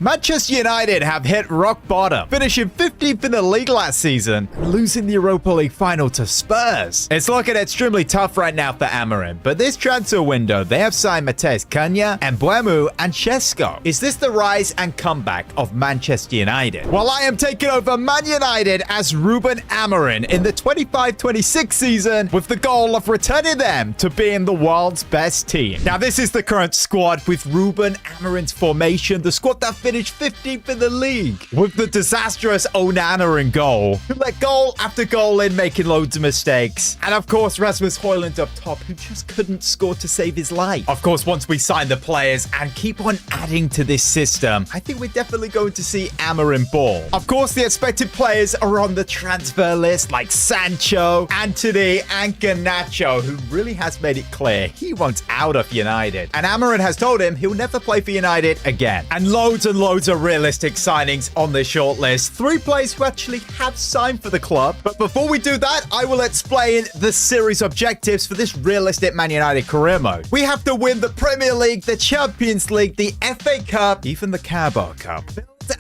Manchester United have hit rock bottom, finishing 15th in the league last season, and losing the Europa League final to Spurs. It's looking extremely tough right now for Amorim, but this transfer window, they have signed Matheus Cunha, Mbeumo, and Šeško. Is this the rise and comeback of Manchester United? Well, I am taking over Man United as Ruben Amorim in the 25-26 season with the goal of returning them to being the world's best team. Now, this is the current squad with Ruben Amorim's formation, the squad that finished 15th in the league, with the disastrous Onana in goal, who let goal after goal in, making loads of mistakes. And of course, Rasmus Højlund up top, who just couldn't score to save his life. Of course, once we sign the players and keep on adding to this system, I think we're definitely going to see Amorim ball. Of course, the expected players are on the transfer list, like Sancho, Antony, and Garnacho, who really has made it clear he wants out of United. And Amorim has told him he'll never play for United again. And loads of realistic signings on this shortlist. 3 players who actually have signed for the club. But before we do that, I will explain the series objectives for this realistic Man United career mode. We have to win the Premier League, the Champions League, the FA Cup, even the Carabao Cup,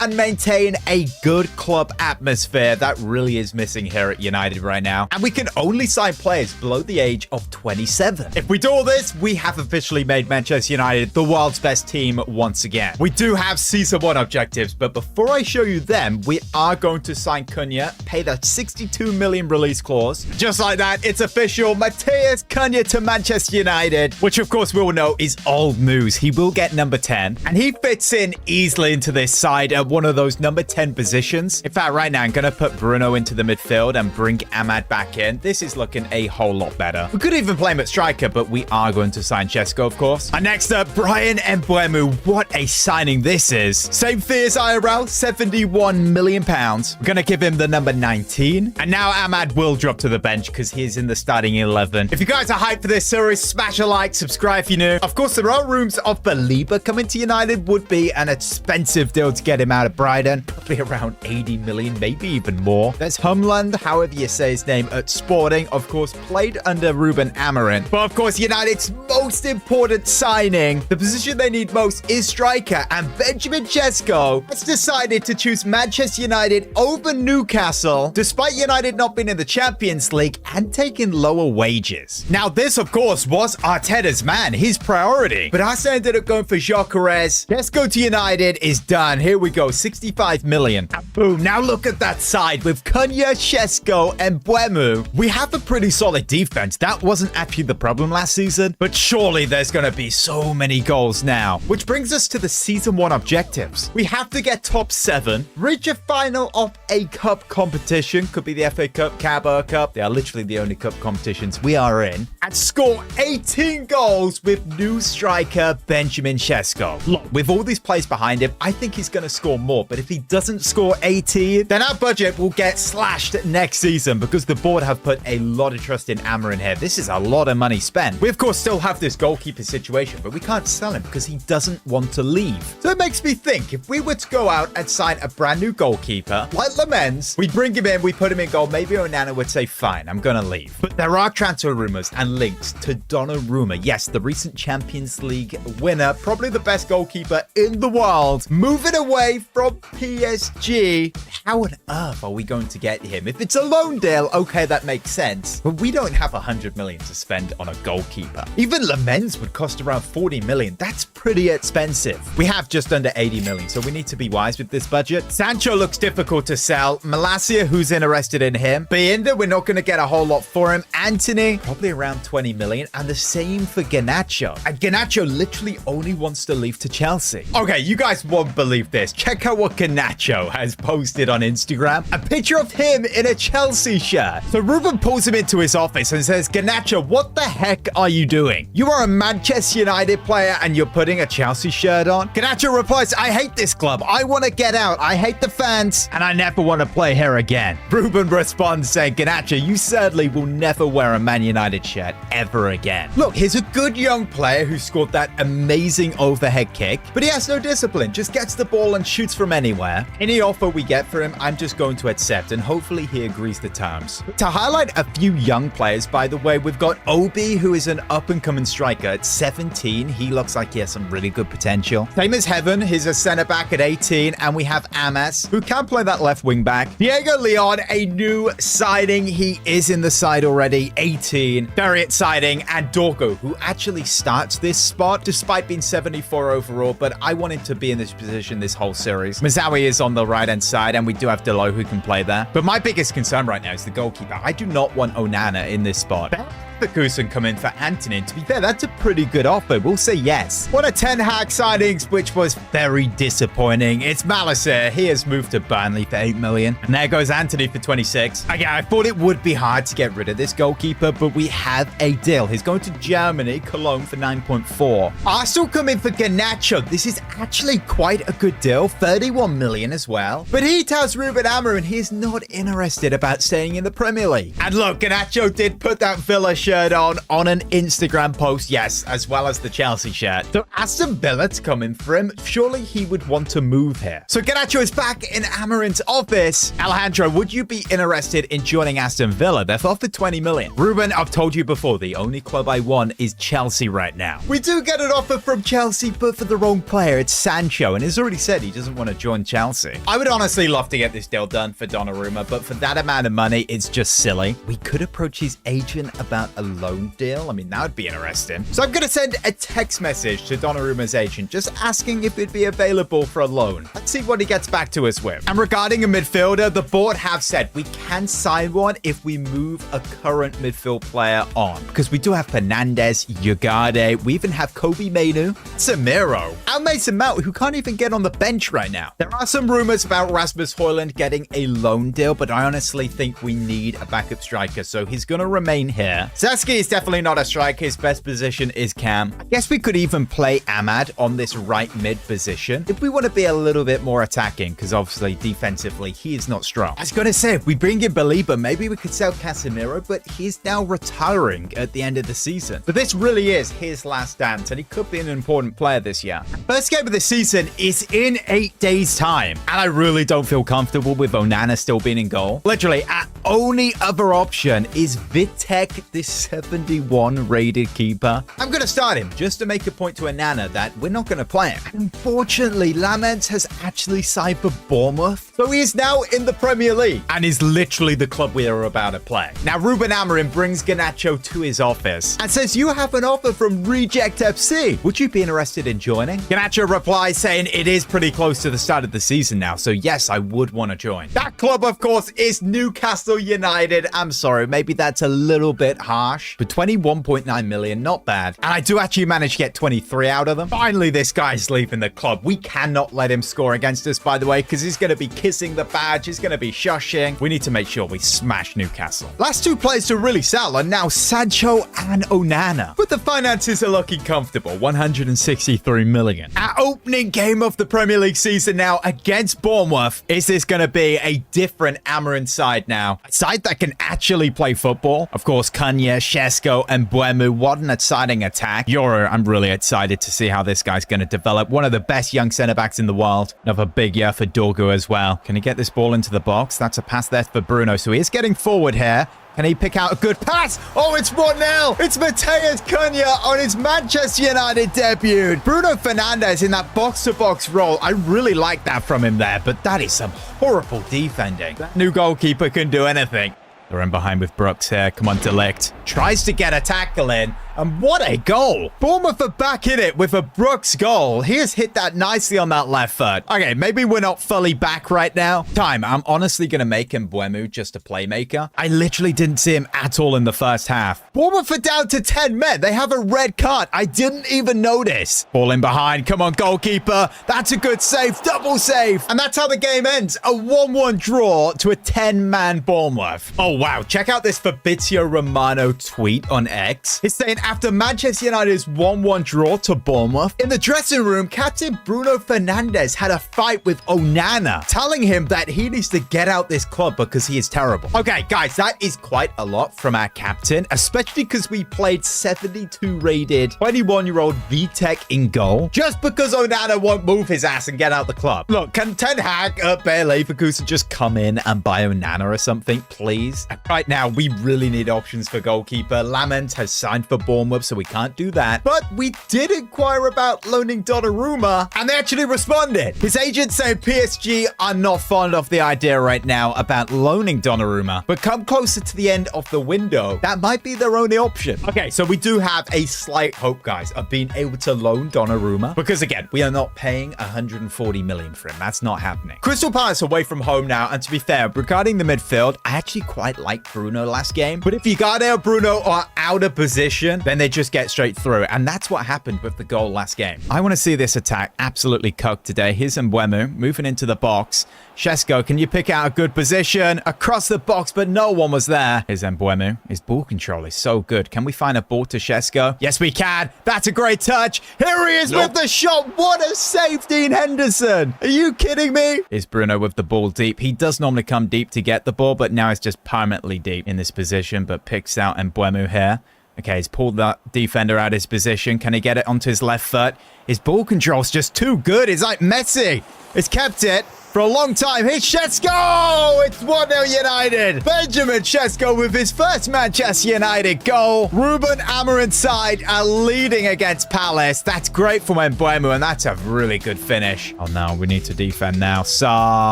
and maintain a good club atmosphere that really is missing here at United right now. And we can only sign players below the age of 27. If we do all this, we have officially made Manchester United the world's best team once again. We do have Season 1 objectives, but before I show you them, we are going to sign Cunha, pay the 62 million release clause. Just like that, it's official. Matheus Cunha to Manchester United, which of course we all know is old news. He will get number 10, and he fits in easily into this side at one of those number 10 positions. In fact, right now, I'm going to put Bruno into the midfield and bring Amad back in. This is looking a whole lot better. We could even play him at striker, but we are going to sign Šeško, of course. And next up, Bryan Mbeumo. What a signing this is. Same fee as IRL, £71 million. We're going to give him the number 19. And now Amad will drop to the bench because he's in the starting 11. If you guys are hyped for this series, smash a like, subscribe if you're new. Of course, there are rooms of Belieber coming to United. Would be an expensive deal to get him out of Brighton, probably around 80 million, maybe even more. There's Humland, however you say his name, at Sporting, of course, played under Ruben Amorim. But of course, United's most important signing, the position they need most, is striker, and Benjamin Šeško has decided to choose Manchester United over Newcastle, despite United not being in the Champions League and taking lower wages. Now, this, of course, was Arteta's man, his priority, but Arsenal ended up going for Gyökeres. Šeško to United is done. Here we go. 65 million. And boom. Now look at that side with Cunha, Šeško, and Mbeumo. We have a pretty solid defense. That wasn't actually the problem last season, but surely there's going to be so many goals now. Which brings us to the Season 1 objectives. We have to get top 7, reach a final of a cup competition. Could be the FA Cup, Carabao Cup. They are literally the only cup competitions we are in. And score 18 goals with new striker Benjamin Šeško. Look, with all these players behind him, I think he's going to score more, but if he doesn't score 18, then our budget will get slashed next season because the board have put a lot of trust in Amorim here. This is a lot of money spent. We, of course, still have this goalkeeper situation, but we can't sell him because he doesn't want to leave. So it makes me think, if we were to go out and sign a brand new goalkeeper, like Lamens, we bring him in, we put him in goal, maybe Onana would say, fine, I'm going to leave. But there are transfer rumors and links to Donnarumma. Yes, the recent Champions League winner, probably the best goalkeeper in the world, moving away from PSG. How on earth are we going to get him? If it's a loan deal, okay, that makes sense. But we don't have 100 million to spend on a goalkeeper. Even Lamens would cost around 40 million. That's pretty expensive. We have just under 80 million, so we need to be wise with this budget. Sancho looks difficult to sell. Malacia, who's interested in him? Binder, we're not going to get a whole lot for him. Antony, probably around 20 million. And the same for Garnacho. And Garnacho literally only wants to leave to Chelsea. Okay, you guys won't believe this. Check out what Garnacho has posted on Instagram. A picture of him in a Chelsea shirt. So Ruben pulls him into his office and says, Garnacho, what the heck are you doing? You are a Manchester United player and you're putting a Chelsea shirt on? Garnacho replies, I hate this club. I want to get out. I hate the fans and I never want to play here again. Ruben responds saying, Garnacho, you certainly will never wear a Man United shirt ever again. Look, he's a good young player who scored that amazing overhead kick, but he has no discipline, just gets the ball and shoots from anywhere. Any offer we get for him, I'm just going to accept, and hopefully he agrees the terms. To highlight a few young players, by the way, we've got Obi, who is an up-and-coming striker at 17. He looks like he has some really good potential. Same as Heaven, he's a center-back at 18, and we have Amas, who can play that left wing-back. Diego Leon, a new signing. He is in the side already, 18. Very exciting. And Dorgo, who actually starts this spot, despite being 74 overall, but I want him to be in this position this whole series. Mazawi is on the right-hand side, and we do have Delo who can play there. But my biggest concern right now is the goalkeeper. I do not want Onana in this spot. Leverkusen come in for Anthony. To be fair, that's a pretty good offer. We'll say yes. One of Ten Hag signings, which was very disappointing. It's Malice. He has moved to Burnley for 8 million. And there goes Anthony for 26. Again, I thought it would be hard to get rid of this goalkeeper, but we have a deal. He's going to Germany, Cologne for 9.4. Arsenal come in for Garnacho. This is actually quite a good deal. 31 million as well. But he tells Ruben Amorim he's not interested about staying in the Premier League. And look, Garnacho did put that Villa shirt on an Instagram post, yes, as well as the Chelsea shirt. So Aston Villa to come in for him. Surely he would want to move here. So Garnacho is back in Amorim's office. Alejandro, would you be interested in joining Aston Villa? They've offered 20 million. Ruben, I've told you before, the only club I want is Chelsea right now. We do get an offer from Chelsea, but for the wrong player. It's Sancho, and he's already said he doesn't want to join Chelsea. I would honestly love to get this deal done for Donnarumma, but for that amount of money, it's just silly. We could approach his agent about a loan deal. I mean, that would be interesting. So I'm going to send a text message to Donnarumma's agent, just asking if it'd be available for a loan. Let's see what he gets back to us with. And regarding a midfielder, the board have said we can sign one if we move a current midfield player on. Because we do have Fernandez, Ugarte, we even have Kobe Mainu, Samiro, and Mason Mount, who can't even get on the bench right now. There are some rumors about Rasmus Højlund getting a loan deal, but I honestly think we need a backup striker, so he's going to remain here. Zaski is definitely not a striker. His best position is Cam. I guess we could even play Ahmad on this right mid position if we want to be a little bit more attacking, because obviously defensively he is not strong. I was going to say, if we bring in Belieber, maybe we could sell Casemiro, but he's now retiring at the end of the season. But this really is his last dance, and he could be an important player this year. First game of the season is in 8 days' time, and I really don't feel comfortable with Onana still being in goal. Literally, our only other option is Vitek, this 71 rated keeper. I'm going to start him just to make a point to Onana that we're not going to play him. Unfortunately, Lamens has actually signed for Bournemouth, so he is now in the Premier League and is literally the club we are about to play. Now, Ruben Amorim brings Garnacho to his office and says, you have an offer from Reject FC. Would you be interested in joining? Garnacho replies saying it is pretty close to the start of the season now, so yes, I would want to join. That club, of course, is Newcastle United. I'm sorry, maybe that's a little bit harsh, but 21.9 million, not bad. And I do actually manage to get 23 out of them. Finally, this guy's leaving the club. We cannot let him score against us, by the way, because he's going to be kissing the badge. He's going to be shushing. We need to make sure we smash Newcastle. Last two players to really sell are now Sancho and Onana, but the finances are looking comfortable. 163 million. Our opening game of the Premier League season now against Bournemouth. Is this going to be a different Amorim side now? A side that can actually play football? Of course, Cunha, Shesko, and Buemu. What an exciting attack. Euro, I'm really excited to see how this guy's going to develop. One of the best young centre-backs in the world. Another big year for Dorgo as well. Can he get this ball into the box? That's a pass there for Bruno. So he is getting forward here. Can he pick out a good pass? Oh, it's 1-0. It's Mateus Cunha on his Manchester United debut. Bruno Fernandes in that box-to-box role. I really like that from him there, but that is some horrible defending. That new goalkeeper can do anything. They're in behind with Brooks here. Come on, Delict. Tries to get a tackle in. And what a goal. Bournemouth are back in it with a Brooks goal. He has hit that nicely on that left foot. Okay, maybe we're not fully back right now. I'm honestly going to make him Buemu just a playmaker. I literally didn't see him at all in the first half. Bournemouth are down to 10 men. They have a red card. I didn't even notice. Ball in behind. Come on, goalkeeper. That's a good save. Double save. And that's how the game ends. A 1-1 draw to a 10-man Bournemouth. Oh, wow. Check out this Fabrizio Romano tweet on X. He's saying, after Manchester United's 1-1 draw to Bournemouth, in the dressing room, Captain Bruno Fernandes had a fight with Onana, telling him that he needs to get out this club because he is terrible. Okay, guys, that is quite a lot from our captain, especially because we played 72 rated 21-year-old VTech in goal, just because Onana won't move his ass and get out the club. Look, can Ten Hag Bayer Leverkusen just come in and buy Onana or something, please? Right now, we really need options for goalkeeper. Lamont has signed for Bournemouth, so we can't do that. But we did inquire about loaning Donnarumma, and they actually responded. His agent said PSG are not fond of the idea right now about loaning Donnarumma, but come closer to the end of the window, that might be their only option. Okay, so we do have a slight hope, guys, of being able to loan Donnarumma, because again, we are not paying 140 million for him. That's not happening. Crystal Palace away from home now, and to be fair, regarding the midfield, I actually quite liked Bruno last game, but if Ugarte or Bruno are out of position, then they just get straight through, and that's what happened with the goal last game. I want to see this attack absolutely cooked today. Here's Mbeumo moving into the box. Šeško, can you pick out a good position across the box, but no one was there. Here's Mbeumo. His ball control is so good. Can we find a ball to Šeško? Yes, we can. That's a great touch. Here he is with the shot. What a save, Dean Henderson. Are you kidding me? Here's Bruno with the ball deep. He does normally come deep to get the ball, but now he's just permanently deep in this position, but picks out Mbeumo here. Okay, he's pulled that defender out of his position. Can he get it onto his left foot? His ball control's just too good. It's like Messi. He's kept it for a long time. Here's Šeško! It's 1-0 United. Benjamin Šeško with his first Manchester United goal. Ruben Amorim's side are leading against Palace. That's great from Mbeumo, and that's a really good finish. Oh no, we need to defend now.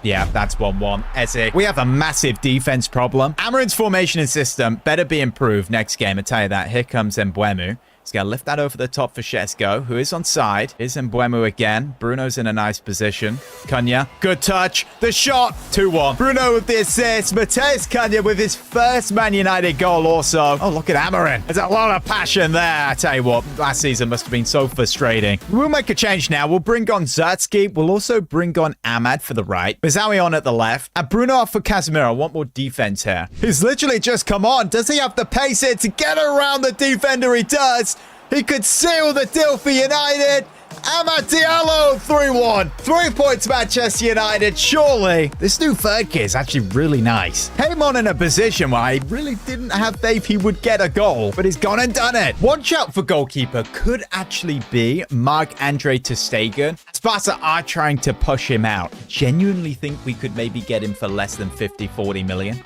Yeah, that's 1-1. Eze. We have a massive defense problem. Amorim's formation and system better be improved next game. I tell you that. Here comes Mbeumo. He's going to lift that over the top for Šeško, who is on side. Here's Mbeumo again. Bruno's in a nice position. Cunha, good touch. The shot, 2-1. Bruno with the assist. Matheus Cunha with his first Man United goal also. Oh, look at Amorim. There's a lot of passion there. I tell you what, last season must have been so frustrating. We'll make a change now. We'll bring on Zertsky. We'll also bring on Ahmad for the right. Bizawi on at the left. And Bruno off for Casemiro. I want more defense here. He's literally just come on. Does he have the pace here to get around the defender? He does. He could seal the deal for United. Amad Diallo, 3-1. 3 points, Manchester United. Surely, this new third kid is actually really nice. Came on in a position where I really didn't have faith he would get a goal, but he's gone and done it. One shout for goalkeeper could actually be Marc-Andre ter Stegen. Sparta are trying to push him out. Genuinely think we could maybe get him for less than 50-40 million.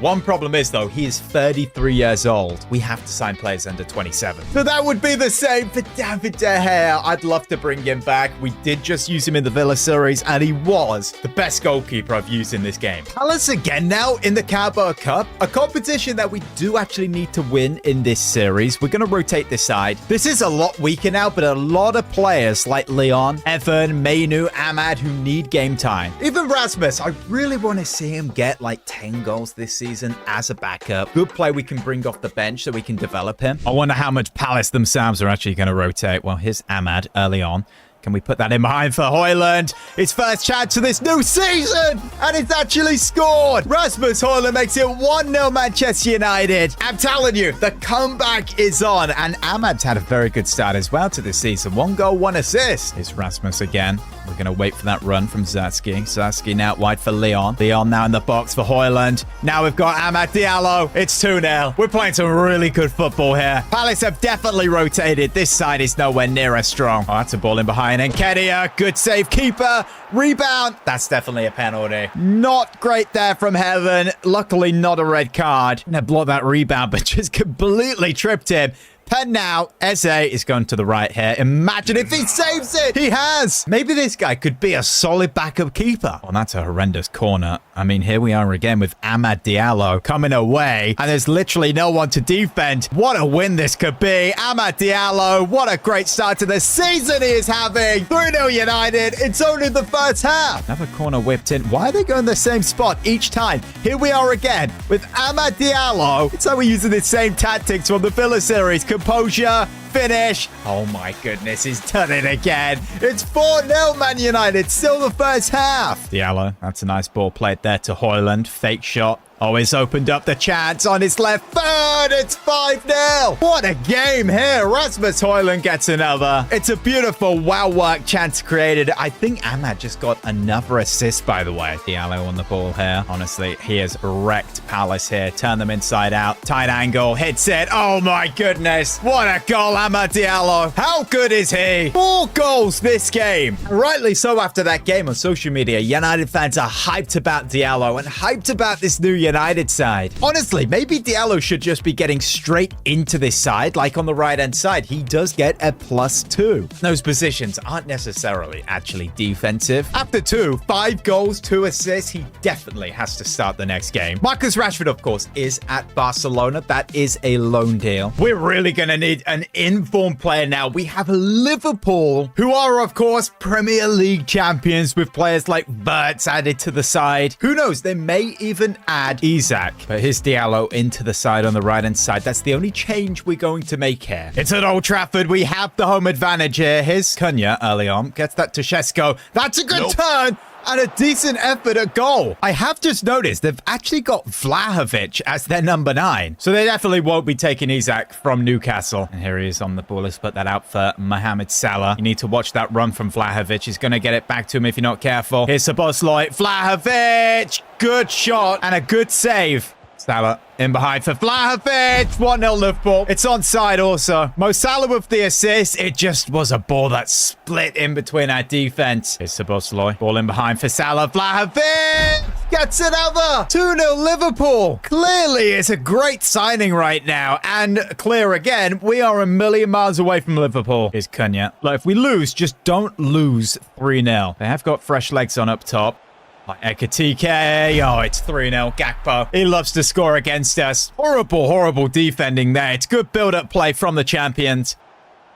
One problem is, though, he is 33 years old. We have to sign players under 27. So that would be the same for David De Gea. I'd love to bring him back. We did just use him in the Villa series, and he was the best goalkeeper I've used in this game. Palace again now in the Carabao Cup, a competition that we do actually need to win in this series. We're going to rotate this side. This is a lot weaker now, but a lot of players like Leon, Evan, Mainu, Ahmad who need game time. Even Rasmus, I really want to see him get like 10 goals this season as a backup. Good player we can bring off the bench so we can develop him. I wonder how much Palace themselves are actually going to rotate. Well, here's Ahmad early on. Can we put that in behind for Højlund? His first chance of this new season! And it's actually scored! Rasmus Højlund makes it 1-0 Manchester United. I'm telling you, the comeback is on. And Ahmad's had a very good start as well to this season. 1 goal, 1 assist. It's Rasmus again. We're going to wait for that run from Zertsky. Zertsky now wide for Leon. Leon now in the box for Højlund. Now we've got Amad Diallo. It's 2-0. We're playing some really good football here. Palace have definitely rotated. This side is nowhere near as strong. Oh, that's a ball in behind. And Kedia, good save. Keeper, rebound. That's definitely a penalty. Not great there from Heaven. Luckily not a red card. Gonna block that rebound, but just completely tripped him. Pen now. Eze is going to the right here. Imagine if he saves it. He has. Maybe this guy could be a solid backup keeper. Well, that's a horrendous corner. I mean, here we are again with Amad Diallo coming away, and there's literally no one to defend. What a win this could be. Amad Diallo, what a great start to the season he is having. 3-0 United. It's only the first half. Another corner whipped in. Why are they going the same spot each time? Here we are again with Amad Diallo. It's like we're using the same tactics from the Villa series. Composure, finish. Oh my goodness, he's done it again. It's 4-0 Man United, still the first half. Diallo, that's a nice ball played there to Højlund. Fake shot. Oh, he's opened up the chance on his left foot. It's 5-0. What a game here. Rasmus Højlund gets another. It's a beautiful wow work chance created. I think Ahmad just got another assist, by the way. Diallo on the ball here. Honestly, he has wrecked Palace here. Turn them inside out. Tight angle. Hits it. Oh, my goodness. What a goal, Ahmad Diallo. How good is he? 4 goals this game. Rightly so after that game on social media. United fans are hyped about Diallo and hyped about this new United side. Honestly, maybe Diallo should just be getting straight into this side, like on the right-hand side. He does get a +2. Those positions aren't necessarily actually defensive. After 5 goals, 2 assists, he definitely has to start the next game. Marcus Rashford, of course, is at Barcelona. That is a loan deal. We're really going to need an informed player now. We have Liverpool, who are, of course, Premier League champions with players like Wirtz added to the side. Who knows? They may even add Isak. But here's Diallo into the side on the right-hand side. That's the only change we're going to make here. It's at Old Trafford. We have the home advantage here. Here's Cunha early on. Gets that to Šeško. That's a good turn. And a decent effort at goal. I have just noticed they've actually got Vlahovic as their number 9. So they definitely won't be taking Isak from Newcastle. And here he is on the ball. Let's put that out for Mohamed Salah. You need to watch that run from Vlahovic. He's going to get it back to him if you're not careful. Here's Szoboszlai. Vlahovic. Good shot and a good save. Salah in behind for Vlahovic. 1-0 Liverpool. It's onside also. Mo Salah with the assist. It just was a ball that split in between our defense. Here's Szoboszlai. Ball in behind for Salah. Vlahovic gets another. 2-0 Liverpool. Clearly, it's a great signing right now. And clear again, we are a million miles away from Liverpool. Here's Cunha. Look, if we lose, just don't lose 3-0. They have got fresh legs on up top. Like Ekatike. Oh, it's 3-0. Gakpo. He loves to score against us. Horrible, horrible defending there. It's good build-up play from the champions.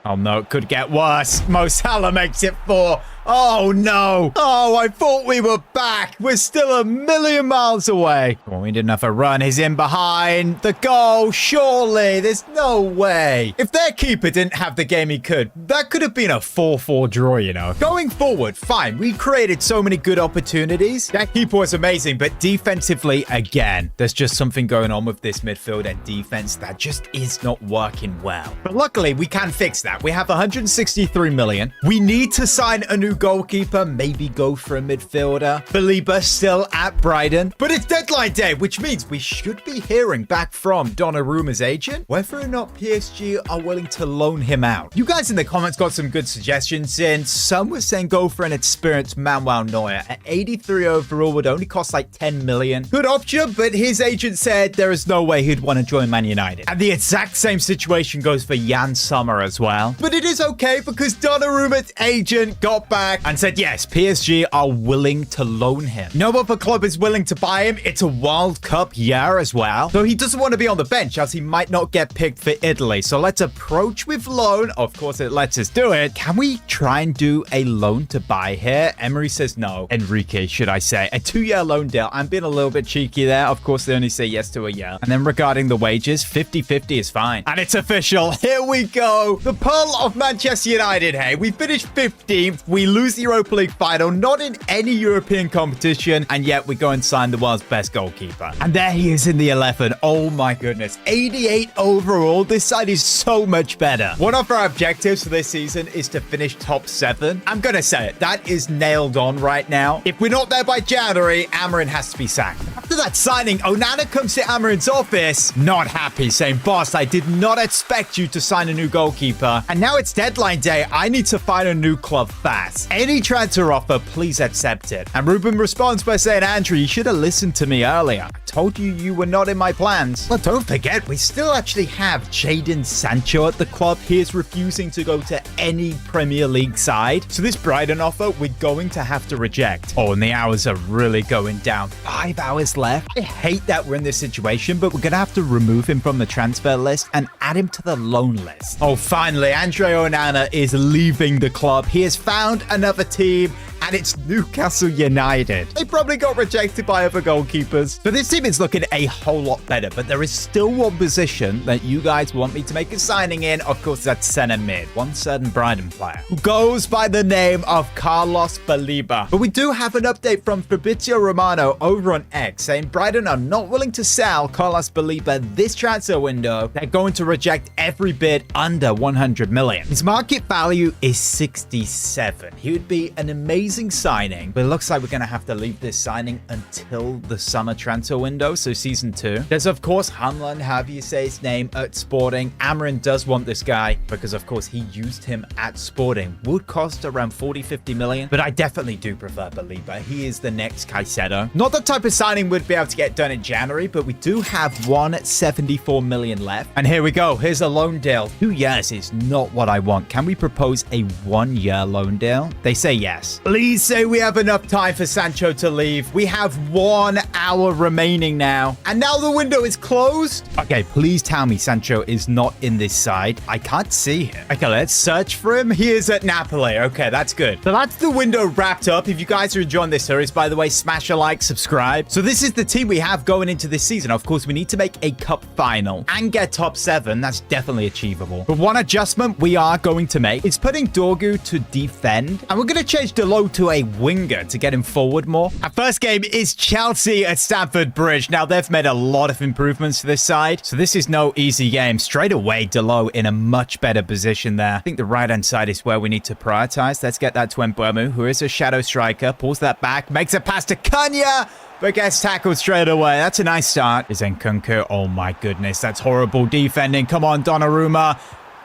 Oh, no. It could get worse. Mo Salah makes it 4. Oh, no. Oh, I thought we were back. We're still a million miles away. Come on, we didn't have a run. He's in behind. The goal, surely. There's no way. If their keeper didn't have the game he could, that could have been a 4-4 draw, you know. Going forward, fine. We created so many good opportunities. That keeper was amazing, but defensively, again, there's just something going on with this midfield and defense that just is not working well. But luckily, we can fix that. We have 163 million. We need to sign a new goalkeeper, maybe go for a midfielder. Belieber still at Brighton, but it's deadline day, which means we should be hearing back from Donnarumma's agent whether or not PSG are willing to loan him out. You guys in the comments got some good suggestions in. Some were saying go for an experienced Manuel Neuer at 83 overall would only cost like 10 million. Good option, but his agent said there is no way he'd want to join Man United. And the exact same situation goes for Jan Sommer as well. But it is okay because Donnarumma's agent got back and said, yes, PSG are willing to loan him. No other club is willing to buy him. It's a World Cup year as well. So he doesn't want to be on the bench as he might not get picked for Italy. So let's approach with loan. Of course, it lets us do it. Can we try and do a loan to buy here? Emery says no. Enrique, should I say. A 2-year loan deal. I'm being a little bit cheeky there. Of course, they only say yes to a year. And then regarding the wages, 50-50 is fine. And it's official. Here we go. The Pearl of Manchester United, hey. We finished 15th. We lose the Europa League final, not in any European competition, and yet we go and sign the world's best goalkeeper. And there he is in the 11. Oh my goodness. 88 overall. This side is so much better. One of our objectives for this season is to finish top 7. I'm going to say it. That is nailed on right now. If we're not there by January, Amarin has to be sacked. After that signing, Onana comes to Amarin's office. Not happy, saying, boss, I did not expect you to sign a new goalkeeper. And now it's deadline day. I need to find a new club fast. Any transfer offer, please accept it. And Ruben responds by saying, Andrew, you should have listened to me earlier. I told you you were not in my plans. But don't forget, we still actually have Jadon Sancho at the club. He is refusing to go to any Premier League side. So this Brighton offer, we're going to have to reject. Oh, and the hours are really going down. 5 hours left. I hate that we're in this situation, but we're going to have to remove him from the transfer list and add him to the loan list. Oh, finally, Andre Onana is leaving the club. He has found another team and it's Newcastle United. They probably got rejected by other goalkeepers. But this team is looking a whole lot better, but there is still one position that you guys want me to make a signing in. Of course, that's center mid. One certain Brighton player who goes by the name of Carlos Baleba. But we do have an update from Fabrizio Romano over on X saying Brighton are not willing to sell Carlos Baleba this transfer window. They're going to reject every bid under 100 million. His market value is 67. He would be an amazing signing, but it looks like we're going to have to leave this signing until the summer transfer window, so season 2. There's, of course, Hanlon, however you say his name, at Sporting. Amarin does want this guy because, of course, he used him at Sporting. Would cost around 40-50 million, but I definitely do prefer Baleba. He is the next Caicedo. Not the type of signing we'd be able to get done in January, but we do have 174 million left. And here we go. Here's a loan deal. 2 years is not what I want. Can we propose a 1-year loan deal? They say yes. Please say we have enough time for Sancho to leave. We have 1 hour remaining now. And now the window is closed. Okay, please tell me Sancho is not in this side. I can't see him. Okay, let's search for him. He is at Napoli. Okay, that's good. So that's the window wrapped up. If you guys are enjoying this series, by the way, smash a like, subscribe. So this is the team we have going into this season. Of course, we need to make a cup final and get top 7. That's definitely achievable. But one adjustment we are going to make is putting Dorgu to defend. And we're going to change Delo to a winger to get him forward more. Our first game is Chelsea at Stamford Bridge. Now, they've made a lot of improvements to this side. So this is no easy game. Straight away, Delo in a much better position there. I think the right-hand side is where we need to prioritize. Let's get that to Mbeumo, who is a shadow striker. Pulls that back. Makes a pass to Cunha, but gets tackled straight away. That's a nice start. Is Nkunku. Oh my goodness. That's horrible defending. Come on, Donnarumma.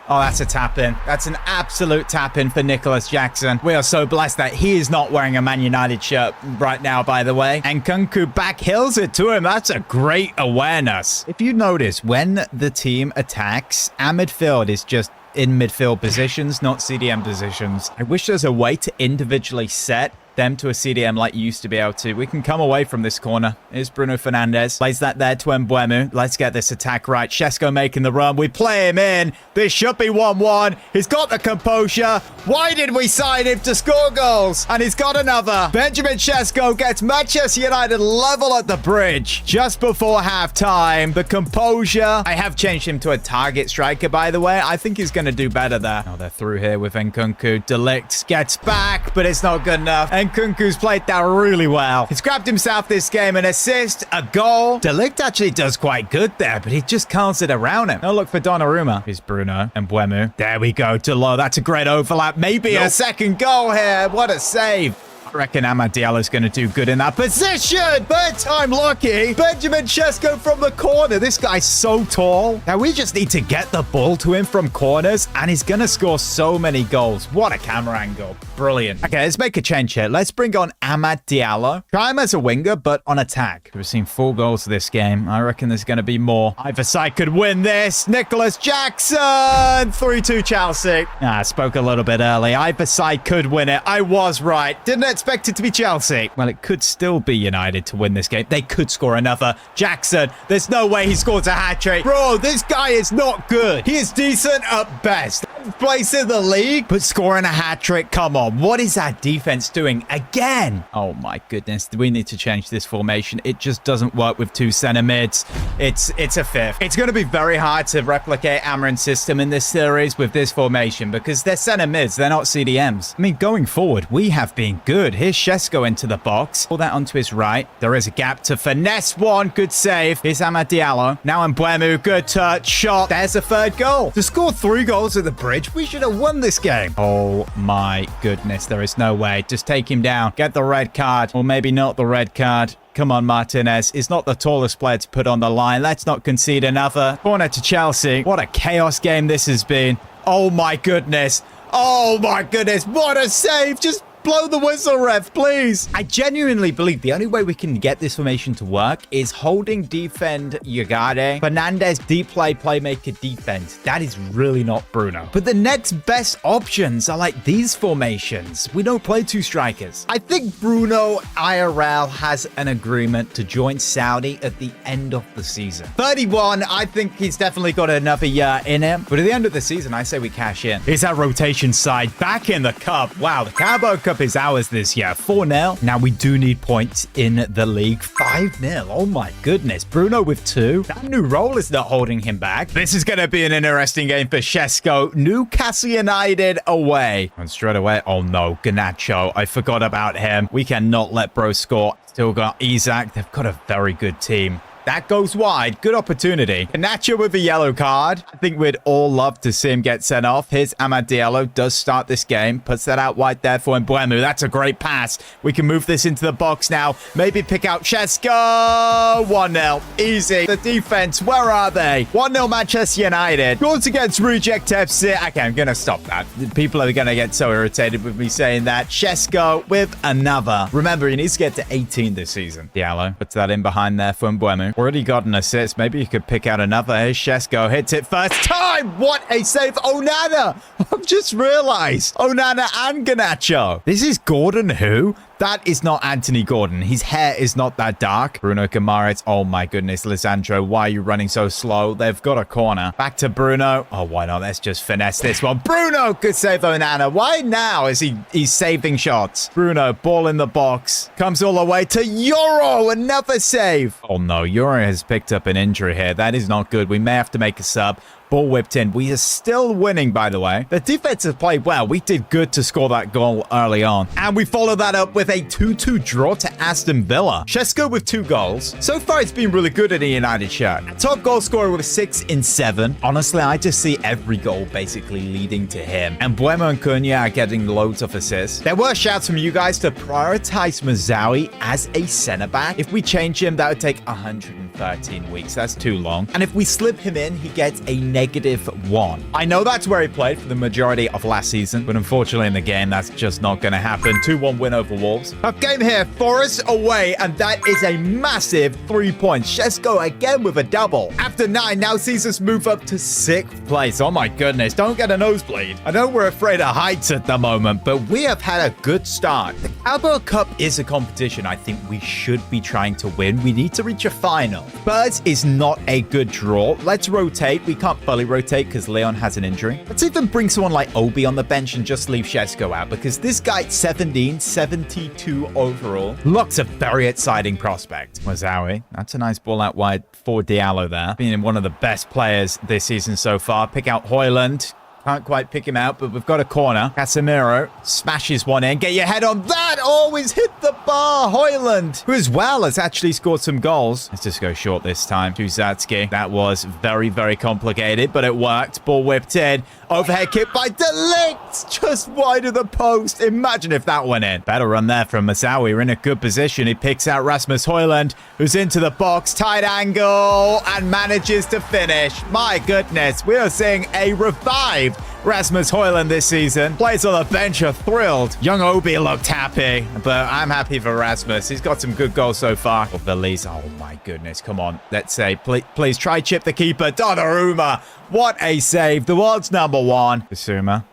Oh, that's a tap-in. That's an absolute tap-in for Nicholas Jackson. We are so blessed that he is not wearing a Man United shirt right now, by the way. And Nkunku backhills it to him. That's a great awareness. If you notice, when the team attacks, our midfield is just in midfield positions, not CDM positions. I wish there's a way to individually set them to a CDM like you used to be able to. We can come away from this corner. Here's Bruno Fernandes. Plays that there to Mbeumo. Let's get this attack right. Šeško making the run. We play him in. This should be 1-1. He's got the composure. Why did we sign him to score goals? And he's got another. Benjamin Šeško gets Manchester United level at the bridge just before halftime. The composure. I have changed him to a target striker, by the way. I think he's going to do better there. Oh, they're through here with Nkunku. De Ligt gets back, but it's not good enough. Nkunku's played that really well. He's grabbed himself this game, an assist, a goal. De Ligt actually does quite good there, but he just curls it around him. No look for Donnarumma. Here's Bruno and Mbeumo. There we go, Delo. That's a great overlap. Maybe a second goal here. What a save. I reckon Amad Diallo's going to do good in that position. Third time lucky. Benjamin Šeško from the corner. This guy's so tall. Now we just need to get the ball to him from corners, and he's going to score so many goals. What a camera angle. Brilliant. Okay, let's make a change here. Let's bring on Amad Diallo. Try him as a winger, but on attack. We've seen 4 goals this game. I reckon there's going to be more. Either side could win this. Nicholas Jackson. 3-2 Chelsea. I spoke a little bit early. Either side could win it. I was right. Didn't expect it to be Chelsea. Well, it could still be United to win this game. They could score another. Jackson. There's no way he scores a hat-trick. Bro, this guy is not good. He is decent at best. Place in the league, but scoring a hat-trick. Come on. What is that defense doing again? Oh my goodness. We need to change this formation. It just doesn't work with 2 center mids. It's a fifth. It's going to be very hard to replicate Amarin's system in this series with this formation because they're center mids. They're not CDMs. I mean, going forward, we have been good. Here's Šeško into the box. Pull that onto his right. There is a gap to finesse one. Good save. Here's Amad Diallo. Now Mbeumo. Good touch. Shot. There's a 3rd goal. To score 3 goals at the bridge, we should have won this game. Oh my goodness. There is no way. Just take him down. Get the red card. Or maybe not the red card. Come on, Martinez. He's not the tallest player to put on the line. Let's not concede another. Corner to Chelsea. What a chaos game this has been. Oh my goodness. Oh my goodness. What a save. Just blow the whistle, ref, please. I genuinely believe the only way we can get this formation to work is holding defend Ugarte, Fernandes deep play, playmaker defense. That is really not Bruno. But the next best options are like these formations. We don't play 2 strikers. I think Bruno IRL has an agreement to join Saudi at the end of the season. 31, I think he's definitely got another year in him. But at the end of the season, I say we cash in. Here's our rotation side back in the cup. Wow, the Carabao Cup up his hours this year. 4-0. Now we do need points in the league. 5-0. Oh my goodness. Bruno with 2. That new role is not holding him back. This is going to be an interesting game for Šeško. Newcastle United away. And straight away, oh no, Garnacho. I forgot about him. We cannot let bro score. Still got Isaac. They've got a very good team. That goes wide. Good opportunity. Garnacho with a yellow card. I think we'd all love to see him get sent off. Here's Amad Diallo. Does start this game. Puts that out wide there for Mbeumo. That's a great pass. We can move this into the box now. Maybe pick out Šeško. 1-0. Easy. The defense, where are they? 1-0 Manchester United. Goals against Reject FC. Okay, I'm going to stop that. People are going to get so irritated with me saying that. Šeško with another. Remember, he needs to get to 18 this season. Diallo puts that in behind there for Mbeumo. Already got an assist. Maybe you could pick out another. Here's Šeško. Hits it first time. What a save. Onana. I've just realized. Onana and Garnacho. This is Gordon who? That is not Anthony Gordon. His hair is not that dark. Bruno Guimaraes. Oh my goodness. Lisandro, why are you running so slow? They've got a corner. Back to Bruno. Oh, why not? Let's just finesse this one. Bruno could save Onana. Why now is he's saving shots? Bruno, ball in the box. Comes all the way to Euro. Another save. Oh no, Euro has picked up an injury here. That is not good. We may have to make a sub. Ball whipped in. We are still winning, by the way. The defense has played well. We did good to score that goal early on. And we follow that up with a 2-2 draw to Aston Villa. Šeško with 2 goals. So far, it's been really good in a United shirt. Top goal scorer with 6 in 7. Honestly, I just see every goal basically leading to him. And Mbeumo and Cunha are getting loads of assists. There were shouts from you guys to prioritize Mazawi as a centre-back. If we change him, that would take 113 weeks. That's too long. And if we slip him in, he gets a -1. I know that's where he played for the majority of last season, but unfortunately in the game, that's just not going to happen. 2-1 win over Wolves. Tough game here. Forest away, and that is a massive 3 points. Šeško again with a double. After 9, now sees us move up to 6th place. Oh my goodness, don't get a nosebleed. I know we're afraid of heights at the moment, but we have had a good start. The Carabao Cup is a competition I think we should be trying to win. We need to reach a final. Spurs is not a good draw. Let's rotate. We can't fully rotate because Leon has an injury. Let's even bring someone like Obi on the bench and just leave Šeško out because this guy 17, 72 overall. Looks a very exciting prospect. Mazawi, that's a nice ball out wide for Diallo there. Being one of the best players this season so far. Pick out Højlund. Can't quite pick him out, but we've got a corner. Casemiro smashes one in. Get your head on that. Always hit the bar. Højlund, who as well has actually scored some goals. Let's just go short this time. Tuzatsky. That was very, very complicated, but it worked. Ball whipped in. Overhead kick by De Ligt. Just wide of the post. Imagine if that went in. Better run there from Mazawi. We're in a good position. He picks out Rasmus Højlund, who's into the box. Tight angle and manages to finish. My goodness. We are seeing a revived Rasmus Højlund this season. Players on the bench are thrilled. Young Obi looked happy, but I'm happy for Rasmus. He's got some good goals so far. Oh, Belize. Oh my goodness. Come on. Let's say, please try chip the keeper. Donnarumma. What a save. The world's number 1. Bissouma.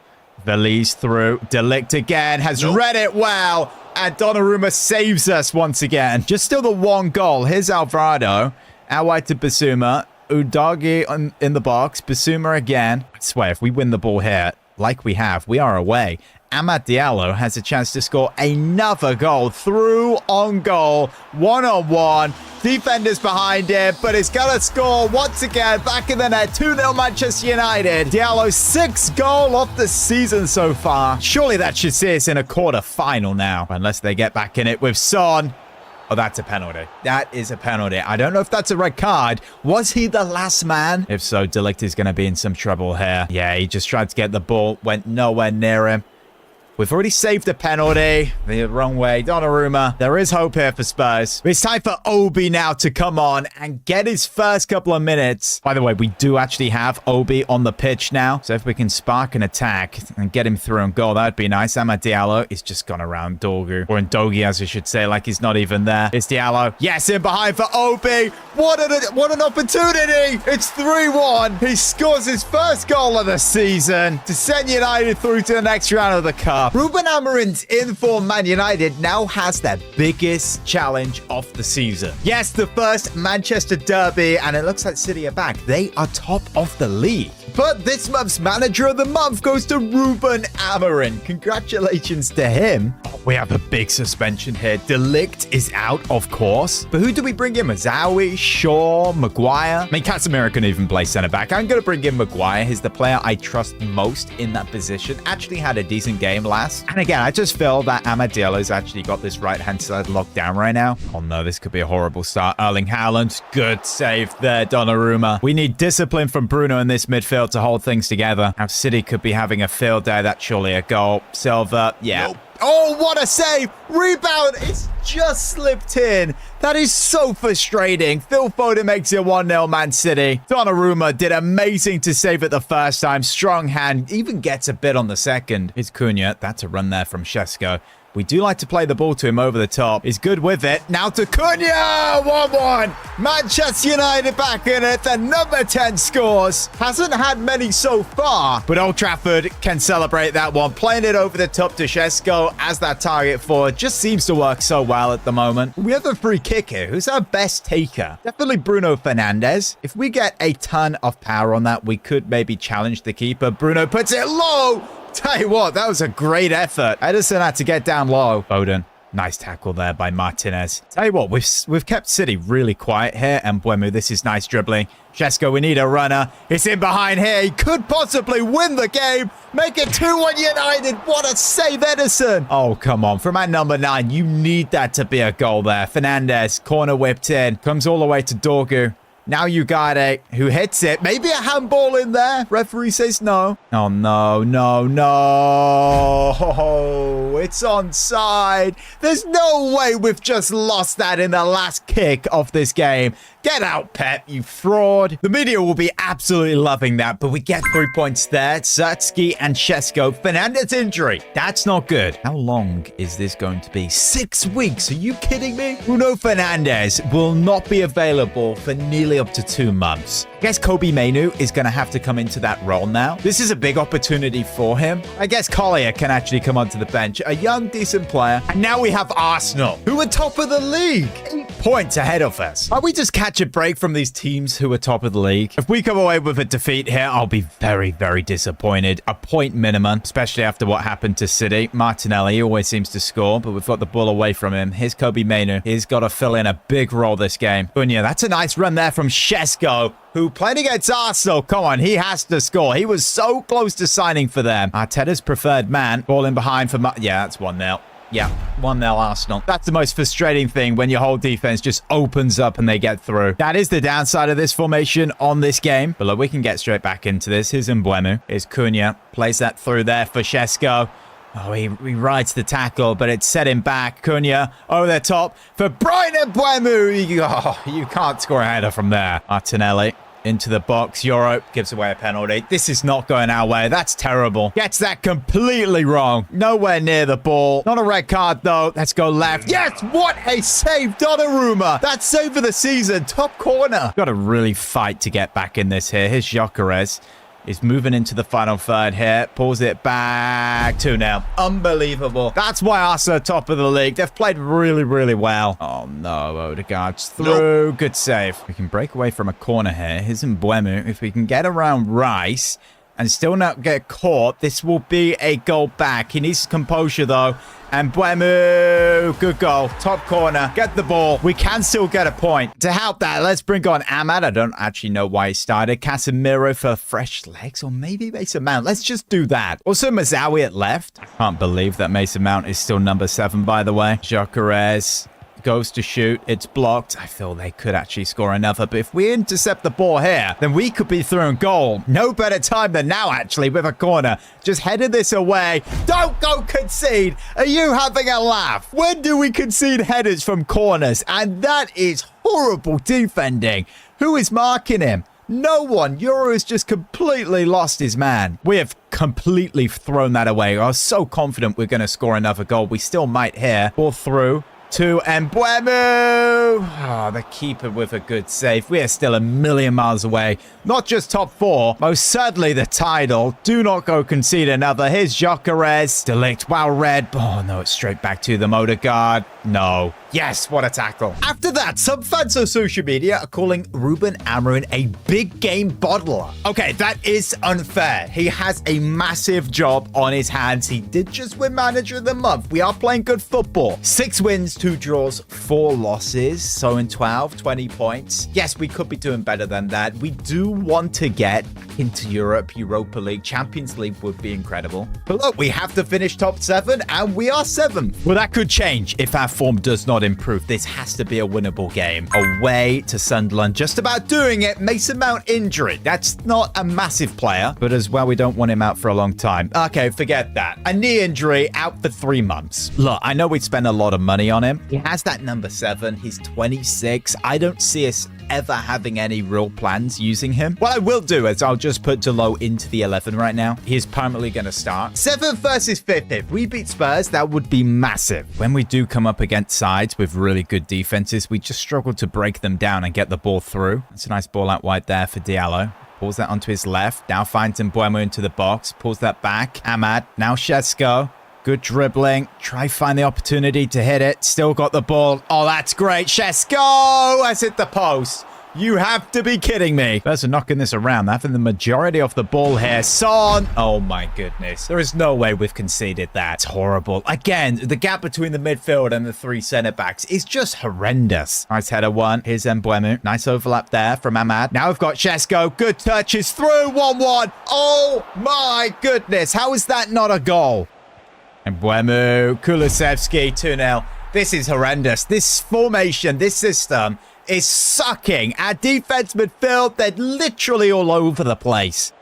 Belize through. De Ligt again has read it well. And Donnarumma saves us once again. Just still the 1 goal. Here's Alvarado. Out wide to Bissouma. Udogie in the box. Bissouma again. I swear, if we win the ball here, like we have, we are away. Amad Diallo has a chance to score another goal. Through on goal. 1-on-1. Defenders behind him, but he's going to score once again. Back in the net. 2-0 Manchester United. Diallo's 6th goal of the season so far. Surely that should see us in a quarter final now. Unless they get back in it with Son. Oh, that's a penalty. That is a penalty. I don't know if that's a red card. Was he the last man? If so, De Ligt is going to be in some trouble here. Yeah, he just tried to get the ball. Went nowhere near him. We've already saved a penalty. The wrong way. Donnarumma. There is hope here for Spurs. It's time for Obi now to come on and get his first couple of minutes. By the way, we do actually have Obi on the pitch now. So if we can spark an attack and get him through and goal, that would be nice. Amad Diallo is just gone around Dorgu. Or in Dogi, as I should say, like he's not even there. It's Diallo. Yes, in behind for Obi. What an opportunity. It's 3-1. He scores his first goal of the season to send United through to the next round of the Cup. Ruben Amorim's in for Man United now has their biggest challenge of the season. Yes, the first Manchester derby, and it looks like City are back. They are top of the league. But this month's Manager of the Month goes to Ruben Amorim. Congratulations to him. Oh, we have a big suspension here. De Ligt is out, of course. But who do we bring in? Mazawi, Shaw, Maguire? I mean, Casemiro can even play centre-back. I'm going to bring in Maguire. He's the player I trust most in that position. Actually had a decent game last. And again, I just feel that Amad Diallo's actually got this right-hand side locked down right now. Oh no, this could be a horrible start. Erling Haaland, good save there, Donnarumma. We need discipline from Bruno in this midfield to hold things together. Now City could be having a field day. That's surely a goal. Silva, yeah. Nope. Oh, what a save. Rebound. It's just slipped in. That is so frustrating. Phil Foden makes it 1-0 Man City. Donnarumma did amazing to save it the first time. Strong hand. Even gets a bit on the second. It's Cunha. That's a run there from Šeško. We do like to play the ball to him over the top. He's good with it. Now to Cunha! 1-1. Manchester United back in it. The number 10 scores. Hasn't had many so far, but Old Trafford can celebrate that one. Playing it over the top to Šeško as that target forward just seems to work so well at the moment. We have a free kick here. Who's our best taker? Definitely Bruno Fernandes. If we get a ton of power on that, we could maybe challenge the keeper. Bruno puts it low. Tell you what, that was a great effort. Ederson had to get down low. Foden, nice tackle there by Martinez. Tell you what, we've kept City really quiet here. And Mbeumo, this is nice dribbling. Šeško, we need a runner. It's in behind here. He could possibly win the game. Make it 2-1 United. What a save, Ederson. Oh, come on. From our number 9, you need that to be a goal there. Fernandes, corner whipped in. Comes all the way to Dorgu. Now Ugarte, who hits it. Maybe a handball in there. Referee says no. Oh, no, no, no. Oh, it's onside. There's no way we've just lost that in the last kick of this game. Get out, Pep, you fraud. The media will be absolutely loving that, but we get 3 points there. Satski and Šeško. Fernandes injury. That's not good. How long is this going to be? 6 weeks. Are you kidding me? Bruno Fernandes will not be available for nearly up to 2 months. I guess Kobe Mainu is going to have to come into that role now. This is a big opportunity for him. I guess Collier can actually come onto the bench. A young, decent player. And now we have Arsenal, who are top of the league. 8 points ahead of us. Are we just catch a break from these teams who are top of the league? If we come away with a defeat here, I'll be very, very disappointed. A point minimum, especially after what happened to City. Martinelli always seems to score, but we've got the ball away from him. Here's Kobe Mainu. He's got to fill in a big role this game. Cunha, that's a nice run there from Šeško, who played against Arsenal. Come on, he has to score. He was so close to signing for them. Arteta's preferred man. Ball in behind for... Yeah, that's 1-0. Yeah, 1-0 Arsenal. That's the most frustrating thing when your whole defense just opens up and they get through. That is the downside of this formation on this game. But look, we can get straight back into this. Here's Mbeumo. Here's Cunha. Plays that through there for Šeško. Oh, he rides the tackle, but it's set him back. Cunha over the top for Brian Mbeumo. You can't score a header from there. Martinelli into the box. Euro gives away a penalty. This is not going our way. That's terrible. Gets that completely wrong. Nowhere near the ball. Not a red card, though. Let's go left. Yes! What a save, Donnarumma. That save of the season. Top corner. Got to really fight to get back in this here. Here's Gyökeres. Is moving into the final third here. Pulls it back. 2-0. Unbelievable. That's why Arsenal are top of the league. They've played really, really well. Oh, no. Odegaard's through. Nope. Good save. We can break away from a corner here. Here's Mbeumo. If we can get around Rice and still not get caught, this will be a goal back. He needs composure, though. And Mbeumo, good goal. Top corner. Get the ball. We can still get a point. To help that, let's bring on Amad. I don't actually know why he started. Casemiro for fresh legs, or maybe Mason Mount. Let's just do that. Also, Mazawi at left. I can't believe that Mason Mount is still number 7, by the way. Gyökeres goes to shoot. It's blocked. I feel they could actually score another, but if we intercept the ball here, then we could be through in goal. No better time than now, actually, with a corner. Just headed this away. Don't go concede. Are you having a laugh? When do we concede headers from corners? And that is horrible defending. Who is marking him? No one. Euro has just completely lost his man. We have completely thrown that away. I was so confident we're going to score another goal. We still might here. Ball through. to Mbuemo. Oh, the keeper with a good save. We are still a million miles away. Not just top 4, most certainly the title. Do not go concede another. Here's Gyökeres. Delict, well read. Oh, no, it's straight back to the motor guard. No. Yes, what a tackle. After that, some fans on social media are calling Ruben Amorim a big game bottler. Okay, that is unfair. He has a massive job on his hands. He did just win Manager of the Month. We are playing good football. 6 wins, 2 draws, 4 losses. So in 12, 20 points. Yes, we could be doing better than that. We do want to get into Europe, Europa League, Champions League would be incredible. But look, we have to finish top 7 and we are 7th. Well, that could change if our form does not improve. This has to be a winnable game. Away to Sunderland, just about doing it. Mason Mount injury. That's not a massive player, but as well, we don't want him out for a long time. Okay, forget that. A knee injury, out for 3 months. Look, I know we'd spend a lot of money on him. He has that number 7. He's 26. I don't see us ever having any real plans using him. What I will do is I'll just put Delo into the 11 right now. He is permanently going to start. 7th versus 5th. If we beat Spurs, that would be massive. When we do come up against sides with really good defenses, we just struggle to break them down and get the ball through. That's a nice ball out wide there for Diallo. Pulls that onto his left. Now finds Mbuemo into the box. Pulls that back. Ahmad. Now Shesko. Good dribbling. Try find the opportunity to hit it. Still got the ball. Oh, that's great. Shesko has hit the post. You have to be kidding me. Spurs are knocking this around. They're having the majority of the ball here. Son. Oh, my goodness. There is no way we've conceded that. It's horrible. Again, the gap between the midfield and the 3 centre-backs is just horrendous. Nice header one. Here's Mbuemo. Nice overlap there from Ahmad. Now we've got Shesko. Good touches through. 1-1. Oh, my goodness. How is that not a goal? Mbuemo. Kulusevski. 2-0. This is horrendous. This formation, this system is sucking. Our defense midfield, they're literally all over the place.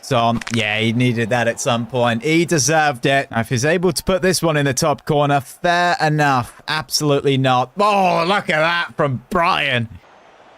So, yeah, he needed that at some point. He deserved it. If he's able to put this one in the top corner, fair enough. Absolutely not. Oh, look at that from Brian.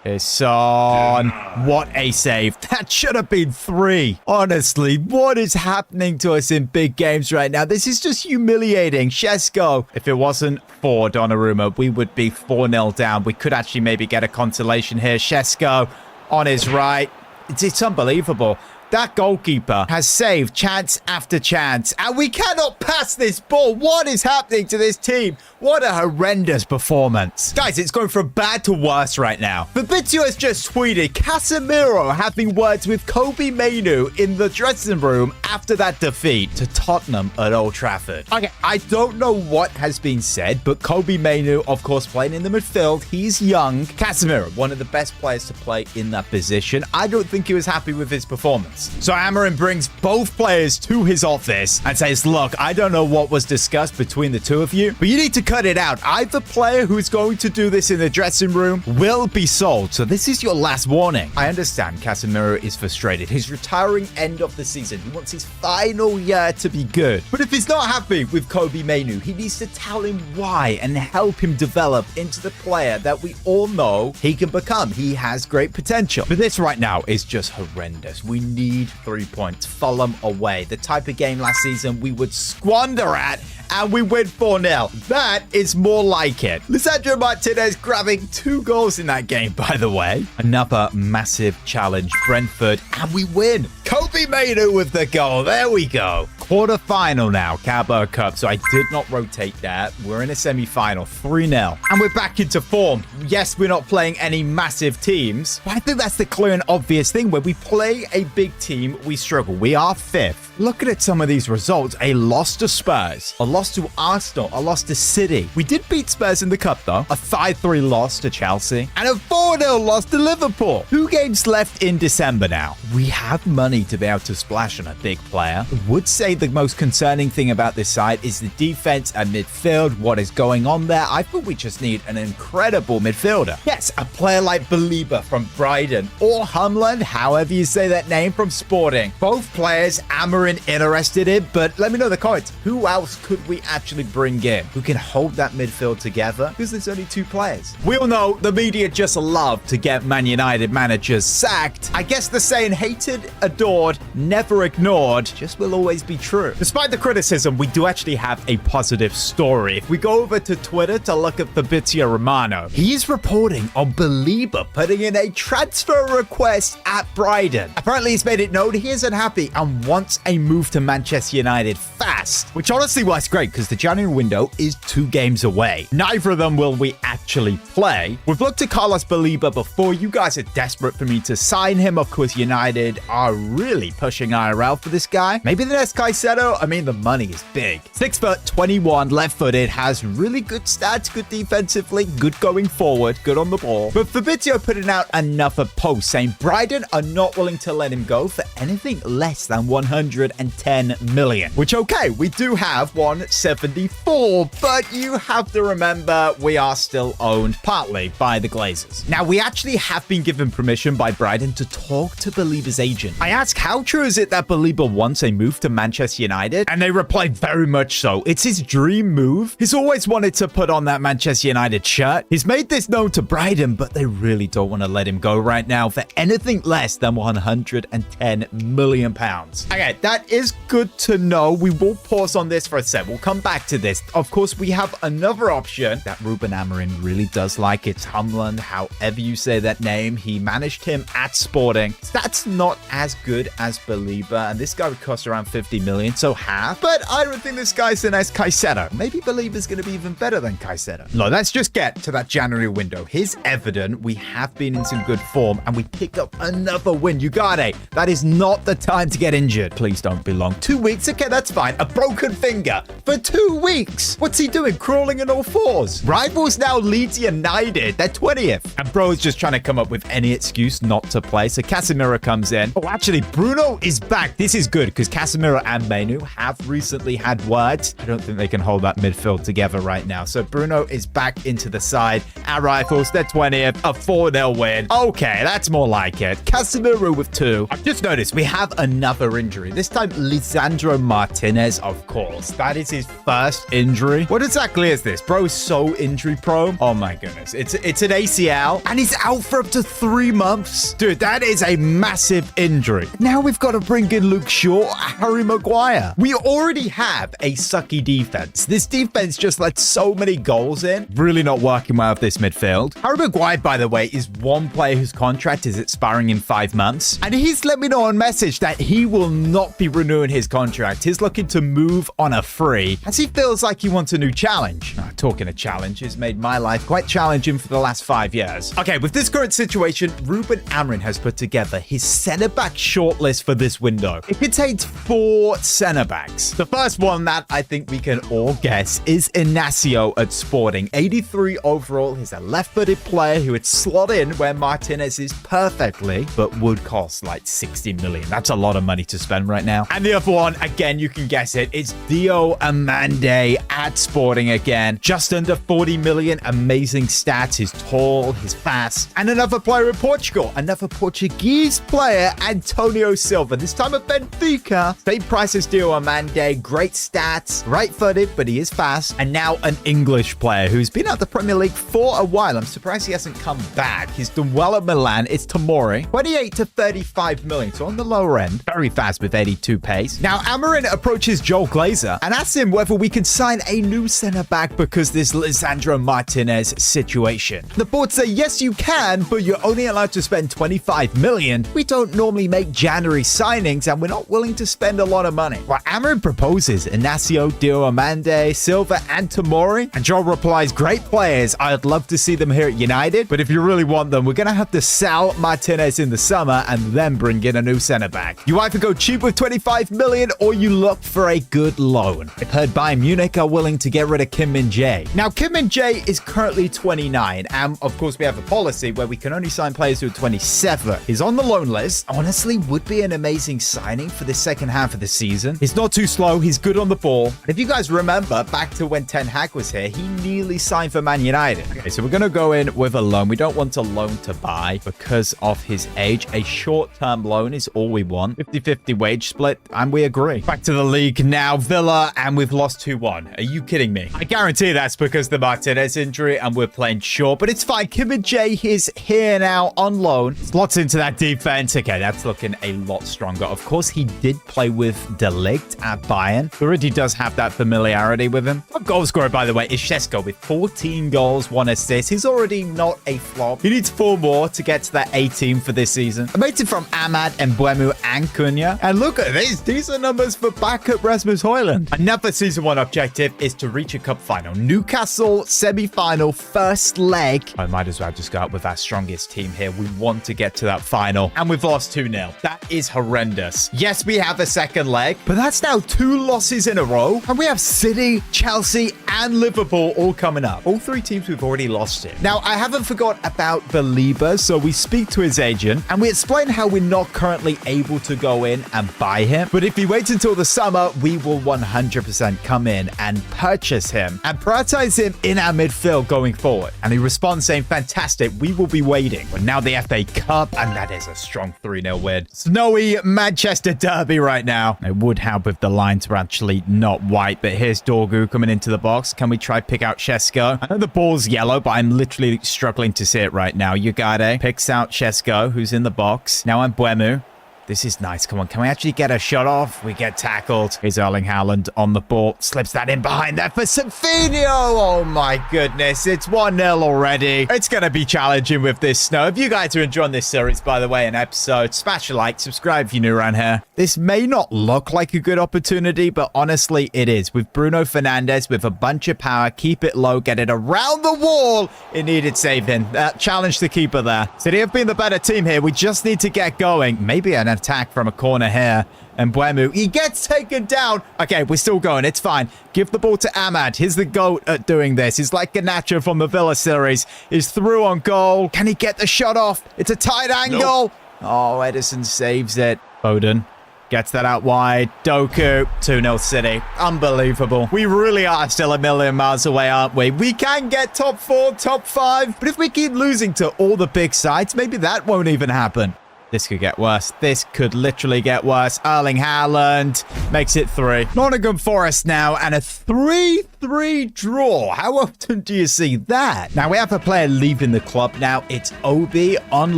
Here's Son. What a save. That should have been 3. Honestly, what is happening to us in big games right now? This is just humiliating. Shesko. If it wasn't for Donnarumma, we would be 4-0 down. We could actually maybe get a consolation here. Shesko on his right. It's unbelievable. That goalkeeper has saved chance after chance, and we cannot pass this ball. What is happening to this team? What a horrendous performance. Guys, it's going from bad to worse right now. Fabrizio has just tweeted Casemiro having words with Kobe Mainoo in the dressing room after that defeat to Tottenham at Old Trafford. Okay, I don't know what has been said, but Kobe Mainoo, of course, playing in the midfield. He's young. Casemiro, one of the best players to play in that position. I don't think he was happy with his performance. So Amorim brings both players to his office and says, look, I don't know what was discussed between the two of you, but you need to cut it out. Either player who's going to do this in the dressing room will be sold. So this is your last warning. I understand Casemiro is frustrated. He's retiring end of the season. He wants his final year to be good. But if he's not happy with Kobe Mainoo, he needs to tell him why and help him develop into the player that we all know he can become. He has great potential. But this right now is just horrendous. We need 3 points. Fulham away. The type of game last season we would squander at, and we win 4-0. That is more like it. Lisandro Martinez grabbing 2 goals in that game, by the way. Another massive challenge. Brentford, and we win. Kobe Mainoo with the goal. There we go. Quarter-final now, Carabao Cup, so I did not rotate that. We're in a semi-final, 3-0. And we're back into form. Yes, we're not playing any massive teams, but I think that's the clear and obvious thing. When we play a big team, we struggle. We are 5th. Looking at some of these results, a loss to Spurs, a loss to Arsenal, a loss to City. We did beat Spurs in the Cup, though. A 5-3 loss to Chelsea, and a 4-0 loss to Liverpool. 2 games left in December now. We have money to be able to splash on a big player. I would say the most concerning thing about this side is the defense and midfield. What is going on there? I think we just need an incredible midfielder. Yes, a player like Belieber from Brighton or Humland, however you say that name, from Sporting. Both players, Amorim Amarin interested in, but let me know in the comments, who else could we actually bring in who can hold that midfield together? Because there's only 2 players. We all know the media just love to get Man United managers sacked. I guess the saying hated, adored, never ignored just will always be true. Despite the criticism, we do actually have a positive story. If we go over to Twitter to look at Fabrizio Romano, he's reporting on Belieber putting in a transfer request at Brighton. Apparently, he's made it known he isn't happy and wants a move to Manchester United fast, which honestly was great because the January window is 2 games away. Neither of them will we actually play. We've looked at Carlos Belieber before. You guys are desperate for me to sign him. Of course, United are really pushing IRL for this guy. Maybe the next Caicedo. I mean, the money is big. 6 foot, 21, left-footed, has really good stats, good defensively, good going forward, good on the ball. But Fabrizio putting out another post saying Brighton are not willing to let him go for anything less than 110 million. Which, okay, we do have 174, but you have to remember we are still owned partly by the Glazers. Now, we actually have been given permission by Brighton to talk to Belieber's agent. I asked, how true is it that Belieber wants a move to Manchester United? And they replied, very much so. It's his dream move. He's always wanted to put on that Manchester United shirt. He's made this known to Brighton, but they really don't want to let him go right now for anything less than 110 million pounds. Okay, that is good to know. We will pause on this for a sec. We'll come back to this. Of course, we have another option that Ruben Amorim really does like. It's Humland, however you say that name. He managed him at Sporting. That's not as good as Belieber, and this guy would cost around 50 million, so half. But I don't think this guy's the next Caicedo. Maybe Belieber's going to be even better than Caicedo. No, let's just get to that January window. Here's evident we have been in some good form, and we picked up another win. Ugarte, that is not the time to get injured. Please don't be long. 2 weeks? Okay, that's fine. A broken finger for 2 weeks. What's he doing? Crawling in all fours. Rivals now Leeds United. They're 20th. And bro is just trying to come up with any excuse not to play. So Casemiro comes in. Oh, actually, Bruno is back. This is good because Casemiro and Menu have recently had words. I don't think they can hold that midfield together right now. So Bruno is back into the side. Our Rifles, they're 20th. A 4-0 win. Okay, that's more like it. Casemiro with 2. I've just noticed we have another injury. This time, Lisandro Martinez, of course. That is his first injury. What exactly is this? Bro is so injury prone. Oh my goodness. It's an ACL and he's out for up to 3 months. Dude, that is a massive injury. Now we've got to bring in Luke Shaw, Harry Maguire. We already have a sucky defense. This defense just let so many goals in. Really not working well with this midfield. Harry Maguire, by the way, is one player whose contract is expiring in 5 months. And he's let me know on message that he will not be renewing his contract. He's looking to move on a free as he feels like he wants a new challenge. Now, talking of challenges, made my life quite challenging for the last 5 years. Okay, with this current situation, Ruben Amorim has put together his centre-back shortlist for this window. It contains 4 centre-backs. The first one that I think we can all guess is Inacio at Sporting. 83 overall. He's a left-footed player who would slot in where Martinez is perfectly, but would cost like 60 million. That's a lot of money to spend right now. And the other one, again, you can guess it, it's Dio Amande at Sporting again. Just under 40 million. Amazing stats. He's tall, he's fast. And another player in Portugal, another Portuguese player, Antonio Silva. This time at Benfica. Same price as Dio Amande. Great stats. Right-footed, but he is fast. And now an English player who's been at the Premier League for a while. I'm surprised he hasn't come back. He's done well at Milan. It's Tomori. 28 to 35 million. So on the lower end. Very fast with 82 pace. Now, Amorim approaches Joel Glazer and asks him whether we can sign a new centre-back because this Lisandro Martinez situation. The board say, yes, you can, but you're only allowed to spend 25 million. We don't normally make January signings and we're not willing to spend a lot of money. Well, Amorim proposes Inacio, Dio Amande, Silva, and Tomori. And Joel replies, great players. I'd love to see them here at United, but if you really want them, we're going to have to sell Martinez in the summer and then bring in a new centre-back. You either go cheap with 25 million or you look for a good loan. I've heard Bayern Munich are willing to get rid of Kim Min-jae. Now, Kim Min-jae is currently 29, and of course we have a policy where we can only sign players who are 27. He's on the loan list. Honestly, would be an amazing signing for the second half of the season. He's not too slow. He's good on the ball. And if you guys remember, back to when Ten Hag was here, he nearly signed for Man United. Okay, so we're going to go in with a loan. We don't want a loan to buy because of his age. A short-term loan is all we want. 50-50 wage split, and we agree. Back to the league now, Villa, and we've lost 2-1. Are you kidding me? I guarantee that's because of the Martinez injury, and we're playing short, but it's fine. Kim and Jay is here now on loan. Slots into that defense. Okay, that's looking a lot stronger. Of course, he did play with De Ligt at Bayern. Already does have that familiarity with him. Our goal scorer, by the way, is Šeško with 14 goals, 1 assist. He's already not a flop. He needs 4 more to get to that 18 for this season. I made it from Ahmad and Buemu and Cunha. And look at these. These are numbers for backup Rasmus Højlund. Another season 1 objective is to reach a cup final. Newcastle semi-final, first leg. I might as well just go out with our strongest team here. We want to get to that final. And we've lost 2-0. That is horrendous. Yes, we have a second leg, but that's now 2 losses in a row. And we have City, Chelsea, and Liverpool all coming up. All 3 teams we've already lost to. Now, I haven't forgot about Belieber, so we speak to his agent, and we explain how we're not currently able to go in and buy him. But if he waits until the summer, we will 100% come in and purchase him and prioritize him in our midfield going forward. And he responds saying, fantastic, we will be waiting. But now the FA Cup, and that is a strong 3-0 win. Snowy Manchester derby right now. It would help if the lines were actually not white, but here's Dorgu coming into the box. Can we try pick out Šeško? I know the ball's yellow, but I'm literally struggling to see it right now. Ugarte picks out Šeško, who's in the box. Now I'm Buemu. This is nice. Come on. Can we actually get a shot off? We get tackled. Here's Erling Haaland on the ball. Slips that in behind there for Savinho. Oh, my goodness. It's 1-0 already. It's going to be challenging with this snow. If you guys are enjoying this series, by the way, an episode, smash a like, subscribe if you're new around here. This may not look like a good opportunity, but honestly, it is. With Bruno Fernandes, with a bunch of power, keep it low, get it around the wall. It needed saving. Challenge the keeper there. City have been the better team here. We just need to get going. Maybe an attack from a corner here. And Buemu, he gets taken down. Okay, we're still going. It's fine. Give the ball to Ahmad. He's the GOAT at doing this. He's like Garnacho from the Villa series. He's through on goal. Can he get the shot off? It's a tight angle. Nope. Oh, Edison saves it. Foden gets that out wide. Doku, 2-0 City. Unbelievable. We really are still a million miles away, aren't we? We can get top 4, top 5. But if we keep losing to all the big sides, maybe that won't even happen. This could get worse. This could literally get worse. Erling Haaland makes it 3. Nottingham Forest now and a 3-3 draw. How often do you see that? Now we have a player leaving the club now. It's Obi on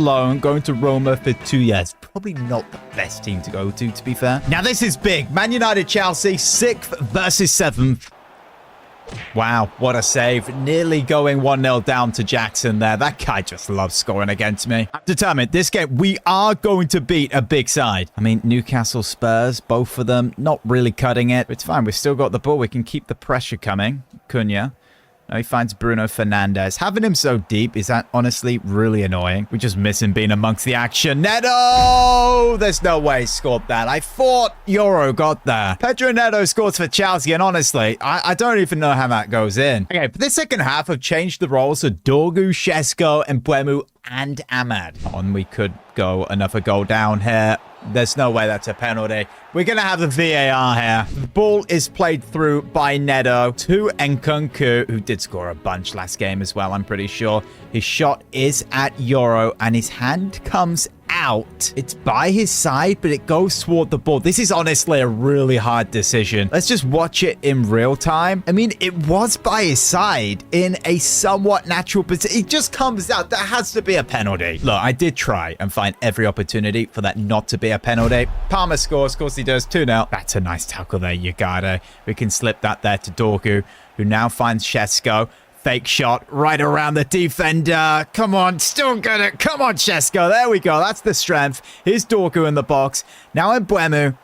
loan, going to Roma for 2 years. Probably not the best team to go to be fair. Now this is big. Man United, Chelsea, 6th versus 7th. Wow, what a save. Nearly going 1-0 down to Jackson there. That guy just loves scoring against me. I'm determined. This game, we are going to beat a big side. I mean, Newcastle, Spurs, both of them, not really cutting it. It's fine. We've still got the ball. We can keep the pressure coming. Cunha. Now he finds Bruno Fernandes. Having him so deep is that honestly really annoying. We just miss him being amongst the action. Neto! There's no way he scored that. I thought Euro got there. Pedro Neto scores for Chelsea, and honestly, I don't even know how that goes in. Okay, for the second half, I've changed the roles to Dorgu, Šeško, and Buemu and Ahmad. On, we could go another goal down here. There's no way that's a penalty. We're going to have the VAR here. The ball is played through by Neto to Nkunku, who did score a bunch last game as well, I'm pretty sure. His shot is at Euro, and his hand comes out. It's by his side, but it goes toward the ball. This is honestly a really hard decision. Let's just watch it in real time. I mean, it was by his side in a somewhat natural position. It just comes out. That has to be a penalty. Look, I did try and find every opportunity for that not to be a penalty. Palmer scores. Of course he does. 2-0. That's a nice tackle there, Ugarte. We can slip that there to Dorgu, who now finds Šeško. Fake shot right around the defender. Come on, still got it. Come on, Šeško. There we go. That's the strength. Here's Dorgu in the box. Now in Buemu.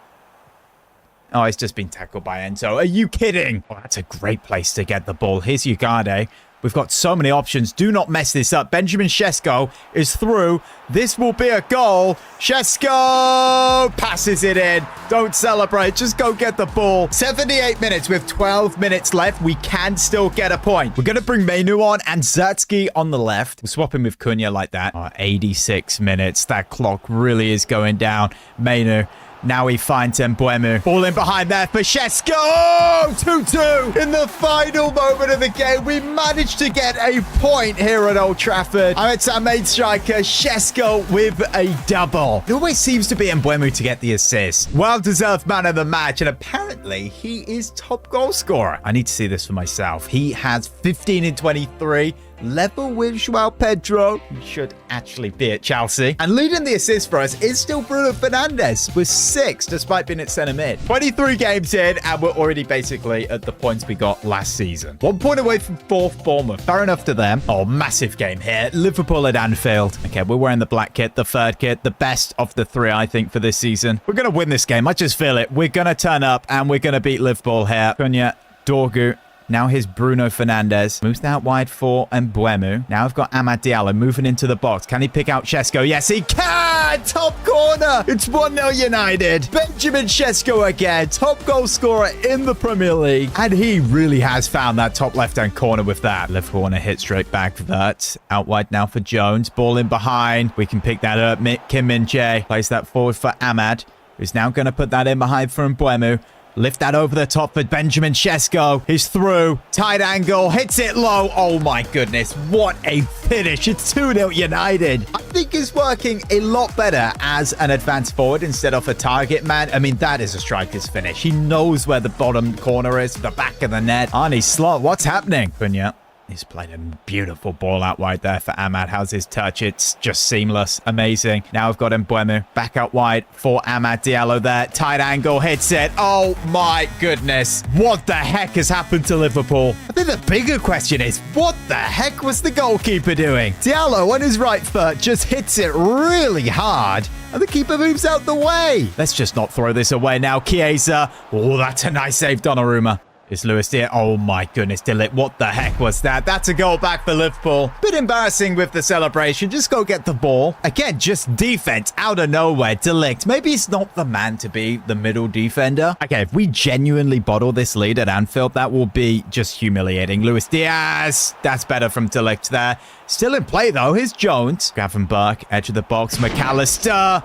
Oh, he's just been tackled by Enzo. Are you kidding? Oh, that's a great place to get the ball. Here's Ugarte. We've got so many options. Do not mess this up. Benjamin Šeško is through. This will be a goal. Šeško passes it in. Don't celebrate. Just go get the ball. 78 minutes with 12 minutes left. We can still get a point. We're going to bring Mainu on and Zertsky on the left. We'll swap him with Cunha like that. Oh, 86 minutes. That clock really is going down. Mainu Now he finds Mbuemu. Ball in behind there for Shesko. Oh, 2-2 in the final moment of the game. We managed to get a point here at Old Trafford. And it's our main striker, Shesko, with a double. It always seems to be Mbuemu to get the assist. Well-deserved man of the match, and apparently he is top goal scorer. I need to see this for myself. He has 15 in 23. Level with João Pedro, who should actually be at Chelsea. And leading the assist for us is still Bruno Fernandes with 6, despite being at centre mid. 23 games in, and we're already basically at the points we got last season. 1 point away from 4th Bournemouth. Fair enough to them. Oh, massive game here. Liverpool at Anfield. Okay, we're wearing the black kit, the 3rd kit, the best of the 3, I think, for this season. We're going to win this game. I just feel it. We're going to turn up, and we're going to beat Liverpool here. Cunha, Dorgu. Now here's Bruno Fernandes. Moves out wide for Mbuemu. Now I've got Amad Diallo moving into the box. Can he pick out Shesko? Yes, he can! Top corner! It's 1-0 United. Benjamin Shesko again. Top goal scorer in the Premier League. And he really has found that top left-hand corner with that. Liverpool want to hit straight back for that. Out wide now for Jones. Ball in behind. We can pick that up. Kim Min-jae plays that forward for Amad, who's now going to put that in behind for Mbuemu. Lift that over the top for Benjamin Shesko. He's through. Tight angle. Hits it low. Oh my goodness. What a finish. It's 2-0 United. I think he's working a lot better as an advanced forward instead of a target man. I mean, that is a striker's finish. He knows where the bottom corner is, the back of the net. Arnie Slot, what's happening? Cunha. He's played a beautiful ball out wide there for Amad. How's his touch? It's just seamless. Amazing. Now I've got Mbuemu back out wide for Amad Diallo there. Tight angle. Hits it. Oh my goodness. What the heck has happened to Liverpool? I think the bigger question is, what the heck was the goalkeeper doing? Diallo on his right foot just hits it really hard, and the keeper moves out the way. Let's just not throw this away now. Chiesa. Oh, that's a nice save, Donnarumma. It's Luis Diaz. Oh my goodness, De Ligt. What the heck was that? That's a goal back for Liverpool. Bit embarrassing with the celebration. Just go get the ball. Again, just defense out of nowhere. De Ligt. Maybe he's not the man to be the middle defender. Okay, if we genuinely bottle this lead at Anfield, that will be just humiliating. Luis Diaz. That's better from De Ligt there. Still in play though. Here's Jones. Gravenberch, edge of the box. McAllister.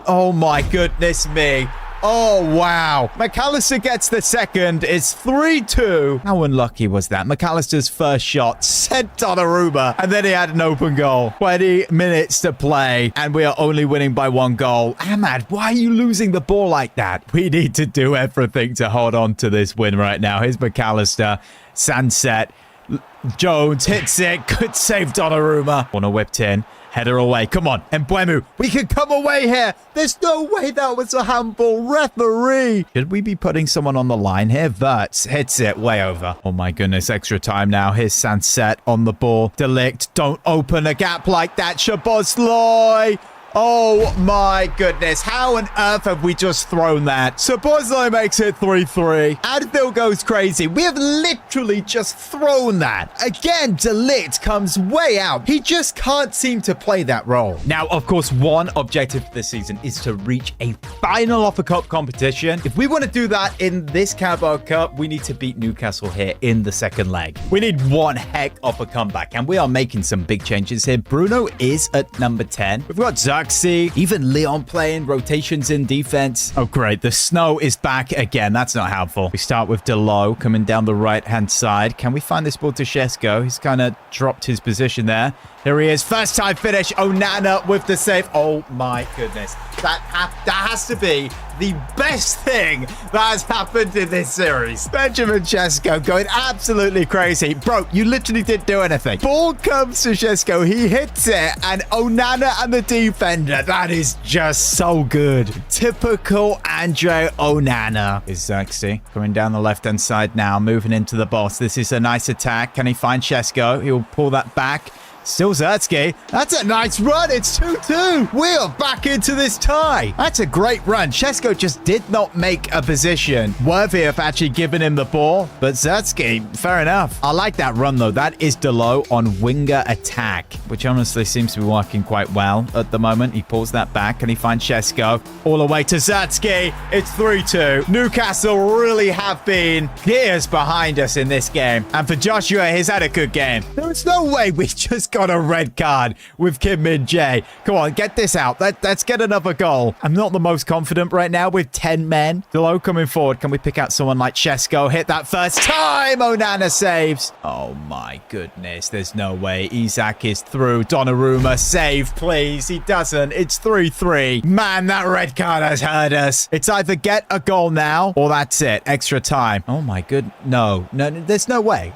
Oh my goodness me. Oh, wow. McAllister gets the second. It's 3-2. How unlucky was that? McAllister's first shot sent Donnarumma, and then he had an open goal. 20 minutes to play, and we are only winning by 1 goal. Amad, why are you losing the ball like that? We need to do everything to hold on to this win right now. Here's McAllister. Sunset. Jones hits it. Good save, Donnarumma. Corner whipped in. Header away. Come on, Mbuemu. We can come away here. There's no way that was a handball. Referee. Should we be putting someone on the line here? Verts hits it way over. Oh my goodness. Extra time now. Here's Sunset on the ball. De Ligt. Don't open a gap like that. Szoboszlai. Oh my goodness. How on earth have we just thrown that? Szoboszlai makes it 3-3. Anfield goes crazy. We have literally just thrown that. Again, De Ligt comes way out. He just can't seem to play that role. Now, of course, one objective this season is to reach a final of a cup competition. If we want to do that in this Carabao Cup, we need to beat Newcastle here in the second leg. We need one heck of a comeback, and we are making some big changes here. Bruno is at number 10. We've got Zach. Even Leon playing rotations in defense. Oh, great. The snow is back again. That's not helpful. We start with Delo coming down the right-hand side. Can we find this ball to Shesko? He's kind of dropped his position there. Here he is. First time finish. Onana with the save. Oh, my goodness. That has to be the best thing that has happened in this series. Benjamin Shesko going absolutely crazy. Bro, you literally didn't do anything. Ball comes to Shesko. He hits it. And Onana and the defender. That is just so good. Typical Andre Onana. Is Xerxes coming down the left-hand side now. Moving into the box. This is a nice attack. Can he find Shesko? He'll pull that back. Still Zertsky. That's a nice run. It's 2-2. We are back into this tie. That's a great run. Shesko just did not make a position worthy of actually giving him the ball. But Zertsky, fair enough. I like that run, though. That is Delo on winger attack, which honestly seems to be working quite well at the moment. He pulls that back and he finds Shesko all the way to Zertsky. It's 3-2. Newcastle really have been years behind us in this game. And for Joshua, he's had a good game. There is no way we just got a red card with Kim Min-jae. Come on, get this out. Let's get another goal. I'm not the most confident right now with 10 men. Delo coming forward. Can we pick out someone like Shesko? Hit that first time. Onana saves. Oh my goodness. There's no way. Isak is through. Donnarumma, save, please. He doesn't. It's 3-3. Man, that red card has hurt us. It's either get a goal now or that's it. Extra time. Oh my good. No, there's no way.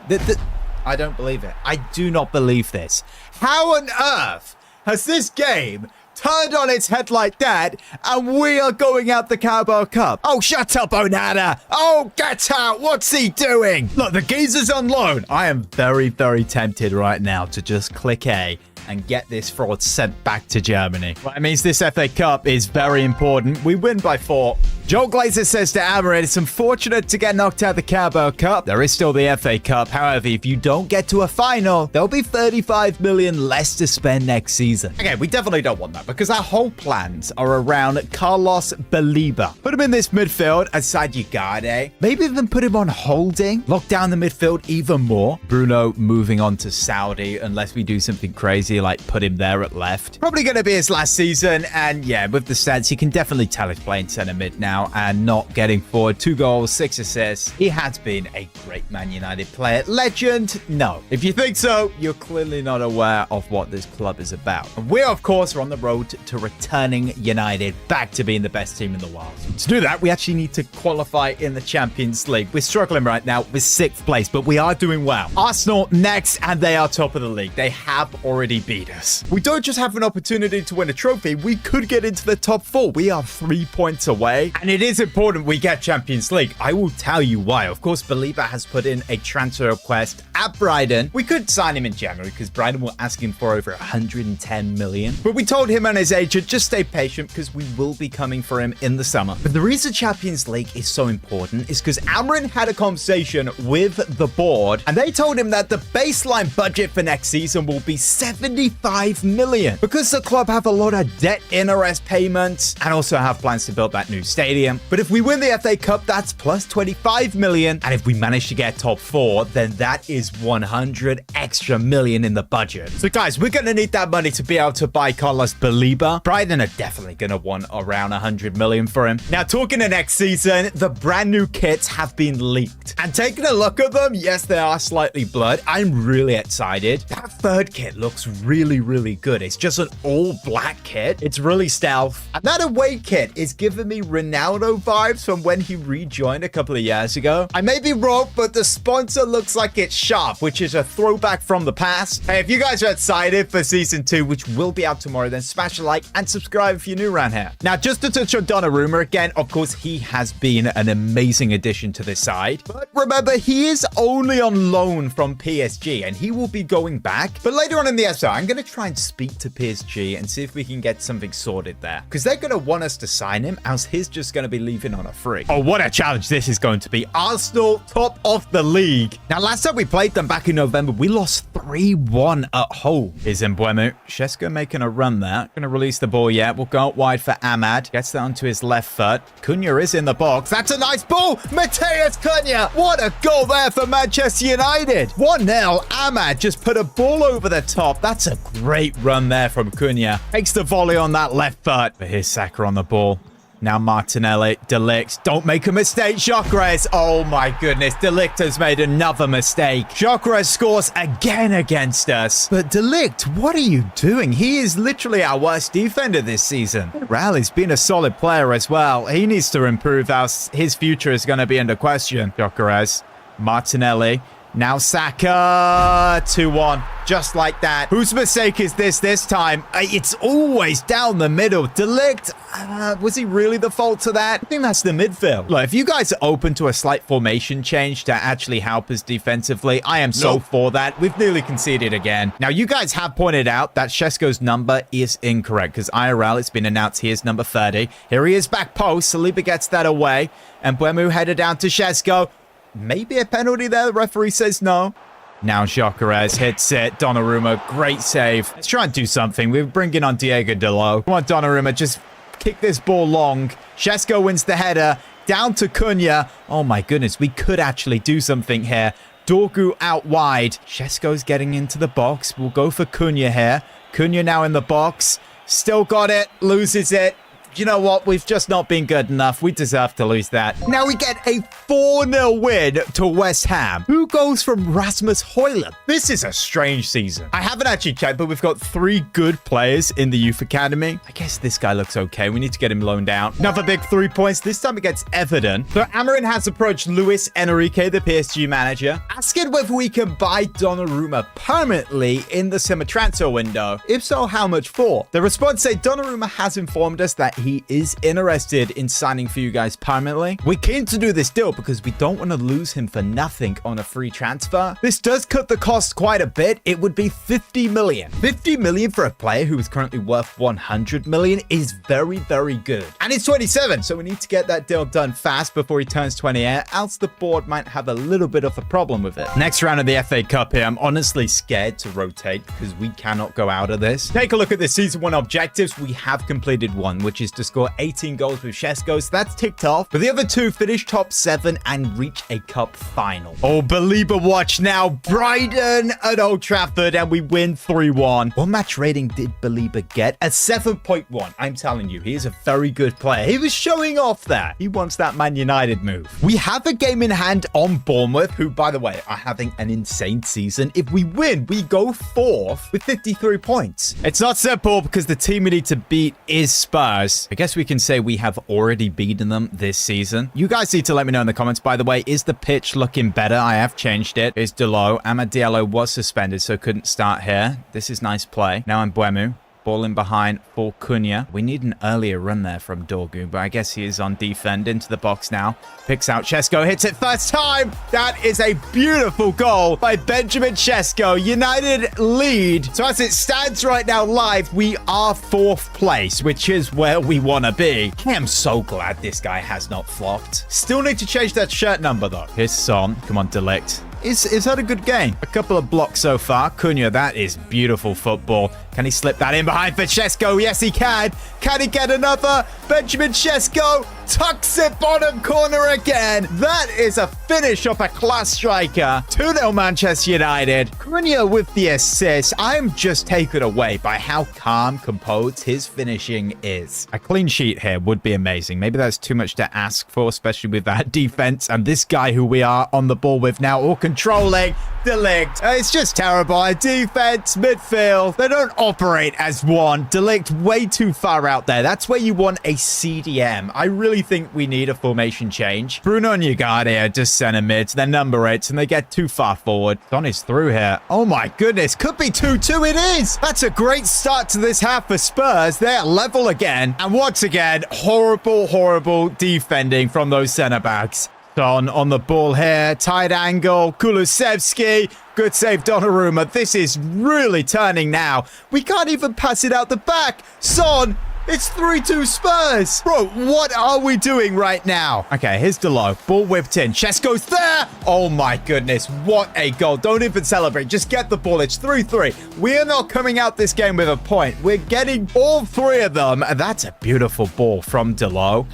I don't believe it. I do not believe this. How on earth has this game turned on its head like that, and we are going out the Carabao Cup? Oh, shut up, Onana. Oh, get out. What's he doing? Look, the geezer's on loan. I am very, very tempted right now to just click A and get this fraud sent back to Germany. Well, that means this FA Cup is very important. We win by 4. Joel Glazer says to Amarin, it's unfortunate to get knocked out of the Carabao Cup. There is still the FA Cup. However, if you don't get to a final, there'll be 35 million less to spend next season. Okay, we definitely don't want that because our whole plans are around Carlos Baleba. Put him in this midfield aside Ugarte. Maybe even put him on holding. Lock down the midfield even more. Bruno moving on to Saudi unless we do something crazy like put him there at left. Probably going to be his last season. And yeah, with the stats, you can definitely tell he's playing centre mid now and not getting forward. 2 goals, 6 assists. He has been a great Man United player. Legend? No. If you think so, you're clearly not aware of what this club is about. And we, of course, are on the road to returning United back to being the best team in the world. To do that, we actually need to qualify in the Champions League. We're struggling right now with 6th place, but we are doing well. Arsenal next, and they are top of the league. They have already beat us. We don't just have an opportunity to win a trophy. We could get into the top 4. We are 3 points away. And it is important we get Champions League. I will tell you why. Of course, Baleba has put in a transfer request at Brighton. We could sign him in January because Brighton will ask him for over 110 million. But we told him and his agent, just stay patient because we will be coming for him in the summer. But the reason Champions League is so important is because Amarin had a conversation with the board and they told him that the baseline budget for next season will be 75 million because the club have a lot of debt interest payments and also have plans to build that new stadium. But if we win the FA Cup, that's plus 25 million. And if we manage to get top 4, then that is 100 extra million in the budget. So guys, we're going to need that money to be able to buy Carlos Baleba. Brighton are definitely going to want around 100 million for him. Now, talking to next season, the brand new kits have been leaked. And taking a look at them, yes, they are slightly blurred. I'm really excited. That third kit looks really, really good. It's just an all black kit. It's really stealth. And that away kit is giving me Ronaldo vibes from when he rejoined a couple of years ago. I may be wrong, but the sponsor looks like it's Sharp, which is a throwback from the past. Hey, if you guys are excited for season 2, which will be out tomorrow, then smash a like and subscribe if you're new around here. Now, just to touch on Donnarumma again, of course, he has been an amazing addition to this side. But remember, he is only on loan from PSG and he will be going back. But later on in the episode, I'm going to try and speak to PSG and see if we can get something sorted there. Because they're going to want us to sign him, else he's just going to be leaving on a free. Oh, what a challenge this is going to be. Arsenal, top of the league. Now, last time we played them back in November, we lost 3-1 at home. Here's Mbeumo. Shesko making a run there. Going to release the ball yet. We'll go out wide for Ahmad. Gets that onto his left foot. Cunha is in the box. That's a nice ball. Mateus Cunha. What a goal there for Manchester United. 1-0. Ahmad just put a ball over the top. That's a great run there from Cunha. Takes the volley on that left foot. But here's Saka on the ball. Now Martinelli, De Ligt, don't make a mistake, Gyökeres. Oh my goodness, De Ligt has made another mistake. Gyökeres scores again against us. But De Ligt, what are you doing? He is literally our worst defender this season. Rally's been a solid player as well. He needs to improve, else his future is going to be under question. Gyökeres, Martinelli. Now Saka, 2-1, just like that. Whose mistake is this time? It's always down the middle. De Ligt, was he really the fault to that? I think that's the midfield. Look, if you guys are open to a slight formation change to actually help us defensively, I am so for that. We've nearly conceded again. Now, you guys have pointed out that Shesko's number is incorrect because IRL, it's been announced he is number 30. Here he is back post. Saliba gets that away. And Mbeumo headed down to Shesko. Maybe a penalty there. The referee says no. Now Gyökeres hits it. Donnarumma, great save. Let's try and do something. We're bringing on Diego Dalot. Come on, Donnarumma, just kick this ball long. Shesko wins the header. Down to Cunha. Oh my goodness, we could actually do something here. Dorgu out wide. Shesko's getting into the box. We'll go for Cunha here. Cunha now in the box. Still got it. Loses it. You know what? We've just not been good enough. We deserve to lose that. Now we get a 4-0 win to West Ham. Who goes from Rasmus Højlund? This is a strange season. I haven't actually checked, but we've got 3 good players in the youth academy. I guess this guy looks okay. We need to get him loaned out. Another big 3 points. This time against Everton. So Amorim has approached Luis Enrique, the PSG manager, asking whether we can buy Donnarumma permanently in the summer transfer window. If so, how much for? The response said Donnarumma has informed us that he is interested in signing for you guys permanently. We're keen to do this deal because we don't want to lose him for nothing on a free transfer. This does cut the cost quite a bit. It would be 50 million. 50 million for a player who is currently worth 100 million is very, very good. And he's 27, so we need to get that deal done fast before he turns 28, else the board might have a little bit of a problem with it. Next round of the FA Cup here, I'm honestly scared to rotate because we cannot go out of this. Take a look at the season 1 objectives. We have completed one, which is to score 18 goals with Shesko, so that's ticked off. But the other 2, finish top 7 and reach a cup final. Oh, Belieber watch now. Brighton at Old Trafford, and we win 3-1. What match rating did Belieber get? A 7.1. I'm telling you, he is a very good player. He was showing off that. He wants that Man United move. We have a game in hand on Bournemouth, who, by the way, are having an insane season. If we win, we go 4th with 53 points. It's not simple because the team we need to beat is Spurs. I guess we can say we have already beaten them this season. You guys need to let me know in the comments, by the way, is the pitch looking better? I have changed it. It's Delo. Amad Diallo was suspended, so couldn't start here. This is nice play. Now I'm Buemu. Ball in behind for Cunha. We need an earlier run there from Dorgu, but I guess he is on defend. Into the box now. Picks out Shesko. Hits it first time. That is a beautiful goal by Benjamin Shesko. United lead. So as it stands right now live, we are 4th place, which is where we want to be. I am so glad this guy has not flopped. Still need to change that shirt number, though. Here's Son. Come on, Delict. Is that a good game? A couple of blocks so far. Cunha, that is beautiful football. Can he slip that in behind for Shesko? Yes, he can. Can he get another? Benjamin Shesko tucks it bottom corner again. That is a finish off a class striker. 2-0 Manchester United. Cunha with the assist. I'm just taken away by how calm, composed his finishing is. A clean sheet here would be amazing. Maybe that's too much to ask for, especially with that defense and this guy who we are on the ball with now, all controlling. Delict. It's just terrible. Defense, midfield, they don't operate as one. Delict way too far out there. That's where you want a CDM. I really think we need a formation change. Bruno and Ugarte are just center mids. They're number 8s and they get too far forward. Son is through here. Oh my goodness. Could be 2-2. It is. That's a great start to this half for Spurs. They're level again. And once again, horrible defending from those center backs. On the ball here, tight angle, Kulusevski, good save Donnarumma. This is really turning now. We can't even pass it out the back. Son, it's 3-2 Spurs. Bro, what are we doing right now? Okay, here's Delo. Ball whipped in. Shesko's there. Oh my goodness, what a goal. Don't even celebrate. Just get the ball. It's 3-3. We are not coming out this game with a point. We're getting all 3 of them. And that's a beautiful ball from Delo.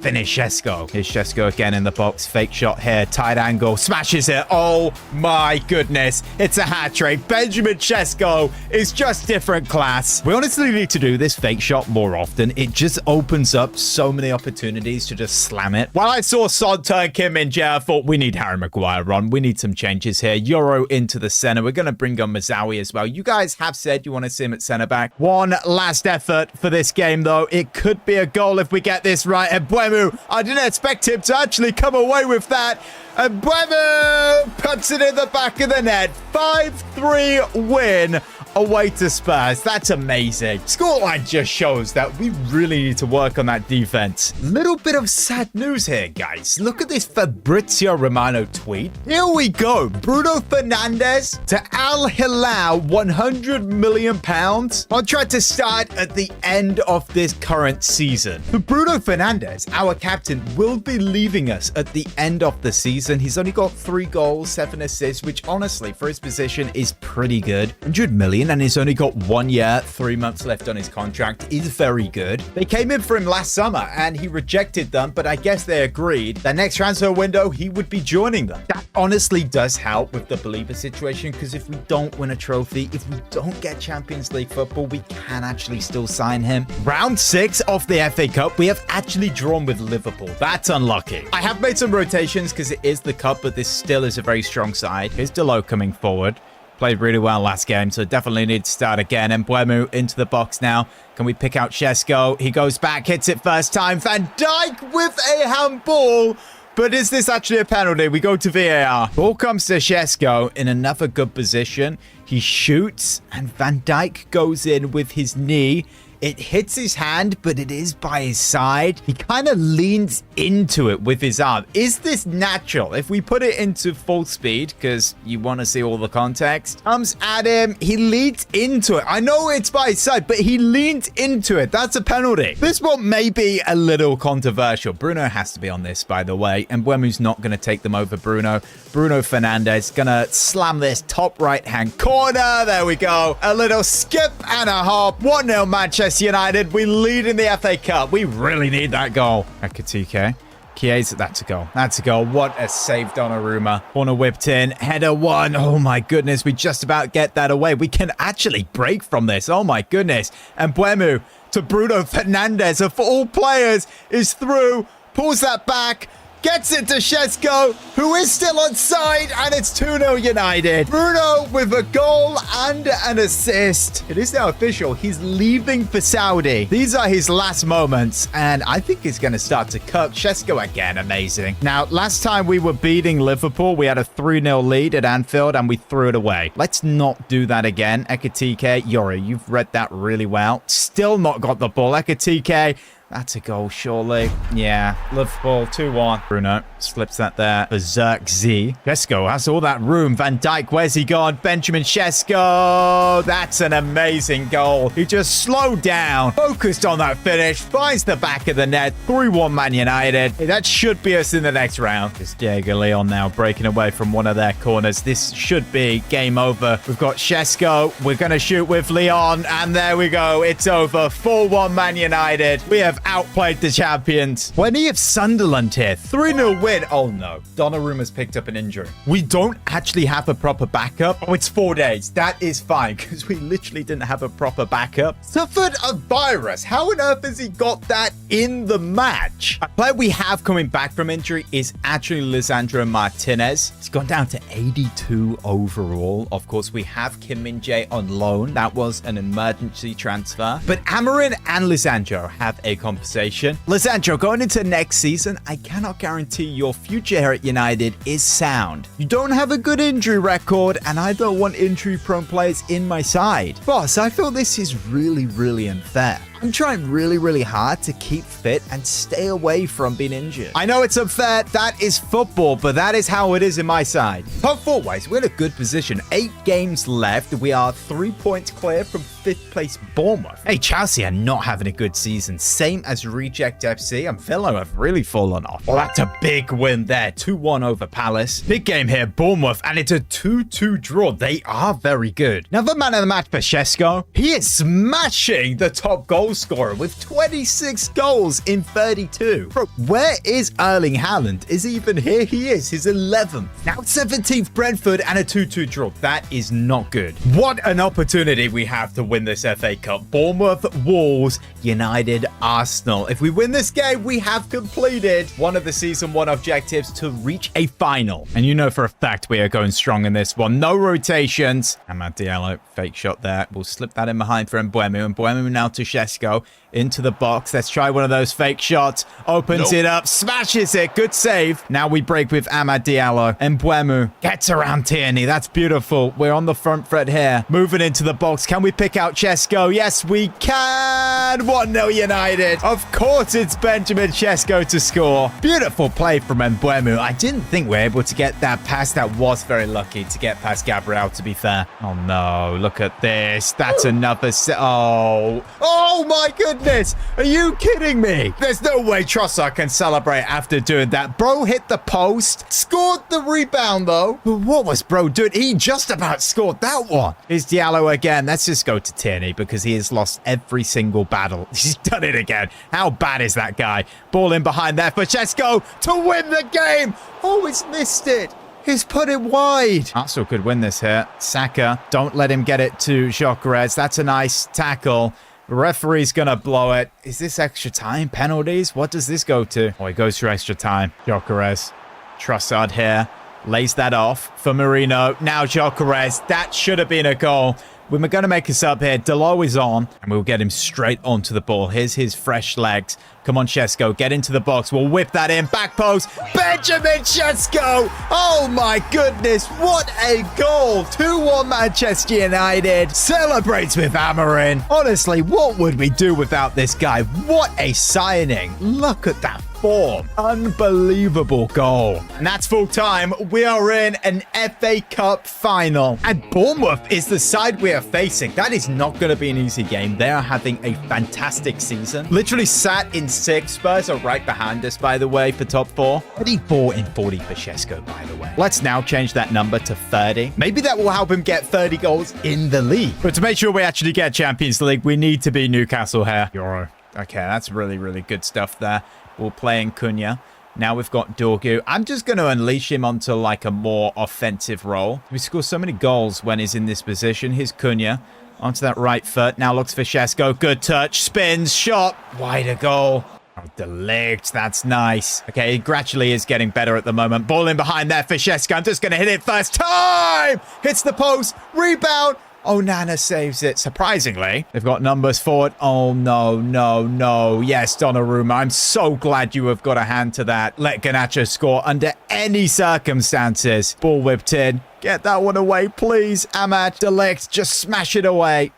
Finish Shesko. Here's Shesko again in the box. Fake shot here. Tight angle. Smashes it. Oh my goodness. It's a hat trick. Benjamin Shesko is just different class. We honestly need to do this fake shot more often. It just opens up so many opportunities to just slam it. While I saw Son turn Kim Min Jae, I thought we need Harry Maguire on. We need some changes here. Euro into the center. We're going to bring on Mazawi as well. You guys have said you want to see him at center back. One last effort for this game, though. It could be a goal if we get this right. And Buemu, I didn't expect him to actually come away with that. And Buemu puts it in the back of the net. 5-3 win away to Spurs. That's amazing. Scoreline just shows that we really need to work on that defense. Little bit of sad news here, guys. Look at this Fabrizio Romano tweet. Here we go. Bruno Fernandes to Al Hilal, £100 million. Contract to start at the end of this current season. For Bruno Fernandes, our captain, will be leaving us at the end of the season. He's only got 3 goals, 7 assists, which honestly, for his position, is pretty good. £100 million 19 and he's only got 1 year, 3 months left on his contract is very good. They came in for him last summer and he rejected them, but I guess they agreed that next transfer window, he would be joining them. That honestly does help with the Belieber situation, because if we don't win a trophy, if we don't get Champions League football, we can actually still sign him. Round 6 of the FA Cup, we have actually drawn with Liverpool. That's unlucky. I have made some rotations because it is the cup, but this still is a very strong side. Here's Delo coming forward. Played really well last game, so definitely need to start again. And Mbeumo into the box now. Can we pick out Šeško? He goes back, hits it first time. Van Dijk with a handball. But is this actually a penalty? We go to VAR. Ball comes to Šeško in another good position. He shoots, and Van Dijk goes in with his knee. It hits his hand, but it is by his side. He kind of leans into it with his arm. Is this natural? If we put it into full speed, because you want to see all the context, comes at him. He leans into it. I know it's by his side, but he leans into it. That's a penalty. This one may be a little controversial. Bruno has to be on this, by the way. And Mbeumo's not going to take them over Bruno. Bruno Fernandes going to slam this top right-hand corner. There we go. A little skip and a hop. 1-0 Manchester United. We lead in the FA Cup. We really need that goal. Ekitike. Chiesa, that's a goal. That's a goal. What a save, Donnarumma. Corner whipped in. Header one. Oh my goodness. We just about get that away. We can actually break from this. Oh my goodness. And Mbeumo to Bruno Fernandes, of all players, is through. Pulls that back. Gets it to Šeško, who is still on side, and it's 2-0 United. Bruno with a goal and an assist. It is now official. He's leaving for Saudi. These are his last moments, and I think he's going to start to cook. Šeško again, amazing. Now, last time we were beating Liverpool, we had a 3-0 lead at Anfield, and we threw it away. Let's not do that again. Ekitike, Yori, you've read that really well. Still not got the ball. Ekitike. That's a goal, surely. Yeah, Liverpool 2-1. Bruno slips that there. Berserk Z. Šeško has all that room. Van Dijk, where's he gone? Benjamin Šeško. That's an amazing goal. He just slowed down, focused on that finish, finds the back of the net. 3-1 Man United. Hey, that should be us in the next round. It's Diego Leon now breaking away from one of their corners. This should be game over. We've got Šeško. We're going to shoot with Leon, and there we go. It's over. 4-1 Man United. We have outplayed the champions. Plenty of Sunderland here. 3-0 win. Oh no. Donnarumma's picked up an injury. We don't actually have a proper backup. Oh, it's 4 days. That is fine, because we literally didn't have a proper backup. Suffered a virus. How on earth has he got that in the match? A player we have coming back from injury is actually Lisandro Martinez. He's gone down to 82 overall. Of course, we have Kim Min-jae on loan. That was an emergency transfer. But Amorim and Lisandro have a conversation. Lisandro, going into next season, I cannot guarantee your future here at United is sound. You don't have a good injury record, and I don't want injury-prone players in my side. Boss, I feel this is really unfair. I'm trying really hard to keep fit and stay away from being injured. I know it's unfair. That is football, but that is how it is in my side. Top 4-wise, we're in a good position. 8 games left. We are 3 points clear from 5th place Bournemouth. Hey, Chelsea are not having a good season. Same as Reject FC, and Villa have really fallen off. Well, that's a big win there. 2-1 over Palace. Big game here, Bournemouth, and it's a 2-2 draw. They are very good. Now, the man of the match for Šeško. He is smashing the top goal scorer with 26 goals in 32. Bro, where is Erling Haaland? Is he even here? He is. He's 11th. Now 17th Brentford and a 2-2 draw. That is not good. What an opportunity we have to win this FA Cup. Bournemouth, Wolves, United, Arsenal. If we win this game, we have completed one of the season 1 objectives to reach a final. And you know for a fact we are going strong in this one. No rotations. Amad Diallo, fake shot there. We'll slip that in behind for Mbeumo. And Mbeumo now to Šeško. Into the box. Let's try one of those fake shots. Opens it up. Smashes it. Good save. Now we break with Amad Diallo. And Mbeumo gets around Tierney. That's beautiful. We're on the front foot here. Moving into the box. Can we pick out Šeško? Yes, we can. 1-0 United. Of course, it's Benjamin Šeško to score. Beautiful play from Mbeumo. I didn't think we were able to get that pass. That was very lucky to get past Gabriel, to be fair. Oh, no. Look at this. That's another... Oh, Oh my goodness. Are you kidding me? There's no way Trossard can celebrate after doing that. Bro hit the post, scored the rebound though. But what was bro doing? He just about scored that one. Here's Diallo again. Let's just go to Tierney because he has lost every single battle. He's done it again. How bad is that guy? Ball in behind there for Chesko to win the game. Oh, he's missed it. He's put it wide. Arsenal could win this here. Saka, don't let him get it to Gyökeres. That's a nice tackle. The referee's going to blow it. Is this extra time? Penalties? What does this go to? Oh, he goes for extra time. Gyökeres. Trossard here. Lays that off for Marino. Now Gyökeres. That should have been a goal. We're going to make us up here. Delo is on, and we'll get him straight onto the ball. Here's his fresh legs. Come on, Chesko. Get into the box. We'll whip that in. Back post. Benjamin Chesko. Oh, my goodness. What a goal. 2-1 Manchester United. Celebrates with Amorim. Honestly, what would we do without this guy? What a signing. Look at that form. Unbelievable goal. And that's full time. We are in an FA Cup final. And Bournemouth is the side we are facing. That is not going to be an easy game. They are having a fantastic season. Literally sat in 6. Spurs are right behind us, by the way, for top 4. 34 in 40 for Chesko, by the way. Let's now change that number to 30. Maybe that will help him get 30 goals in the league. But to make sure we actually get Champions League, we need to be Newcastle here. Euro. Okay, that's really, really good stuff there. We'll play in Cunha. Now we've got Dorgu. I'm just going to unleash him onto like a more offensive role. We score so many goals when he's in this position. Here's Cunha. Onto that right foot. Now looks for Chesko. Good touch. Spins. Shot. Wider goal. Oh, De Ligt. That's nice. Okay, he gradually is getting better at the moment. Ball in behind there for Chesko. I'm just going to hit it first time. Hits the post. Rebound. Oh, Nana saves it. Surprisingly, they've got numbers forward. Oh, no, no, no. Yes, Donnarumma. I'm so glad you have got a hand to that. Let Garnacho score under any circumstances. Ball whipped in. Get that one away, please. Ahmad, De Ligt, just smash it away.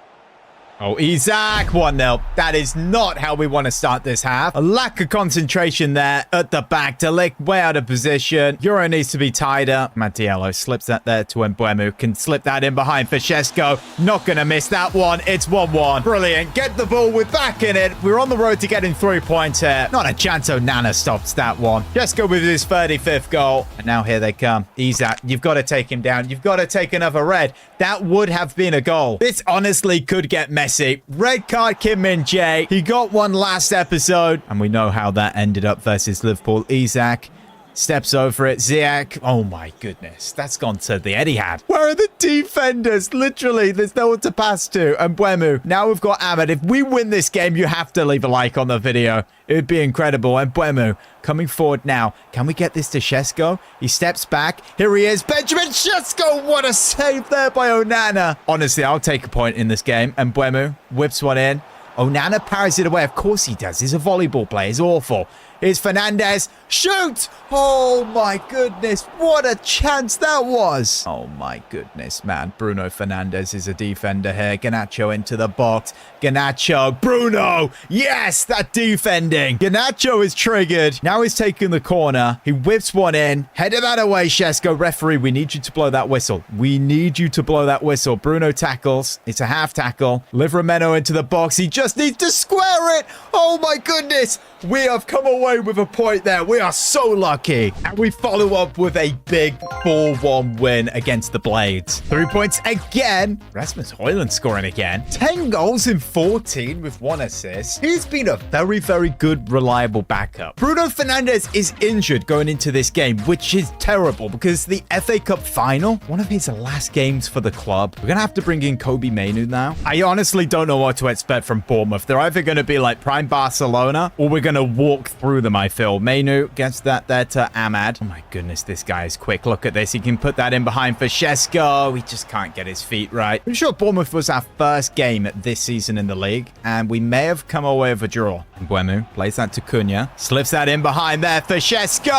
Oh, Isaac, 1-0. That is not how we want to start this half. A lack of concentration there at the back. De Ligt way out of position. Euro needs to be tied up. Matiello slips that there to Mbeumo. Can slip that in behind for Chesko. Not going to miss that one. It's 1-1. Brilliant. Get the ball. We're back in it. We're on the road to getting 3 points here. Not a chance. Nana stops that one. Chesko with his 35th goal. And now here they come. Isaac, you've got to take him down. You've got to take another red. That would have been a goal. This honestly could get messy. Red card Kim Min-jae. He got one last episode. And we know how that ended up versus Liverpool. Isaac steps over it. Ziyech. Oh my goodness. That's gone to the Etihad. Where are the defenders? Literally, there's no one to pass to. And Mbeumo. Now we've got Ahmed. If we win this game, you have to leave a like on the video. It would be incredible. And Mbeumo coming forward now. Can we get this to Chesko? He steps back. Here he is. Benjamin Chesko. What a save there by Onana. Honestly, I'll take a point in this game. And Mbeumo whips one in. Onana parries it away. Of course he does. He's a volleyball player. He's awful. Here's Fernandez. Shoot! Oh my goodness. What a chance that was. Oh my goodness, man. Bruno Fernandes is a defender here. Garnacho into the box. Garnacho. Bruno. Yes, that defending. Garnacho is triggered. Now he's taking the corner. He whips one in. Headed that away, Chesko. Referee, we need you to blow that whistle. We need you to blow that whistle. Bruno tackles. It's a half tackle. Livermeno into the box. He just needs to square it. Oh my goodness. We have come away with a point there. We are so lucky. And we follow up with a big 4-1 win against the Blades. 3 points again. Rasmus Højlund scoring again. 10 goals in 14 with 1 assist. He's been a very, very good, reliable backup. Bruno Fernandes is injured going into this game, which is terrible because the FA Cup final, one of his last games for the club. We're going to have to bring in Kobe Mainoo now. I honestly don't know what to expect from Bournemouth. They're either going to be like prime Barcelona or we're going to walk through them, I feel. Mainoo gets that there to Ahmad. Oh my goodness, this guy is quick. Look at this. He can put that in behind for Chesko. He just can't get his feet right. I'm sure Bournemouth was our first game this season in the league, and we may have come away with a draw. Mbeumo plays that to Cunha. Slips that in behind there for Chesko.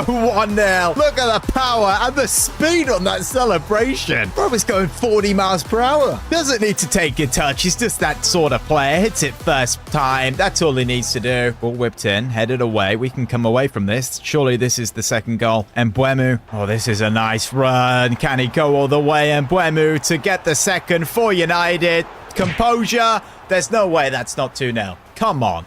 1-0. Look at the power and the speed on that celebration. Bro was going 40 miles per hour. Doesn't need to take a touch. He's just that sort of player. Hits it first time. That's all he needs to do. Ball whipped in, headed away. We can come away from this. Surely this is the second goal. Mbeumo. Oh, this is a nice run. Can he go all the way? Mbeumo to get the second for United. Composure. There's no way that's not 2-0. Come on.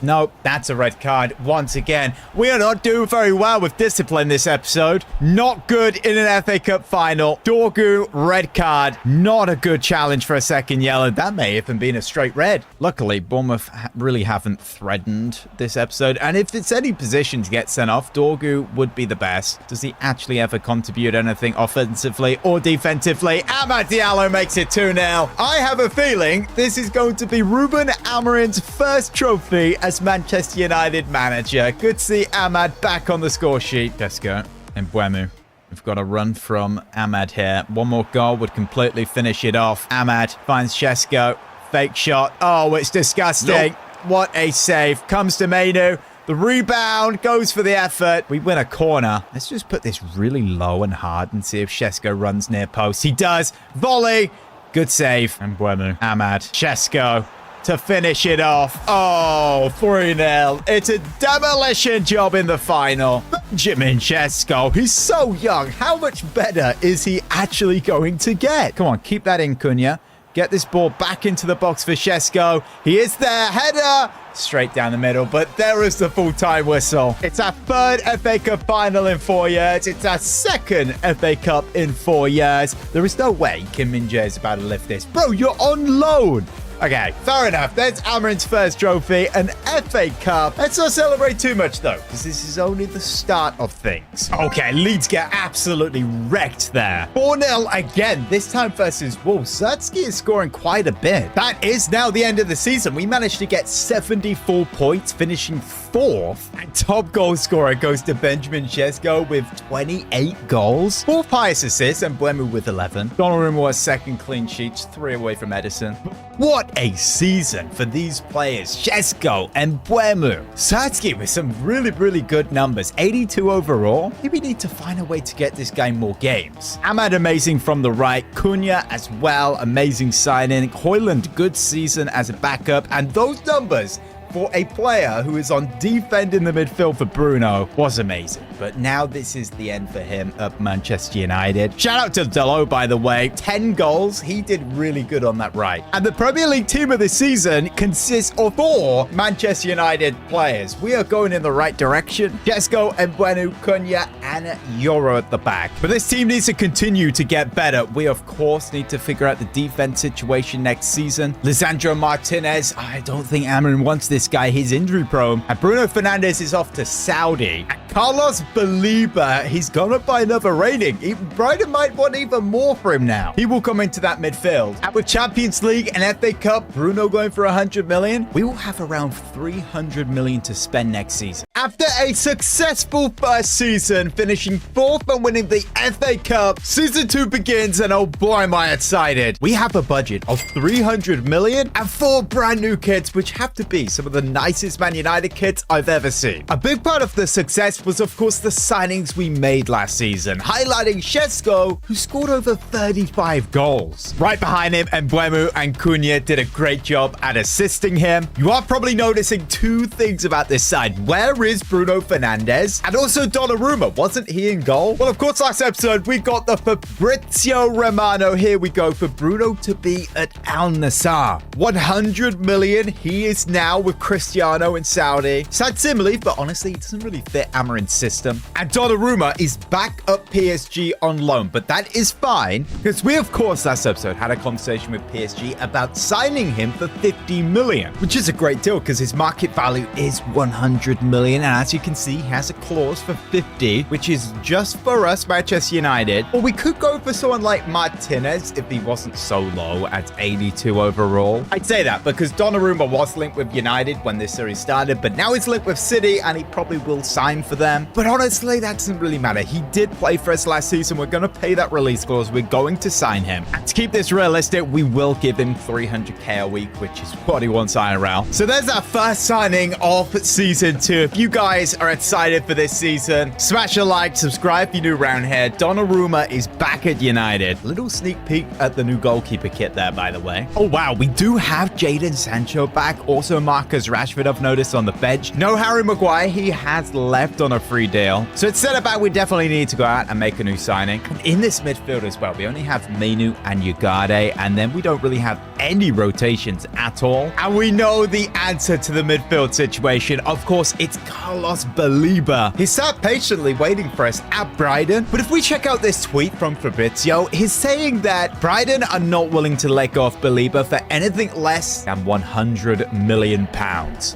No, that's a red card once again. We are not doing very well with discipline this episode. Not good in an FA Cup final. Dorgu, red card. Not a good challenge for a second yellow. That may even been a straight red. Luckily, Bournemouth really haven't threatened this episode. And if it's any position to get sent off, Dorgu would be the best. Does he actually ever contribute anything offensively or defensively? Amad Diallo makes it 2-0. I have a feeling this is going to be Ruben Amorim's first trophy as Manchester United manager. Good to see Amad back on the score sheet. Chesko and Buemu. We've got a run from Amad here. One more goal would completely finish it off. Amad finds Chesko. Fake shot. Oh, it's disgusting. Nope. What a save. Comes to Mainu. The rebound goes for the effort. We win a corner. Let's just put this really low and hard and see if Chesko runs near post. He does. Volley. Good save. And Buemu. Amad. Chesko to finish it off. Oh, 3-0. It's a demolition job in the final. Benjamin Chesko, he's so young. How much better is he actually going to get? Come on, keep that in, Cunha. Get this ball back into the box for Chesko. He is there. Header. Straight down the middle, but there is the full-time whistle. It's our third FA Cup final in 4 years. It's our second FA Cup in 4 years. There is no way Kim Min-jae is about to lift this. Bro, you're on loan. Okay, fair enough. There's Amorim's first trophy, an FA Cup. Let's not celebrate too much, though, because this is only the start of things. Okay, Leeds get absolutely wrecked there. 4-0 again, this time versus Wolves. Satsuki is scoring quite a bit. That is now the end of the season. We managed to get 74 points, finishing 4th. And top goal scorer goes to Benjamin Chesko with 28 goals. 4th highest assists, and Buemu with 11. Donnarumma was second clean sheets, 3 away from Edison. What a season for these players, Chesko and Buemu. Satsuki with some really good numbers, 82 overall. Maybe we need to find a way to get this guy more games. Amad amazing from the right, Cunha as well, amazing signing. Højlund, good season as a backup, and those numbers for a player who is on defend in the midfield for Bruno was amazing. But now this is the end for him at Manchester United. Shout out to Dalot, by the way. 10 goals. He did really good on that right. And the Premier League team of the season consists of 4 Manchester United players. We are going in the right direction. Chesko, Mbuenu, Cunha, and Euro at the back. But this team needs to continue to get better. We, of course, need to figure out the defense situation next season. Lisandro Martinez, I don't think Amorim wants this guy. He's injury prone. And Bruno Fernandes is off to Saudi. And Carlos Belieber, he's gonna buy another rating. Brighton might want even more for him now. He will come into that midfield. And with Champions League and FA Cup, Bruno going for 100 million, we will have around 300 million to spend next season. After a successful first season, finishing 4th and winning the FA Cup, Season 2 begins, and oh boy, am I excited. We have a budget of 300 million and 4 brand new kits, which have to be some of the nicest Man United kits I've ever seen. A big part of the success was, of course, the signings we made last season, highlighting Chesko, who scored over 35 goals. Right behind him, Mbuemu and Cunha did a great job at assisting him. You are probably noticing 2 things about this side. Where is Bruno Fernandes? And also Donnarumma. Wasn't he in goal? Well, of course, last episode, we got the Fabrizio Romano. Here we go for Bruno to be at Al Nassr. 100 million. He is now with Cristiano in Saudi. Sad similarly, but honestly, it doesn't really fit Amorim's system. And Donnarumma is back up PSG on loan, but that is fine because we, of course, last episode had a conversation with PSG about signing him for 50 million, which is a great deal because his market value is 100 million. And as you can see, he has a clause for 50, which is just for us, Manchester United. Or we could go for someone like Martinez if he wasn't so low at 82 overall. I'd say that because Donnarumma was linked with United when this series started, but now he's linked with City and he probably will sign for them. But honestly, that doesn't really matter. He did play for us last season. We're going to pay that release clause. We're going to sign him. And to keep this realistic, we will give him 300k a week, which is what he wants IRL. So there's our first signing of Season 2. If you guys are excited for this season, smash a like, subscribe if you're new around here. Donnarumma is back at United. Little sneak peek at the new goalkeeper kit there, by the way. Oh, wow. We do have Jadon Sancho back. Also, Marcus Rashford, I've noticed, on the bench. No Harry Maguire. He has left on a free deal. So instead of that, we definitely need to go out and make a new signing. And in this midfield as well, we only have Menu and Ugarte, and then we don't really have any rotations at all. And we know the answer to the midfield situation. Of course, it's Carlos Baleba. He sat patiently waiting for us at Brighton. But if we check out this tweet from Fabrizio, he's saying that Brighton are not willing to let go of Baleba for anything less than £100 million.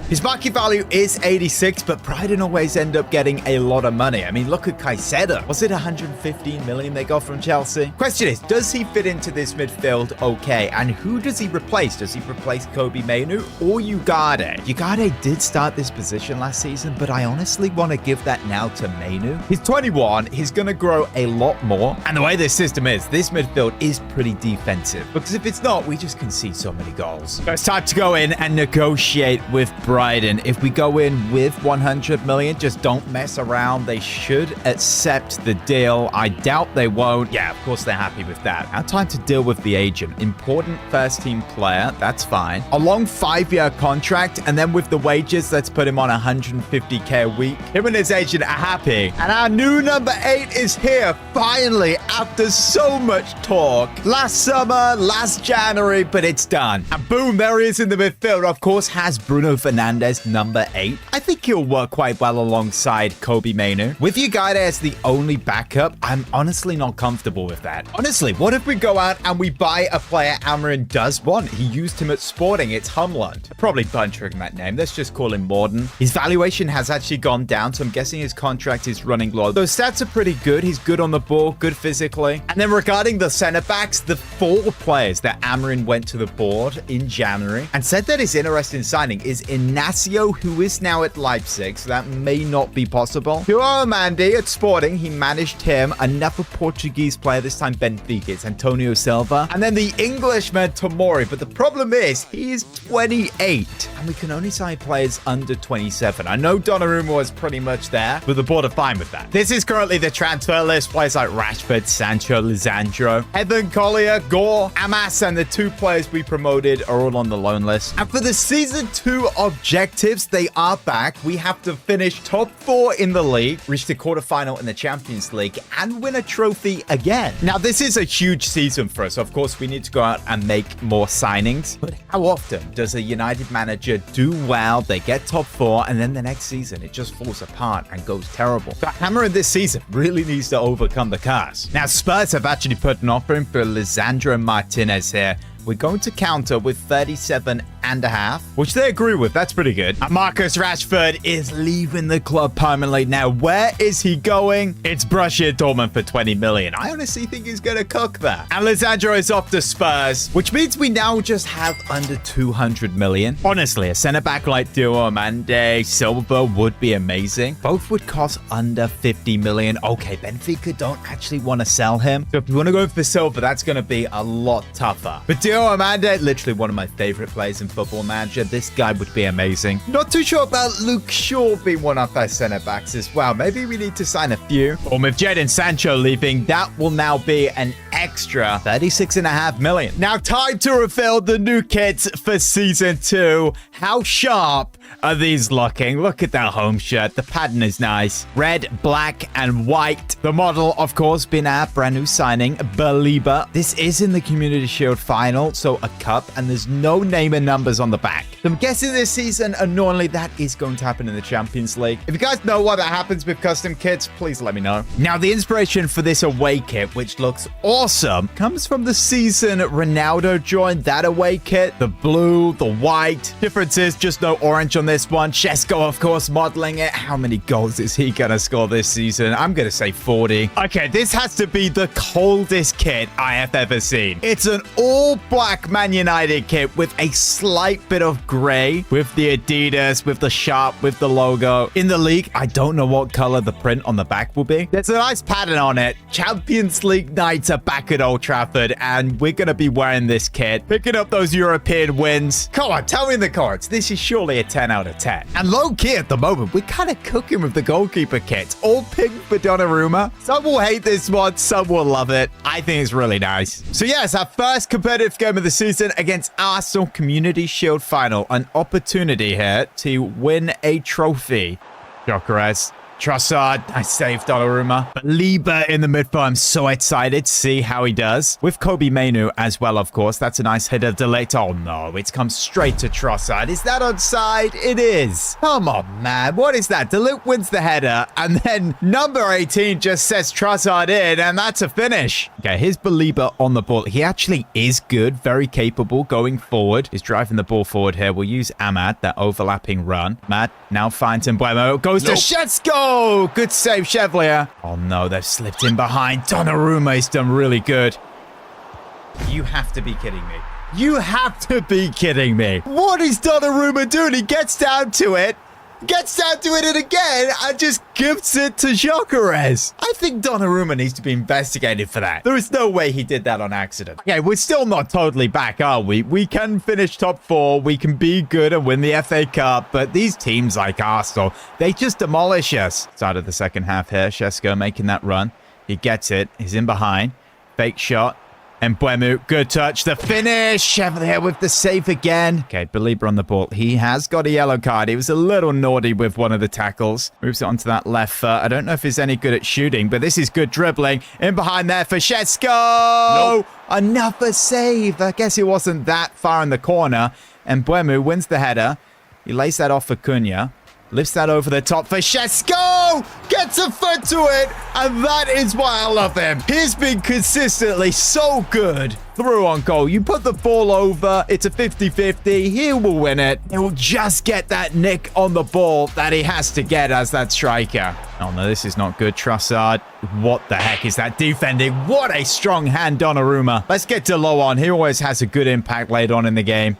His market value is 86, but Brighton always end up getting a lot of money. I mean, look at Caicedo. Was it 115 million they got from Chelsea? Question is, does he fit into this midfield okay? And who does he replace? Does he replace Kobe Mainu or Ugarte? Ugarte did start this position last season, but I honestly want to give that now to Mainu. He's 21. He's going to grow a lot more. And the way this system is, this midfield is pretty defensive, because if it's not, we just concede so many goals. So it's time to go in and negotiate with Brighton. If we go in with 100 million, just don't mess around. They should accept the deal. I doubt they won't. Yeah, of course they're happy with that. Now time to deal with the agent. Important first team player. That's fine. A long 5-year contract, and then with the wages, let's put him on 150k a week. Him and his agent are happy. And our new number 8 is here, finally, after so much talk. Last summer, last January, but it's done. And boom, there he is in the midfield. Of course, has Bruno Fernandes, number 8. I think he'll work quite well alongside Kobe Mainu. With Ugarte as the only backup, I'm honestly not comfortable with that. Honestly, what if we go out and we buy a player Amarin does want? He used him at Sporting. It's Humland. Probably butchering that name. Let's just call him Morden. His valuation has actually gone down, so I'm guessing his contract is running low. Those stats are pretty good. He's good on the ball, good physically. And then regarding the center backs, the 4 players that Amarin went to the board in January and said that his interest in signing is Inacio, who is now at Leipzig, so that may not be possible. Joao Mandi at Sporting, he managed him. Another Portuguese player, this time Benfica, it's Antonio Silva. And then the Englishman Tomori, but the problem is he is 28 and we can only sign players under 27. I know Donnarumma was pretty much there, but the board are fine with that. This is currently the transfer list. Players like Rashford, Sancho, Lisandro, Evan Collier, Gore, Amas, and the 2 players we promoted are all on the loan list. And for the season 2 objectives, they are back. We have to finish top 4 in the league, reach the quarterfinal in the Champions League, and win a trophy again. Now, this is a huge season for us. Of course, we need to go out and make more signings. But how often does a United manager do well, they get top 4, and then the next season it just falls apart and goes terrible? The Hammer in this season really needs to overcome the curse. Now, Spurs have actually put an offer in for Lisandro Martinez here. We're going to counter with 37.5, which they agree with. That's pretty good. And Marcus Rashford is leaving the club permanently. Now, where is he going? It's Borussia Dortmund for 20 million. I honestly think he's going to cook that. And Lisandro is off to Spurs, which means we now just have under 200 million. Honestly, a centre-back like Diomande, Silva would be amazing. Both would cost under 50 million. Okay, Benfica don't actually want to sell him. So if we want to go for Silva, that's going to be a lot tougher. But Diomande, literally one of my favorite players in Football Manager. This guy would be amazing. Not too sure about Luke Shaw being one of our centre backs as well. Maybe we need to sign a few. Or with Jadon Sancho leaving, that will now be an extra 36.5 million. Now, time to reveal the new kits for season 2. How sharp are these looking? Look at that home shirt. The pattern is nice. Red, black, and white. The model, of course, been our brand new signing, Baleba. This is in the Community Shield final, so a cup, and there's no name and numbers on the back. So I'm guessing this season, annoyingly, that is going to happen in the Champions League. If you guys know what that happens with custom kits, please let me know. Now, the inspiration for this away kit, which looks awesome, comes from the season Ronaldo joined that away kit. The blue, the white. Difference is just no orange on this one. Shesko, of course, modeling it. How many goals is he going to score this season? I'm going to say 40. Okay, this has to be the coldest kit I have ever seen. It's an all black Man United kit with a slight bit of gray with the Adidas, with the sharp, with the logo. In the league, I don't know what color the print on the back will be. There's a nice pattern on it. Champions League nights are back at Old Trafford, and we're going to be wearing this kit, picking up those European wins. Come on, tell me in the comments. This is surely a 10 out of 10. And low-key at the moment, we're kind of cooking with the goalkeeper kits. All pink for Donnarumma. Some will hate this one, some will love it. I think it's really nice. So yes, our first competitive game of the season against Arsenal Community Shield Final. An opportunity here to win a trophy. Gyökeres. Trossard, I saved Donnarumma. But Lieber in the midfield, I'm so excited to see how he does. With Kobe Mainu as well, of course. That's a nice header. De Ligt. Oh, no. It's come straight to Trossard. Is that onside? It is. Come on, man. What is that? De Ligt wins the header. And then number 18 just says Trossard in. And that's a finish. Okay, here's Belieber on the ball. He actually is good. Very capable going forward. He's driving the ball forward here. We'll use Ahmad, that overlapping run. Ahmad now finds Mbeumo. Goes to Šeško. Oh, good save, Chevalier. Oh, no, they've slipped in behind. Donnarumma's done really good. You have to be kidding me. You have to be kidding me. What is Donnarumma doing? He gets down to it. And again, and just gives it to Gyökeres. I think Donnarumma needs to be investigated for that. There is no way he did that on accident. Okay, we're still not totally back, are we? We can finish top 4. We can be good and win the FA Cup. But these teams like Arsenal, they just demolish us. Start of the second half here. Šeško making that run. He gets it. He's in behind. Fake shot. And Mbeumo, good touch. The finish. Chevalier with the save again. Okay, Belieber on the ball. He has got a yellow card. He was a little naughty with one of the tackles. Moves it onto that left foot. I don't know if he's any good at shooting, but this is good dribbling. In behind there for Šeško. Nope. Another save. I guess he wasn't that far in the corner. And Mbeumo wins the header. He lays that off for Cunha. Lifts that over the top for Šeško! Gets a foot to it! And that is why I love him. He's been consistently so good. Through on goal. You put the ball over. It's a 50-50. He will win it. He'll just get that nick on the ball that he has to get as that striker. Oh, no, this is not good. Trossard. What the heck is that defending? What a strong hand, Donnarumma. Let's get to low on. He always has a good impact later on in the game.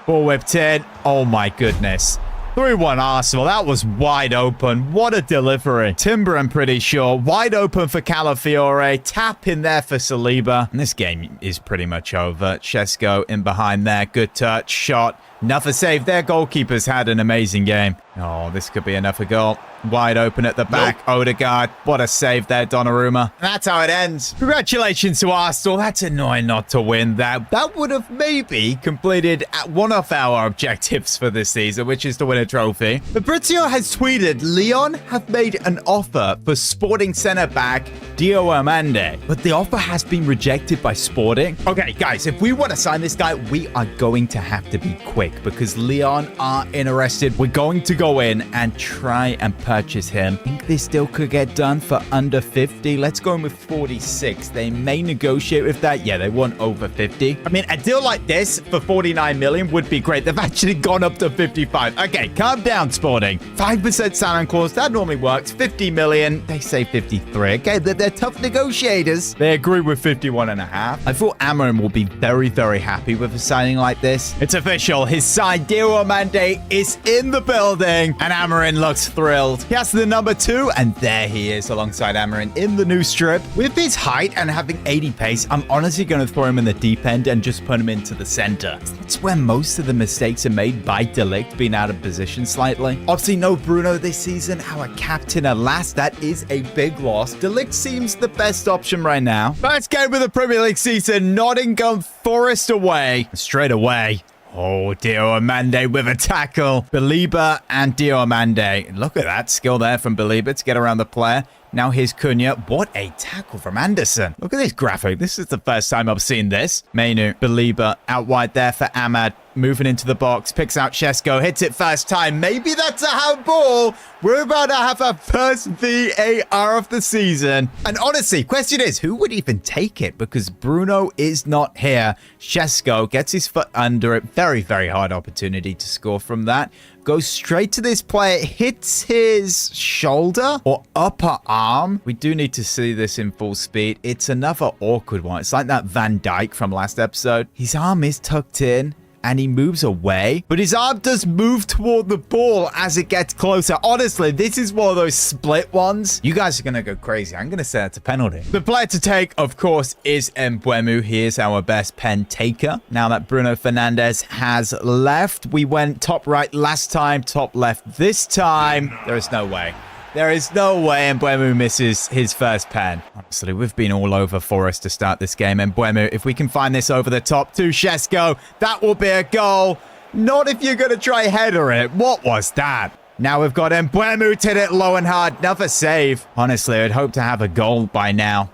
Ball whipped in. Oh, my goodness. 3-1 Arsenal. That was wide open. What a delivery. Timber, I'm pretty sure. Wide open for Calafiore. Tap in there for Saliba. And this game is pretty much over. Šeško in behind there. Good touch. Shot. Another save. Their goalkeepers had an amazing game. Oh, this could be another goal. Wide open at the back. Nope. Odegaard. What a save there, Donnarumma. And that's how it ends. Congratulations to Arsenal. That's annoying not to win that. That would have maybe completed one of our objectives for this season, which is to win a trophy. Fabrizio has tweeted, Lyon have made an offer for Sporting centre-back Diomande, but the offer has been rejected by Sporting. Okay, guys, if we want to sign this guy, we are going to have to be quick because Lyon are interested. We're going to go in and try and purchase him. I think this deal could get done for under 50. Let's go in with 46. They may negotiate with that. Yeah, they want over 50. I mean, a deal like this for 49 million would be great. They've actually gone up to 55. Okay, calm down, Sporting. 5% sign-on clause. That normally works. 50 million. They say 53. Okay, they're tough negotiators. They agree with 51.5. I thought Amorim will be very, very happy with a signing like this. It's official. His side, Diomande, is in the building, and Amorim looks thrilled. He has the number 2, and there he is alongside Amorim in the new strip. With his height and having 80 pace, I'm honestly going to throw him in the deep end and just put him into the center. That's where most of the mistakes are made by De Ligt being out of position slightly. Obviously, no Bruno this season. Our captain at last. That is a big loss. De Ligt seems the best option right now. First game of the Premier League season. Nottingham Forest away. Straight away. Oh, Diomande with a tackle. Belieber and Diomande. Look at that skill there from Belieber to get around the player. Now here's Cunha. What a tackle from Anderson. Look at this graphic. This is the first time I've seen this. Mainu, Belieber out wide there for Ahmad. moving into the box, picks out Shesko, hits it first time. Maybe that's a handball. We're about to have our first VAR of the season. And honestly, question is, who would even take it? Because Bruno is not here. Shesko gets his foot under it. Very, very hard opportunity to score from that. Goes straight to this player, hits his shoulder or upper arm. We do need to see this in full speed. It's another awkward one. It's like that Van Dijk from last episode. His arm is tucked in and he moves away, but his arm does move toward the ball as it gets closer. Honestly, this is one of those split ones. You guys are going to go crazy. I'm going to say that's a penalty. The player to take, of course, is Mbeumo. He is our best pen taker. Now that Bruno Fernandes has left, we went top right last time, top left this time. There is no way. There is no way Mbeumo misses his first pen. Honestly, we've been all over for us to start this game. Mbeumo, if we can find this over the top to Shesko, that will be a goal. Not if you're going to try header it. What was that? Now we've got Mbeumo to hit it low and hard. Another save. Honestly, I'd hope to have a goal by now.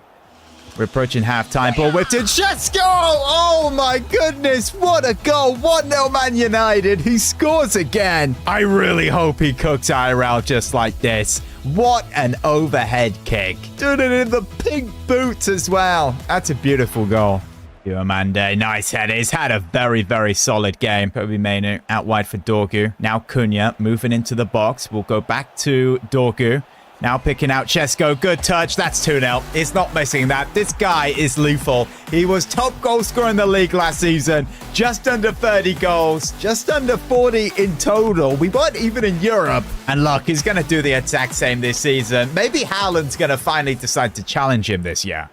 We're approaching half-time. Ball whipped in. Shesko! Oh my goodness, what a goal. 1-0 Man United. He scores again. I really hope he cooks IRL just like this. What an overhead kick. Doing it in the pink boots as well. That's a beautiful goal. Diomande, nice header. He's had a very, very solid game. Kobe Mainu out wide for Dorgu. Now Cunha moving into the box. We'll go back to Dorgu. Now picking out Shesko. Good touch. That's 2-0. He's not missing that. This guy is lethal. He was top goal scorer in the league last season. Just under 30 goals. Just under 40 in total. We weren't even in Europe. And look, he's going to do the exact same this season. Maybe Haaland's going to finally decide to challenge him this year.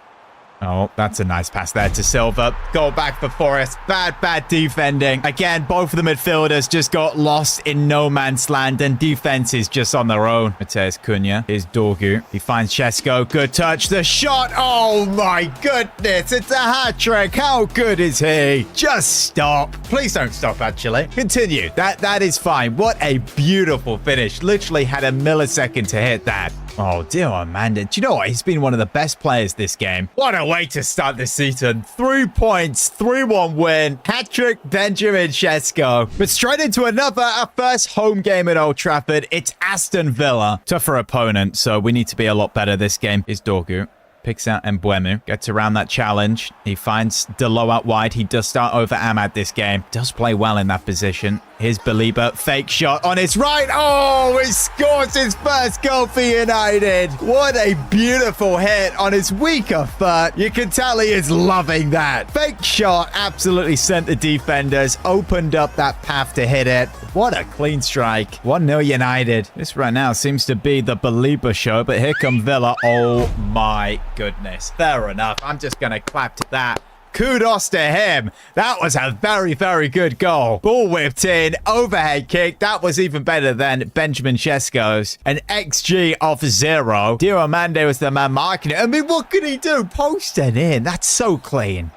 Oh, that's a nice pass there to Silva. Goal back for Forest. Bad defending. Again, both of the midfielders just got lost in no man's land and defense is just on their own. Mateus Cunha. Here's Dorgu. He finds Shesko. Good touch. The shot. Oh my goodness. It's a hat-trick. How good is he? Just stop. Please don't stop, actually. Continue. That is fine. What a beautiful finish. Literally had a millisecond to hit that. Oh, dear Amanda. Do you know what? He's been one of the best players this game. What a way to start the season. 3 points, 3-1 win. Hat-trick Benjamin Shesko. But straight into our first home game at Old Trafford. It's Aston Villa. Tougher opponent, so we need to be a lot better this game. Is Dorgu. Picks out Mbeumo. Gets around that challenge. He finds Delo out wide. He does start over Ahmad this game. Does play well in that position. Here's Belieber. Fake shot on his right. Oh, he scores his first goal for United. What a beautiful hit on his weaker foot. You can tell he is loving that. Fake shot absolutely sent the defenders. Opened up that path to hit it. What a clean strike. 1-0 United. This right now seems to be the Belieber show, but here come Villa. Oh my goodness. Fair enough. I'm just going to clap to that. Kudos to him. That was a very, very good goal. Ball whipped in. Overhead kick. That was even better than Benjamin Shesko's. An XG of 0. Diomande was the man marking it. I mean, what could he do? Post it in. That's so clean.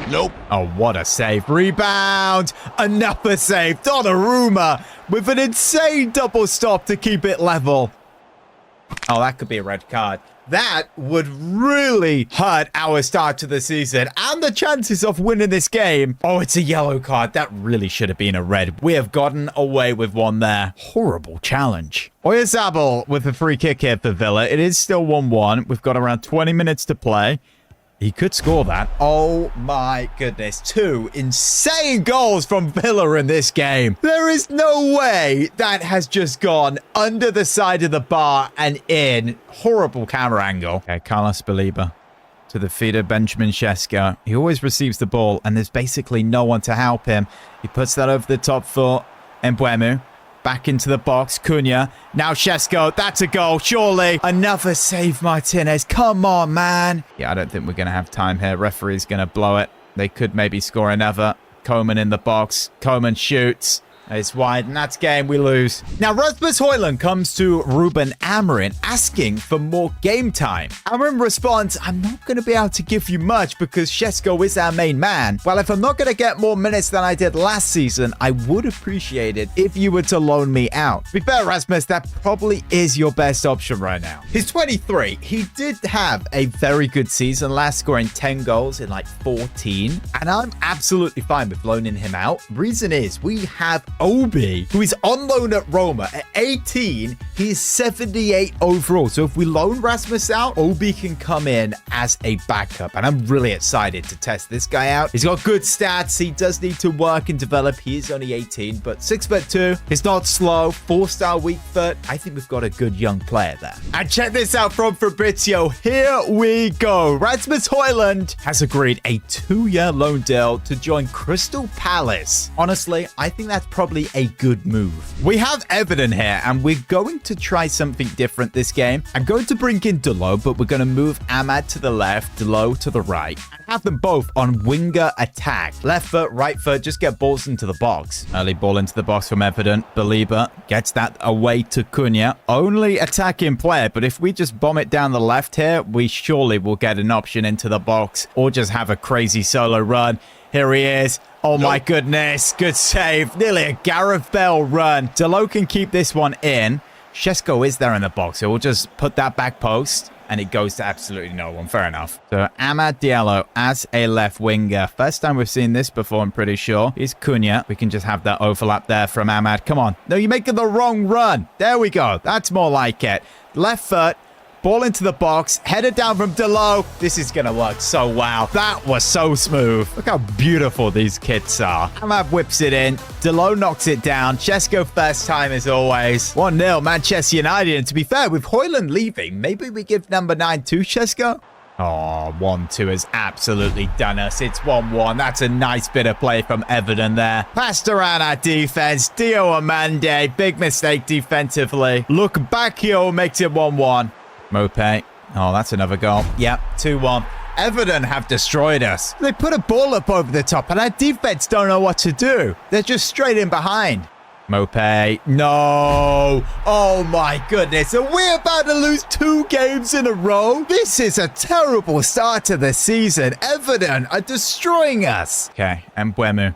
Nope. Oh, what a save. Rebound. Another save. Donnarumma with an insane double stop to keep it level. Oh, that could be a red card. That would really hurt our start to the season and the chances of winning this game. Oh, it's a yellow card. That really should have been a red. We have gotten away with one there. Horrible challenge. Oyarzabal with a free kick here for Villa. It is still 1-1. We've got around 20 minutes to play. He could score that. Oh my goodness. 2 insane goals from Villa in this game. There is no way that has just gone under the side of the bar and in. Horrible camera angle. Okay, Carlos Belieber to the feeder, Benjamin Shesko. He always receives the ball and there's basically no one to help him. He puts that over the top for Mbeumo. Back into the box, Cunha. Now Shesko, that's a goal, surely. Another save, Martinez. Come on, man. Yeah, I don't think we're going to have time here. Referee's going to blow it. They could maybe score another. Coman in the box. Coman shoots. It's wide, and that's game. We lose. Now, Rasmus Højlund comes to Ruben Amorim asking for more game time. Amorim responds, I'm not going to be able to give you much because Šeško is our main man. Well, if I'm not going to get more minutes than I did last season, I would appreciate it if you were to loan me out. To be fair, Rasmus, that probably is your best option right now. He's 23. He did have a very good season last, scoring 10 goals in like 14. And I'm absolutely fine with loaning him out. Reason is we have Obi, who is on loan at Roma at 18. He's 78 overall. So if we loan Rasmus out, Obi can come in as a backup. And I'm really excited to test this guy out. He's got good stats. He does need to work and develop. He is only 18, but 6'2". He's not slow. 4-star weak foot. I think we've got a good young player there. And check this out from Fabrizio. Here we go. Rasmus Højlund has agreed a 2-year loan deal to join Crystal Palace. Honestly, I think that's probably a good move. We have Everton here, and we're going to try something different this game. I'm going to bring in Delo, but we're going to move Ahmad to the left, Delo to the right, and have them both on winger attack. Left foot, right foot, just get balls into the box. Early ball into the box from Everton. Belieber gets that away to Cunha. Only attacking player, but if we just bomb it down the left here, we surely will get an option into the box or just have a crazy solo run. Here he is. Oh my goodness. Good save. Nearly a Gareth Bale run. Delo can keep this one in. Šeško is there in the box, so we'll just put that back post, and it goes to absolutely no one. Fair enough. So Amad Diallo as a left winger. First time we've seen this before, I'm pretty sure. He's Cunha. We can just have that overlap there from Amad. Come on. No, you're making the wrong run. There we go. That's more like it. Left foot. Ball into the box, headed down from Delo. This is going to work so well. That was so smooth. Look how beautiful these kids are. Ahmad whips it in. Delo knocks it down. Šeško first time as always. 1-0 Manchester United. And to be fair, with Højlund leaving, maybe we give number 9 to Šeško? Oh, 1-2 has absolutely done us. It's 1-1. That's a nice bit of play from Everton there. Passed around our defense. Dio Amande. Big mistake defensively. Look back here. Makes it 1-1. Mope. Oh, that's another goal. Yep, 2-1. Everton have destroyed us. They put a ball up over the top, and our defense don't know what to do. They're just straight in behind. Mope. No. Oh, my goodness. Are we about to lose 2 games in a row? This is a terrible start to the season. Everton are destroying us. Okay, and Mbeumo.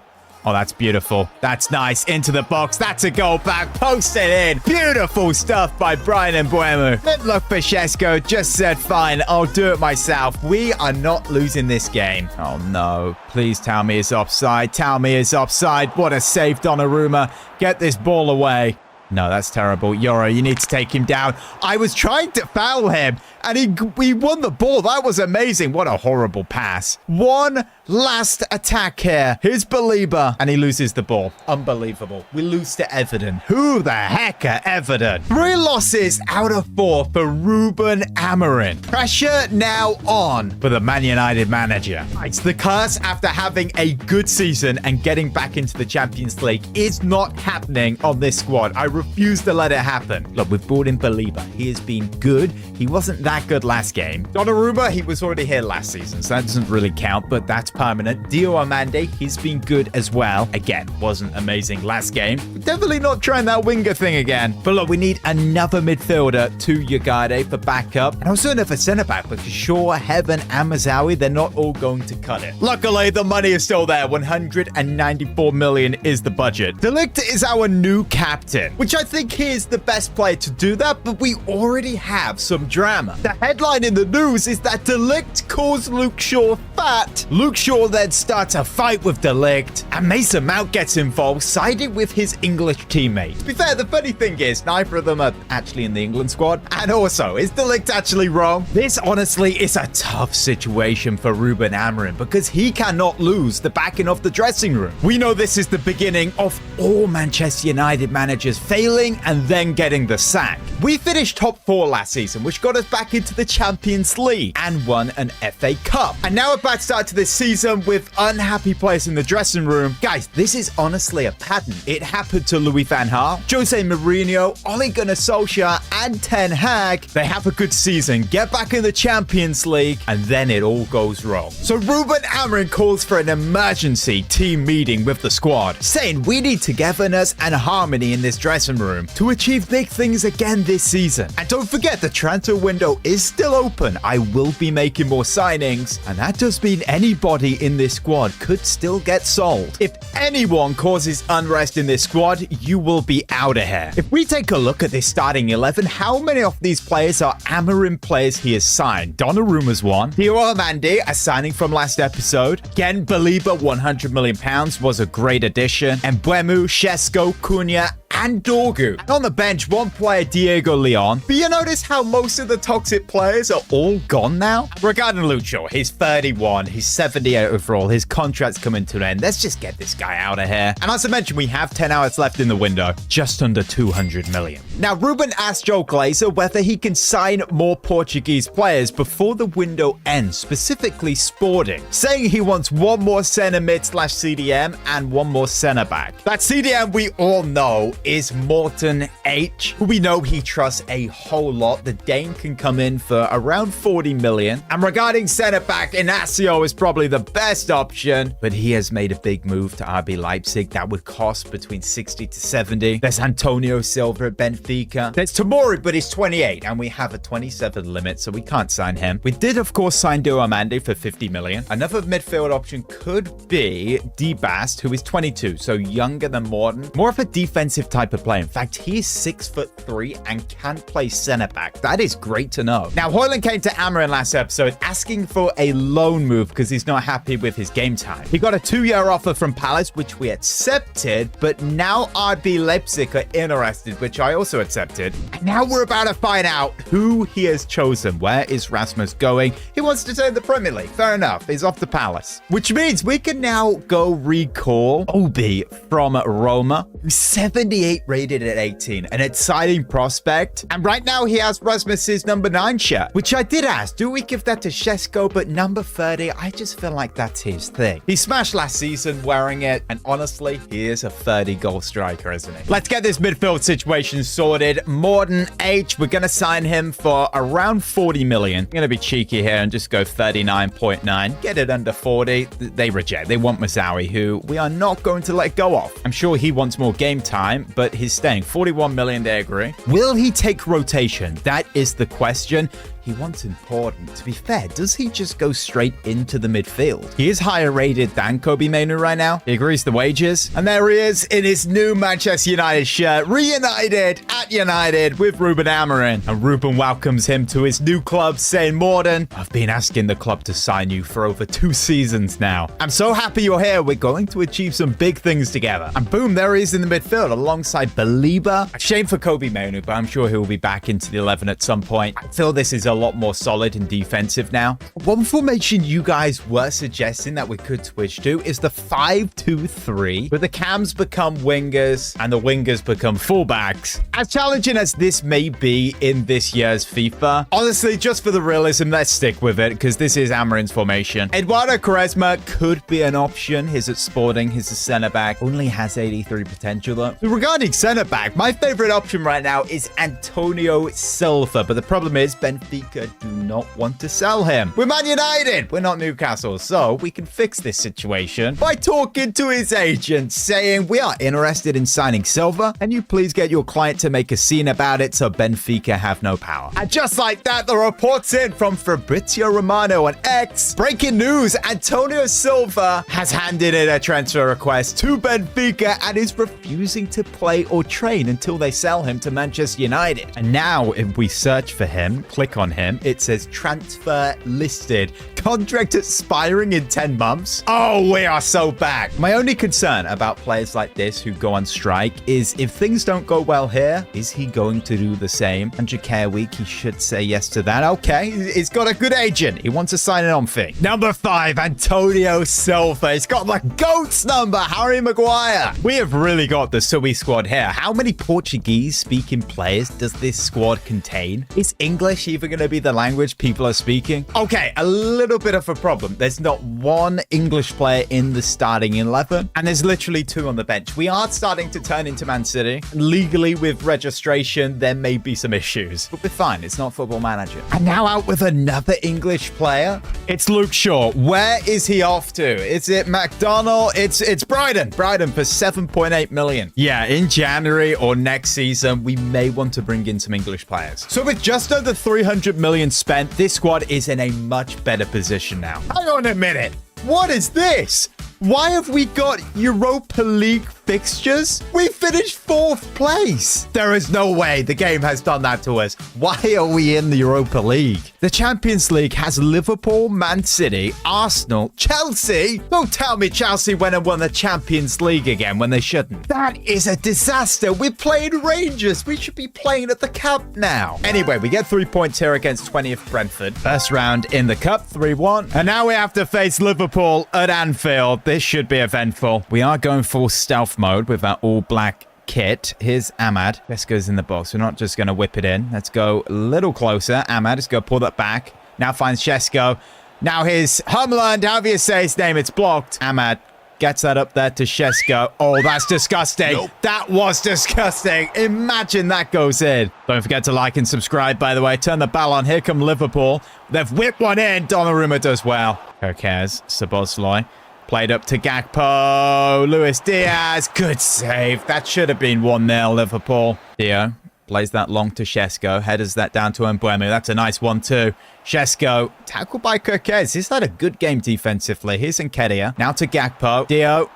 Oh, that's beautiful. That's nice. Into the box. That's a goal back. Post it in. Beautiful stuff by Brian Mbeumo. Good luck for Šeško. Just said, fine, I'll do it myself. We are not losing this game. Oh, no. Please tell me it's offside. Tell me it's offside. What a save, Donnarumma. Get this ball away. No, that's terrible. Yoro, you need to take him down. I was trying to foul him, and he won the ball. That was amazing. What a horrible pass. One last attack here. Here's Belieber, and he loses the ball. Unbelievable. We lose to Everton. Who the heck are Everton? 3 losses out of 4 for Ruben Amorim. Pressure now on for the Man United manager. It's the curse after having a good season and getting back into the Champions League is not happening on this squad. I refuse to let it happen. Look, we've brought in Belieber. He has been good. He wasn't that good last game. Donnarumma, he was already here last season, so that doesn't really count, but that's permanent. Dio Amande, he's been good as well. Again, wasn't amazing last game. Definitely not trying that winger thing again. But look, we need another midfielder to Yagade for backup, and also another centre-back, because Shaw, Heaven, and Mazawi, they're not all going to cut it. Luckily, the money is still there. 194 million is the budget. De Ligt is our new captain, which I think he is the best player to do that, but we already have some drama. The headline in the news is that De Ligt calls Luke Shaw fat. Luke Shaw then starts a fight with De Ligt, and Mason Mount gets involved, siding with his English teammate. To be fair, the funny thing is, neither of them are actually in the England squad, and also, is De Ligt actually wrong? This honestly is a tough situation for Ruben Amorim, because he cannot lose the backing of the dressing room. We know this is the beginning of all Manchester United managers' failing and then getting the sack. We finished top 4 last season, which got us back into the Champions League and won an FA Cup. And now a bad start to this season with unhappy players in the dressing room. Guys, this is honestly a pattern. It happened to Louis van Gaal, Jose Mourinho, Ole Gunnar Solskjaer, and Ten Hag. They have a good season, get back in the Champions League, and then it all goes wrong. So Ruben Amorim calls for an emergency team meeting with the squad, saying we need togetherness and harmony in this dressing room to achieve big things again this season. And don't forget, the transfer window is still open. I will be making more signings, and that does mean anybody in this squad could still get sold. If anyone causes unrest in this squad, you will be out of here. If we take a look at this starting 11, how many of these players are Amorim players he has signed? Donnarumma's one. Theo Armandi, a signing from last episode. Again, Belieber, £100 million was a great addition. And Mbeumo, Šeško, Cunha, and Dorgu. And on the bench, one player, Diego Leon. But you notice how most of the toxic players are all gone now? Regarding Lucho, he's 31, he's 78 overall, his contract's coming to an end. Let's just get this guy out of here. And as I mentioned, we have 10 hours left in the window, just under 200 million. Now, Ruben asked Joe Glazer whether he can sign more Portuguese players before the window ends, specifically Sporting, saying he wants one more centre mid / CDM and one more centre back. That CDM we all know is Morten H, who we know he trusts a whole lot. The Dane can come in for around 40 million. And regarding centre back, Inacio is probably the best option, but he has made a big move to RB Leipzig that would cost between 60 to 70. There's Antonio Silva at Benfica. There's Tomori, but he's 28, and we have a 27 limit, so we can't sign him. We did, of course, sign Diomande for 50 million. Another midfield option could be Debast, who is 22, so younger than Morten. More of a defensive type of player. In fact, he is 6'3" and can play centre back. That is great to know. Now, Højlund came to Amorim last episode asking for a loan move because he's not happy with his game time. He got a 2-year offer from Palace, which we accepted, but now RB Leipzig are interested, which I also accepted. And now we're about to find out who he has chosen. Where is Rasmus going? He wants to stay in the Premier League. Fair enough. He's off to Palace, which means we can now go recall Obi from Roma, who's 78 rated at 18, an exciting prospect. And right now he has Rasmus's number 9 shirt, which I did ask, do we give that to Šeško? But number 30, I just feel like that's his thing. He smashed last season wearing it, and honestly, he is a 30-goal striker, isn't he? Let's get this midfield situation sorted. Morten H, we're going to sign him for around 40 million. I'm going to be cheeky here and just go 39.9. Get it under 40. They reject. They want Mazawi, who we are not going to let go of. I'm sure he wants more game time, but he's staying. 41 million, they agree. Will he take rotation? That is the question. He wants important. To be fair, does he just go straight into the midfield? He is higher rated than Kobe Mainu right now. He agrees the wages. And there he is in his new Manchester United shirt, reunited at United with Ruben Amorim. And Ruben welcomes him to his new club, saying, Morten, I've been asking the club to sign you for over 2 seasons now. I'm so happy you're here. We're going to achieve some big things together. And boom, there he is in the midfield alongside Belieber. A shame for Kobe Mainu, but I'm sure he'll be back into the 11 at some point. I feel this is a lot more solid and defensive now. One formation you guys were suggesting that we could switch to is the 5-2-3, where the cams become wingers and the wingers become fullbacks. As challenging as this may be in this year's FIFA, honestly, just for the realism, let's stick with it because this is Amorim's formation. Eduardo Quaresma could be an option. He's at Sporting. He's a centre back. Only has 83 potential though. Regarding centre back, my favorite option right now is Antonio Silva, but the problem is Benfica do not want to sell him. We're Man United. We're not Newcastle, so we can fix this situation by talking to his agent, saying we are interested in signing Silva. Can you please get your client to make a scene about it so Benfica have no power? And just like that, the reports in from Fabrizio Romano on X. Breaking news, Antonio Silva has handed in a transfer request to Benfica and is refusing to play or train until they sell him to Manchester United. And now if we search for him, click on him, it says transfer listed. contract expiring in 10 months? Oh, we are so back. My only concern about players like this who go on strike is if things don't go well here, is he going to do the same? 100K a week, he should say yes to that. Okay, he's got a good agent. He wants a sign-on fee. Number 5, Antonio Silva. He's got the GOAT's number, Harry Maguire. We have really got the Sui squad here. How many Portuguese-speaking players does this squad contain? Is English even going to be the language people are speaking? Okay, a little bit of a problem. There's not one English player in the starting 11, and there's literally 2 on the bench. We are starting to turn into Man City. Legally, with registration, there may be some issues, but we're fine. It's not Football Manager. And now out with another English player. It's Luke Shaw. Where is he off to? Is it McDonald? It's Brighton. Brighton for 7.8 million. Yeah, in January or next season, we may want to bring in some English players. So with just under 300 million spent, this squad is in a much better position now. Hang on a minute. What is this? Why have we got Europa League fixtures? We finished 4th place. There is no way the game has done that to us. Why are we in the Europa League? The Champions League has Liverpool, Man City, Arsenal, Chelsea. Don't tell me Chelsea went and won the Champions League again when they shouldn't. That is a disaster. We're playing Rangers. We should be playing at the Cup now. Anyway, we get 3 points here against 20th Brentford. First round in the Cup, 3-1. And now we have to face Liverpool at Anfield. This should be eventful. We are going full stealth mode with that all-black kit. Here's Ahmad. Jesko's in the box. We're not just going to whip it in. Let's go a little closer. Ahmad, let's go pull that back. Now finds Jesko. Now here's Humland. However you say his name, it's blocked. Ahmad gets that up there to Jesko. Oh, that's disgusting. Nope. That was disgusting. Imagine that goes in. Don't forget to like and subscribe, by the way. Turn the bell on. Here come Liverpool. They've whipped one in. Donnarumma does well. Who cares? Szoboszlai. Played up to Gakpo. Luis Diaz. Good save. That should have been 1-0 Liverpool. Dio plays that long to Jesko. Headers that down to Mbeumo. That's a nice one too. Jesko. Tackled by Kirkez. He's had a good game defensively. Here's Nketiah. Now to Gakpo. Dio.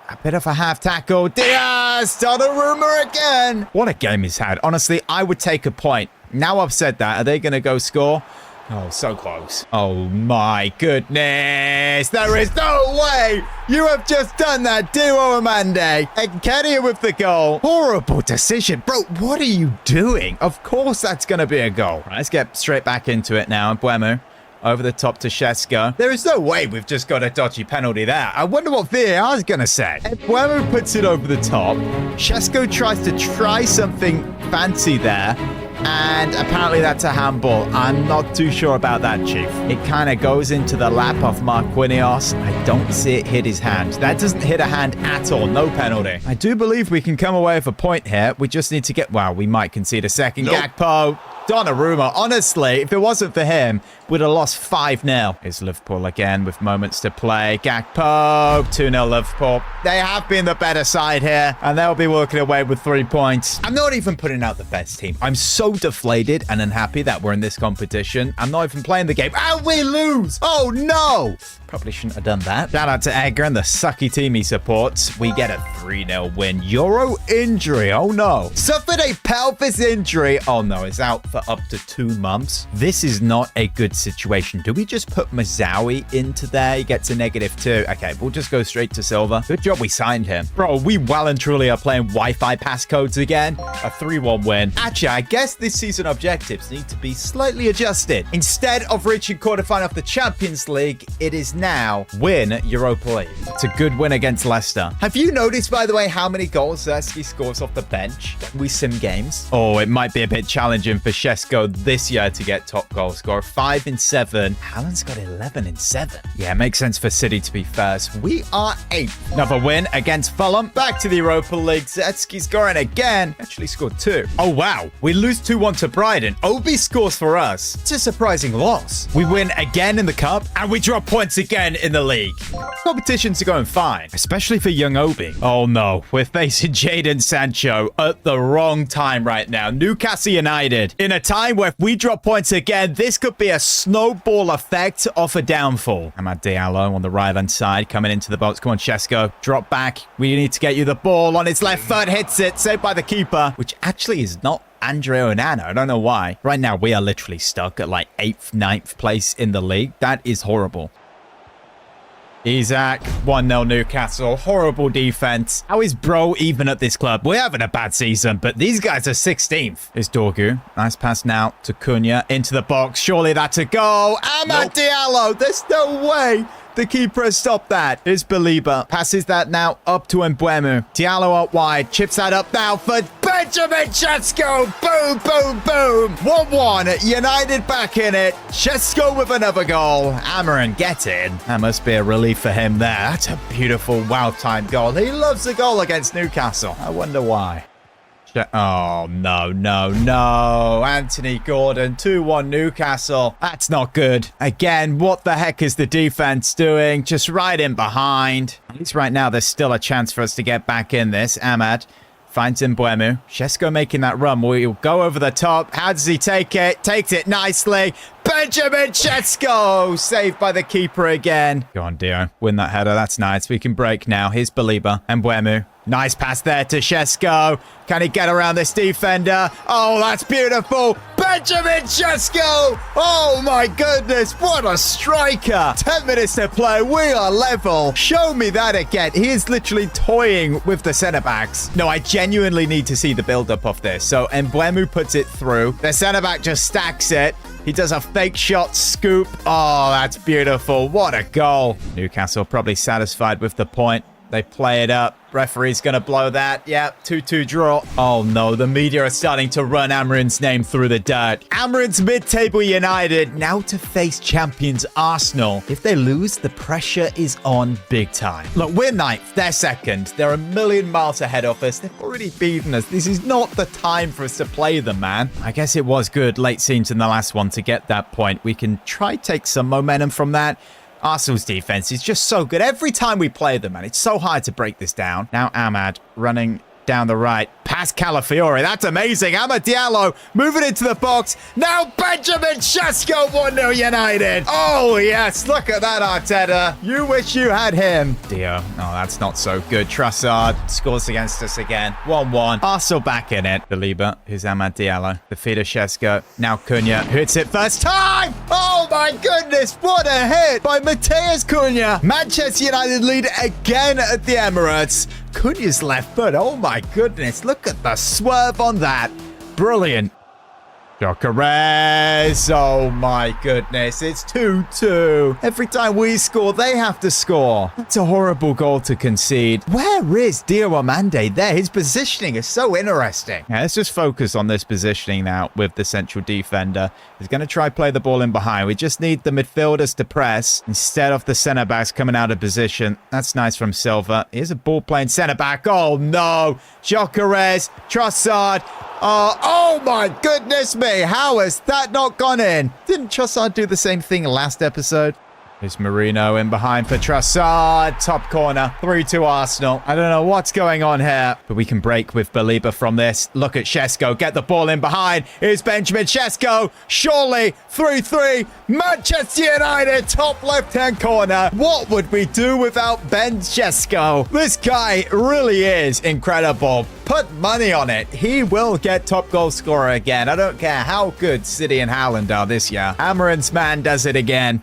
A bit of a half tackle. Diaz. Donnarumma again. What a game he's had. Honestly, I would take a point. Now I've said that. Are they going to go score? Oh, so close. Oh, my goodness. There is no way you have just done that, Duo Amande. Nketiah with the goal. Horrible decision. Bro, what are you doing? Of course that's going to be a goal. Right, let's get straight back into it now. Mbeumo over the top to Jesko. There is no way we've just got a dodgy penalty there. I wonder what VAR is going to say. Mbeumo puts it over the top. Jesko tries to try something fancy there. And apparently that's a handball. I'm not too sure about that, Chief. It kind of goes into the lap of Marquinhos. I don't see it hit his hand. That doesn't hit a hand at all. No penalty. I do believe we can come away with a point here. We just need to get... Well, we might concede a second. Nope. Gakpo. Donnarumma. Honestly, if it wasn't for him, we'd have lost 5-0. It's Liverpool again with moments to play. Gakpo. 2-0 Liverpool. They have been the better side here, and they'll be walking away with 3 points. I'm not even putting out the best team. I'm so deflated and unhappy that we're in this competition. I'm not even playing the game. And we lose! Oh, no! Probably shouldn't have done that. Shout out to Edgar and the sucky team he supports. We get a 3-0 win. Euro injury. Oh, no. Suffered a pelvis injury. Oh, no. Is out for up to 2 months. This is not a good situation. Do we just put Mazawi into there? He gets a -2. Okay, we'll just go straight to Silva. Good job we signed him. Bro, we well and truly are playing Wi-Fi passcodes again. A 3-1 win. Actually, I guess this season objectives need to be slightly adjusted. Instead of reaching quarterfinal of the Champions League, it is now win Europa League. It's a good win against Leicester. Have you noticed, by the way, how many goals Zerski scores off the bench when we sim games? Oh, it might be a bit challenging for Jesko this year to get top goal scorer. 5 in 7. Haaland's got 11 in 7. Yeah, it makes sense for City to be first. We are 8th. Another win against Fulham. Back to the Europa League. Zerski scoring again. Actually scored 2. Oh, wow. We lose 2-1 to Brighton. Obi scores for us. It's a surprising loss. We win again in the Cup, and we drop points again in the league. Competitions are going fine, especially for young Obi. Oh, no. We're facing Jadon Sancho at the wrong time right now. Newcastle United. In a time where if we drop points again, this could be a snowball effect of a downfall. Amad Diallo on the right-hand side, coming into the box. Come on, Jesko. Drop back. We need to get you the ball on his left foot. Hits it. Saved by the keeper, which actually is not Andre Onana. I don't know why. Right now, we are literally stuck at like 8th, 9th place in the league. That is horrible. Isaac, 1-0 Newcastle. Horrible defense. How is Bro even at this club? We're having a bad season, but these guys are 16th. It's Dorgu. Nice pass now to Cunha. Into the box. Surely that's a goal. Amad Diallo. There's no way the keeper has stopped that. It's Belieber. Passes that now up to Mbeumo. Diallo up wide. Chips that up now for Benjamin Sesko. Boom, boom, boom. 1-1. United back in it. Sesko with another goal. Amarin get in. That must be a relief for him there. That's a beautiful wow-time goal. He loves a goal against Newcastle. I wonder why. Oh, no, no, no. Anthony Gordon, 2-1 Newcastle. That's not good. Again, what the heck is the defense doing? Just right in behind. At least right now, there's still a chance for us to get back in this. Amad finds Mbeumo. Sesko making that run. We'll go over the top. How does he take it? Takes it nicely. Benjamin Sesko! Saved by the keeper again. Go on, Dio. Win that header. That's nice. We can break now. Here's Belieber. Mbeumo. Nice pass there to Sesko. Can he get around this defender? Oh, that's beautiful. Benjamin Sesko! Oh, my goodness. What a striker. 10 minutes to play. We are level. Show me that again. He is literally toying with the centre-backs. No, I genuinely need to see the build-up of this. So, Mbeumo puts it through. The centre-back just stacks it. He does a fake shot scoop. Oh, that's beautiful. What a goal. Newcastle probably satisfied with the point. They play it up. Referee's going to blow that. Yep, 2-2 draw. Oh, no. The media are starting to run Amarin's name through the dirt. Amarin's mid-table United now to face champions Arsenal. If they lose, the pressure is on big time. Look, we're 9th. They're 2nd. They're a million miles ahead of us. They've already beaten us. This is not the time for us to play them, man. I guess it was good late scenes in the last one to get that point. We can try take some momentum from that. Arsenal's defense is just so good. Every time we play them, man, it's so hard to break this down. Now Amad running down the right. Past Calafiore. That's amazing. Amad Diallo moving into the box. Now Benjamin Sesko, 1-0 United. Oh, yes. Look at that, Arteta. You wish you had him. Dio. Oh, that's not so good. Trossard scores against us again. 1-1. Arsenal back in it. Belieber. Here's Amad Diallo. The feeder Sesko. Now Cunha hits it first time. Oh, my goodness. What a hit by Mateus Cunha. Manchester United lead again at the Emirates. Cunha's left foot. Oh, my goodness. Look at the swerve on that. Brilliant. Gyökeres. Oh, my goodness. It's 2-2. Every time we score, they have to score. That's a horrible goal to concede. Where is Diomande there? His positioning is so interesting. Yeah, let's just focus on this positioning now with the central defender. He's going to try play the ball in behind. We just need the midfielders to press instead of the centre-backs coming out of position. That's nice from Silva. Here's a ball-playing centre-back. Oh, no. Gyökeres. Trossard. Oh my goodness me. How has that not gone in? Didn't Trossard do the same thing last episode? There's Marino in behind for Trossard. Top corner. 3-2 Arsenal. I don't know what's going on here, but we can break with Belieber from this. Look at Sesko. Get the ball in behind. Here's Benjamin Sesko. Surely 3-3. Manchester United. Top left-hand corner. What would we do without Ben Sesko? This guy really is incredible. Put money on it. He will get top goal scorer again. I don't care how good City and Haaland are this year. Amarin's man does it again.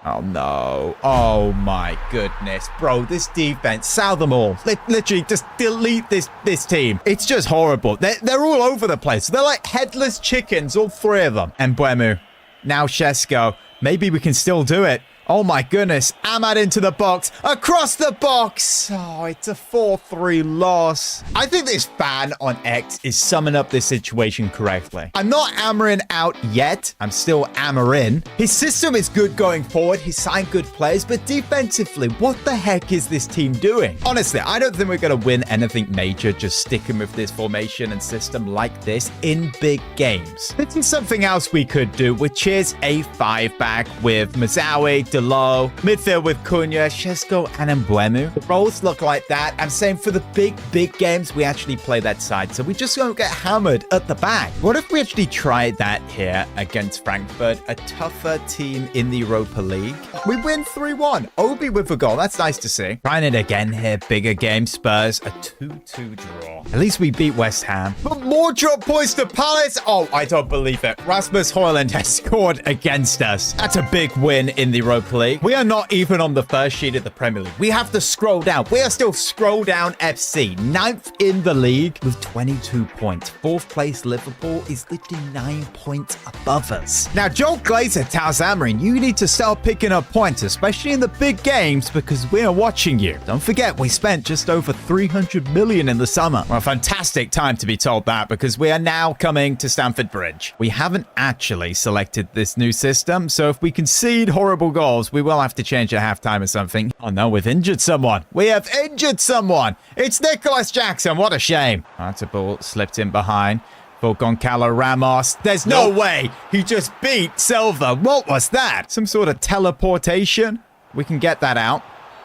Oh, no. Oh, my goodness. Bro, this defense, sell them all. Literally, just delete this team. It's just horrible. They're all over the place. They're like headless chickens, all three of them. Mbeumo. Now Sesko. Maybe we can still do it. Oh, my goodness. Amad into the box. Across the box. Oh, it's a 4-3 loss. I think this fan on X is summing up this situation correctly. I'm not Amarin out yet. I'm still Amarin. His system is good going forward. He signed good players, but defensively, what the heck is this team doing? Honestly, I don't think we're going to win anything major just sticking with this formation and system like this in big games. This is something else we could do, which is a 5-back with Mazawi, Delo. Midfield with Cunha, Shesko, and Mbeumo. The roles look like that. I'm saying for the big games, we actually play that side. So we just don't get hammered at the back. What if we actually tried that here against Frankfurt, a tougher team in the Europa League? We win 3-1. Obi with a goal. That's nice to see. Trying it again here. Bigger game. Spurs, a 2-2 draw. At least we beat West Ham. But more drop points to Palace. Oh, I don't believe it. Rasmus Højlund has scored against us. That's a big win in the Europa League. We are not even on the first sheet of the Premier League. We have to scroll down. We are still scroll down FC. 9th in the league with 22 points. 4th place Liverpool is literally 9 points above us. Now, Joel Glazer tells Amarin, you need to start picking up points, especially in the big games, because we are watching you. Don't forget, we spent just over 300 million in the summer. Well, a fantastic time to be told that, because we are now coming to Stamford Bridge. We haven't actually selected this new system, so if we concede horrible goals, we will have to change at halftime or something. Oh no, we've injured someone. We have injured someone. It's Nicholas Jackson. What a shame. That's a ball slipped in behind. For Goncalo Ramos. There's no way he just beat Silva. What was that? Some sort of teleportation? We can get that out.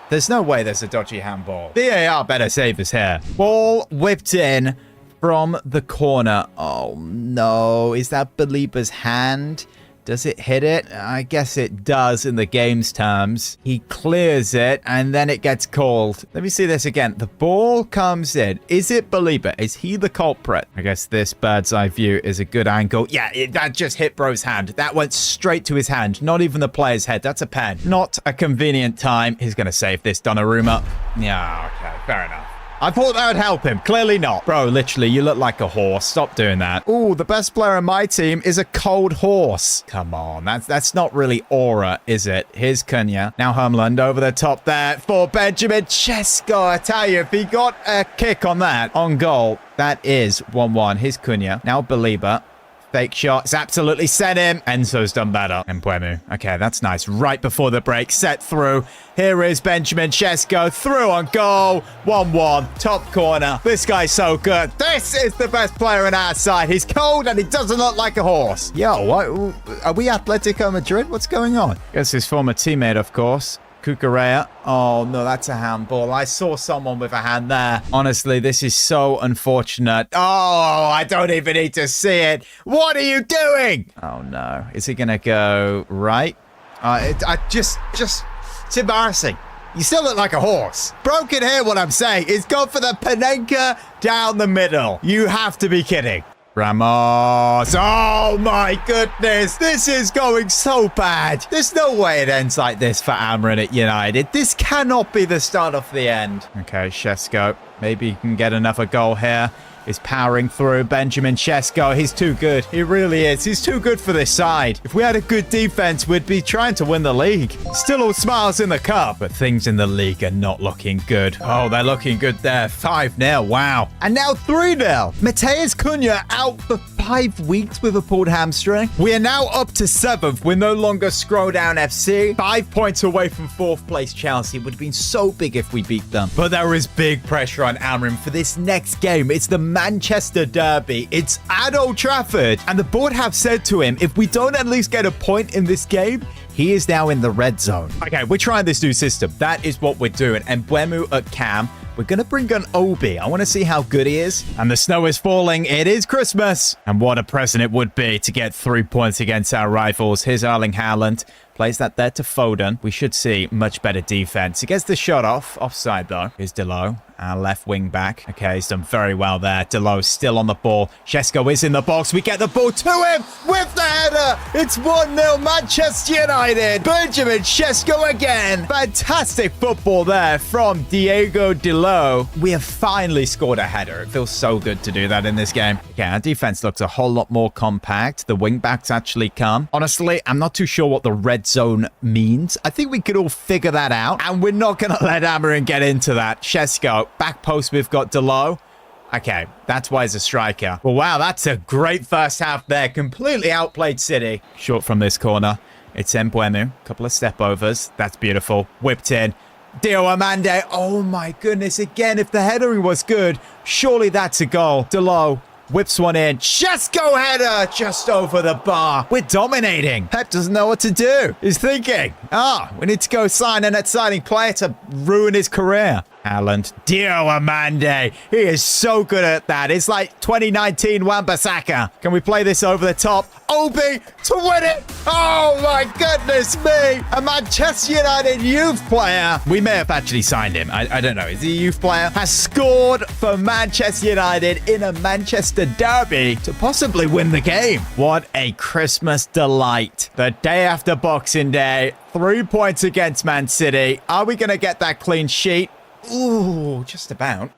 There's no way there's a dodgy handball. VAR better save us here. Ball whipped in from the corner. Oh no. Is that Baliba's hand? Does it hit it? I guess it does in the game's terms. He clears it and then it gets called. Let me see this again. The ball comes in. Is it Baliba? Is he the culprit? I guess this bird's eye view is a good angle. Yeah, that just hit bro's hand. That went straight to his hand. Not even the player's head. That's a pen. Not a convenient time. He's going to save this Donnarumma. Yeah, okay. Fair enough. I thought that would help him. Clearly not. Bro, literally, you look like a horse. Stop doing that. Ooh, the best player on my team is a cold horse. Come on. That's not really aura, is it? Here's Cunha. Now Højlund over the top there for Benjamin Sesko. I tell you, if he got a kick on that, on goal, that is 1-1. Here's Cunha. Now Baliba. Fake shot. It's absolutely sent him. Enzo's done better. And Mbeumo. Okay, that's nice. Right before the break. Set through. Here is Benjamin Sesko. Through on goal. 1-1. Top corner. This guy's so good. This is the best player on our side. He's cold and he doesn't look like a horse. Yo, what? Are we Atletico Madrid? What's going on? Guess his former teammate, of course. Cucurella. Oh, no, that's a handball. I saw someone with a hand there. Honestly, this is so unfortunate. Oh, I don't even need to see it. What are you doing? Oh, no. Is he going to go right? It's embarrassing. You still look like a horse. Bro can hear what I'm saying. He's gone for the Panenka down the middle. You have to be kidding. Ramos. Oh my goodness. This is going so bad. There's no way it ends like this for Amarin at United. This cannot be the start of the end. Okay, Sesko. Maybe he can get another goal here. Is powering through. Benjamin Sesko. He's too good. He really is. He's too good for this side. If we had a good defense, we'd be trying to win the league. Still all smiles in the cup, but things in the league are not looking good. Oh, they're looking good there. 5-0. Wow. And now 3-0. Mateus Cunha out for 5 weeks with a pulled hamstring. We are now up to 7th. We're no longer scroll down FC. 5 points away from 4th place Chelsea. It would have been so big if we beat them. But there is big pressure on Amarin for this next game. It's the Manchester Derby. It's at Old Trafford. And the board have said to him, if we don't at least get a point in this game, he is now in the red zone. Okay, we're trying this new system. That is what we're doing. And Mbeumo at cam. We're going to bring on Obi. I want to see how good he is. And the snow is falling. It is Christmas. And what a present it would be to get 3 points against our rivals. Here's Erling Haaland. Plays that there to Foden. We should see much better defense. He gets the shot off. Offside, though. Here's Delo, our left wing back. Okay, he's done very well there. Delo's still on the ball. Sesko is in the box. We get the ball to him with the header. It's 1-0 Manchester United. Benjamin Sesko again. Fantastic football there from Diego Delo. We have finally scored a header. It feels so good to do that in this game. Okay, our defense looks a whole lot more compact. The wing backs actually come. Honestly, I'm not too sure what the red zone means. I think we could all figure that out. And we're not going to let Amarin get into that. Sesko. Back post, we've got Delo. Okay, that's why he's a striker. Well, wow, that's a great first half there. Completely outplayed City. Short from this corner. It's Mbeumo. Couple of step overs. That's beautiful. Whipped in. Diomande. Oh my goodness. Again, if the headering was good, surely that's a goal. Delo. whips one in. Shesko header just over the bar. We're dominating. Pep doesn't know what to do. He's thinking, we need to go sign an exciting player to ruin his career. Haaland, Dio Amande. He is so good at that. It's like 2019 Wan-Bissaka. Can we play this over the top? Obi to win it. Oh my goodness me. A Manchester United youth player. We may have actually signed him. I don't know. Is he a youth player? Has scored for Manchester United in a Manchester derby to possibly win the game. What a Christmas delight. The day after Boxing Day. 3 points against Man City. Are we going to get that clean sheet? Ooh, just about.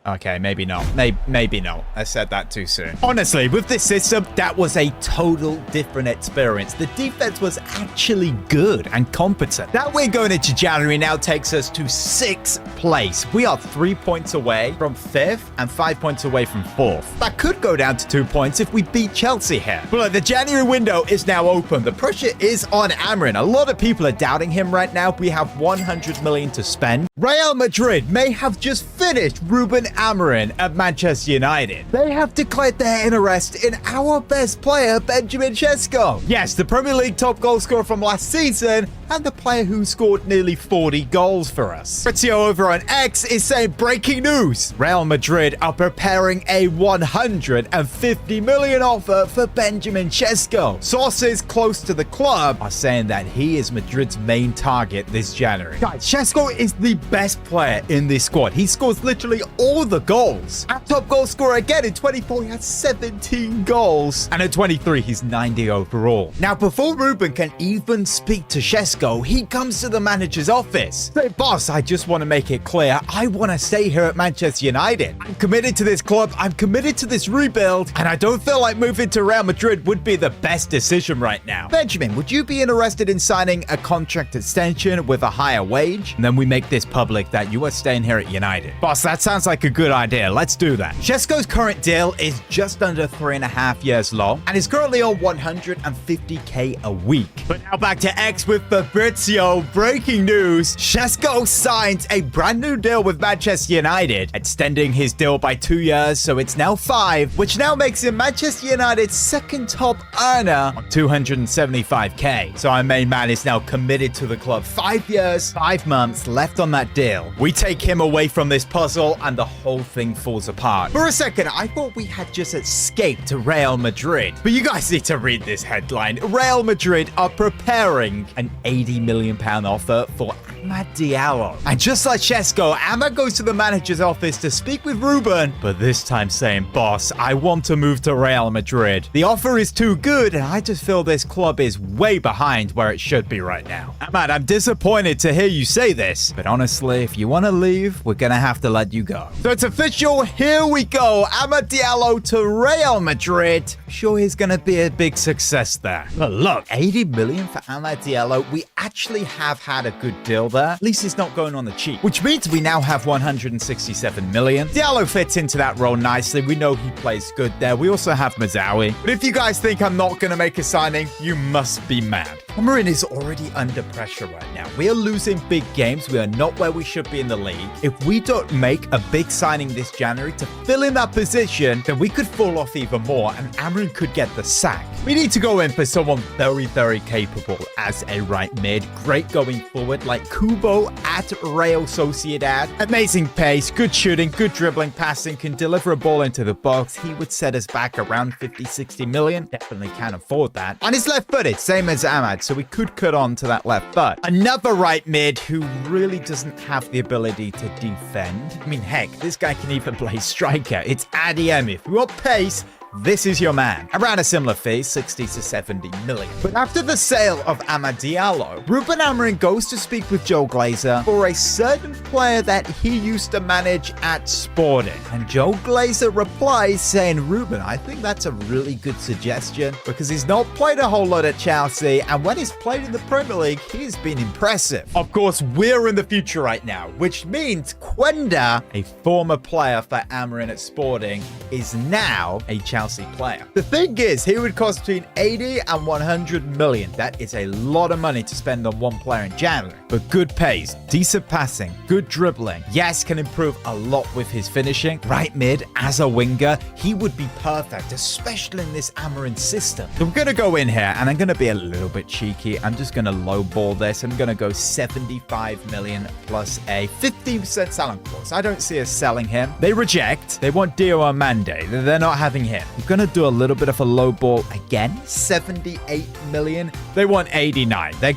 Okay, maybe not. Maybe not. I said that too soon. Honestly, with this system, that was a total different experience. The defense was actually good and competent. That win going into January now takes us to 6th place. We are 3 points away from 5th and 5 points away from 4th. That could go down to 2 points if we beat Chelsea here. But look, the January window is now open. The pressure is on Amorim. A lot of people are doubting him right now. We have 100 million to spend. Real Madrid may have just finished Ruben Amorim at Manchester United. They have declared their interest in our best player, Benjamin Sesko. Yes, the Premier League top goal scorer from last season and the player who scored nearly 40 goals for us. Fritio over on X is saying breaking news. Real Madrid are preparing a 150 million offer for Benjamin Sesko. Sources close to the club are saying that he is Madrid's main target this January. Guys, Sesko is the best player in this squad. He scores literally all the goals. Our top goal scorer again in 24, he has 17 goals. And at 23, he's 90 overall. Now, before Ruben can even speak to Sesko, he comes to the manager's office. Say, boss, I just want to make it clear, I want to stay here at Manchester United. I'm committed to this club, I'm committed to this rebuild, and I don't feel like moving to Real Madrid would be the best decision right now. Benjamin, would you be interested in signing a contract extension with a higher wage? And then we make this public that you are staying here at United. Boss, that sounds like a good idea. Let's do that. Sesko's current deal is just under 3.5 years long and is currently on 150k a week. But now back to X with Fabrizio. Breaking news. Sesko signs a brand new deal with Manchester United, extending his deal by 2 years, so it's now 5, which now makes him Manchester United's second top earner on 275k. So our main man is now committed to the club. 5 years, 5 months left on that deal. We take him away from this puzzle and the whole thing falls apart. For a second, I thought we had just escaped to Real Madrid. But you guys need to read this headline. Real Madrid are preparing an £80 million offer for Amad Diallo. And just like Sesko, Amad goes to the manager's office to speak with Ruben, but this time saying, boss, I want to move to Real Madrid. The offer is too good, and I just feel this club is way behind where it should be right now. Amad, I'm disappointed to hear you say this, but honestly, if you want to leave, we're gonna have to let you go. So it's official, here we go. Amad Diallo to Real Madrid. I'm sure he's gonna be a big success there. But look, 80 million for Amad Diallo. We actually have had a good deal there. At least it's not going on the cheap, which means we now have 167 million. Diallo fits into that role nicely. We know he plays good there. We also have Mazawi. But if you guys think I'm not gonna make a signing, you must be mad. Amorim is already under pressure right now. We are losing big games. We are not where we should be in the league. If we don't make a big signing this January to fill in that position, then we could fall off even more and Amorim could get the sack. We need to go in for someone very, very capable as a right mid. Great going forward like Kubo at Real Sociedad. Amazing pace, good shooting, good dribbling, passing, can deliver a ball into the box. He would set us back around 50-60 million. Definitely can't afford that. And he's left-footed, same as Amad, so we could cut on to that left foot. Another right mid who really doesn't have the ability to defend. I mean, heck, this guy can even play striker. It's ADM. If you want pace, this is your man. Around a similar fee, 60 to 70 million. But after the sale of Amad Diallo, Ruben Amorim goes to speak with Joe Glazer for a certain player that he used to manage at Sporting. And Joe Glazer replies saying, Ruben, I think that's a really good suggestion because he's not played a whole lot at Chelsea, and when he's played in the Premier League, he's been impressive. Of course, we're in the future right now, which means Quenda, a former player for Amorim at Sporting, is now a Chelsea Chelsea player. The thing is, he would cost between 80 and 100 million. That is a lot of money to spend on one player in January. But good pace, decent passing, good dribbling. Yes, can improve a lot with his finishing. Right mid, as a winger, he would be perfect, especially in this Amorim system. So I'm going to go in here, and I'm going to be a little bit cheeky. I'm just going to lowball this. I'm going to go 75 million plus a 15% selling clause. I don't see us selling him. They reject. They want Dio Armande. They're not having him. I'm going to do a little bit of a lowball again. 78 million. They want 89. They're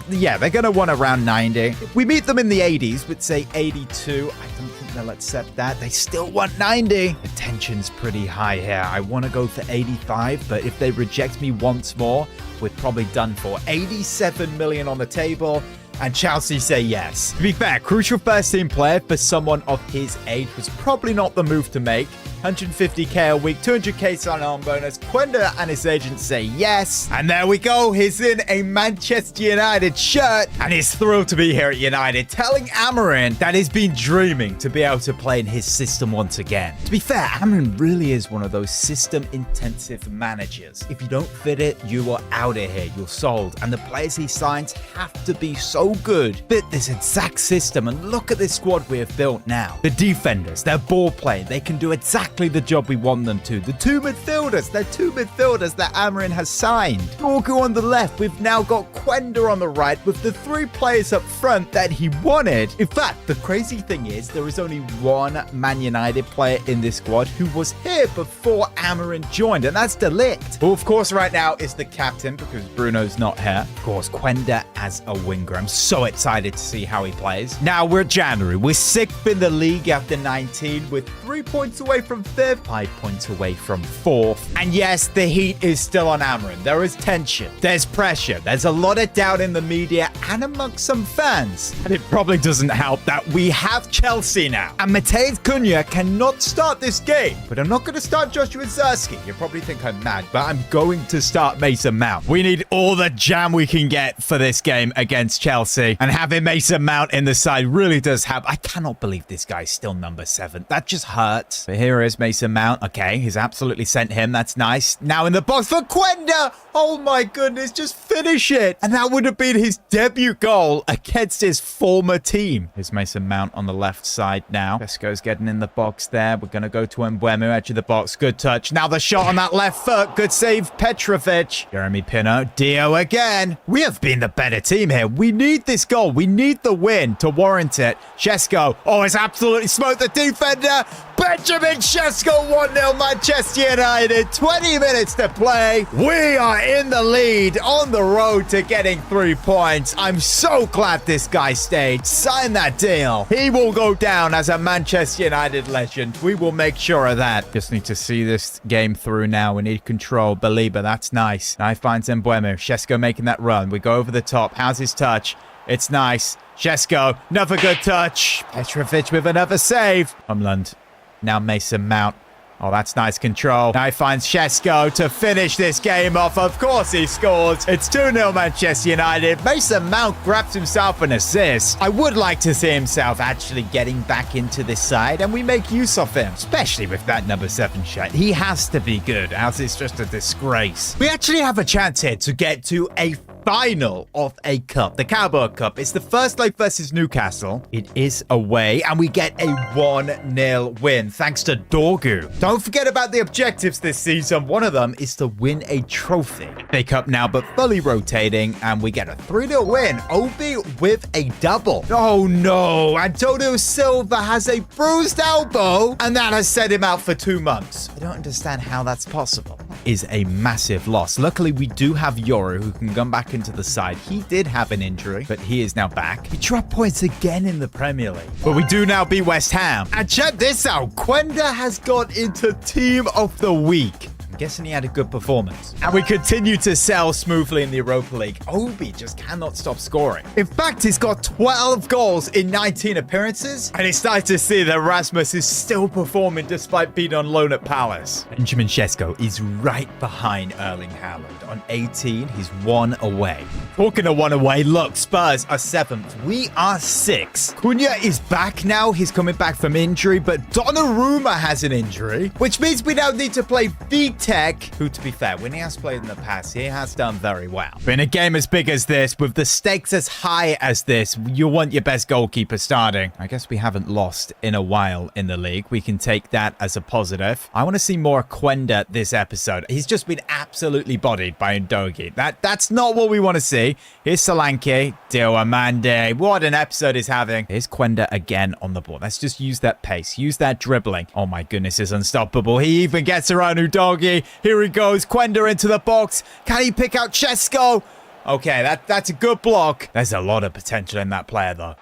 going to want around 90. If we meet them in the 80s, we'd say 82. I don't think they'll accept that. They still want 90. The tension's pretty high here. I want to go for 85, but if they reject me once more, we're probably done for. 87 million on the table. And Chelsea say yes. To be fair, crucial first-team player for someone of his age was probably not the move to make. 150k a week, 200k sign-on bonus. Quenda and his agent say yes. And there we go. He's in a Manchester United shirt and he's thrilled to be here at United, telling Amorim that he's been dreaming to be able to play in his system once again. To be fair, Amorim really is one of those system-intensive managers. If you don't fit it, you are out of here. You're sold. And the players he signs have to be so good, fit this exact system. And look at this squad we have built now. The defenders, they're ball playing. They can do exactly the job we want them to. The two midfielders, they're two midfielders that Amorim has signed. Dorgu on the left, we've now got Quenda on the right with the three players up front that he wanted. In fact, the crazy thing is there is only one Man United player in this squad who was here before Amorim joined, and that's De Ligt, who of course right now is the captain because Bruno's not here. Of course, Quenda as a winger. I'm so excited to see how he plays. Now we're January. We're 6th in the league after 19 with 3 points away from 5th, 5 points away from 4th. And yes, the heat is still on Amorim. There is tension. There's pressure. There's a lot of doubt in the media and amongst some fans. And it probably doesn't help that we have Chelsea now. And Matheus Cunha cannot start this game. But I'm not going to start Joshua Zirkzee. You probably think I'm mad, but I'm going to start Mason Mount. We need all the jam we can get for this game against Chelsea. And having Mason Mount in the side really does help. I cannot believe this guy's still number 7. That just hurts. But here is Mason Mount. Okay, he's absolutely sent him. That's nice. Now in the box for Quenda. Oh my goodness, just finish it. And that would have been his debut goal against his former team. Here's Mason Mount on the left side now. Pesco's getting in the box there. We're going to go to Mbeumo, edge of the box. Good touch. Now the shot on that left foot. Good save, Petrovic. Jeremy Pino. Dio again. We have been the better team here. We need this goal. We need the win to warrant it. Šeško. Oh, it's absolutely smoked the defender. Benjamin Šeško 1-0 Manchester United. 20 minutes to play. We are in the lead on the road to getting 3 points. I'm so glad this guy stayed. Sign that deal. He will go down as a Manchester United legend. We will make sure of that. Just need to see this game through now. We need control. Belieber, that's nice. Now he finds Mbeumo. Šeško making that run. We go over the top. How's his touch? It's nice. Šeško, another good touch. Petrovic with another save. Umland. Now Mason Mount. Oh, that's nice control. Now he finds Šeško to finish this game off. Of course he scores. It's 2-0 Manchester United. Mason Mount grabs himself an assist. I would like to see himself actually getting back into this side, and we make use of him, especially with that number 7 shirt. He has to be good, else it's just a disgrace. We actually have a chance here to get to a final of a cup, the Carabao Cup. It's the first leg versus Newcastle. It is away, and we get a 1-0 win thanks to Dorgu. Don't forget about the objectives this season. One of them is to win a trophy. FA Cup now, but fully rotating, and we get a 3-0 win. Obi with a double. Oh no, Antonio Silva has a bruised elbow, and that has set him out for 2 months. I don't understand how that's possible. Is a massive loss. Luckily, we do have Yoru who can come back into the side. He did have an injury, but he is now back. We drop points again in the Premier League, but we do now beat West Ham. And check this out. Quenda has got into Team of the Week. Guessing he had a good performance. And we continue to sell smoothly in the Europa League. Obi just cannot stop scoring. In fact, he's got 12 goals in 19 appearances. And it's nice to see that Rasmus is still performing despite being on loan at Palace. Benjamin Šeško is right behind Erling Haaland. On 18, he's 1 away. Talking of 1 away, look, Spurs are 7th. We are 6th. Cunha is back now. He's coming back from injury, but Donnarumma has an injury, which means we now need to play VT Vitek, who, to be fair, when he has played in the past, he has done very well. But in a game as big as this, with the stakes as high as this, you want your best goalkeeper starting. I guess we haven't lost in a while in the league. We can take that as a positive. I want to see more Quenda this episode. He's just been absolutely bodied by Ndogi. That's not what we want to see. Here's Solanke, Diomande. What an episode he's having. Here's Quenda again on the board. Let's just use that pace. Use that dribbling. Oh my goodness, it's unstoppable. He even gets around Udogi. Here he goes. Quenda into the box. Can he pick out Chesko? Okay, that's a good block. There's a lot of potential in that player, though.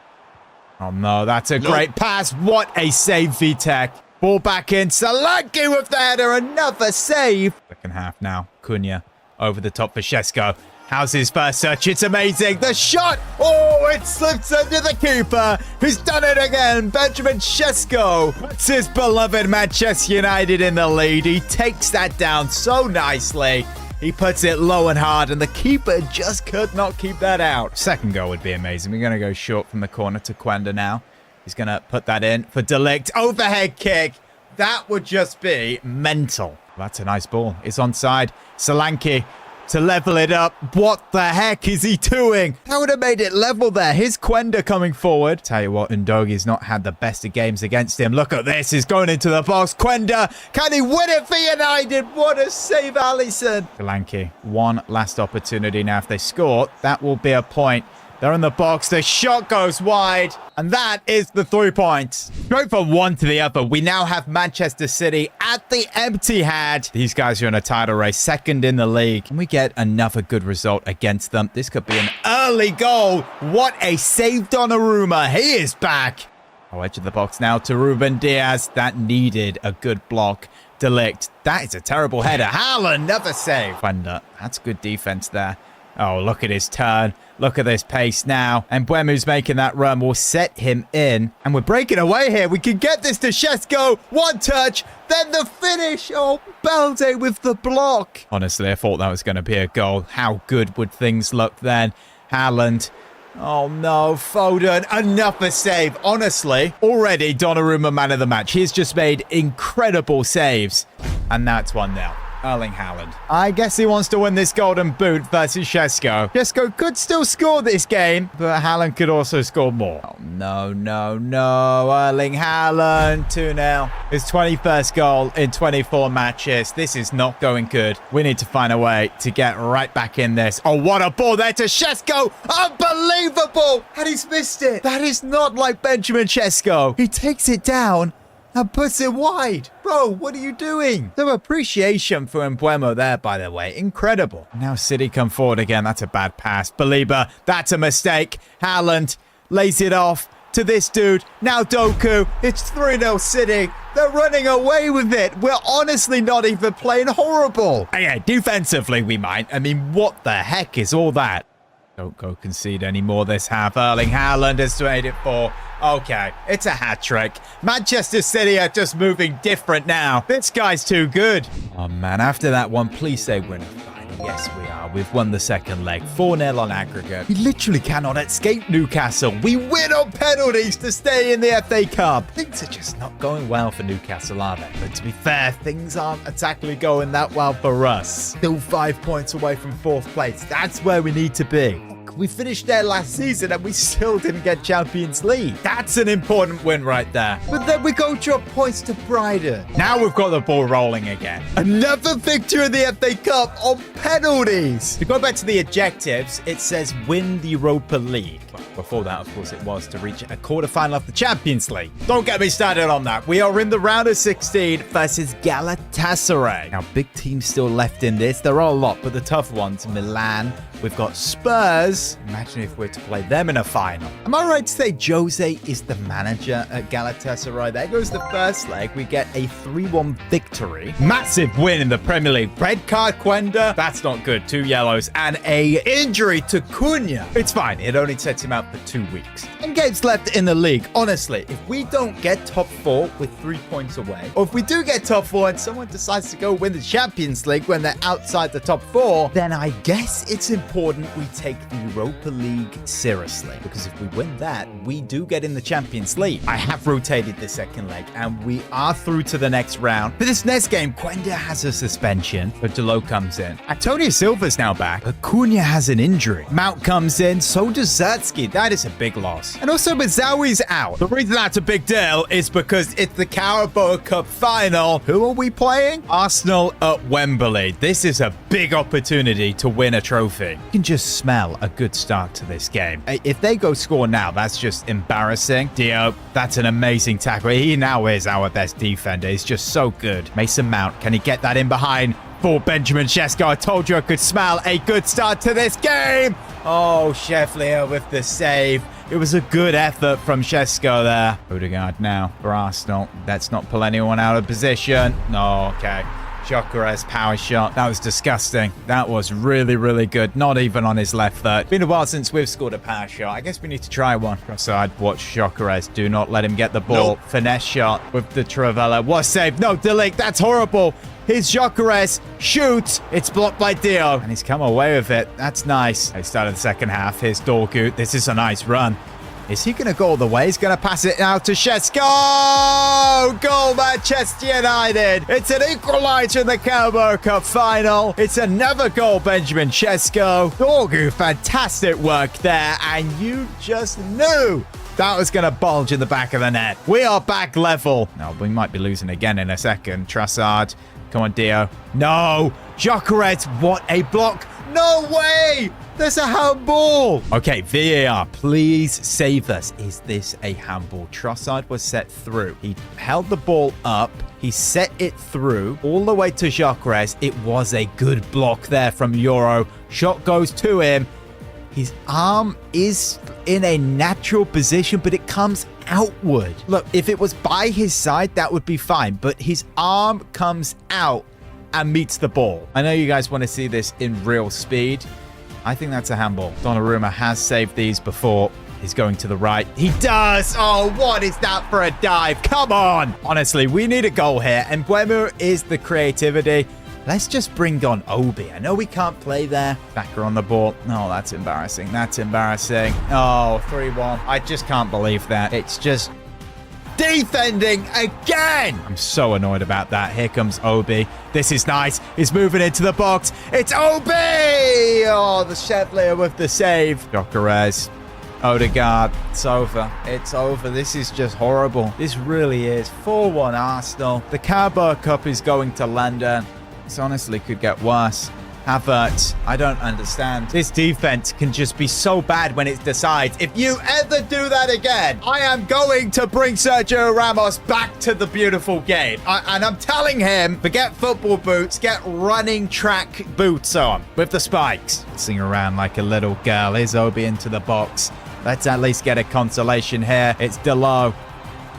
Oh, no, that's a great pass. What a save, Vitek. Ball back in. Solanke with the header. Another save. Second half now. Cunha over the top for Chesko. How's his first touch? It's amazing. The shot. Oh, it slips under the keeper, who's done it again. Benjamin Sesko. That's his beloved Manchester United in the lead. He takes that down so nicely. He puts it low and hard, and the keeper just could not keep that out. Second goal would be amazing. We're going to go short from the corner to Quenda now. He's going to put that in for De Ligt. Overhead kick. That would just be mental. That's a nice ball. It's onside. Solanke to level it up. What the heck is he doing? That would have made it level there. Here's Quenda coming forward. Tell you what, Ndogi's not had the best of games against him. Look at this. He's going into the box. Quenda, can he win it for United? What a save, Alisson. Solanke, one last opportunity now. If they score, that will be a point. They're in the box. The shot goes wide. And that is the 3 points. Straight from one to the other. We now have Manchester City at the empty head. These guys are in a title race, second in the league. Can we get another good result against them? This could be an early goal. What a save, Donnarumma. He is back. Oh, edge of the box now to Ruben Diaz. That needed a good block. De Ligt. That is a terrible header. Haaland, another save. Quenda. That's good defense there. Oh, look at his turn. Look at this pace now. And Buemu's making that run. We'll set him in. And we're breaking away here. We can get this to Sesko. One touch. Then the finish. Oh, Balde with the block. Honestly, I thought that was going to be a goal. How good would things look then? Haaland. Oh, no. Foden. Another save. Honestly, already Donnarumma man of the match. He's just made incredible saves. And that's 1-0. Erling Haaland. I guess he wants to win this golden boot versus Sesko. Sesko could still score this game, but Haaland could also score more. Oh, no, no, no. Erling Haaland, 2-0. His 21st goal in 24 matches. This is not going good. We need to find a way to get right back in this. Oh, what a ball there to Sesko. Unbelievable. And he's missed it. That is not like Benjamin Sesko. He takes it down and puts it wide. Bro, what are you doing? No appreciation for Mbeumo there, by the way. Incredible. Now City come forward again. That's a bad pass. Belieber, that's a mistake. Haaland lays it off to this dude. Now Doku. It's 3-0 City. They're running away with it. We're honestly not even playing horrible. Yeah, defensively we might. I mean, what the heck is all that? Don't go concede anymore this half. Erling Haaland has made it 4. Okay, it's a hat-trick. Manchester City are just moving different now. This guy's too good. Oh, man, after that one, please say winner. Yes, we are. We've won the second leg. 4-0 on aggregate. We literally cannot escape Newcastle. We win on penalties to stay in the FA Cup. Things are just not going well for Newcastle, are they? But to be fair, things aren't exactly going that well for us. Still 5 points away from 4th place. That's where we need to be. We finished there last season and we still didn't get Champions League. That's an important win right there. But then we go drop points to Brighton. Now we've got the ball rolling again. Another victory in the FA Cup on penalties. To go back to the objectives, it says win the Europa League. Well, before that, of course, it was to reach a quarterfinal of the Champions League. Don't get me started on that. We are in the round of 16 versus Galatasaray. Now, big teams still left in this. There are a lot, but the tough ones, Milan. We've got Spurs. Imagine if we're to play them in a final. Am I right to say Jose is the manager at Galatasaray? There goes the first leg. We get a 3-1 victory. Massive win in the Premier League. Red card, Quenda. That's not good. 2 yellows and a injury to Cunha. It's fine. It only sets him out for 2 weeks. And games left in the league. Honestly, if we don't get top 4 with 3 points away, or if we do get top 4 and someone decides to go win the Champions League when they're outside the top 4, then I guess it's important we take the Europa League seriously. Because if we win that, we do get in the Champions League. I have rotated the second leg, and we are through to the next round. For this next game, Quenda has a suspension, but Delo comes in. Antonio Silva's now back, but Cunha has an injury. Mount comes in, so does Zertsky. That is a big loss. And also, Mazawi's out. The reason that's a big deal is because it's the Carabao Cup final. Who are we playing? Arsenal at Wembley. This is a big opportunity to win a trophy. You can just smell a good start to this game. If they go score now, that's just embarrassing. Dio, that's an amazing tackle. He now is our best defender. He's just so good. Mason Mount, can he get that in behind for Benjamin Sesko? I told you I could smell a good start to this game. Oh, Sheffield with the save. It was a good effort from Sesko there. Odegaard now for Arsenal. Let's not pull anyone out of position. No, okay. Gyökeres power shot. That was disgusting. That was really, really good. Not even on his left foot. Been a while since we've scored a power shot. I guess we need to try one. Crosside, watch Gyökeres. Do not let him get the ball. Nope. Finesse shot with the Travella. What save? No, Delic. That's horrible. Here's Gyökeres. Shoots. It's blocked by Dio. And he's come away with it. That's nice. They started the second half. Here's Dorgu. This is a nice run. Is he going to go all the way? He's going to pass it out to Sesko. Goal, Manchester United. It's an equaliser in the Carabao Cup final. It's another goal, Benjamin Sesko. Dorgu, fantastic work there. And you just knew that was going to bulge in the back of the net. We are back level. No, we might be losing again in a second. Trossard. Come on, Dio. No. Gyökeres, what a block. No way. There's a handball. Okay, VAR, please save us. Is this a handball? Trossard was set through. He held the ball up. He set it through all the way to Gyökeres. It was a good block there from Euro. Shot goes to him. His arm is in a natural position, but it comes outward. Look, if it was by his side, that would be fine. But his arm comes out and meets the ball. I know you guys want to see this in real speed. I think that's a handball. Donnarumma has saved these before. He's going to the right. He does. Oh, what is that for a dive? Come on. Honestly, we need a goal here. And Buemo is the creativity. Let's just bring on Obi. I know we can't play there. Backer on the ball. No, that's embarrassing. That's embarrassing. Oh, 3-1. I just can't believe that. It's just defending again. I'm so annoyed about that. Here comes Obi. This is nice. He's moving into the box. It's Obi. Oh, the Chevalier with the save. Gyökeres. Odegaard. It's over. It's over. This is just horrible. This really is. 4-1 Arsenal. The Carabao Cup is going to London. This honestly could get worse. Havertz, I don't understand. This defense can just be so bad when it decides. If you ever do that again, I am going to bring Sergio Ramos back to the beautiful game. And I'm telling him, forget football boots, get running track boots on with the spikes. Sing around like a little girl. Here's Obi into the box. Let's at least get a consolation here. It's Delo.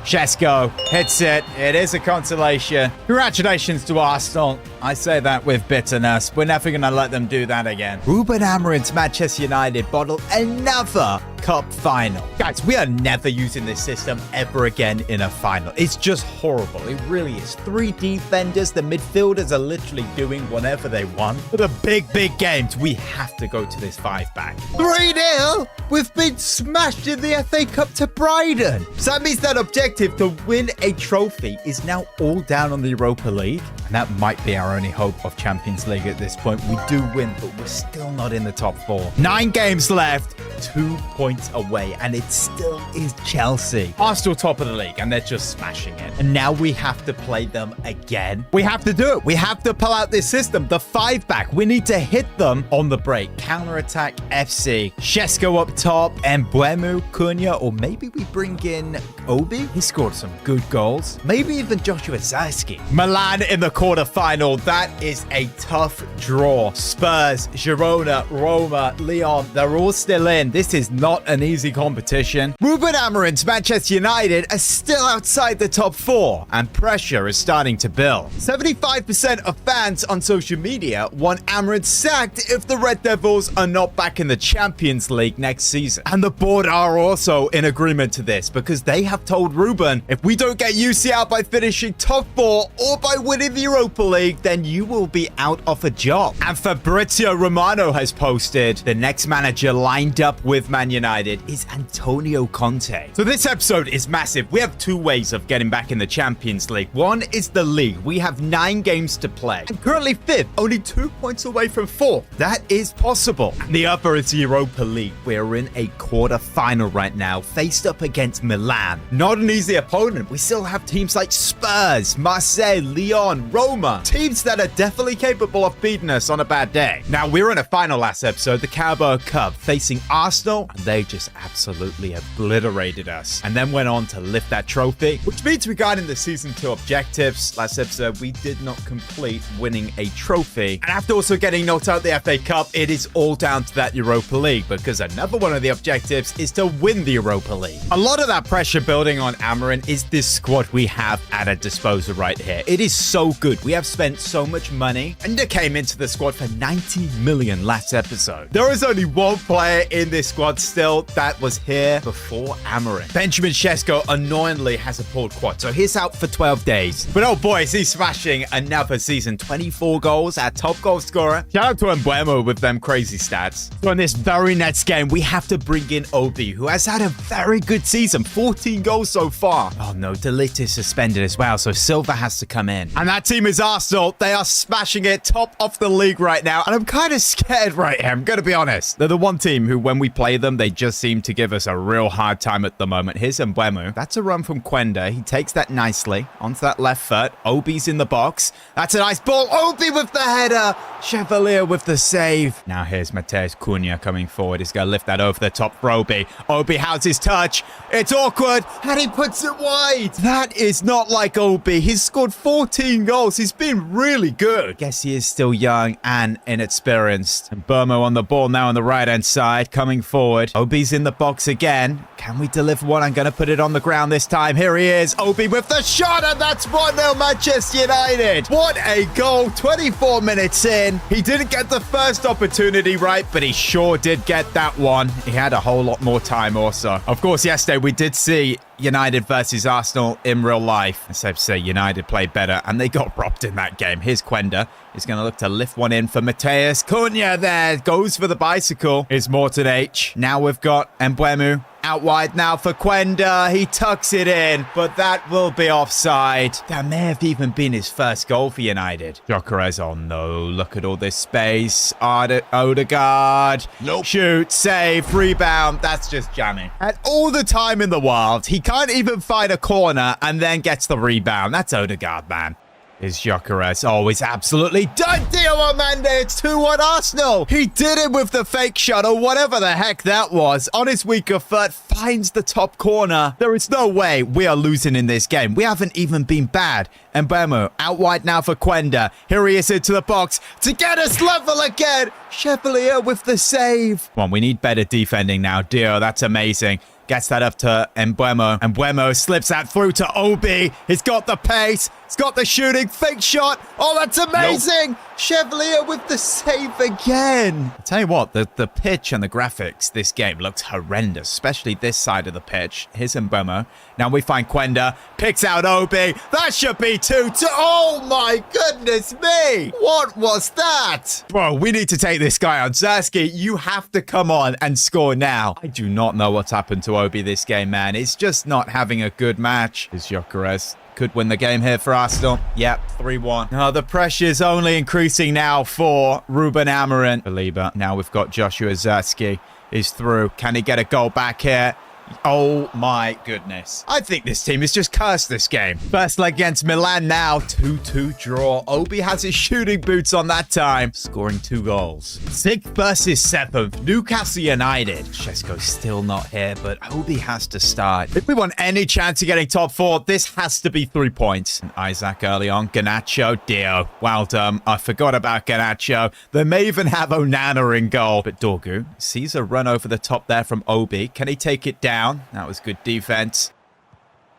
Sesko hits it. It is a consolation. Congratulations to Arsenal. I say that with bitterness. We're never going to let them do that again. Ruben Amorim's Manchester United bottled another cup final. Guys, we are never using this system ever again in a final. It's just horrible. It really is. 3 defenders. The midfielders are literally doing whatever they want. For the big, big games, we have to go to this 5-back. 3-0? We've been smashed in the FA Cup to Brighton. So that means that objective to win a trophy is now all down on the Europa League. And that might be our only hope of Champions League at this point. We do win, but we're still not in the top 4. 9 games left, 2 points away, and it still is Chelsea. Arsenal top of the league, and they're just smashing it. And now we have to play them again. We have to do it. We have to pull out this system, the 5-back. We need to hit them on the break. Counter-attack FC. Sesko up top, and Buemo, Cunha, or maybe we bring in Obi. He scored some good goals. Maybe even Joshua Zirkzee. Milan in the quarterfinal. That is a tough draw. Spurs, Girona, Roma, Lyon, they're all still in. This is not an easy competition. Ruben Amorim's Manchester United are still outside the top 4, and pressure is starting to build. 75% of fans on social media want Amorim sacked if the Red Devils are not back in the Champions League next season. And the board are also in agreement to this, because they have told Ruben, if we don't get UCL by finishing top 4 or by winning the Europa League, then you will be out of a job. And Fabrizio Romano has posted the next manager lined up with Man United is Antonio Conte. So this episode is massive. We have 2 ways of getting back in the Champions League. One is the league. We have 9 games to play. And currently 5th, only 2 points away from 4th. That is possible. And the other is the Europa League. We're in a quarter-final right now, faced up against Milan. Not an easy opponent. We still have teams like Spurs, Marseille, Lyon, Roma. Teams that are definitely capable of beating us on a bad day. Now, we were in a final last episode, the Carabao Cup, facing Arsenal, and they just absolutely obliterated us. And then went on to lift that trophy, which means regarding the Season 2 objectives, last episode, we did not complete winning a trophy. And after also getting knocked out the FA Cup, it is all down to that Europa League, because another one of the objectives is to win the Europa League. A lot of that pressure building on Amorim is this squad we have at our disposal right here. It is so good. We have spent so much money. And it came into the squad for 90 million last episode. There is only one player in this squad still that was here before Amorim. Benjamin Sesko annoyingly has a pulled quad, so he's out for 12 days. But oh boy, is he smashing another season. 24 goals, our top goal scorer. Shout out to Mbeumo with them crazy stats. So in this very next game, we have to bring in Obi, who has had a very good season. 14 goals so far. Oh no, De Ligt is suspended as well, so Silva has to come in. And that team is Arsenal. They are smashing it, top of the league right now. And I'm kind of scared right here, I'm going to be honest. They're the one team who, when we play them, they just seem to give us a real hard time at the moment. Here's Mbeumo. That's a run from Quenda. He takes that nicely onto that left foot. Obi's in the box. That's a nice ball. Obi with the header. Chevalier with the save. Now here's Matheus Cunha coming forward. He's going to lift that over the top for Obi. Obi has his touch. It's awkward. And he puts it wide. That is not like Obi. He's scored 14 goals. He's been really good. Guess he is still young and inexperienced. And Burmo on the ball now on the right-hand side, coming forward. Obi's in the box again. Can we deliver one? I'm going to put it on the ground this time. Here he is. Obi with the shot, and that's 1-0 Manchester United. What a goal. 24 minutes in. He didn't get the first opportunity right, but he sure did get that one. He had a whole lot more time also. Of course, yesterday we did see United versus Arsenal in real life. It's safe to say United played better, and they got robbed in that game. Here's Quenda. He's going to look to lift one in for Matheus Cunha there. Goes for the bicycle. Here's Morton H. Now we've got Mbeumo. Out wide now for Quenda. He tucks it in, but that will be offside. That may have even been his first goal for United. Gyökeres, oh no, look at all this space. Odegaard. Nope. Shoot, save, rebound. That's just jamming. At all the time in the world, he can't even find a corner and then gets the rebound. That's Odegaard, man. Is Gyökeres. Oh, it's absolutely done deal, Amanda. It's 2-1 Arsenal. He did it with the fake shot or whatever the heck that was. On his weaker foot, finds the top corner. There is no way we are losing in this game. We haven't even been bad. Mbeumo out wide now for Quenda. Here he is into the box to get us level again. Chevalier with the save. Come on, we need better defending now. Dio, that's amazing. Gets that up to Mbeumo. Mbeumo slips that through to Obi. He's got the pace. He's got the shooting. Fake shot. Oh, that's amazing. Nope. Chevalier with the save again. I tell you what, the pitch and the graphics this game looks horrendous, especially this side of the pitch. Here's Mbeumo. Now we find Quenda. Picks out Obi. That should be 2-2. Oh, my goodness me. What was that? Bro, we need to take this guy on. Zerski, you have to come on and score now. I do not know what's happened to Obi this game, man. He's just not having a good match. Is Gyökeres could win the game here for Arsenal. Yep, 3-1. Oh, the pressure's only increasing now for Ruben Amorim. Belieber. Now we've got Joshua Zerski. He's through. Can he get a goal back here? Oh my goodness. I think this team is just cursed this game. First leg against Milan now. 2-2 draw. Obi has his shooting boots on that time, scoring 2 goals. 6th versus 7th. Newcastle United. Šeško's still not here, but Obi has to start. If we want any chance of getting top 4, this has to be 3 points. And Isaac early on. Garnacho, Dio. Well done. I forgot about Garnacho. They may even have Onana in goal. But Dorgu sees a run over the top there from Obi. Can he take it down? That was good defense.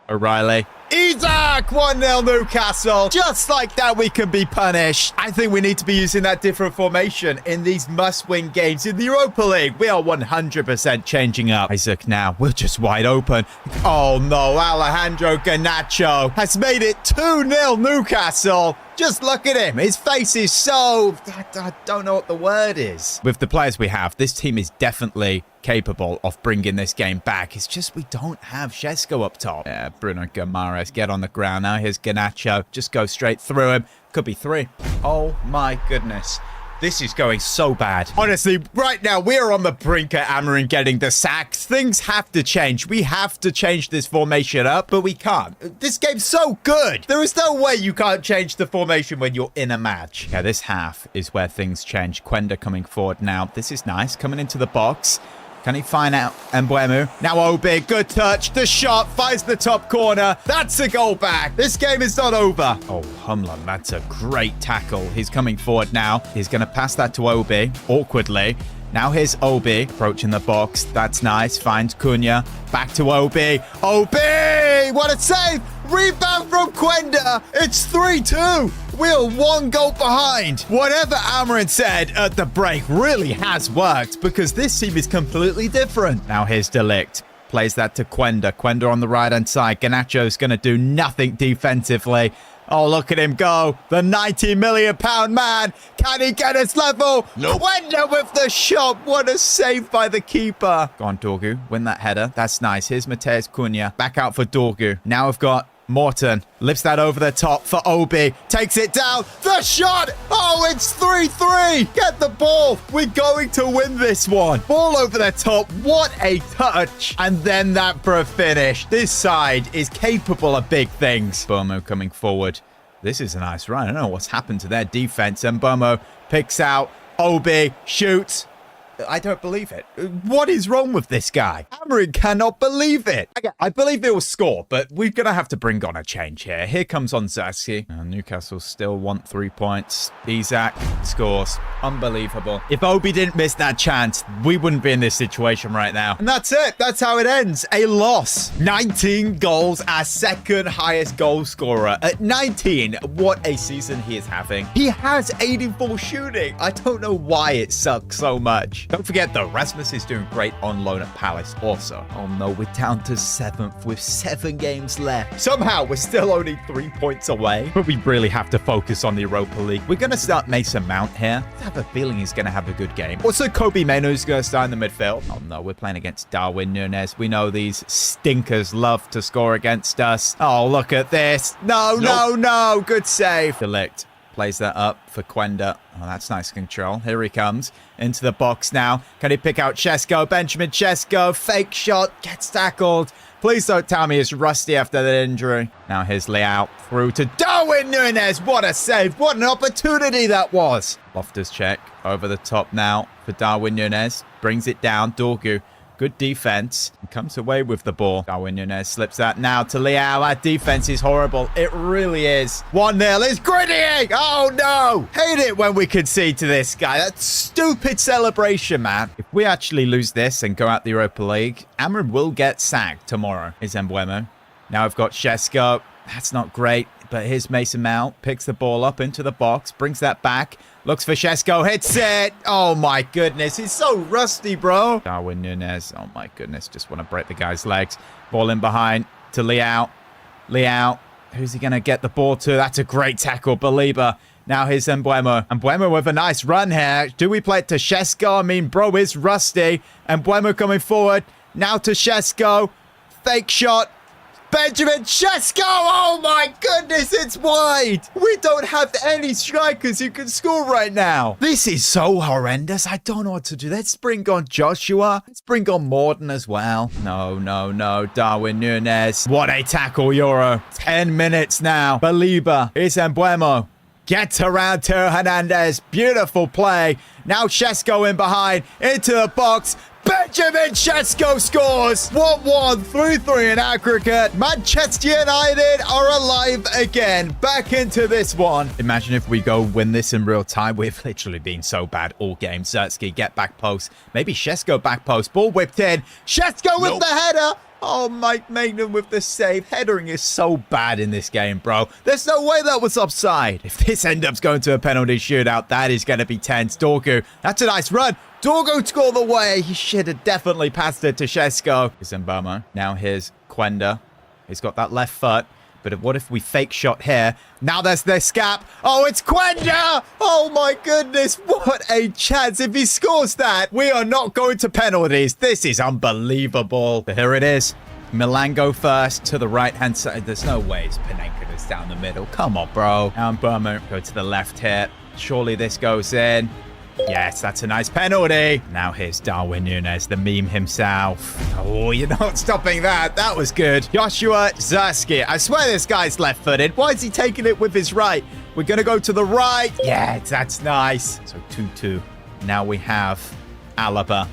O'Reilly. Isaac! 1-0 Newcastle. Just like that, we can be punished. I think we need to be using that different formation in these must-win games in the Europa League. We are 100% changing up. Isaac now. We're just wide open. Oh, no. Alejandro Garnacho has made it 2-0 Newcastle. Just look at him. His face is so... I don't know what the word is. With the players we have, this team is definitely capable of bringing this game back. It's just we don't have Šeško up top. Yeah, Bruno Guimaraes get on the ground now. Here's Garnacho. Just go straight through him. Could be 3. Oh, my goodness. This is going so bad. Honestly, right now, we're on the brink of Amorim getting the sack. Things have to change. We have to change this formation up, but we can't. This game's so good. There is no way you can't change the formation when you're in a match. Yeah, this half is where things change. Quenda coming forward now. This is nice. Coming into the box. Can he find out Mbeumo? Now Obi, good touch. The shot finds the top corner. That's a goal back. This game is not over. Oh, Humlan, that's a great tackle. He's coming forward now. He's going to pass that to Obi awkwardly. Now here's Obi approaching the box. That's nice. Finds Cunha. Back to Obi. Obi! What a save! Rebound from Quenda. It's 3-2. We're 1 goal behind. Whatever Amorim said at the break really has worked because this team is completely different. Now here's De Ligt. Plays that to Quenda. Quenda on the right-hand side. Garnacho's going to do nothing defensively. Oh, look at him go. The £90 million man. Can he get his level? Nope. Quenda with the shot. What a save by the keeper. Go on, Dorgu. Win that header. That's nice. Here's Matheus Cunha. Back out for Dorgu. Now we've got Morton. Lifts that over the top for Obi. Takes it down. The shot. Oh, it's 3-3. Get the ball. We're going to win this one. Ball over the top. What a touch. And then that for a finish. This side is capable of big things. Mbeumo coming forward. This is a nice run. I don't know what's happened to their defense. And Mbeumo picks out Obi. Shoots. I don't believe it. What is wrong with this guy? Amorim cannot believe it. I believe they will score, but we're going to have to bring on a change here. Here comes Onzaki. Newcastle still want 3 points. Isaac scores. Unbelievable. If Obi didn't miss that chance, we wouldn't be in this situation right now. And that's it. That's how it ends. A loss. 19 goals. Our second highest goal scorer. At 19, what a season he is having. He has 84 shooting. I don't know why it sucks so much. Don't forget, though, Rasmus is doing great on loan at Palace also. Oh, no, we're down to 7th with 7 games left. Somehow, we're still only 3 points away, but we really have to focus on the Europa League. We're going to start Mason Mount here. I have a feeling he's going to have a good game. Also, Kobe Mainoo's going to start in the midfield. Oh, no, we're playing against Darwin Núñez. We know these stinkers love to score against us. Oh, look at this. No. Good save. De Ligt. Plays that up for Quenda. Oh, that's nice control. Here he comes into the box now. Can he pick out Šeško? Benjamin Šeško. Fake shot. Gets tackled. Please don't tell me it's rusty after that injury. Now here's Leao through to Darwin Núñez. What a save. What an opportunity that was. Loftus-Cheek over the top now for Darwin Núñez. Brings it down. Dorgu. Good defense. He comes away with the ball. Darwin Núñez slips that now to Leao. Our defense is horrible. It really is. 1-0 is gritty. Oh, no. Hate it when we concede to this guy. That stupid celebration, man. If we actually lose this and go out the Europa League, Amorim will get sacked tomorrow. Here's Mbeumo. Now I've got Šeško. That's not great. But here's Mason Mount. Picks the ball up into the box. Brings that back. Looks for Šeško. Hits it. Oh, my goodness. He's so rusty, bro. Darwin Núñez. Oh, my goodness. Just want to break the guy's legs. Ball in behind to Leao. Leao. Who's he going to get the ball to? That's a great tackle. Belieber. Now here's Mbeumo. Mbeumo with a nice run here. Do we play it to Šeško? I mean, bro is rusty. Mbeumo coming forward. Now to Šeško. Fake shot. Benjamin Sesko! Oh my goodness, it's wide! We don't have any strikers who can score right now. This is so horrendous. I don't know what to do. Let's bring on Joshua. Let's bring on Morden as well. No, no, no. Darwin Núñez. What a tackle, Euro. 10 minutes now. Belieber. It's Mbuemo. Gets around to Hernandez. Beautiful play. Now Sesko in behind. Into the box. Benjamin Sesko scores! 1-1, 3-3 in aggregate. Manchester United are alive again. Back into this one. Imagine if we go win this in real time. We've literally been so bad all game. Zertsky, get back post. Maybe Sesko back post. Ball whipped in. Sesko with the header. Oh, Mike Maignan with the save. Headering is so bad in this game, bro. There's no way that was offside. If this ends up going to a penalty shootout, that is going to be tense. Dorgu, that's a nice run. Dorgu scored the way. He should have definitely passed it to Sesko. Here's Mbama. Now here's Quenda. He's got that left foot. But what if we fake shot here? Now there's this gap. Oh, it's Quenda! Oh my goodness, what a chance. If he scores that, we are not going to penalties. This is unbelievable. But here it is. Milan go first to the right-hand side. There's no way it's Panenka that's down the middle. Come on, bro. Now Mbama go to the left here. Surely this goes in. Yes, that's a nice penalty. Now here's Darwin Núñez, the meme himself. Oh, you're not stopping that. That was good. Joshua Zertsky. I swear this guy's left-footed. Why is he taking it with his right? We're going to go to the right. Yeah, that's nice. So 2-2. Now we have Alaba.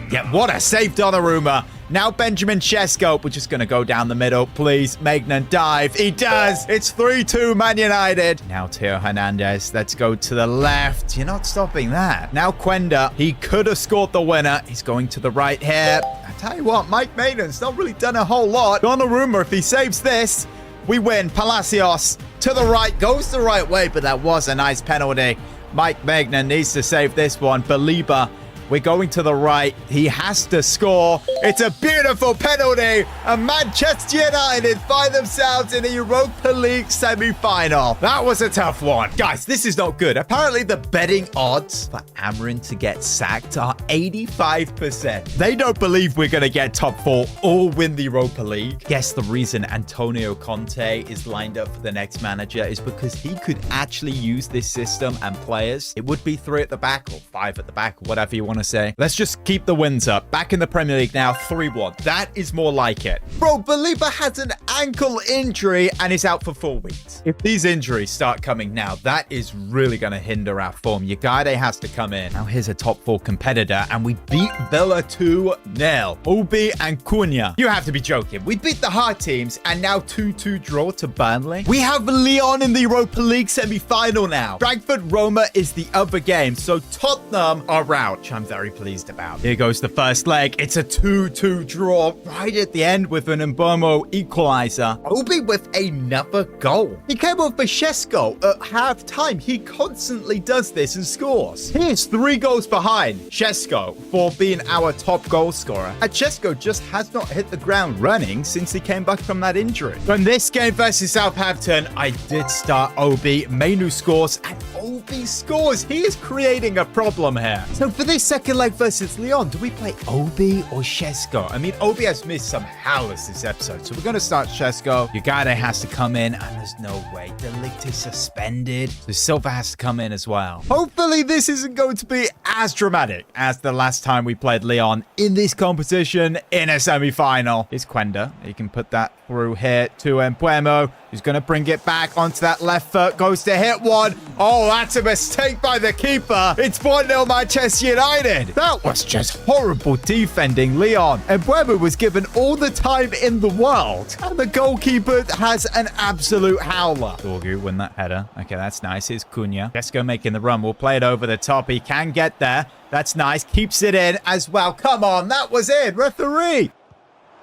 Yeah, what a save, Donnarumma. Now Benjamin Sesko. We're just going to go down the middle. Please, Maignan dive. He does. It's 3-2 Man United. Now Theo Hernandez. Let's go to the left. You're not stopping that. Now Quenda. He could have scored the winner. He's going to the right here. I tell you what, Mike Maignan's not really done a whole lot. Donnarumma, if he saves this, we win. Palacios to the right. Goes the right way, but that was a nice penalty. Mike Maignan needs to save this one. Belieber. We're going to the right. He has to score. It's a beautiful penalty. And Manchester United find themselves in a Europa League semi-final. That was a tough one. Guys, this is not good. Apparently, the betting odds for Amorim to get sacked are 85%. They don't believe we're going to get top 4 or win the Europa League. Guess the reason Antonio Conte is lined up for the next manager is because he could actually use this system and players. It would be 3 at the back or 5 at the back, whatever you want to say. Let's just keep the wins up. Back in the Premier League now, 3-1. That is more like it. Bro, Belieber has an ankle injury and is out for 4 weeks. If these injuries start coming now, that is really going to hinder our form. Yagade has to come in. Now here's a top 4 competitor and we beat Villa 2-0. Obi and Cunha. You have to be joking. We beat the hard teams and now 2-2 draw to Burnley. We have Lyon in the Europa League semi-final now. Frankfurt Roma is the other game, so Tottenham are out, which I'm very pleased about. Here goes the first leg. It's a 2-2 draw right at the end with an Mbomo equalizer. Obi with another goal. He came off for Sesko at half-time. He constantly does this and scores. He's 3 goals behind Sesko for being our top goal scorer. And Sesko just has not hit the ground running since he came back from that injury. From this game versus Southampton, I did start Obi. Mainu scores and Obi scores. He is creating a problem here. So for this second leg versus Lyon, do we play Obi or Sesko? I mean, Obi has missed some howlers this episode, so we're going to start Sesko. Yagade has to come in, and there's no way. De Ligt is suspended, so Silva has to come in as well. Hopefully, this isn't going to be as dramatic as the last time we played Lyon in this competition in a semi-final. Here's Quenda. He can put that through here to Mbuemo, who's going to bring it back onto that left foot, goes to hit one. Oh, that's a mistake by the keeper. It's 1-0 Manchester United. That was just horrible defending, Lyon. Mbuemo was given all the time in the world, and the goalkeeper has an absolute howler. Dorgu win that header. Okay, that's nice. Here's Cunha. Sesko making the run. We'll play it over the top. He can get there. That's nice. Keeps it in as well. Come on, that was it. Referee.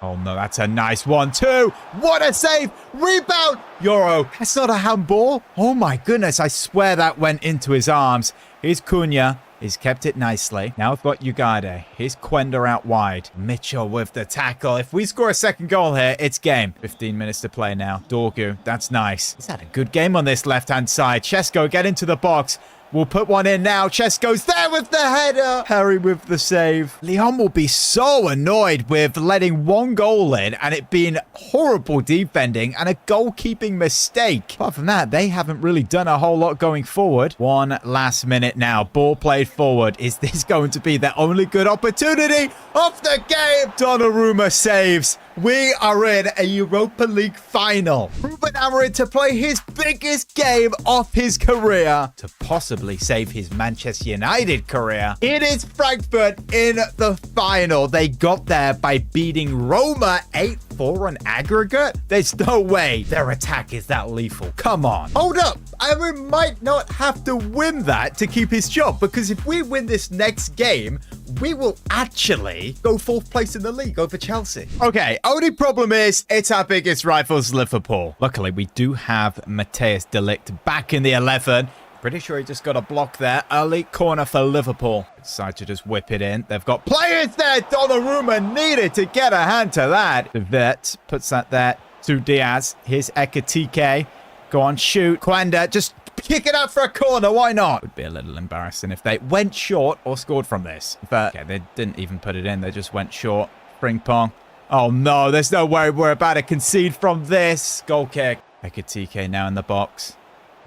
Oh, no, that's a nice 1-2. What a save. Rebound. Euro. That's not a handball. Oh, my goodness. I swear that went into his arms. Here's Cunha. He's kept it nicely. Now we've got Yagade. Here's Quenda out wide. Mitchell with the tackle. If we score a second goal here, it's game. 15 minutes to play now. Dorgu. That's nice. He's had a good game on this left-hand side. Sesko, get into the box. We'll put one in now. Chesko's there with the header. Harry with the save. Leon will be so annoyed with letting one goal in and it being horrible defending and a goalkeeping mistake. Apart from that, they haven't really done a whole lot going forward. One last minute now. Ball played forward. Is this going to be their only good opportunity of the game? Donnarumma saves. We are in a Europa League final. Ruben Amorim to play his biggest game of his career to possibly save his Manchester United career. It is Frankfurt in the final. They got there by beating Roma 8-4 on aggregate. There's no way their attack is that lethal. Come on. Hold up. Amorim might not have to win that to keep his job, because if we win this next game, we will actually go 4th place in the league over Chelsea. Okay, only problem is it's our biggest rivals, Liverpool. Luckily, we do have Matthijs de Ligt back in the 11. Pretty sure he just got a block there. Early corner for Liverpool. Decide to just whip it in. They've got players there. Donnarumma needed to get a hand to that. Vet puts that there to Diaz. Here's Ekitike. Go on, shoot. Quenda, just kick it out for a corner. Why not? Would be a little embarrassing if they went short or scored from this. But okay, they didn't even put it in. They just went short. Frimpong. Oh no, there's no way we're about to concede from this. Goal kick. Ekitike now in the box.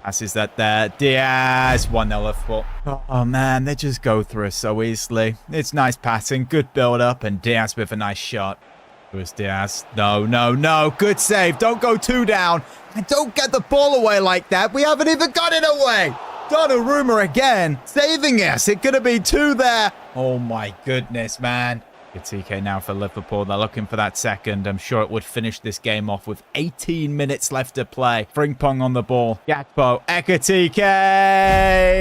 Passes that there. Diaz. 1-0 Liverpool. Oh man, they just go through us so easily. It's nice passing. Good build up. And Diaz with a nice shot. Luis Diaz. No, no, no. Good save. Don't go 2 down. And don't get the ball away like that. We haven't even got it away. Donnarumma again. Saving us. It could have been 2 there. Oh my goodness, man. Ekitike now for Liverpool. They're looking for that second. I'm sure it would finish this game off with 18 minutes left to play. Frimpong on the ball. Gakpo. Ekitike.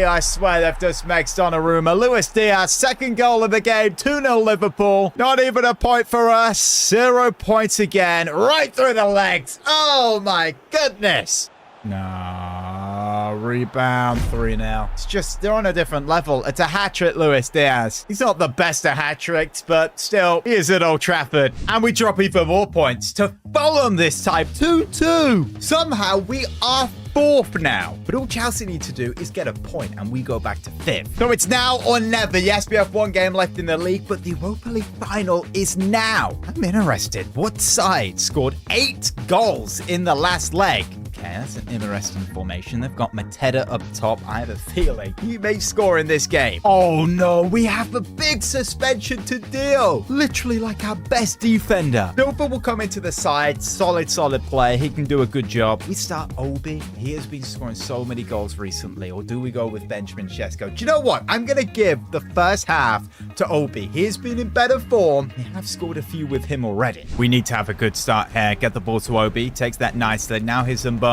I swear they've just maxed Donnarumma. Luis Diaz, second goal of the game. 2-0 Liverpool. Not even a point for us. 0 points again. Right through the legs. Oh my goodness. No, rebound 3-0. It's just, they're on a different level. It's a hat-trick, Luis Diaz. He's not the best at hat-tricks, but still, he is at Old Trafford. And we drop even more points to Fulham this time, 2-2. Somehow, we are 4th now. But all Chelsea need to do is get a point and we go back to 5th. So it's now or never. Yes, we have 1 game left in the league, but the Europa League final is now. I'm interested. What side scored 8 goals in the last leg? Okay, that's an interesting formation. They've got Mateta up top. I have a feeling he may score in this game. Oh no, we have a big suspension to deal. Literally like our best defender. Silva will come into the side. Solid play. He can do a good job. We start Obi. He has been scoring so many goals recently. Or do we go with Benjamin Sesko? Do you know what? I'm going to give the first half to Obi. He has been in better form. We have scored a few with him already. We need to have a good start here. Get the ball to Obi. Takes that nicely. Now here's Mbama.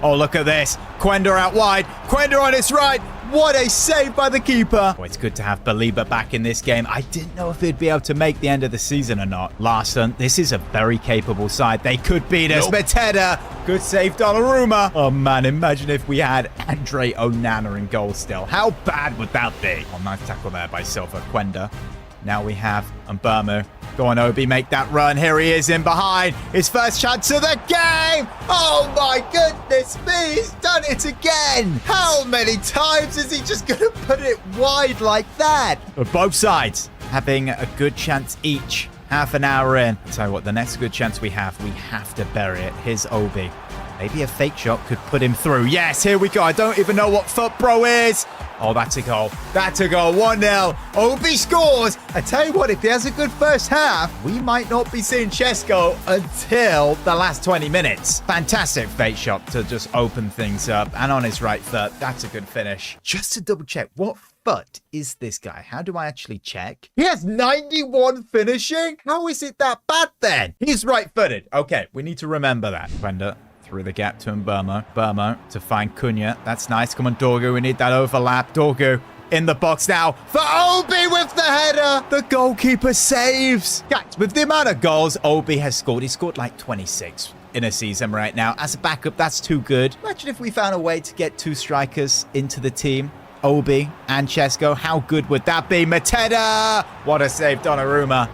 Oh, look at this. Quenda out wide. Quenda on his right. What a save by the keeper. Oh, it's good to have Baliba back in this game. I didn't know if he'd be able to make the end of the season or not. Larson, this is a very capable side. They could beat us. Nope. Mateta. Good save, Donnarumma. Oh, man. Imagine if we had Andre Onana in goal still. How bad would that be? Oh, nice tackle there by Silva. Quenda. Now we have Mbama. Go on, Obi, make that run. Here he is in behind. His first chance of the game. Oh, my goodness me. He's done it again. How many times is he just going to put it wide like that? But both sides having a good chance each. Half an hour in. I'll tell you what, the next good chance we have to bury it. Here's Obi. Maybe a fake shot could put him through. Yes, here we go. I don't even know what foot bro is. Oh, that's a goal. That's a goal. 1-0. Obi scores. I tell you what, if he has a good first half, we might not be seeing Sesko until the last 20 minutes. Fantastic fake shot to just open things up. And on his right foot, that's a good finish. Just to double check, what foot is this guy? How do I actually check? He has 91 finishing? How is it that bad then? He's right-footed. Okay, we need to remember that. Quenda. Through the gap to Mbama. Burmo to find Cunha. That's nice. Come on, Dorgu. We need that overlap. Dorgu in the box now for Obi with the header. The goalkeeper saves. Guys, with the amount of goals Obi has scored, he scored like 26 in a season right now. As a backup, that's too good. Imagine if we found a way to get 2 strikers into the team. Obi and Sesko. How good would that be? Mateta. What a save, Donnarumma.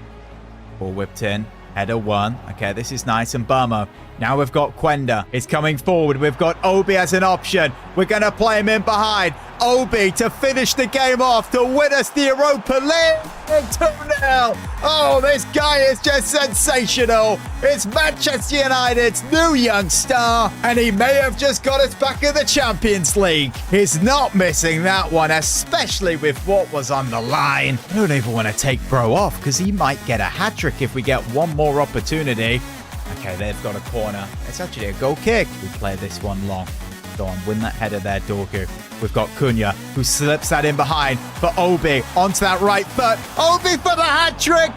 Ball whipped in. Header 1. Okay, this is nice. And Burmo. Now we've got Quenda. It's coming forward. We've got Obi as an option. We're going to play him in behind. Obi to finish the game off to win us the Europa League. 2-0. Oh, this guy is just sensational. It's Manchester United's new young star, and he may have just got us back in the Champions League. He's not missing that one, especially with what was on the line. I don't even want to take bro off because he might get a hat-trick if we get one more opportunity. Okay, they've got a corner. It's actually a goal kick. We play this one long. Go on, win that header there, Dorgu. We've got Cunha, who slips that in behind for Obi. Onto that right foot. Obi for the hat-trick!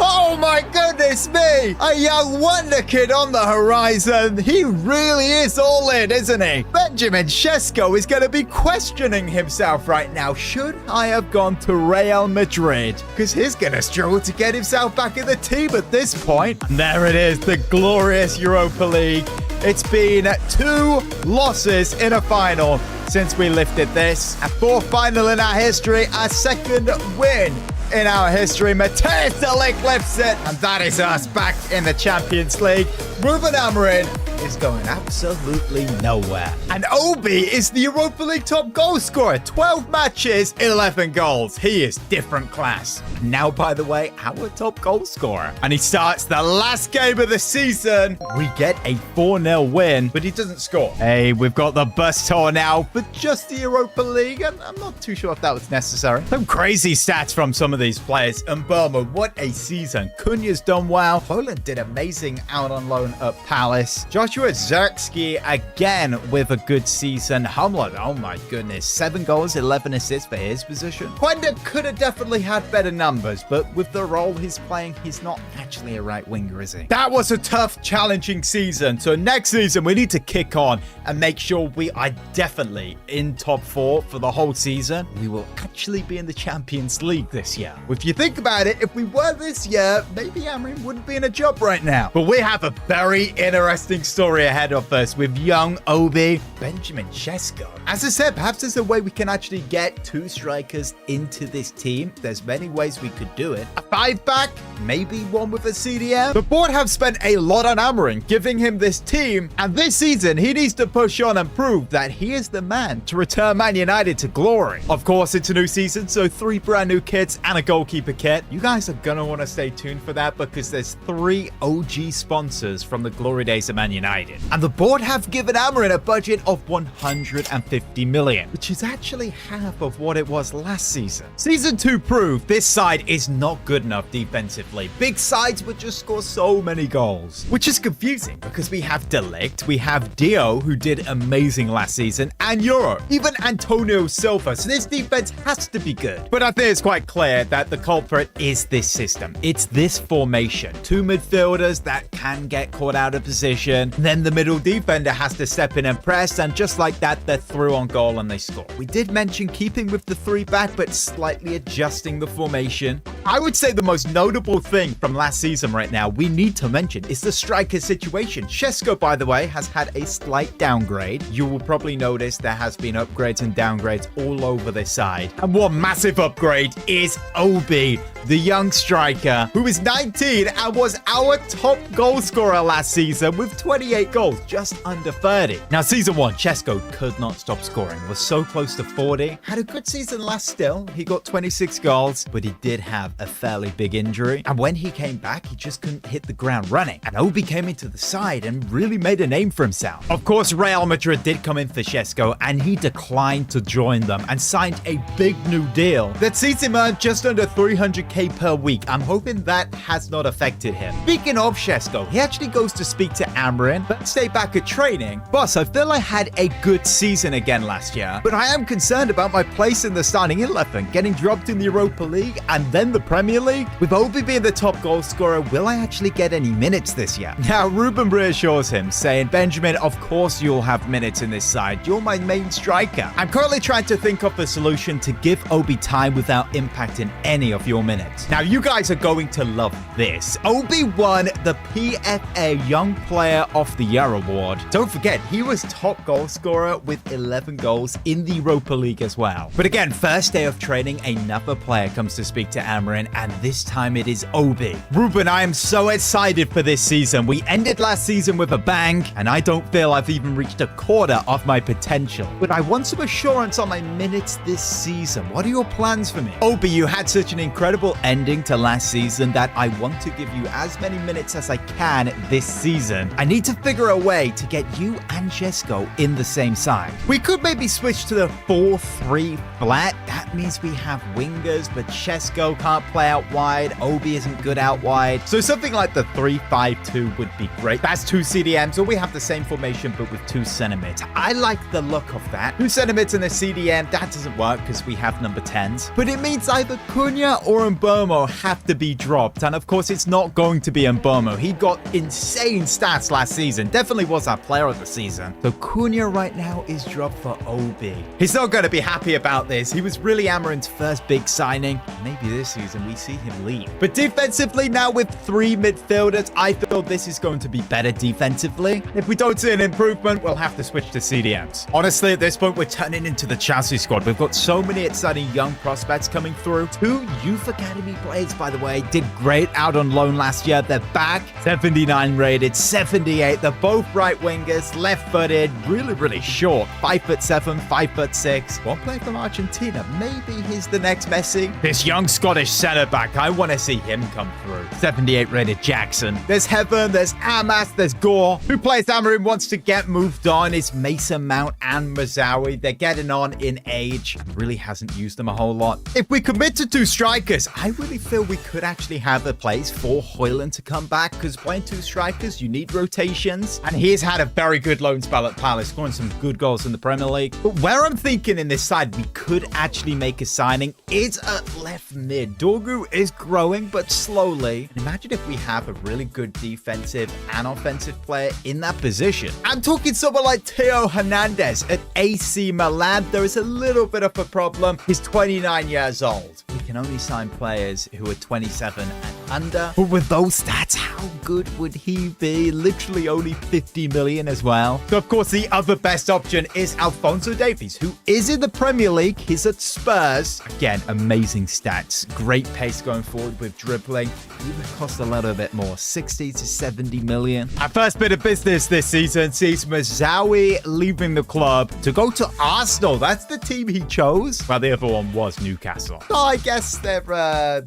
Oh my goodness me! A young wonder kid on the horizon. He really is all in, isn't he? Benjamin Sesko is going to be questioning himself right now. Should I have gone to Real Madrid? Because he's going to struggle to get himself back in the team at this point. And there it is, the glorious Europa League. It's been 2 losses in a final since we lifted this. A 4th final in our history, our 2nd win in our history. Matthijs de Ligt lifts it, and that is us back in the Champions League. Ruben Amorim is going absolutely nowhere. And Obi is the Europa League top goal scorer. 12 matches, 11 goals. He is different class. Now, by the way, our top goal scorer. And he starts the last game of the season. We get a 4-0 win, but he doesn't score. Hey, we've got the bus tour now, but just the Europa League. And I'm not too sure if that was necessary. Some crazy stats from some of these players. And Burma, what a season. Cunha's done well. Poland did amazing out on loan at Palace. Joshua Zirkzee again with a good season. Humlet, oh my goodness, 7 goals, 11 assists for his position. Quenda could have definitely had better numbers, but with the role he's playing, he's not actually a right winger, is he? That was a tough, challenging season. So next season, we need to kick on and make sure we are definitely in top 4 for the whole season. We will actually be in the Champions League this year. If you think about it, if we were this year, maybe Amorim wouldn't be in a job right now. But we have a very interesting story ahead of us with young Obi, Benjamin Sesko. As I said, perhaps there's a way we can actually get 2 strikers into this team. There's many ways we could do it. A 5-back, maybe one with a CDM. The board have spent a lot on Amorim, giving him this team, and this season he needs to push on and prove that he is the man to return Man United to glory. Of course, it's a new season, so 3 brand new kits and a goalkeeper kit. You guys are gonna want to stay tuned for that because there's 3 OG sponsors from the glory days of Man United. And the board have given Amorim a budget of 150 million, which is actually half of what it was last season. Season 2 proved this side is not good enough defensively. Big sides would just score so many goals, which is confusing because we have De Ligt, we have Dio, who did amazing last season, and Euro, even Antonio Silva. So this defense has to be good. But I think it's quite clear that the culprit is this system. It's this formation. 2 midfielders that can get caught out of position. Then the middle defender has to step in and press, and just like that, they're through on goal and they score. We did mention keeping with the 3-back, but slightly adjusting the formation. I would say the most notable thing from last season right now we need to mention is the striker situation. Sesko, by the way, has had a slight downgrade. You will probably notice there has been upgrades and downgrades all over this side. And one massive upgrade is Obi, the young striker, who is 19 and was our top goal scorer last season with 28 goals, just under 30. Now, season 1, Sesko could not stop scoring, was so close to 40. Had a good season last still. He got 26 goals, but he did have a fairly big injury. And when he came back, he just couldn't hit the ground running. And Obi came into the side and really made a name for himself. Of course, Real Madrid did come in for Sesko, and he declined to join them and signed a big new deal that sees him earn just under 300k per week. I'm hoping that has not affected him. Speaking of Sesko, he actually goes to speak to Amorim. Let's stay back at training. Boss, I feel I had a good season again last year, but I am concerned about my place in the starting 11, getting dropped in the Europa League and then the Premier League. With Obi being the top goal scorer, will I actually get any minutes this year? Now, Ruben reassures him, saying, Benjamin, of course you'll have minutes in this side. You're my main striker. I'm currently trying to think of a solution to give Obi time without impacting any of your minutes. Now, you guys are going to love this. Obi won the PFA Young Player of the Year award. Don't forget, he was top goal scorer with 11 goals in the Europa League as well. But again, first day of training, another player comes to speak to Amorim Amarin, and this time it is Obi. Ruben, I am so excited for this season. We ended last season with a bang, and I don't feel I've even reached a quarter of my potential. But I want some assurance on my minutes this season. What are your plans for me? Obi, you had such an incredible ending to last season that I want to give you as many minutes as I can this season. I need to figure a way to get you and Chesko in the same side. We could maybe switch to the 4-3 flat. That means we have wingers, but Chesko can't play out wide. Obi isn't good out wide. So something like the 3-5-2 would be great. That's 2 CDMs, or we have the same formation but with 2 center mids. I like the look of that. 2 center mids and a CDM, that doesn't work because we have number 10s. But it means either Cunha or Mbomo have to be dropped. And of course, it's not going to be Mbomo. He got insane stats last season. Definitely was our player of the season. So Cunha right now is dropped for Obi. He's not going to be happy about this. He was really Amarin's first big signing. Maybe this season we see him leave. But defensively now with 3 midfielders, I feel this is going to be better defensively. If we don't see an improvement, we'll have to switch to CDMs. Honestly, at this point, we're turning into the Chelsea squad. We've got so many exciting young prospects coming through. 2 youth academy players, by the way, did great out on loan last year. They're back, 79 rated, 78. They're both right wingers, left-footed, really short, 5'7", 5'6". One player from Argentina. Maybe he's the next Messi. This young Scottish centre-back, I want to see him come through. 78 rated Jackson. There's Heaven, there's Amas, there's Gore. Who plays Amarin wants to get moved on is Mason Mount and Mazawi. They're getting on in age. Really hasn't used them a whole lot. If we commit to 2 strikers, I really feel we could actually have a place for Højlund to come back, because playing 2 strikers, you need rotations. And he's had a very good loan spell at Palace, scoring some good goals in the Premier League. But where I'm thinking in this side, we could actually make a signing is at left mid. Dorgu is growing, but slowly. And imagine if we have a really good defensive and offensive player in that position. I'm talking someone like Theo Hernandez at AC Milan. There is a little bit of a problem. He's 29 years old. We can only sign players who are 27 and under. But with those stats, how good would he be? Literally only 50 million as well. So of course, the other best option is Alphonso Davies, who is in the Premier League. He's at Spurs. Again, amazing stats. Great pace going forward with dribbling. He would cost a little bit more, 60 to 70 million. Our first bit of business this season sees Mazawi leaving the club to go to Arsenal. That's the team he chose. Well, the other one was Newcastle. So I guess they've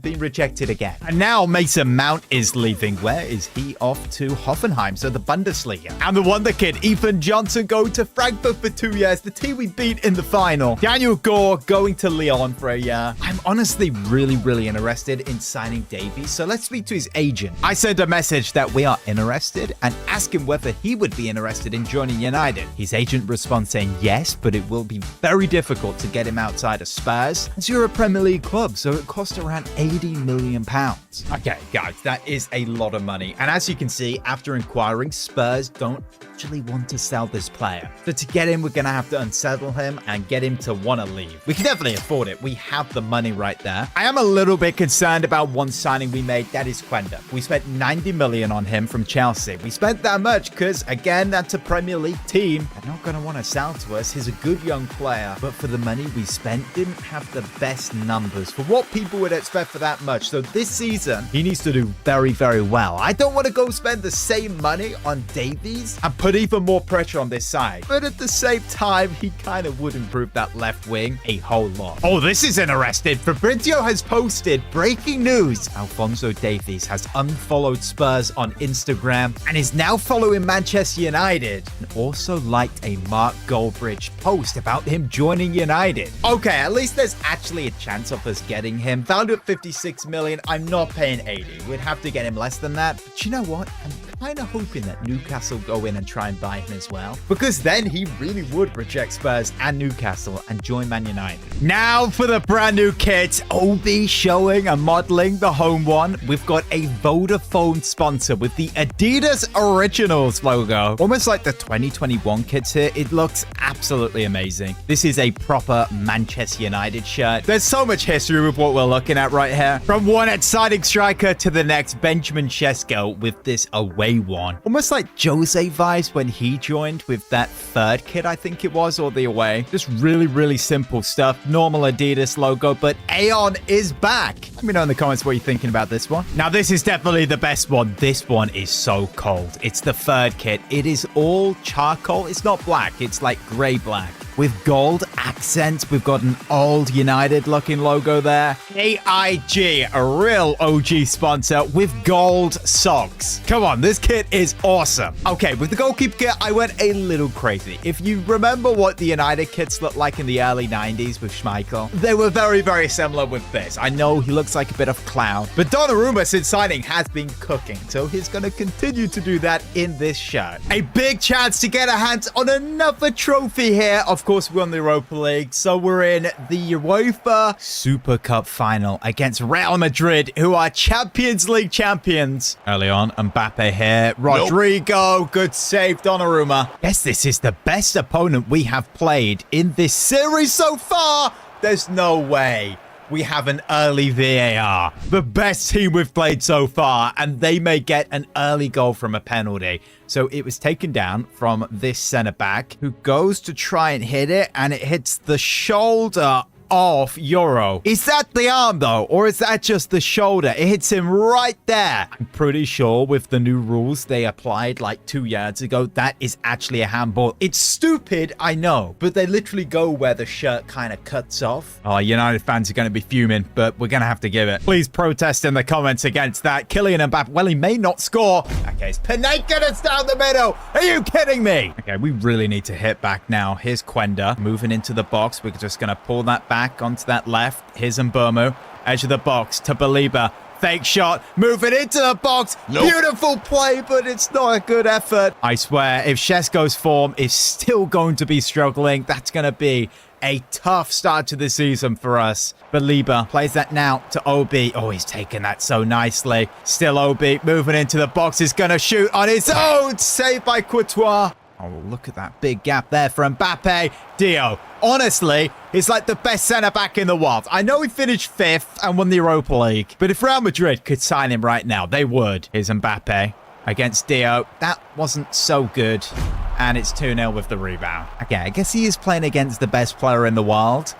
been rejected again. And now Mason Mount is leaving. Where is he off to? Hoffenheim, so the Bundesliga. And the wonder kid, Ethan Johnson, going to Frankfurt for 2 years. The team we beat in the final. Daniel Gore going to Lyon for a year. I'm honestly really interested in signing Davies. So let's speak to his agent. I sent a message that we are interested and ask him whether he would be interested in joining United. His agent responds saying yes, but it will be very difficult to get him outside of Spurs, as you're a Premier League club, so it costs around £80 million. Okay, guys, that is a lot of money. And as you can see, after inquiring, Spurs don't actually want to sell this player. So to get him, we're going to have to unsettle him and get him to want to leave. We can definitely afford it. We have the money right there. I am a little bit concerned about one signing we made. That is Quenda. We spent 90 million on him from Chelsea. We spent that much because, again, that's a Premier League team. They're not going to want to sell to us. He's a good young player, but for the money we spent, didn't have the best numbers for what people would expect for that much. So this season, he needs to do very well. I don't want to go spend the same money on Davies and put even more pressure on this side. But at the same time, he kind of would improve that left wing a whole lot. Oh, this is interesting. Fabrizio has posted breaking news. Alphonso Davies has unfollowed Spurs on Instagram and is now following Manchester United, and also liked a Mark Goldbridge post about him joining United. Okay, at least there's actually a chance of us getting him. Valued at 56 million. I'm not paying 80. We'd have to get him less than that. But you know what? I'm kind of hoping that Newcastle go in and try and buy him as well, because then he really would reject Spurs and Newcastle and join Man United. Now for the brand new kit. Obi showing and modeling the home one. We've got a Vodafone sponsor with the Adidas Originals logo. Almost like the 2021 kits here. It looks absolutely amazing. This is a proper Manchester United shirt. There's so much history with what we're looking at right here. From one exciting striker to the next, Benjamin Chesko with this away day one. Almost like Jose vibes when he joined with that third kit, I think it was, or the away. Just really, really simple stuff. Normal Adidas logo, but Aeon is back. Let me know in the comments what you're thinking about this one. Now, this is definitely the best one. This one is so cold. It's the third kit. It is all charcoal. It's not black. It's like gray black with gold accents. We've got an old United looking logo there. AIG, a real OG sponsor with gold socks. Come on, this kit is awesome. Okay, with the goalkeeper kit, I went a little crazy. If you remember what the United kits looked like in the early 90s with Schmeichel, they were very, very similar with this. I know he looks like a bit of clown, but Donnarumma since signing has been cooking, so he's going to continue to do that in this shirt. A big chance to get our hands on another trophy here. Of course, we won the Europa League, so we're in the UEFA Super Cup final against Real Madrid, who are Champions League champions. Early on, Mbappe here. Rodrigo, good save, Donnarumma. Guess this is the best opponent we have played in this series so far. There's no way we have an early VAR. The best team we've played so far, and they may get an early goal from a penalty. So it was taken down from this centre-back who goes to try and hit it, and it hits the shoulder of Euro. Is that the arm though, or is that just the shoulder? It hits him right there. I'm pretty sure with the new rules they applied like 2 years ago, that is actually a handball. It's stupid, I know, but they literally go where the shirt kind of cuts off. Oh, United fans are going to be fuming, but we're going to have to give it. Please protest in the comments against that. Kylian Mbappe, well, he may not score. Okay, it's Panenka that's down the middle. Are you kidding me? Okay, we really need to hit back now. Here's Quenda moving into the box. We're just going to pull that back onto that left. Here's Mbomo, edge of the box to Baliba. Fake shot, moving into the box. Beautiful play, but it's not a good effort. I swear, if Šeško's form is still going to be struggling, that's going to be a tough start to the season for us. Baliba plays that now to Obi. Oh, he's taken that so nicely. Still Obi moving into the box. Is going to shoot on his own. Saved by Courtois. Oh, look at that big gap there for Mbappe. Dio, honestly, he's like the best centre-back in the world. I know he finished 5th and won the Europa League, but if Real Madrid could sign him right now, they would. Here's Mbappe against Dio. That wasn't so good. And it's 2-0 with the rebound. Okay, I guess he is playing against the best player in the world,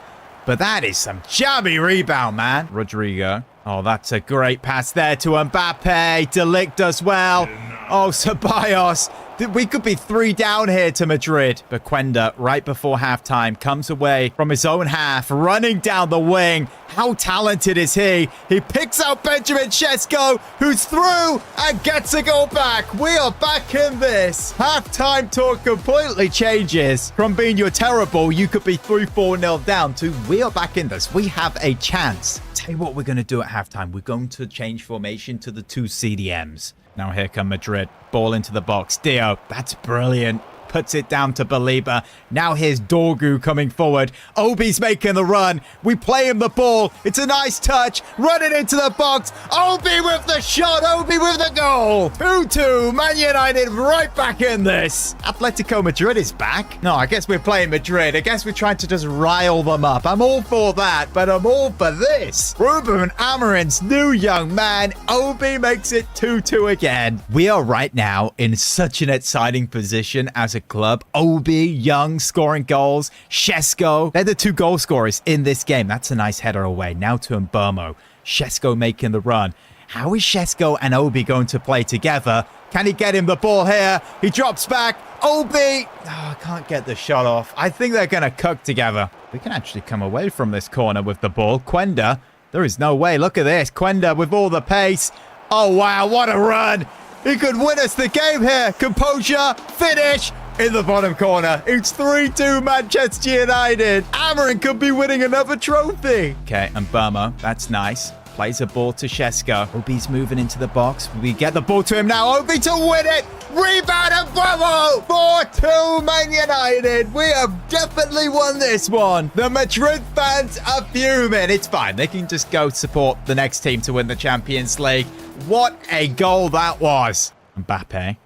but that is some jammy rebound, man. Rodrigo. Oh, that's a great pass there to Mbappe. De Ligt does well. Oh, Ceballos. We could be 3 down here to Madrid. But Quenda, right before halftime, comes away from his own half, running down the wing. How talented is he? He picks out Benjamin Šeško, who's through and gets a goal back. We are back in this. Halftime talk completely changes. From being you're terrible, you could be 3-4-0 down, to we are back in this. We have a chance. Tell you what we're going to do at halftime. We're going to change formation to the 2 CDMs. Now here come Madrid. Ball into the box. Dio, that's brilliant. Puts it down to Baliba. Now here's Dorgu coming forward. Obi's making the run. We play him the ball. It's a nice touch. Running into the box. Obi with the shot. Obi with the goal. 2-2. Man United right back in this. Atletico Madrid is back. No, I guess we're playing Madrid. I guess we're trying to just rile them up. I'm all for that, but I'm all for this. Ruben Amorim's new young man. Obi makes it 2-2 again. We are right now in such an exciting position as a club. Obi, Young scoring goals. Šeško, they're the 2 goal scorers in this game. That's a nice header away. Now to Mbomo. Šeško making the run. How is Šeško and Obi going to play together? Can he get him the ball here? He drops back. Obi! Oh, I can't get the shot off. I think they're going to cook together. We can actually come away from this corner with the ball. Quenda, there is no way. Look at this. Quenda with all the pace. Oh, wow. What a run. He could win us the game here. Composure. Finish. In the bottom corner. It's 3-2 Manchester United. Amorim could be winning another trophy. Okay, and Burma. That's nice. Plays a ball to Šeško. Obi's moving into the box. We get the ball to him now. Obi to win it. Rebound and Bravo. 4-2 Man United. We have definitely won this one. The Madrid fans are fuming. It's fine. They can just go support the next team to win the Champions League. What a goal that was. Mbappe.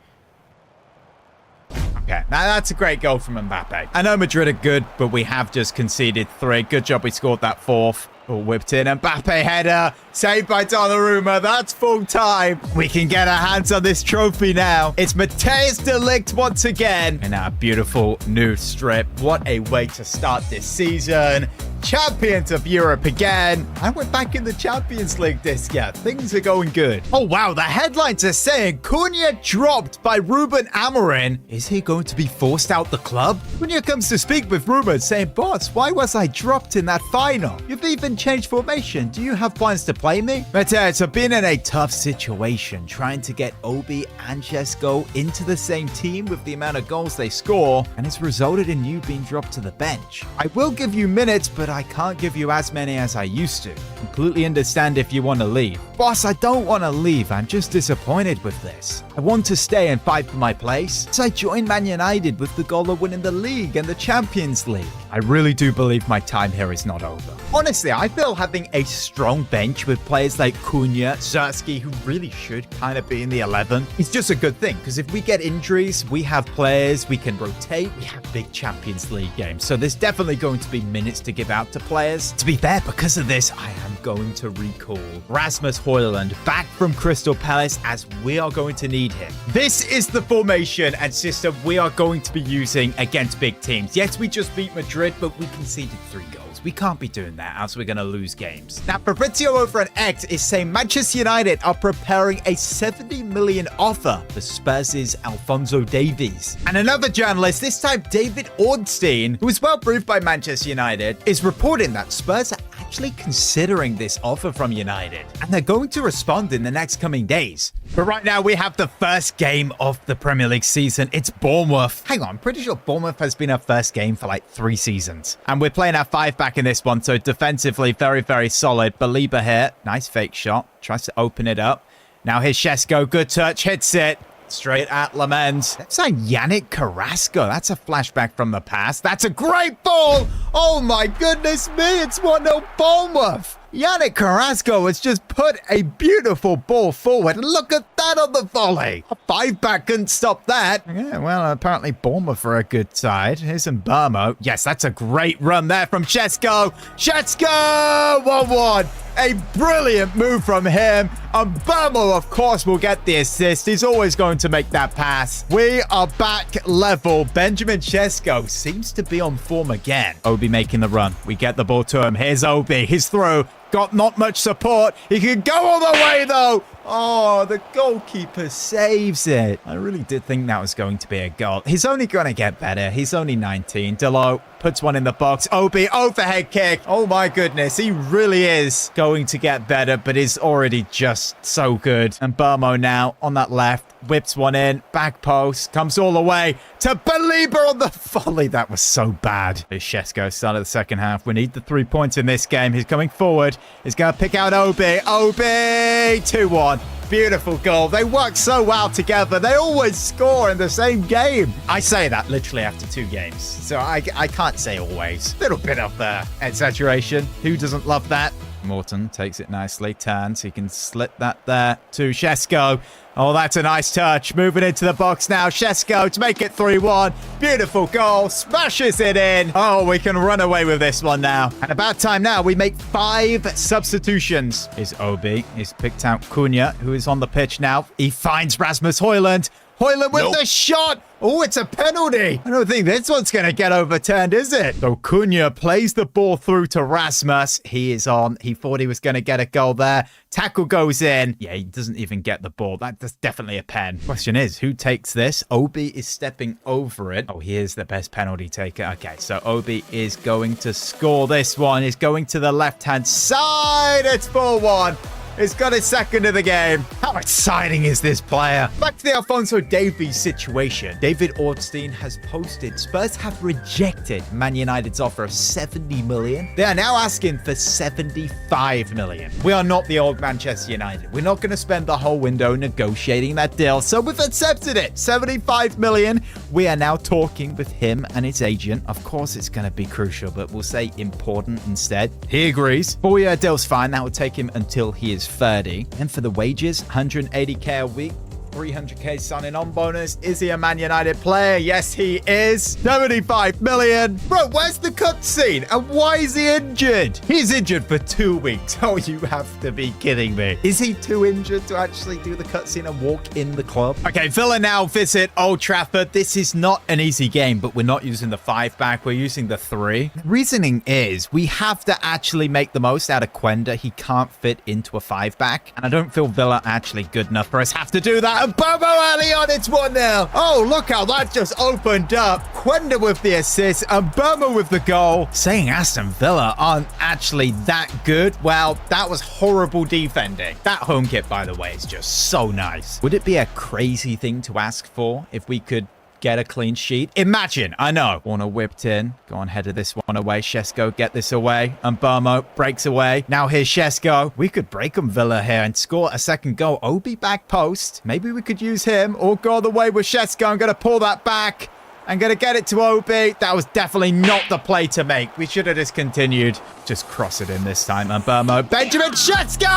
Now, that's a great goal from Mbappe. I know Madrid are good, but we have just conceded 3. Good job we scored that 4th. Oh, whipped in. Mbappe header. Saved by Donnarumma. That's full time. We can get our hands on this trophy now. It's Matthijs de Ligt once again. And our beautiful new strip. What a way to start this season. Champions of Europe again. I went back in the Champions League this year. Things are going good. Oh, wow. The headlines are saying Cunha dropped by Ruben Amorim. Is he going to be forced out the club? Cunha comes to speak with Ruben saying, boss, why was I dropped in that final? You've even changed formation. Do you have plans to play me? Matthijs, I've been in a tough situation trying to get Obi and Šeško into the same team with the amount of goals they score, and it's resulted in you being dropped to the bench. I will give you minutes, but I can't give you as many as I used to. Completely understand if you want to leave. Boss, I don't want to leave. I'm just disappointed with this. I want to stay and fight for my place. So I joined Man United with the goal of winning the league and the Champions League. I really do believe my time here is not over. Honestly, I feel having a strong bench with players like Cunha, Zerski, who really should kind of be in the 11, is just a good thing. Because if we get injuries, we have players, we can rotate, we have big Champions League games. So there's definitely going to be minutes to give out to players. To be fair, because of this, I am going to recall Rasmus Højlund back from Crystal Palace, as we are going to need him. This is the formation and system we are going to be using against big teams. Yes, we just beat Madrid, but we conceded 3 goals. We can't be doing that, else we're going to lose games. Now, Fabrizio over at X is saying Manchester United are preparing a 70 million offer for Spurs' Alphonso Davies. And another journalist, this time David Ornstein, who is well briefed by Manchester United, is reporting that Spurs are actually considering this offer from United, and they're going to respond in the next coming days. But right now, we have the first game of the Premier League season. It's Bournemouth. Hang on, I'm pretty sure Bournemouth has been our first game for like 3 seasons. And we're playing our 5 back in this one, so defensively, very, very solid. Belieber here. Nice fake shot. Tries to open it up. Now here's Šeško. Good touch. Hits it. Straight at Lamens. That's a Yannick Carrasco. That's a flashback from the past. That's a great ball. Oh my goodness me. It's 1-0 Bournemouth. Yannick Carrasco has just put a beautiful ball forward. Look at that on the volley. A 5-back couldn't stop that. Yeah, well, apparently Bournemouth are a good side. Here's Mbermo. Yes, that's a great run there from Šeško. Šeško! 1-1. A brilliant move from him. And Mbermo, of course, will get the assist. He's always going to make that pass. We are back level. Benjamin Šeško seems to be on form again. Obi making the run. We get the ball to him. Here's Obi. His throw. Got not much support. He can go all the way, though. Oh, the goalkeeper saves it. I really did think that was going to be a goal. He's only going to get better. He's only 19. Delo puts one in the box. Obi, overhead kick. Oh, my goodness. He really is going to get better, but is already just so good. And Burmo now on that left. Whips one in. Back post. Comes all the way to Belieber on the volley. That was so bad. Here's Šeško, start of the second half. We need the 3 points in this game. He's coming forward. He's going to pick out Obi. Obi! 2-1. Beautiful goal. They work so well together. They always score in the same game. I say that literally after 2 games. So I can't say always. A little bit of exaggeration. Who doesn't love that? Morton takes it nicely. Turns. He can slit that there to Šeško. Oh, that's a nice touch. Moving into the box now. Šeško to make it 3-1. Beautiful goal. Smashes it in. Oh, we can run away with this one now. And about time now, we make 5 substitutions. Is Obi. He's picked out Cunha, who is on the pitch now. He finds Rasmus Højlund. Højlund with the shot. Oh, it's a penalty. I don't think this one's going to get overturned, is it? So Cunha plays the ball through to Rasmus. He is on. He thought he was going to get a goal there. Tackle goes in. Yeah, he doesn't even get the ball. That's definitely a pen. Question is, who takes this? Obi is stepping over it. Oh, he is the best penalty taker. Okay, so Obi is going to score this one. He's going to the left-hand side. It's 4-1. He's got his second of the game. How exciting is this player? Back to the Alphonso Davies situation. David Ornstein has posted Spurs have rejected Man United's offer of 70 million. They are now asking for 75 million. We are not the old Manchester United. We're not going to spend the whole window negotiating that deal. So we've accepted it. 75 million. We are now talking with him and his agent. Of course, it's going to be crucial, but we'll say important instead. He agrees. 4-year deal's fine. That would take him until he is 30. And for the wages, 180k a week. 300k signing on bonus. Is he a Man United player? Yes, he is. 75 million. Bro, where's the cutscene? And why is he injured? He's injured for 2 weeks. Oh, you have to be kidding me. Is he too injured to actually do the cutscene and walk in the club? Okay, Villa now visit Old Trafford. This is not an easy game, but we're not using the 5-back. We're using the 3. The reasoning is we have to actually make the most out of Quenda. He can't fit into a 5-back, and I don't feel Villa actually good enough for us have to do that. And Bobo early on, it's 1-0. Oh, look how that just opened up. Quenda with the assist and Burma with the goal. Saying Aston Villa aren't actually that good. Well, that was horrible defending. That home kit, by the way, is just so nice. Would it be a crazy thing to ask for if we could get a clean sheet? Imagine, I know. Warner whipped in. Go on, header this one away. Shesko, get this away. And Burmo breaks away. Now here's Shesko. We could break on Villa here and score a second goal. Obi back post. Maybe we could use him or go the way with Shesko. I'm going to pull that back. I'm going to get it to Obi. That was definitely not the play to make. We should have just continued. Just cross it in this time. And Burmo. Benjamin Shesko!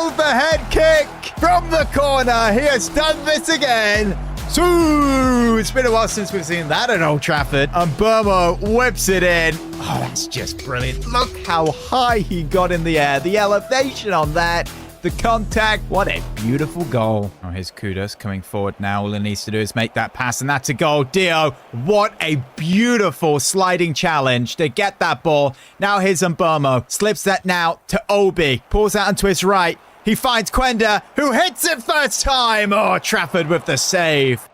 Overhead kick from the corner. He has done this again. It's been a while since we've seen that at Old Trafford. And Burmo whips it in. Oh, that's just brilliant. Look how high he got in the air. The elevation on that. The contact. What a beautiful goal. Oh, here's Kudos coming forward now. All he needs to do is make that pass, and that's a goal. Dio, what a beautiful sliding challenge to get that ball. Now here's Mbomo. Slips that now to Obi. Pulls out onto his right. He finds Quenda, who hits it first time. Oh, Trafford with the save.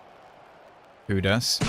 Kudos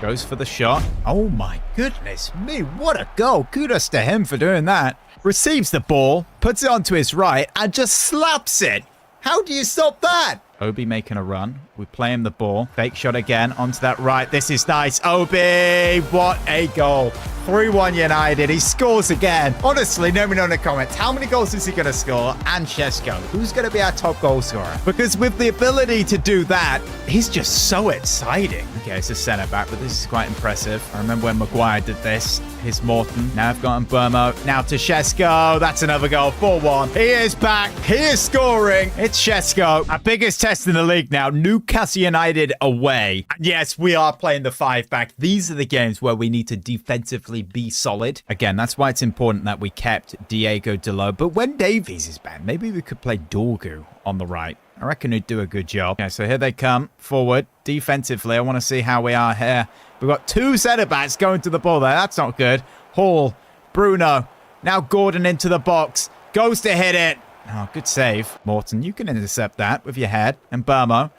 goes for the shot. Oh, my goodness me. What a goal. Kudos to him for doing that. Receives the ball, puts it onto his right, and just slaps it. How do you stop that? Obi making a run. We play him the ball. Fake shot again onto that right. This is nice. Obi, what a goal. 3-1 United. He scores again. Honestly, let me know in the comments, how many goals is he going to score? And Shesko, who's going to be our top goal scorer? Because with the ability to do that, he's just so exciting. Okay, it's a centre-back, but this is quite impressive. I remember when Maguire did this. Here's Morton. Now I've got Burmo. Now to Shesko. That's another goal. 4-1. He is back. He is scoring. It's Shesko. Our biggest test in the league now. Newcastle United away. And yes, we are playing the 5-back. These are the games where we need to defensively be solid. Again, that's why it's important that we kept Diego Dalot. But when Davies is back, maybe we could play Dorgu on the right. I reckon he'd do a good job. Okay, so here they come forward defensively. I want to see how we are here. We've got 2 centre-backs going to the ball there. That's not good. Hall, Bruno. Now Gordon into the box. Goes to hit it. Oh, good save. Morton, you can intercept that with your head. And Burmo.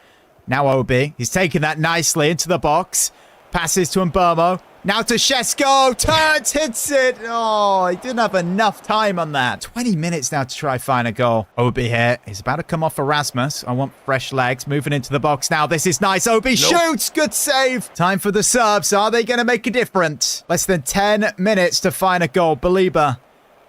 Now Obi. He's taking that nicely into the box. Passes to Mbomo. Now to Shesko. Turns, hits it. Oh, he didn't have enough time on that. 20 minutes now to try find a goal. Obi here. He's about to come off Erasmus. I want fresh legs. Moving into the box now. This is nice. Obi shoots. Good save. Time for the subs. Are they going to make a difference? Less than 10 minutes to find a goal. Belieber.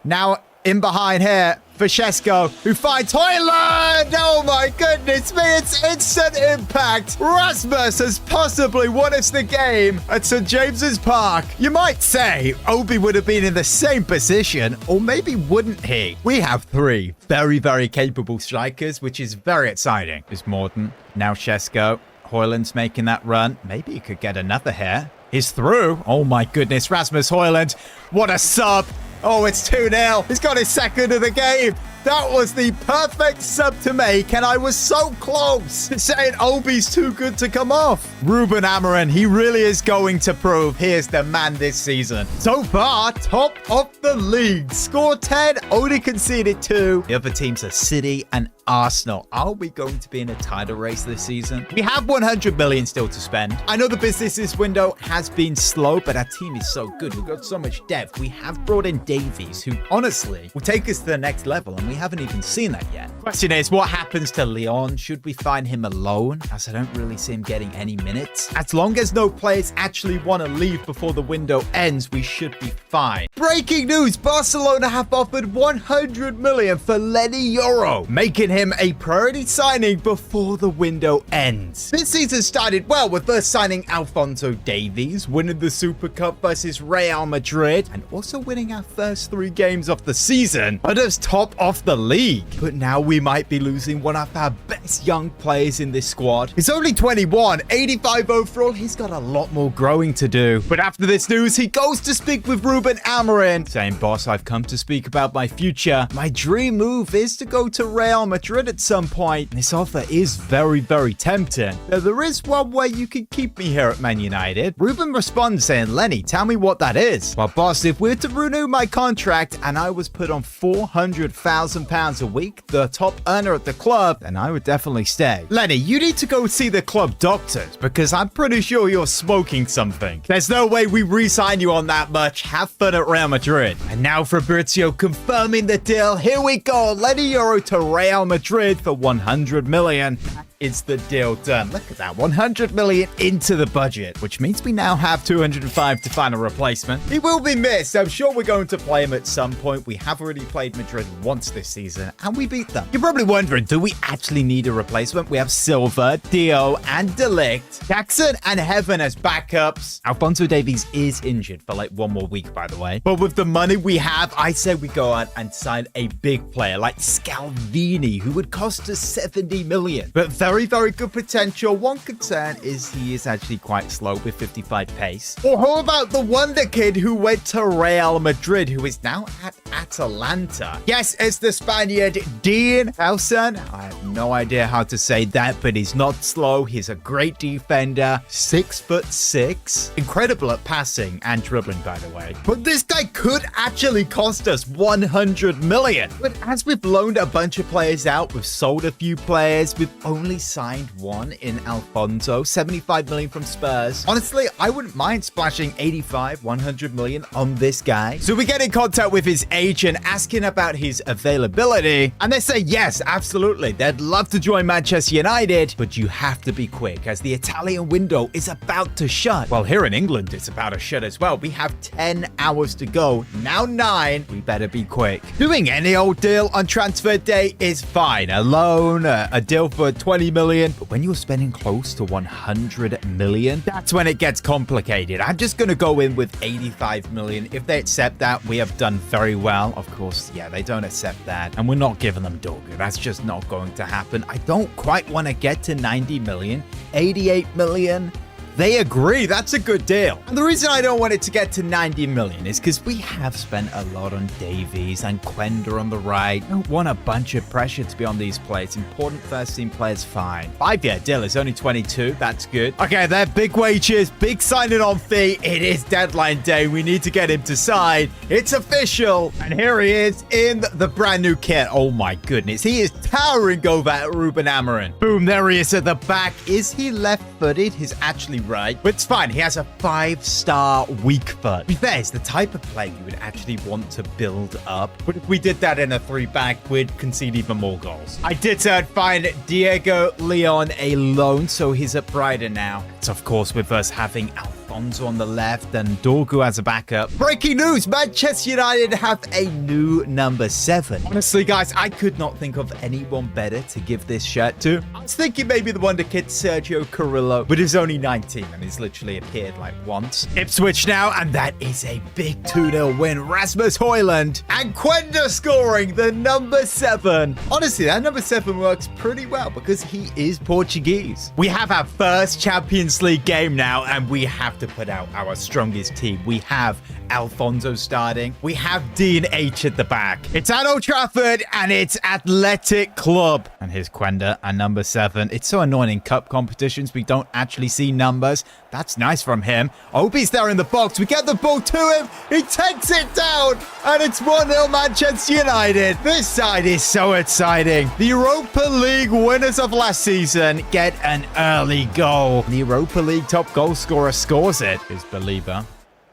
Now in behind here for Shesko, who finds Højlund! Oh my goodness me, it's instant impact! Rasmus has possibly won us the game at St. James's Park. You might say Obi would have been in the same position, or maybe wouldn't he? We have 3 very, very capable strikers, which is very exciting. There's Morton, now Shesko. Højlund's making that run. Maybe he could get another here. He's through. Oh my goodness, Rasmus Højlund. What a sub! Oh, it's 2-0. He's got his second of the game. That was the perfect sub to make, and I was so close saying Obi's too good to come off. Ruben Amorim, he really is going to prove he is the man this season. So far, top of the league. Score 10, only conceded 2. The other teams are City and Arsenal. Are we going to be in a title race this season? We have 100 million still to spend. I know the business window has been slow, but our team is so good. We've got so much depth. We have brought in Davies, who honestly will take us to the next level, and we haven't even seen that yet. Question is, what happens to Leon? Should we find him alone? As I don't really see him getting any minutes. As long as no players actually want to leave before the window ends, we should be fine. Breaking news, Barcelona have offered 100 million for Lenny Yoro, making him a priority signing before the window ends. This season started well with first signing Alphonso Davies, winning the Super Cup versus Real Madrid, and also winning our first 3 games of the season, put us top of the league. But now we might be losing one of our best young players in this squad. He's only 21, 85 overall. He's got a lot more growing to do. But after this news, he goes to speak with Ruben Amorim, saying, "Boss, I've come to speak about my future. My dream move is to go to Real Madrid at some point. This offer is very, very tempting. Now, there is one way you can keep me here at Man United." Ruben responds saying, "Lenny, tell me what that is." "Well, boss, if we're to renew my contract and I was put on £400,000 a week, the top earner at the club, then I would definitely stay." "Lenny, you need to go see the club doctors because I'm pretty sure you're smoking something. There's no way we re-sign you on that much. Have fun at Real Madrid." And now Fabrizio confirming the deal. Here we go. Lenny Euro to Real Madrid for 100 million. Is the deal done? Look at that, 100 million into the budget, which means we now have 205 to find a replacement. He will be missed. I'm sure we're going to play him at some point. We have already played Madrid once this season, and we beat them. You're probably wondering, do we actually need a replacement? We have Silva, Dio, and De Ligt, Jackson, and Heaven as backups. Alphonso Davies is injured for like 1 more week, by the way. But with the money we have, I say we go out and sign a big player like Scalvini, who would cost us 70 million. But very, very good potential. One concern is he is actually quite slow with 55 pace. Or how about the wonder kid who went to Real Madrid, who is now at Atalanta? Yes, it's the Spaniard Dean Howson. I have no idea how to say that, but he's not slow. He's a great defender, 6'6", incredible at passing and dribbling, by the way. But this guy could actually cost us 100 million. But as we've loaned a bunch of players out, we've sold a few players, we've only signed one in Alfonso, 75 million from Spurs. Honestly, I wouldn't mind splashing 85, 100 million on this guy. So we get in contact with his agent, asking about his availability, and they say yes, absolutely. They'd love to join Manchester United, but you have to be quick as the Italian window is about to shut. Well, here in England, it's about to shut as well. We have 10 hours to go, now 9. We better be quick. Doing any old deal on transfer day is fine. A loan, a deal for 20 million, but when you're spending close to 100 million, that's when it gets complicated. I'm just going to go in with 85 million. If they accept that, we have done very well. Of course, yeah, they don't accept that, and we're not giving them Dorgu. That's just not going to happen. I don't quite want to get to 90 million, 88 million. They agree. That's a good deal. And the reason I don't want it to get to 90 million is because we have spent a lot on Davies and Quenda on the right. I don't want a bunch of pressure to be on these players. Important first team players, fine. 5-year deal is only 22. That's good. Okay, they're big wages, big signing on fee. It is deadline day. We need to get him to sign. It's official. And here he is in the brand new kit. Oh my goodness. He is towering over Ruben Amorim. Boom, there he is at the back. Is he left-footed? He's actually right, but it's fine. He has a 5-star weak foot. To be fair, it's the type of play you would actually want to build up, but if we did that in a 3-back, we'd concede even more goals. I did find Diego Leon a loan, so he's at Brighton now. It's of course with us having Alfonso on the left and Dorgu as a backup. Breaking news, Manchester United have a new number 7. Honestly, guys, I could not think of anyone better to give this shirt to. I was thinking maybe the wonder kid Sergio Carrillo, but he's only 19 and he's literally appeared like once. Ipswich now, and that is a big 2-0 win. Rasmus Højlund and Quenda scoring the number 7. Honestly, that number 7 works pretty well because he is Portuguese. We have our first Champions League game now, and we have to put out our strongest team. We have Alfonso starting. We have Dean H at the back. It's at Old Trafford, and it's Athletic Club. And here's Quenda and number 7. It's so annoying in cup competitions. We don't actually see numbers. That's nice from him. Obi's there in the box. We get the ball to him. He takes it down, and it's 1-0 Manchester United. This side is so exciting. The Europa League winners of last season get an early goal. The Europa League top goal scorer scores it. Is Believer.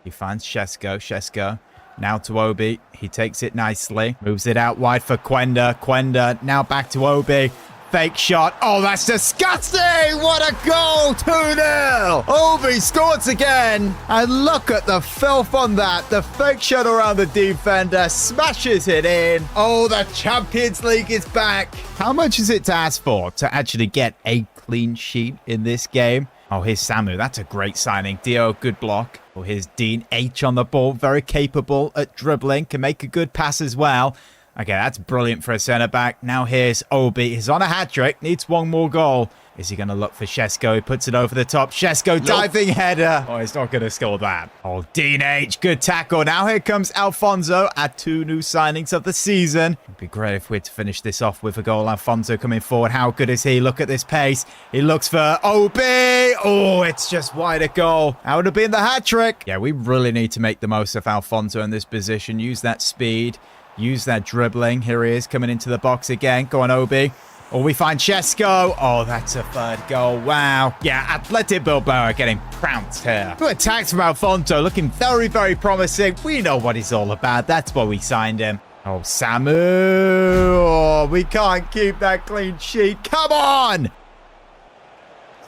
He finds Shesko. Shesko now to Obi. He takes it nicely. Moves it out wide for Quenda. Quenda now back to Obi. fake shot. Oh, that's disgusting. What a goal. 2-0. Obi scores again. And look at the filth on that. The fake shot around the defender. Smashes it in. Oh, the Champions League is back. How much is it to ask for to actually get a clean sheet in this game? Oh, here's Samu. That's a great signing. Dio, good block. Oh, here's Dean H on the ball. Very capable at dribbling. Can make a good pass as well. Okay, that's brilliant for a centre-back. Now here's Obi. He's on a hat-trick. Needs one more goal. Is he going to look for Shesko? He puts it over the top. Shesko diving header. Oh, he's not going to score that. Oh, Dean H. Good tackle. Now here comes Alfonso. Our 2 new signings of the season. It'd be great if we had to finish this off with a goal. Alfonso coming forward. How good is he? Look at this pace. He looks for Obi. Oh, it's just wide a goal. That would have been the hat-trick. Yeah, we really need to make the most of Alfonso in this position. Use that speed. Use that dribbling. Here he is coming into the box again. Go on, Obi. Or we find Shesko. Oh, that's a third goal. Wow. Yeah, Athletic Bilbao are getting trounced here. Good attacks from Alfonso. Looking very, very promising. We know what he's all about. That's why we signed him. Oh, Samu. Oh, we can't keep that clean sheet. Come on.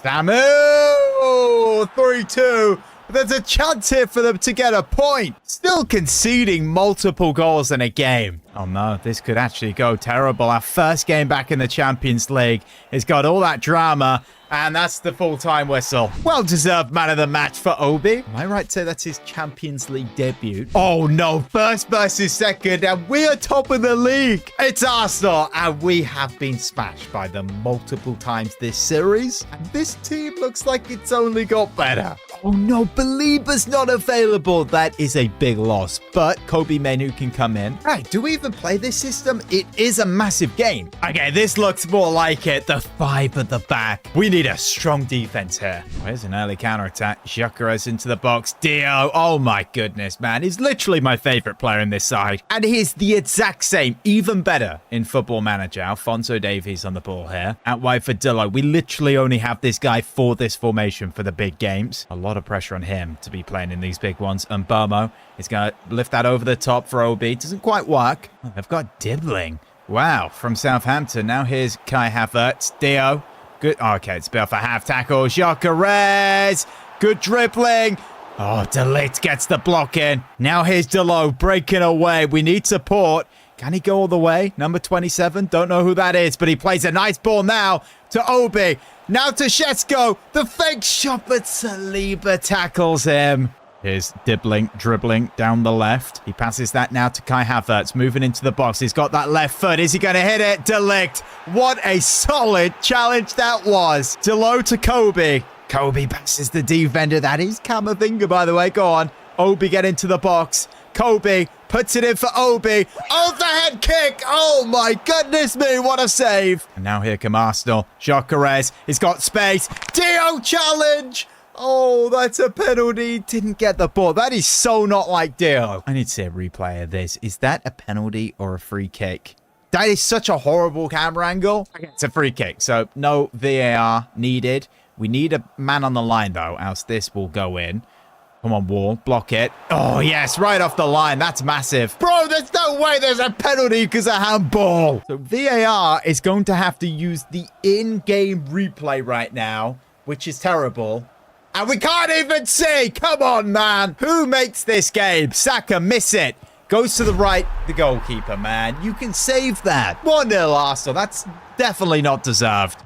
Samu. 3-2. There's a chance here for them to get a point. Still conceding multiple goals in a game. Oh no, this could actually go terrible. Our first game back in the Champions League has got all that drama, and that's the full-time whistle. Well-deserved man of the match for Obi. Am I right to say that's his Champions League debut? Oh no, first versus second, and we are top of the league. It's Arsenal, and we have been smashed by them multiple times this series. And this team looks like it's only got better. Oh no, Belieber's not available. That is a big loss, but Kobe Menu can come in. Hey, do we even play this system? It is a massive game. Okay, this looks more like it. The 5 at the back. We need a strong defense here. Where's an early counterattack? Gyökeres into the box. Dio. Oh my goodness, man. He's literally my favorite player in this side. And he's the exact same, even better in Football Manager. Alphonso Davies on the ball here. Out wide for Dillo. We literally only have this guy for this formation for the big games. A lot of pressure on him to be playing in these big ones. And Bomo is going to lift that over the top for Obi. Doesn't quite work. Oh, they've got Dibbling. Wow, from Southampton. Now here's Kai Havertz. Dio. Good. Oh, okay, it's a bit off a half tackle. Gyökeres. Good dribbling. Oh, De Ligt gets the block in. Now here's Delo breaking away. We need support. Can he go all the way? Number 27. Don't know who that is, but he plays a nice ball now to Obi. Now to Shesko. The fake shot, but Saliba tackles him. Here's Dibbling dribbling down the left. He passes that now to Kai Havertz, moving into the box. He's got that left foot. Is he going to hit it? De Ligt. What a solid challenge that was. Delo to Kobe. Kobe passes the defender. That is Camavinga, by the way. Go on. Obi get into the box. Kobe puts it in for Obi. Overhead kick. Oh my goodness me. What a save. And now here come Arsenal. Gyökeres. He's got space. Dio challenge. Oh, that's a penalty. Didn't get the ball. That is so not like Dio. I need to see a replay of this. Is that a penalty or a free kick? That is such a horrible camera angle. It's a free kick, so no VAR needed. We need a man on the line, though, else this will go in. Come on, Wall. Block it. Oh, yes, right off the line. That's massive. Bro, there's no way there's a penalty because of handball. So VAR is going to have to use the in-game replay right now, which is terrible. And we can't even see. Come on, man. Who makes this game? Saka, miss it. Goes to the right. The goalkeeper, man. You can save that. 1-0 Arsenal. That's definitely not deserved.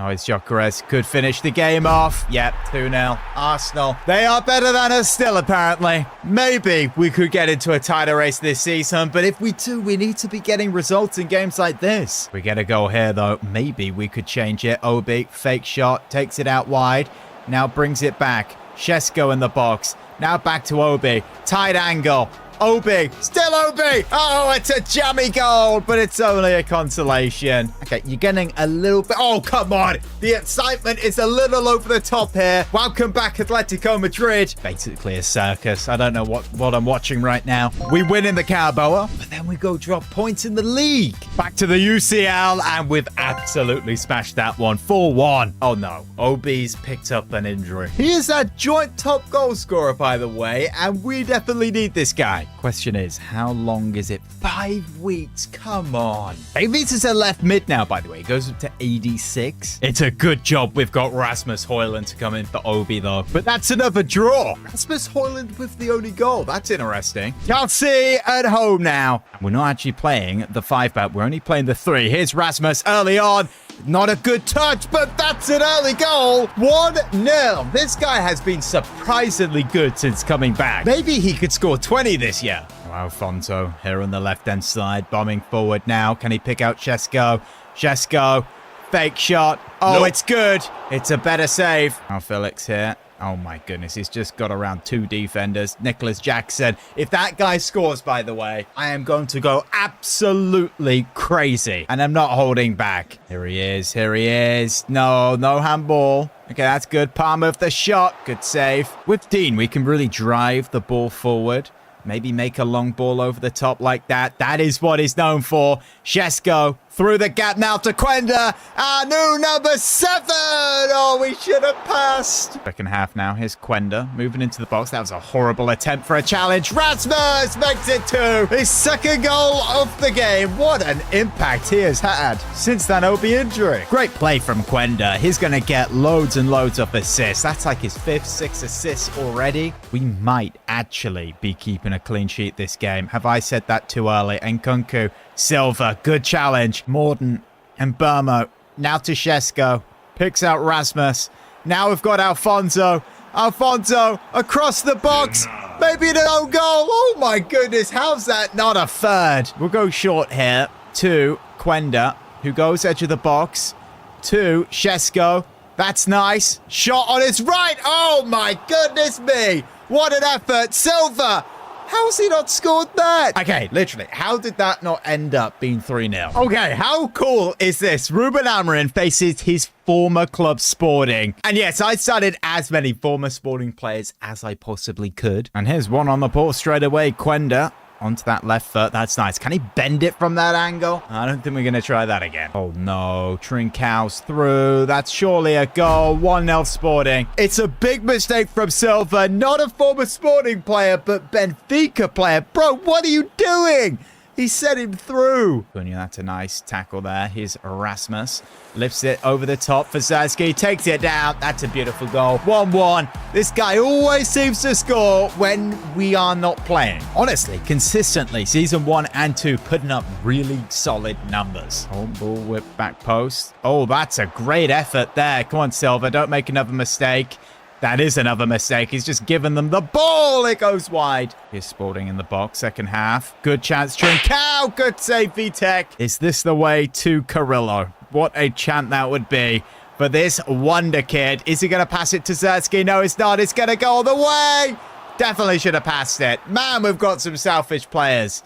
Oh, it's Gyökeres. Could finish the game off. Yep, 2-0. Arsenal. They are better than us still, apparently. Maybe we could get into a title race this season, but if we do, we need to be getting results in games like this. We get a goal here, though. Maybe we could change it. Obi, fake shot, takes it out wide. Now brings it back. Shesko in the box. Now back to Obi. Tight angle. Obi. Still Obi. Oh, it's a jammy goal, but it's only a consolation. Okay, you're getting a little bit... Oh, come on. The excitement is a little over the top here. Welcome back, Atletico Madrid. Basically a circus. I don't know what I'm watching right now. We win in the Carabao, but then we go drop points in the league. Back to the UCL, and we've absolutely smashed that one. 4-1. Oh no, OB's picked up an injury. He is our joint top goal scorer, by the way, and we definitely need this guy. Question is, how long is it? 5 weeks. Come on. Davies is a left mid now, by the way. He goes up to 86. It's a good job we've got Rasmus Højlund to come in for OB, though. But that's another draw. Rasmus Højlund with the only goal. That's interesting. Chelsea at home now. We're not actually playing the 5-back. We're only playing the 3. Here's Rasmus early on. Not a good touch, but that's an early goal. 1-0. This guy has been surprisingly good since coming back. Maybe he could score 20 this year. Oh, Alfonso here on the left-hand side, bombing forward now. Can he pick out Shesko? Shesko, fake shot. Oh, nope. It's good. It's a better save. Now Felix here. Oh my goodness, he's just got around 2 defenders. Nicholas Jackson. If that guy scores, by the way, I am going to go absolutely crazy. And I'm not holding back. Here he is. Here he is. No handball. Okay, that's good. Palmer with the shot. Good save. With Dean, we can really drive the ball forward. Maybe make a long ball over the top like that. That is what he's known for. Shesko through the gap now to Quenda. Our new number 7. Oh, we should have passed. Second half now. Here's Quenda moving into the box. That was a horrible attempt for a challenge. Rasmus makes it 2. His second goal of the game. What an impact he has had since that OB injury. Great play from Quenda. He's going to get loads and loads of assists. That's like his 5th, 6th assists already. We might actually be keeping a clean sheet this game. Have I said that too early? And Nkunku, Silva, good challenge. Morden and Burmo. Now to Shesko. Picks out Rasmus. Now we've got Alfonso. Alfonso across the box. Maybe an own goal. Oh my goodness. How's that not a third? We'll go short here to Quenda, who goes edge of the box. To Shesko. That's nice. Shot on his right. Oh my goodness me. What an effort. Silva. How's he not scored that? Okay, literally, how did that not end up being 3-0? Okay, how cool is this? Ruben Amorim faces his former club Sporting. And yes, I started as many former Sporting players as I possibly could. And here's one on the ball straight away. Quenda onto that left foot. That's nice. Can he bend it from that angle? I don't think we're going to try that again. Oh no. Trincão's through. That's surely a goal. 1-0 Sporting. It's a big mistake from Silva. Not a former Sporting player, but Benfica player. Bro, what are you doing? He sent him through. That's a nice tackle there. Here's Rasmus. Lifts it over the top for Zaski. Takes it down. That's a beautiful goal. 1-1. This guy always seems to score when we are not playing. Honestly, consistently, season 1 and 2 putting up really solid numbers. Oh, ball whip back post. Oh, that's a great effort there. Come on, Silva. Don't make another mistake. That is another mistake. He's just given them the ball. It goes wide. Here's Sporting in the box. Second half. Good chance. Trincão. Good save, Vitek. Is this the way to Carrillo? What a chant that would be for this wonder kid. Is he going to pass it to Zerski? No, it's not. It's going to go all the way. Definitely should have passed it. Man, we've got some selfish players.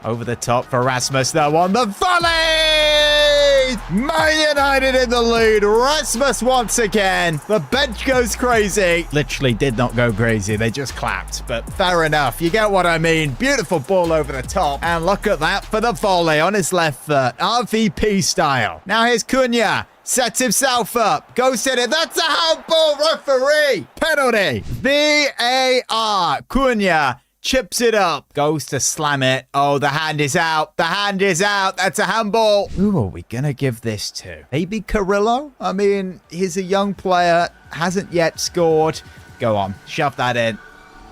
Over the top for Rasmus, though, on the volley! Man United in the lead. Rasmus once again. The bench goes crazy. Literally did not go crazy. They just clapped. But fair enough. You get what I mean. Beautiful ball over the top. And look at that for the volley on his left foot. RVP style. Now here's Cunha. Sets himself up. Goes in it. That's a handball, referee. Penalty. VAR. Cunha. Chips it up. Goes to slam it. Oh, the hand is out. The hand is out. That's a handball. Who are we going to give this to? Maybe Carrillo? I mean, he's a young player. Hasn't yet scored. Go on. Shove that in.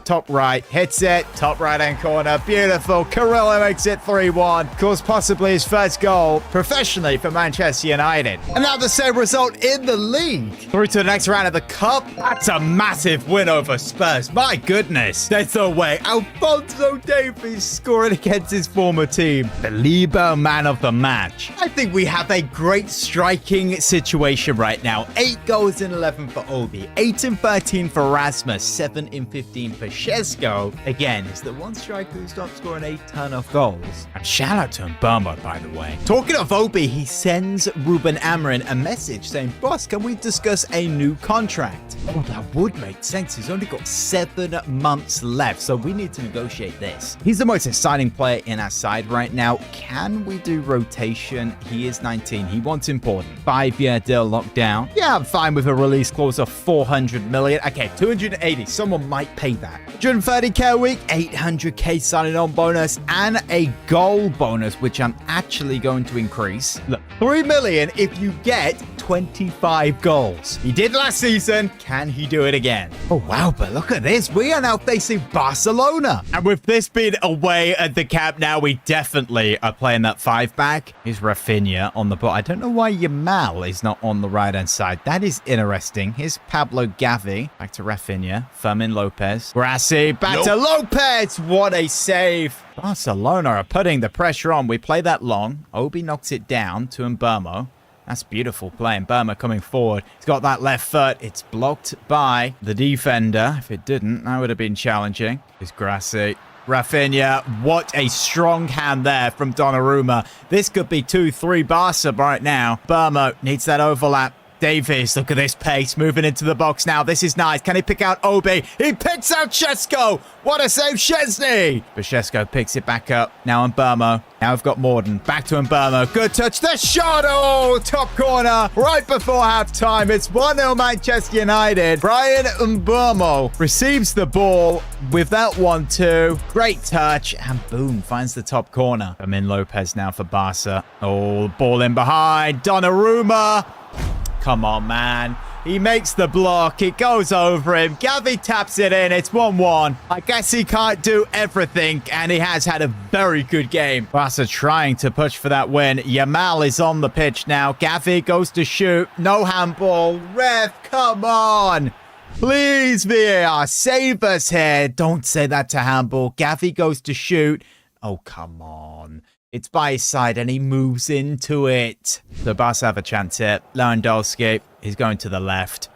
Top right. Hits it. Top right-hand corner. Beautiful. Carrillo makes it 3-1. Scores possibly his first goal professionally for Manchester United. And now the same result in the league. Through to the next round of the Cup. That's a massive win over Spurs. My goodness. There's no way. Alfonso Davies scoring against his former team. The Libo man of the match. I think we have a great striking situation right now. 8 goals in 11 for Obi. 8 in 13 for Rasmus. 7 in 15 for Shesko. Again, is the one striker who's not scoring a ton of goals. I'm shout out to Burma, by the way. Talking of Obi, he sends Ruben Amorim a message saying, boss, can we discuss a new contract? Oh, that would make sense. He's only got 7 months left, so we need to negotiate this. He's the most exciting player in our side right now. Can we do rotation? He is 19. He wants important. 5-year deal locked down. Yeah, I'm fine with a release clause of 400 million. Okay, 280. Someone might pay that. 130k a week, 800k signing on bonus, and a goal bonus, which I'm actually going to increase. Look, 3 million if you get 25 goals. He did last season. Can he do it again? Oh, wow, but look at this. We are now facing Barcelona. And with this being away at the Camp Nou, we definitely are playing that 5-back. Here's Rafinha on the ball. I don't know why Yamal is not on the right-hand side. That is interesting. Here's Pablo Gavi. Back to Rafinha. Fermin Lopez. Grassi. Back to Lopez. What a save. Barcelona are putting the pressure on. We play that long. Obi knocks it down to Mbermo. That's beautiful play. Burma coming forward. He's got that left foot. It's blocked by the defender. If it didn't, that would have been challenging. It's Grassi. Rafinha. What a strong hand there from Donnarumma. This could be 2-3 Barca right now. Burma needs that overlap. Davies, look at this pace, moving into the box now. This is nice. Can he pick out Obi? He picks out Shesko. What a save, Szczesny. But Shesko picks it back up. Now Mbermo. Now we've got Morden. Back to Mbermo. Good touch. The shot. Oh, top corner. Right before halftime. It's 1-0 Manchester United. Brian Mbermo receives the ball with that 1-2. Great touch. And boom, finds the top corner. Fermin Lopez now for Barca. Oh, ball in behind. Donnarumma. Come on, man. He makes the block. It goes over him. Gavi taps it in. It's 1-1. I guess he can't do everything, and he has had a very good game. Barca trying to push for that win. Yamal is on the pitch now. Gavi goes to shoot. No handball. Ref, come on. Please, VAR, save us here. Don't say that to handball. Gavi goes to shoot. Oh, come on. It's by his side and he moves into it. The Barca have a chance here. Lewandowski, he's going to the left.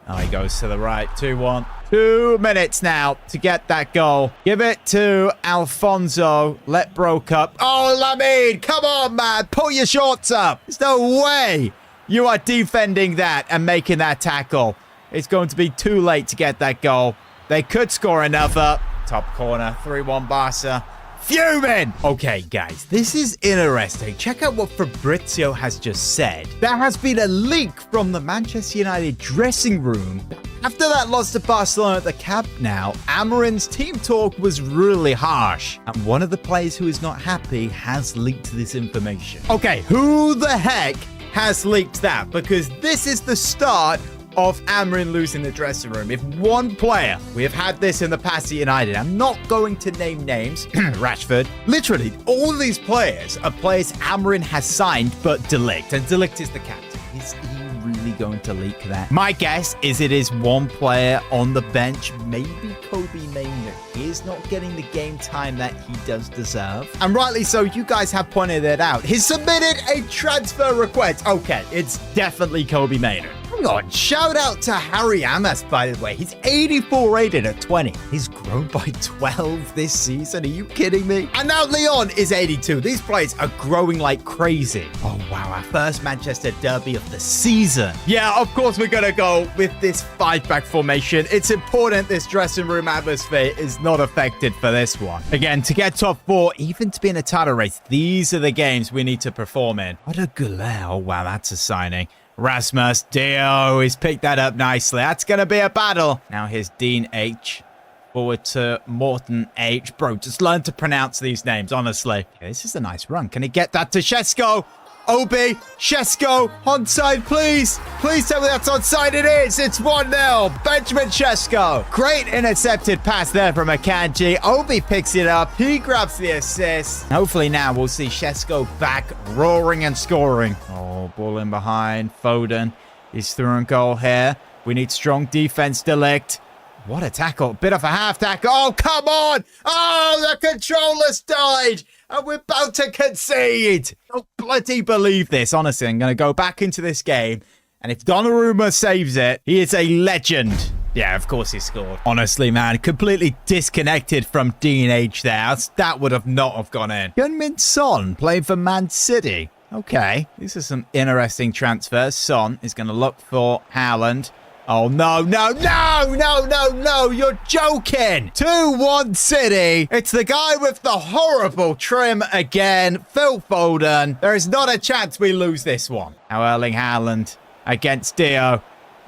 Oh, he goes to the right. 2-1. 2 minutes now to get that goal. Give it to Alfonso. Let broke up. Oh, Lamine, come on, man. Pull your shorts up. There's no way you are defending that and making that tackle. It's going to be too late to get that goal. They could score another. Top corner. 3-1 Barca. Fuming! Okay, guys, this is interesting. Check out what Fabrizio has just said. There has been a leak from the Manchester United dressing room. After that loss to Barcelona at the Camp Nou, Amorim's team talk was really harsh. And one of the players who is not happy has leaked this information. Okay, who the heck has leaked that? Because this is the start of Amorim losing the dressing room. If one player, we have had this in the past at United, I'm not going to name names, Rashford, literally all of these players are players Amorim has signed but De Ligt, and De Ligt is the captain. Is he really going to leak that? My guess is it is one player on the bench, maybe Kobe Mainoo. He is not getting the game time that he does deserve. And rightly so, you guys have pointed it out. He submitted a transfer request. Okay, it's definitely Kobe Mainoo. Hang on, shout out to Harry Amas, by the way. He's 84 rated at 20. He's grown by 12 this season. Are you kidding me? And now Leon is 82. These players are growing like crazy. Oh, wow. Our first Manchester derby of the season. Yeah, of course we're going to go with this 5-back formation. It's important this dressing room atmosphere is not affected for this one. Again, to get top 4, even to be in a title race, these are the games we need to perform in. What a Goulet. Oh, wow, that's a signing. Rasmus Dio, he's picked that up nicely. That's going to be a battle. Now here's Dean H. Forward to Morton H. Bro, just learn to pronounce these names, honestly. Okay, this is a nice run. Can he get that to Shesko? Obi, Shesko, onside, please. Please tell me that's onside. It is. It's 1-0. Benjamin Shesko. Great intercepted pass there from Akanji. Obi picks it up. He grabs the assist. Hopefully now we'll see Shesko back roaring and scoring. Oh, ball in behind. Foden is through and goal here. We need strong defense, De Ligt. What a tackle. Bit of a half tackle. Oh, come on. Oh, the controller's died. And we're about to concede. Don't bloody believe this. Honestly, I'm going to go back into this game. And if Donnarumma saves it, he is a legend. Yeah, of course he scored. Honestly, man, completely disconnected from DH there. That would have not have gone in. Heung-min Son playing for Man City. Okay, these are some interesting transfers. Son is going to look for Haaland. Oh, no, no, no, no, no, no. You're joking. 2-1 City. It's the guy with the horrible trim again. Phil Foden. There is not a chance we lose this one. Now Erling Haaland against Dio.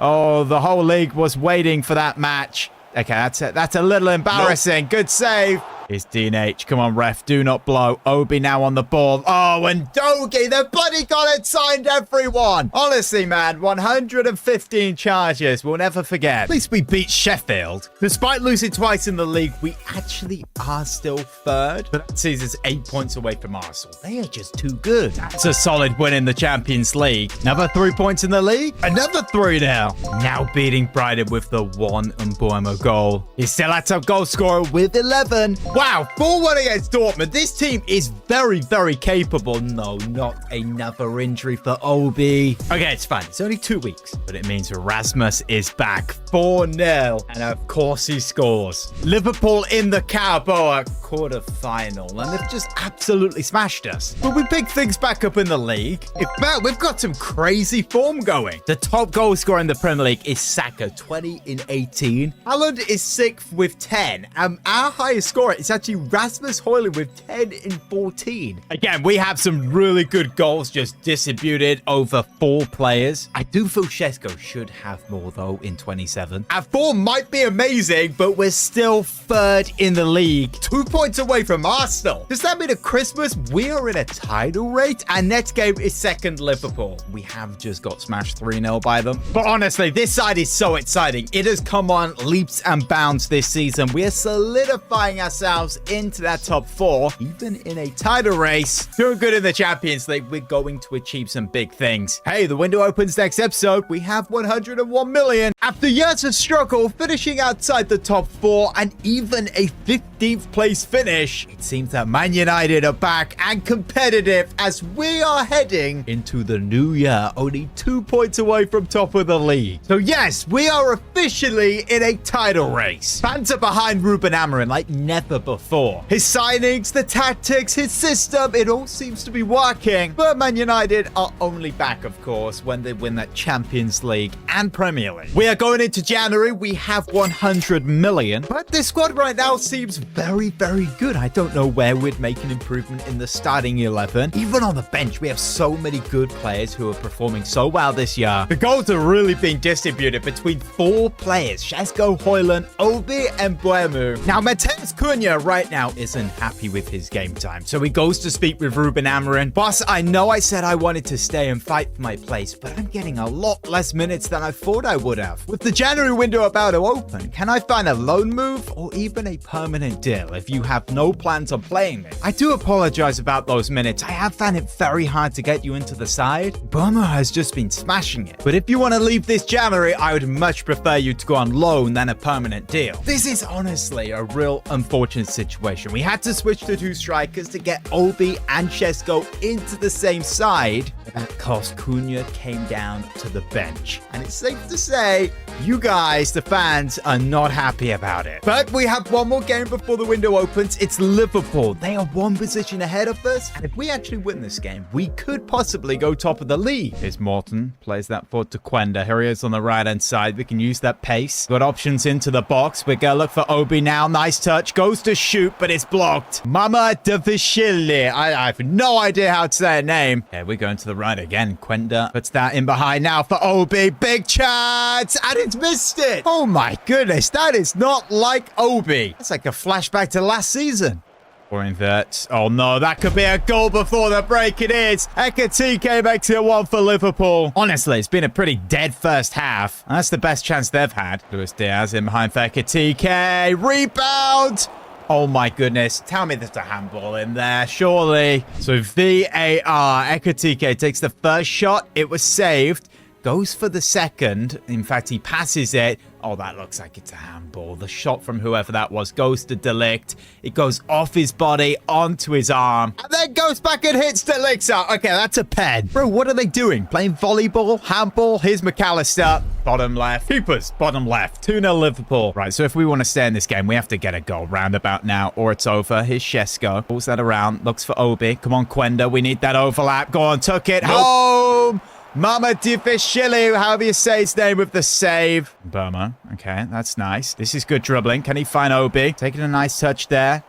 Oh, the whole league was waiting for that match. Okay, that's a little embarrassing. Nope. Good save. It's DNH. Come on, ref. Do not blow. Obi now on the ball. Oh, and Dogi. They've bloody got it signed, everyone. Honestly, man, 115 charges. We'll never forget. At least we beat Sheffield. Despite losing twice in the league, we actually are still third. But that sees us 8 points away from Arsenal. They are just too good. That's a solid win in the Champions League. Another 3 points in the league. Another 3 now. Now beating Brighton with the 1 Mbuemo goal. He's still our top goal scorer with 11. Wow, 4-1 against Dortmund. This team is very, very capable. No, not another injury for Obi. Okay, it's fine. It's only 2 weeks, but it means Rasmus is back. 4-0. And of course he scores. Liverpool in the Carabao quarter-final, and they've just absolutely smashed us. But we picked things back up in the league. In fact, we've got some crazy form going. The top goal scorer in the Premier League is Saka, 20 in 18. Haaland is 6th with 10. Our highest scorer is actually Rasmus Højlund with 10 in 14. Again, we have some really good goals just distributed over 4 players. I do feel Šeško should have more, though, in 27. Our form might be amazing, but we're still 3rd in the league. 2 points away from Arsenal. Does that mean at Christmas we are in a title race? Our next game is 2nd Liverpool. We have just got smashed 3-0 by them. But honestly, this side is so exciting. It has come on leaps and bounds this season. We are solidifying ourselves into that top 4, even in a title race. Doing good in the Champions League. We're going to achieve some big things. Hey, the window opens next episode. We have 101 million. After years of struggle, finishing outside the top 4 and even a 15th place finish, it seems that Man United are back and competitive as we are heading into the new year, only 2 points away from top of the league. So yes, we are officially in a title race. Fans are behind Ruben Amorim like never before. His signings, the tactics, his system, it all seems to be working. But Man United are only back, of course, when they win that Champions League and Premier League. We are going into January. We have 100 million, but this squad right now seems very, very good. I don't know where we'd make an improvement in the starting 11. Even on the bench, we have so many good players who are performing so well this year. The goals are really being distributed between 4 players: Šeško, Højlund, Obi, and Mbuemo. Now, Matheus Cunha right now isn't happy with his game time, so he goes to speak with Ruben Amorim. Boss, I know I said I wanted to stay and fight for my place, but I'm getting a lot less minutes than I thought I would have. With the January window about to open, can I find a loan move or even a permanent deal if you have no plans on playing me? I do apologize about those minutes. I have found it very hard to get you into the side. Burma has just been smashing it. But if you want to leave this January, I would much prefer you to go on loan than a permanent deal. This is honestly a real unfortunate situation. We had to switch to 2 strikers to get Obi and Šeško into the same side. That cost Cunha came down to the bench. And it's safe to say, you guys, the fans, are not happy about it. But we have one more game before the window opens. It's Liverpool. They are 1 position ahead of us. And if we actually win this game, we could possibly go top of the league. Here's Morton. Plays that forward to Quenda. Here he is on the right-hand side. We can use that pace. Got options into the box. We're going to look for Obi now. Nice touch. Goes to shoot, but it's blocked. Mama Davishili. I have no idea how to say her name. Yeah, we're going to the right again. Quenda puts that in behind now for Obi. Big chance. And it's missed it. Oh my goodness. That is not like Obi. That's like a flashback to last season. Or invert. Oh no, that could be a goal before the break. It is. Ekitike makes it 1 for Liverpool. Honestly, it's been a pretty dead first half. That's the best chance they've had. Luis Diaz in behind for Ekitike. Rebound. Oh my goodness. Tell me there's a handball in there, surely. So VAR. Ekitike takes the first shot. It was saved. Goes for the second. In fact, he passes it. Oh, that looks like it's a handball. The shot from whoever that was goes to De Ligt. It goes off his body onto his arm. And then goes back and hits De Ligt. Okay, that's a pen. Bro, what are they doing? Playing volleyball? Handball? Here's McAllister. Bottom left. Keepers. Bottom left. 2-0 Liverpool. Right, so if we want to stay in this game, we have to get a goal roundabout now or it's over. Here's Shesko. Pulls that around. Looks for Obi. Come on, Quenda. We need that overlap. Go on, took it. Nope. Home. Mama Divishili, however you say his name with the save. Burma. Okay, that's nice. This is good dribbling. Can he find Obi? Taking a nice touch there.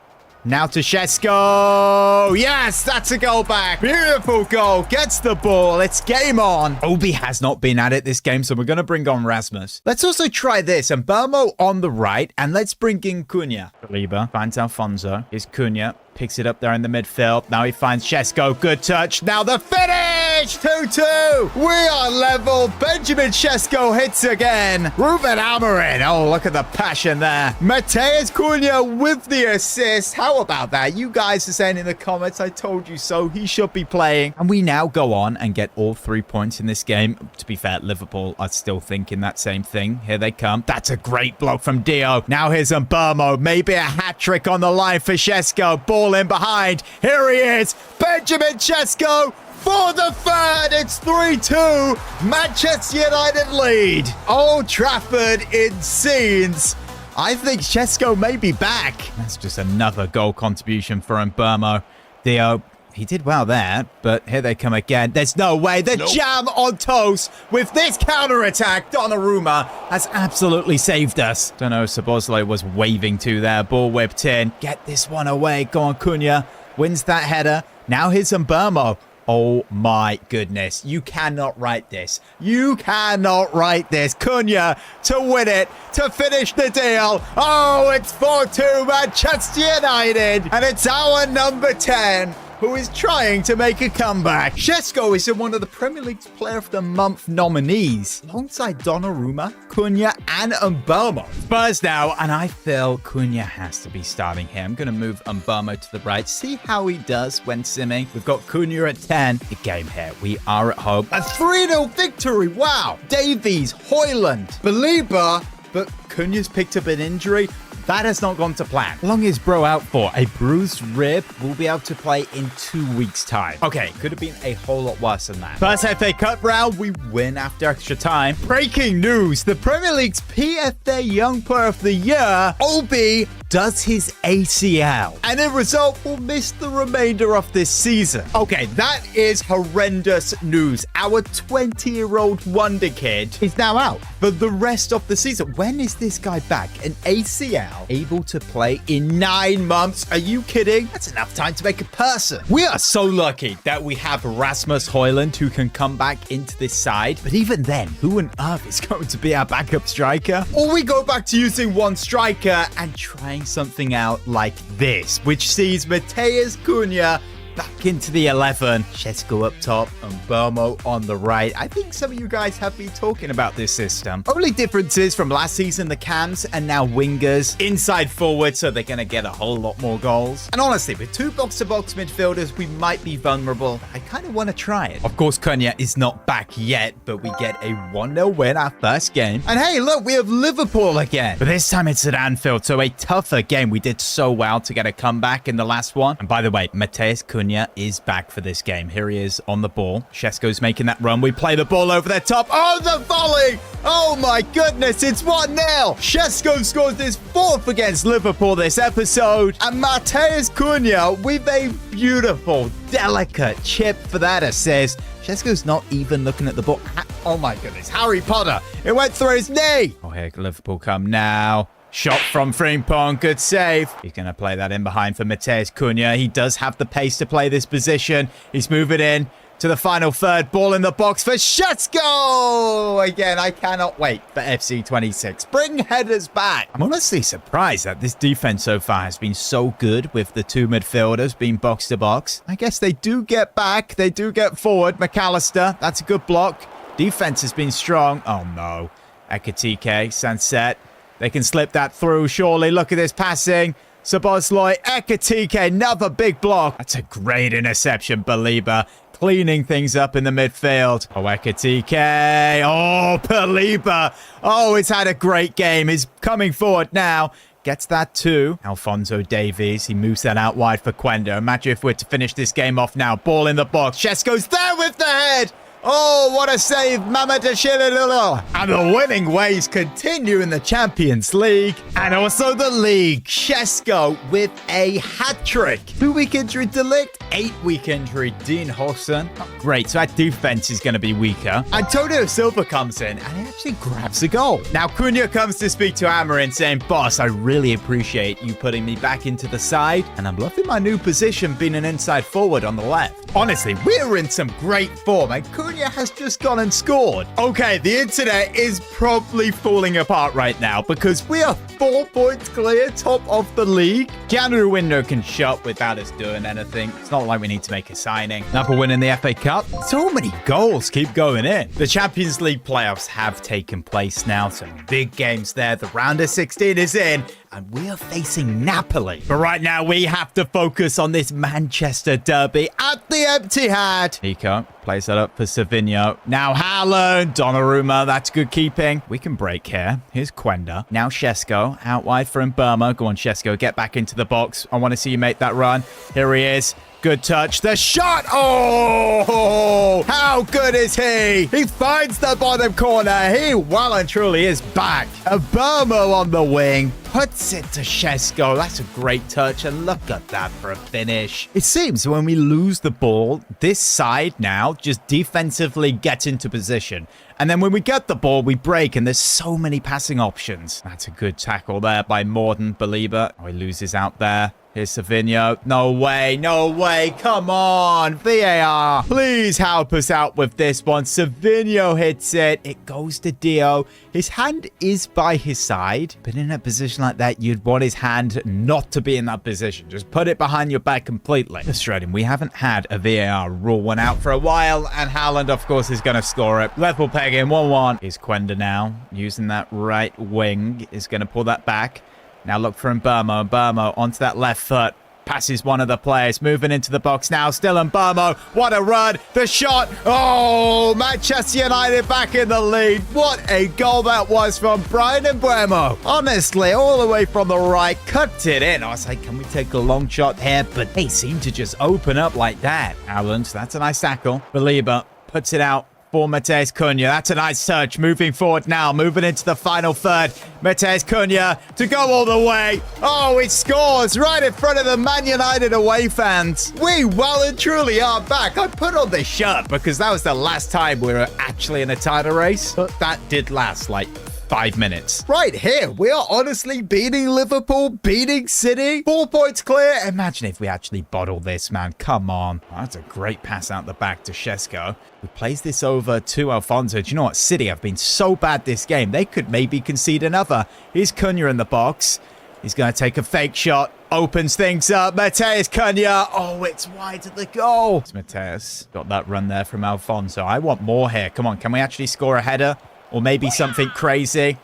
Now to Shesko. Yes, that's a goal back. Beautiful goal. Gets the ball. It's game on. Obi has not been at it this game, so we're going to bring on Rasmus. Let's also try this. And Burmo on the right. And let's bring in Cunha. Saliba finds Alfonso. Here's Cunha. Picks it up there in the midfield. Now he finds Shesko. Good touch. Now the finish. 2-2. We are level. Benjamin Shesko hits again. Ruben Amorim. Oh, look at the passion there. Mateus Cunha with the assist. How about that? You guys are saying in the comments, I told you so. He should be playing. And we now go on and get all 3 points in this game. To be fair, Liverpool are still thinking that same thing. Here they come. That's a great block from Dio. Now here's Mbermo. Maybe a hat trick on the line for Shesko. Ball in behind. Here he is. Benjamin Shesko for the third. It's 3-2. Manchester United lead. Old Trafford in scenes. I think Shesko may be back. That's just another goal contribution for Mbermo. Dio, he did well there, but here they come again. There's no way. The jam on toast with this counter-attack. Donnarumma has absolutely saved us. Don't know, Szoboszlai was waving to there. Ball whipped in. Get this one away. Go on, Cunha. Wins that header. Now here's Mbermo. Oh my goodness. You cannot write this. You cannot write this. Cunha to win it, to finish the deal. Oh, it's 4-2 Manchester United. And it's our number 10 who is trying to make a comeback. Shesko is in one of the Premier League's Player of the Month nominees, alongside Donnarumma, Cunha, and Mbermo. Spurs now, and I feel Cunha has to be starting here. I'm going to move Mbermo to the right, see how he does when simming. We've got Cunha at 10. The game here, we are at home. A 3-0 victory, wow. Davies, Højlund, Belieber, but Cunha's picked up an injury. That has not gone to plan. How long is bro out for? A bruised rib. Will be able to play in 2 weeks' time. Okay, could have been a whole lot worse than that. First FA Cup round, we win after extra time. Breaking news. The Premier League's PFA Young Player of the Year, Obi, does his ACL. And in result, will miss the remainder of this season. Okay, that is horrendous news. Our 20-year-old wonder kid is now out for the rest of the season. When is this guy back? An ACL? Able to play in 9 months. Are you kidding? That's enough time to make a person. We are so lucky that we have Rasmus Højlund who can come back into this side. But even then, who on earth is going to be our backup striker? Or we go back to using one striker and trying something out like this, which sees Mateus Cunha back into the 11. Shesko up top and Burmo on the right. I think some of you guys have been talking about this system. Only differences from last season, the cams and now wingers. Inside forward, so they're going to get a whole lot more goals. And honestly, with 2 box-to-box midfielders, we might be vulnerable. I kind of want to try it. Of course, Cunha is not back yet, but we get a 1-0 win our first game. And hey, look, we have Liverpool again. But this time it's at Anfield, so a tougher game. We did so well to get a comeback in the last one. And by the way, Mateus Cunha is back for this game. Here he is on the ball. Shesko's making that run. We play the ball over the top. Oh, the volley! Oh my goodness, it's 1-0. Shesko scores his 4th against Liverpool this episode. And Mateus Cunha with a beautiful, delicate chip for that assist. Shesko's not even looking at the ball. Oh my goodness, Harry Potter. It went through his knee. Oh, here Liverpool come now. Shot from Frimpong, good save. He's going to play that in behind for Mateus Cunha. He does have the pace to play this position. He's moving in to the final third. Ball in the box for Shesko! Again, I cannot wait for FC 26. Bring headers back. I'm honestly surprised that this defense so far has been so good with the 2 midfielders being box to box. I guess they do get back. They do get forward. McAllister, that's a good block. Defense has been strong. Oh no. Ekitike, Sunset. They can slip that through, surely. Look at this passing. Szoboszlai, Ekitike, another big block. That's a great interception, Belieber. cleaning things up in the midfield. Oh, Ekatike. Oh, Paliba. Oh, he's had a great game. He's coming forward now. Gets that too. Alphonso Davies. He moves that out wide for Quenda. Imagine if we're to finish this game off now. Ball in the box. Shesko's there with the head. Oh, what a save, Mama Dashilala. And the winning ways continue in the Champions League and also the league. Shesko with a hat-trick. 2-week injury to Ligt, 8-week injury Dean Hodgson. Oh, great, so that defense is going to be weaker. Antonio Silva comes in and he actually grabs a goal. Now, Cunha comes to speak to Amarin saying, boss, I really appreciate you putting me back into the side and I'm loving my new position being an inside forward on the left. Honestly, we're in some great form and Cunha has just gone and scored. Okay, the internet is probably falling apart right now because we are 4 points clear, top of the league. January window can shut without us doing anything. It's not like we need to make a signing. Another win in the FA Cup. So many goals keep going in. The Champions League playoffs have taken place now. Some big games there. The round of 16 is in. And we are facing Napoli. But right now, we have to focus on this Manchester derby at the Etihad. Nico plays that up for Savinho. Now Haaland, Donnarumma, that's good keeping. We can break here. Here's Quenda. Now Shesko, out wide for Mburma. Go on, Shesko, get back into the box. I want to see you make that run. Here he is. Good touch. The shot. Oh, how good is he? He finds the bottom corner. He well and truly is back. Burmo on the wing. Puts it to Shesko. That's a great touch. And look at that for a finish. It seems when we lose the ball, this side now just defensively gets into position. And then when we get the ball, we break. And there's so many passing options. That's a good tackle there by Morden Belieber. Oh, he loses out there. Here's Savinho. No way. No way. Come on. VAR. Please help us out with this one. Savinho hits it. It goes to Dio. His hand is by his side. But in a position like that, you'd want his hand not to be in that position. Just put it behind your back completely. Frustrating. We haven't had a VAR rule one out for a while. And Haaland, of course, is going to score it. Level pegging. 1-1. Here's Quenda now. Using that right wing. Is going to pull that back. Now look for Mburmo. Mburmo onto that left foot. Passes one of the players. Moving into the box now. Still Mburmo. What a run. The shot. Oh, Manchester United back in the lead. What a goal that was from Brian Mburmo. Honestly, all the way from the right. Cut it in. I was like, can we take a long shot here? But they seem to just open up like that. Haaland, that's a nice tackle. Belieber puts it out for Mateus Cunha. That's a nice touch. Moving forward now. Moving into the final third. Mateus Cunha to go all the way. Oh, he scores right in front of the Man United away fans. We well and truly are back. I put on this shirt because that was the last time we were actually in a title race. But that did last like 5 minutes. Right here, we are honestly beating Liverpool, beating City. 4 points clear. Imagine if we actually bottle this, man. Come on. Oh, that's a great pass out the back to Shesko. We plays this over to Alfonso. Do you know what? City have been so bad this game. They could maybe concede another. Here's Cunha in the box. He's going to take a fake shot. Opens things up. Mateus Cunha. Oh, it's wide at the goal. It's Mateus. Got that run there from Alfonso. I want more here. Come on. Can we actually score a header? Or maybe something crazy.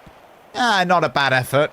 Not a bad effort.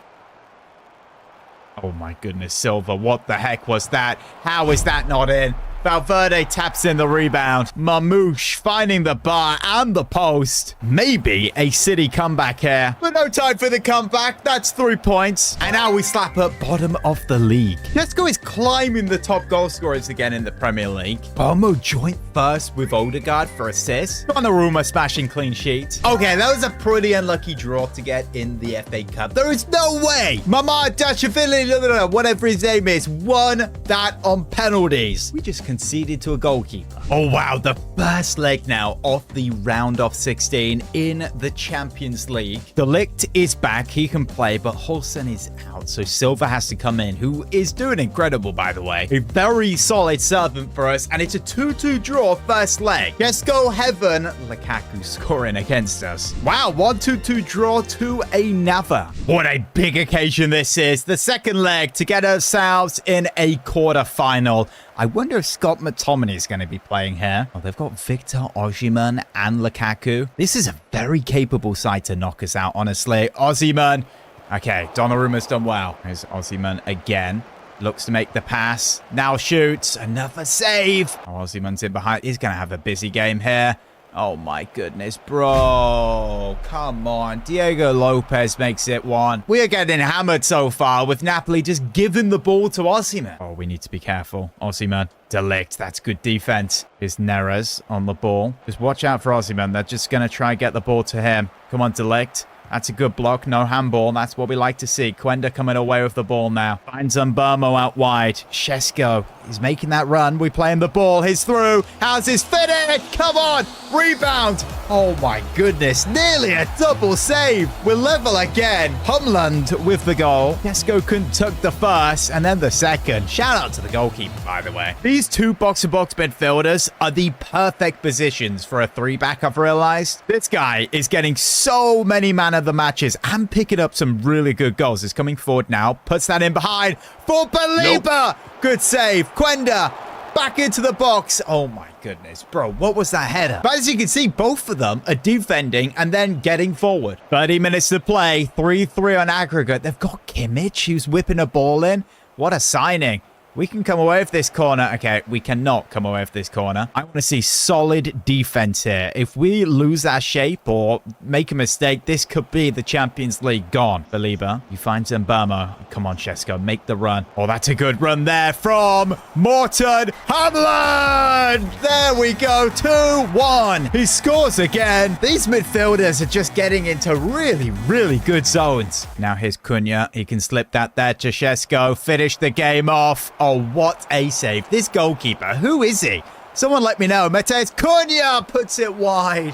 Oh my goodness, Silva. What the heck was that? How is that not in? Valverde taps in the rebound. Mamouche finding the bar and the post. Maybe a City comeback here. But no time for the comeback. That's 3 points. And now we slap up bottom of the league. Jesko is climbing the top goal scorers again in the Premier League. Bomo joint first with Odegaard for assists. Donnarumma smashing clean sheet. Okay, that was a pretty unlucky draw to get in the FA Cup. There is no way Mama Dashvili, whatever his name is, won that on penalties. We just conceded to a goalkeeper. Oh, wow. The first leg now of the round of 16 in the Champions League. De Ligt is back. He can play, but Hodgson is out. So Silva has to come in, who is doing incredible, by the way. A very solid servant for us. And it's a 2-2 draw first leg. Let's go heaven. Lukaku scoring against us. Wow. 1-2-2 draw to another. What a big occasion this is. The second leg to get ourselves in a quarter-final. I wonder if Scott McTominay is going to be playing here. Oh, they've got Victor Osimhen and Lukaku. This is a very capable side to knock us out, honestly. Osimhen. Okay, Donnarumma's done well. Here's Osimhen again. Looks to make the pass. Now shoots. Another save. Oh, Osimhen's in behind. He's going to have a busy game here. Oh, my goodness, bro. Come on. Diego Lopez makes it 1. We are getting hammered so far with Napoli just giving the ball to Osimhen. Oh, we need to be careful. Osimhen. De Ligt. That's good defense. Here's Neres on the ball. Just watch out for Osimhen. They're just going to try and get the ball to him. Come on, De Ligt. That's a good block. No handball. That's what we like to see. Quenda coming away with the ball now. Finds Mbermo out wide. Shesko is making that run. We're playing the ball. He's through. How's his finish? Come on. Rebound. Oh, my goodness. Nearly a double save. We're level again. Humland with the goal. Shesko couldn't tuck the first and then the second. Shout out to the goalkeeper, by the way. These two box-to-box midfielders are the perfect positions for a 3-back, I've realized. This guy is getting so many man of the matches and picking up some really good goals. Is coming forward now. Puts that in behind for Belieber. Nope. Good save. Quenda back into the box. Oh my goodness, bro. What was that header? But as you can see, both of them are defending and then getting forward. 30 minutes to play. 3-3 on aggregate. They've got Kimmich who's whipping a ball in. What a signing. We can come away with this corner. Okay, we cannot come away with this corner. I want to see solid defense here. If we lose our shape or make a mistake, this could be the Champions League gone. Belieber, you find Mbermo. Come on, Shesko, make the run. Oh, that's a good run there from Morten Hamland. There we go, 2-1. He scores again. These midfielders are just getting into really, really good zones. Now here's Cunha. He can slip that there to Shesko. Finish the game off. Oh, what a save. This goalkeeper, who is he? Someone let me know. Mateus Cunha puts it wide.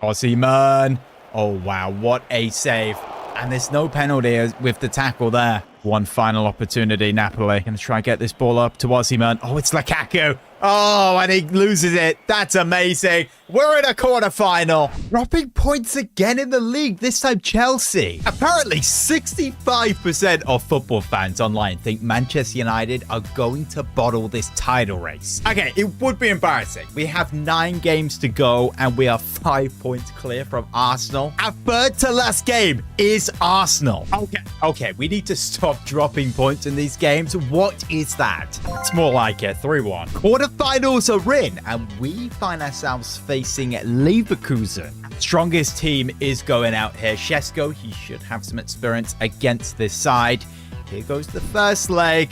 Osimhen. Oh, wow. What a save. And there's no penalty with the tackle there. One final opportunity, Napoli. Going to try and get this ball up to Osimhen. Oh, it's Lukaku. Oh, and he loses it. That's amazing. We're in a quarterfinal. Dropping points again in the league, this time Chelsea. Apparently, 65% of football fans online think Manchester United are going to bottle this title race. Okay, it would be embarrassing. We have 9 games to go, and we are 5 points clear from Arsenal. Our third to last game is Arsenal. Okay, we need to stop dropping points in these games. What is that? It's more like it. 3-1. Quarterfinals are in, and we find ourselves facing Leverkusen. Strongest team is going out here. Shesko, he should have some experience against this side. Here goes the first leg.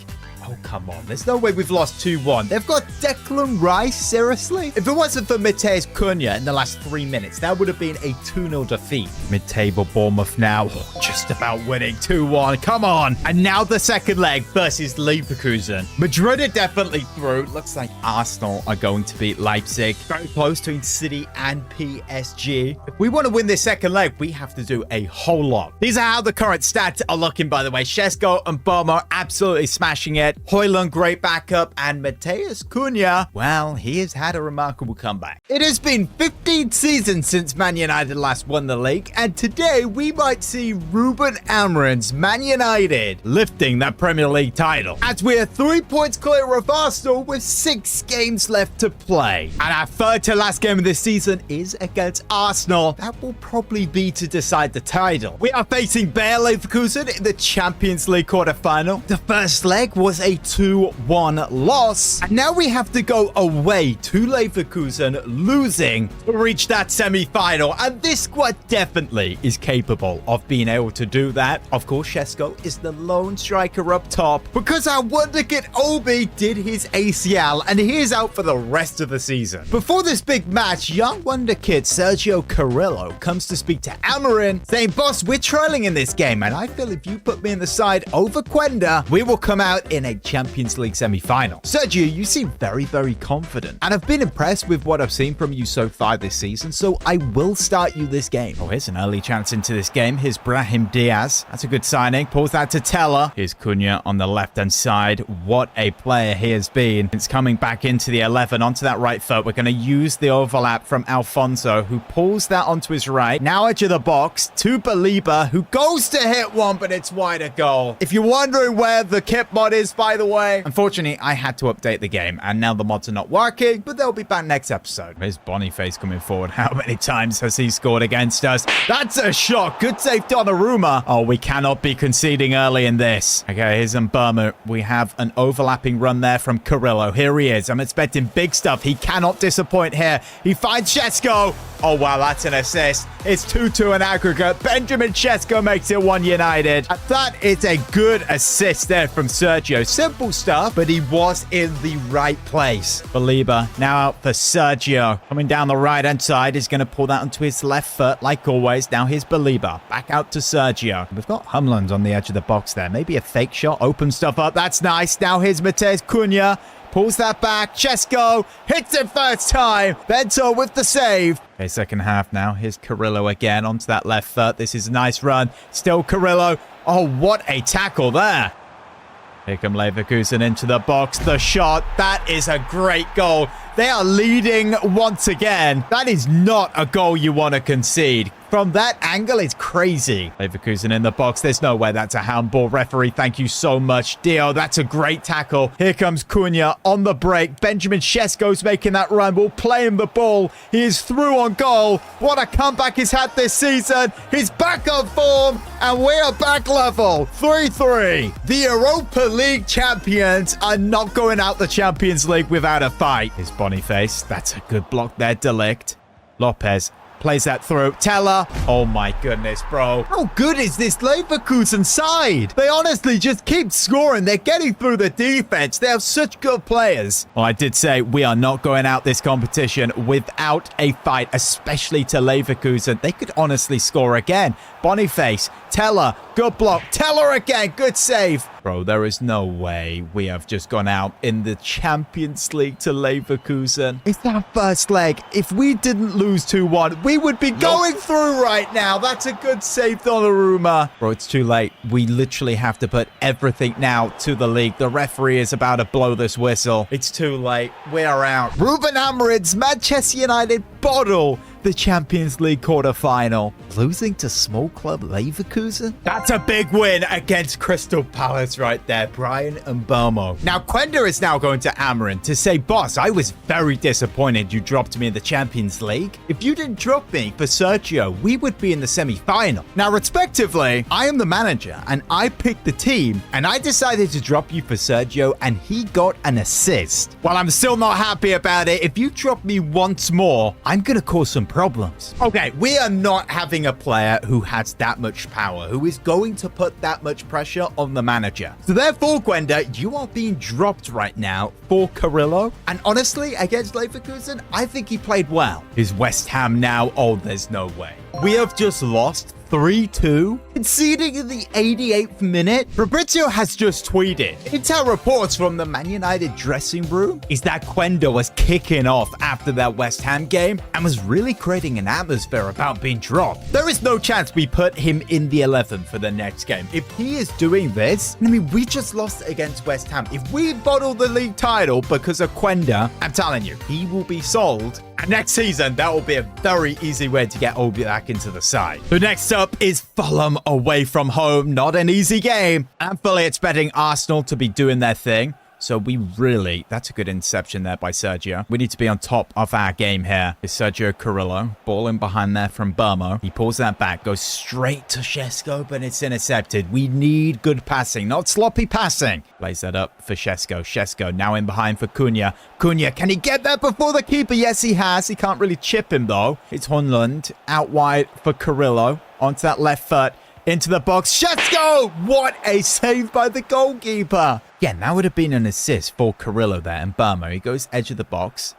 Oh, come on. There's no way we've lost 2-1. They've got Declan Rice, seriously? If it wasn't for Mateus Cunha in the last 3 minutes, that would have been a 2-0 defeat. Mid-table Bournemouth now. Oh, just about winning 2-1. Come on. And now the second leg versus Leverkusen. Madrid are definitely through. Looks like Arsenal are going to beat Leipzig. Very close between City and PSG. If we want to win this second leg, we have to do a whole lot. These are how the current stats are looking, by the way. Shesko and Bournemouth absolutely smashing it. Højlund, great backup, and Mateus Cunha, well, he has had a remarkable comeback. It has been 15 seasons since Man United last won the league, and today we might see Ruben Amorim's Man United lifting that Premier League title, as we are 3 points clear of Arsenal with 6 games left to play. And our third to last game of this season is against Arsenal. That will probably be to decide the title. We are facing Bayer Leverkusen in the Champions League quarterfinal. The first leg was a 2-1 loss, and now we have to go away to Leverkusen, losing to reach that semi-final, and this squad definitely is capable of being able to do that. Of course, Shesko is the lone striker up top because our wonderkid Obi did his ACL, and he is out for the rest of the season. Before this big match, young wonderkid Sergio Carrillo comes to speak to Amorim, saying, "Boss, we're trailing in this game, and I feel if you put me in the side over Quenda, we will come out in a Champions League semi-final." Sergio, you seem very, very confident, and I've been impressed with what I've seen from you so far this season, so I will start you this game. Oh, here's an early chance into this game. Here's Brahim Diaz. That's a good signing. Pulls that to Teller. Here's Cunha on the left-hand side. What a player he has been. It's coming back into the 11 onto that right foot. We're going to use the overlap from Alfonso, who pulls that onto his right. Now edge of the box to Belieber, who goes to hit one, but it's wider goal. If you're wondering where the kit mod is, by by the way. Unfortunately, I had to update the game, and now the mods are not working, but they'll be back next episode. Here's Boniface coming forward. How many times has he scored against us? That's a shot. Good save, Donnarumma. Oh, we cannot be conceding early in this. Okay, here's Burma. We have an overlapping run there from Carrillo. Here he is. I'm expecting big stuff. He cannot disappoint here. He finds Šeško. Oh, wow, that's an assist. It's 2-2 in aggregate. Benjamin Šeško makes it 1 United. That is a good assist there from Sergio. Simple stuff, but he was in the right place. Belieber now out for Sergio. Coming down the right-hand side. He's going to pull that onto his left foot, like always. Now here's Belieber. Back out to Sergio. We've got Humland on the edge of the box there. Maybe a fake shot. Open stuff up. That's nice. Now here's Mateus Cunha. Pulls that back. Šeško hits it first time. Bento with the save. Okay, second half now. Here's Carrillo again onto that left foot. This is a nice run. Still Carrillo. Oh, what a tackle there. Here come Leverkusen into the box. The shot. That is a great goal. They are leading once again. That is not a goal you want to concede. From that angle, it's crazy. Leverkusen in the box. There's no way that's a handball. Referee, thank you so much. Dio, that's a great tackle. Here comes Cunha on the break. Benjamin Šeško's making that run. We'll play him the ball. He is through on goal. What a comeback he's had this season. He's back on form, and we are back level. 3-3. The Europa League champions are not going out the Champions League without a fight. Here's Boniface. That's a good block there. Delict. Lopez. Plays that through. Teller. Oh my goodness, bro. How good is this Leverkusen side? They honestly just keep scoring. They're getting through the defense. They have such good players. Well, I did say we are not going out this competition without a fight, especially to Leverkusen. They could honestly score again. Boniface. Teller. Good block. Teller again. Good save. Bro, there is no way we have just gone out in the Champions League to Leverkusen. It's that first leg. If we didn't lose 2-1, we would be going through right now. That's a good save, Donnarumma. Bro, it's too late. We literally have to put everything now to the league. The referee is about to blow this whistle. It's too late. We are out. Ruben Amorim's Manchester United bottle the Champions League quarter-final. Losing to small club Leverkusen? That's a big win against Crystal Palace right there. Brian Mbeumo. Now, Quenda is now going to Amorim to say, boss, I was very disappointed you dropped me in the Champions League. If you didn't drop me for Sergio, we would be in the semi-final. Now, respectively, I am the manager and I picked the team and I decided to drop you for Sergio and he got an assist. While I'm still not happy about it, if you drop me once more, I'm going to cause some problems. Okay, we are not having a player who has that much power, who is going to put that much pressure on the manager. So therefore, Gwenda, you are being dropped right now for Carrillo. And honestly, against Leverkusen, I think he played well. Is West Ham now? Oh, there's no way. We have just lost 3-2, conceding in the 88th minute. Fabrizio has just tweeted, intel reports from the Man United dressing room is that Quenda was kicking off after that West Ham game and was really creating an atmosphere about being dropped. There is no chance we put him in the 11 for the next game. If he is doing this, I mean, we just lost against West Ham. If we bottle the league title because of Quenda, I'm telling you, he will be sold. And next season, that will be a very easy way to get Obi back into the side. So next up is Fulham away from home. Not an easy game. I'm fully expecting Arsenal to be doing their thing. So that's a good interception there by Sergio. We need to be on top of our game here. Is Sergio Carrillo. Ball in behind there from Burmo. He pulls that back, goes straight to Šeško, but it's intercepted. We need good passing, not sloppy passing. Plays that up for Šeško. Šeško now in behind for Cunha. Cunha, can he get there before the keeper? Yes, he has. He can't really chip him, though. It's Honlund out wide for Carrillo. Onto that left foot. Into the box. Šeško! What a save by the goalkeeper. Again, that would have been an assist for Carrillo there. And Burma, he goes edge of the box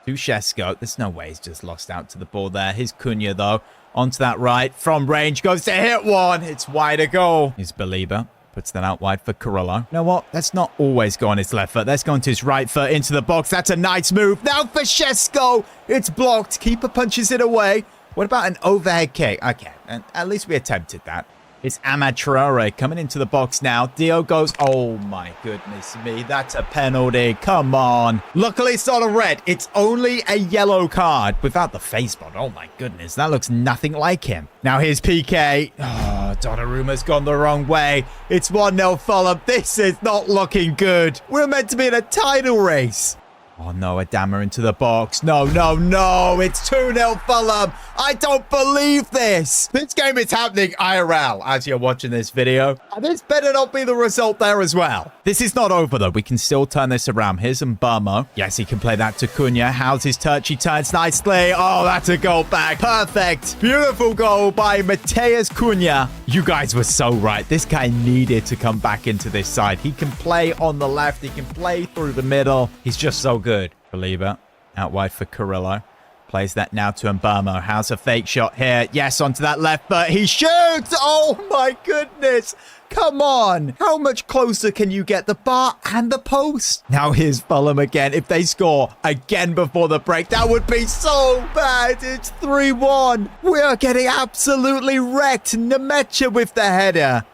to Šeško. There's no way he's just lost out to the ball there. Here's Cunha, though. Onto that right. From range. Goes to hit one. It's wider goal. Here's Belieber. Puts that out wide for Carrillo. You know what? Let's not always go on his left foot. Let's go onto his right foot into the box. That's a nice move. Now for Šeško. It's blocked. Keeper punches it away. What about an overhead kick? Okay, and at least we attempted that. It's Amad Traore coming into the box now. Dio goes, oh my goodness me, that's a penalty. Come on. Luckily, it's not a red. It's only a yellow card without the face bond. Oh my goodness, that looks nothing like him. Now here's PK. Oh, Donnarumma's gone the wrong way. It's 1-0 Fulham. This is not looking good. We're meant to be in a title race. Oh no, Adama into the box. No, no, no. It's 2-0 Fulham. I don't believe this. This game is happening IRL as you're watching this video. And this better not be the result there as well. This is not over though. We can still turn this around. Here's Mbamo. Yes, he can play that to Cunha. How's his touch? He turns nicely. Oh, that's a goal back. Perfect. Beautiful goal by Mateus Cunha. You guys were so right. This guy needed to come back into this side. He can play on the left. He can play through the middle. He's just so good. Believer out wide for Carrillo. Plays that now to Mbamo. How's a fake shot here? Yes, onto that left foot. He shoots! Oh my goodness! Come on! How much closer can you get the bar and the post? Now here's Fulham again. If they score again before the break, that would be so bad. It's 3-1. We are getting absolutely wrecked. Nemecha with the header.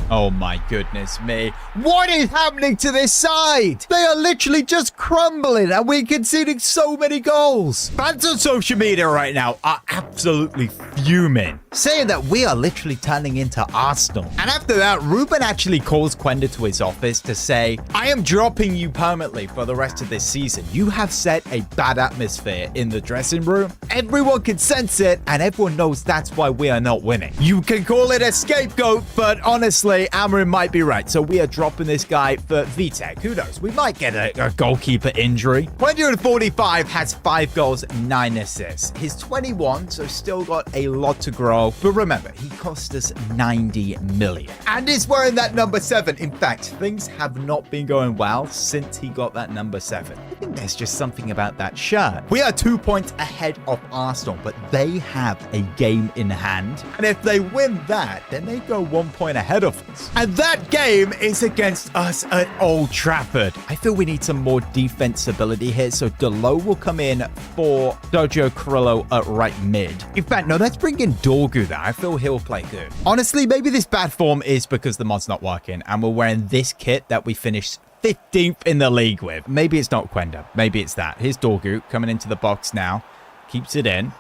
Oh my goodness me. What is happening to this side? They are literally just crumbling and we're conceding so many goals. Fans on social media right now are absolutely fuming, saying that we are literally turning into Arsenal. And after that, Ruben actually calls Quenda to his office to say, I am dropping you permanently for the rest of this season. You have set a bad atmosphere in the dressing room. Everyone can sense it and everyone knows that's why we are not winning. You can call it a scapegoat, but honestly, Amorim might be right. So we are dropping this guy for Vitek. Who knows? We might get a goalkeeper injury. 145 has 5 goals, 9 assists. He's 21, so still got a lot to grow. But remember, he cost us 90 million. And he's wearing that number 7. In fact, things have not been going well since he got that number 7. I think there's just something about that shirt. We are 2 points ahead of Arsenal, but they have a game in hand. And if they win that, then they go 1 point ahead of us. And that game is against us at Old Trafford. I feel we need some more defensibility here. So Delo will come in for Sergio Carrillo at right mid. In fact, no, let's bring in Dorgu there. I feel he'll play good. Honestly, maybe this bad form is because the mod's not working and we're wearing this kit that we finished 15th in the league with. Maybe it's not Quenda. Maybe it's that. Here's Dorgu coming into the box now. Keeps it in.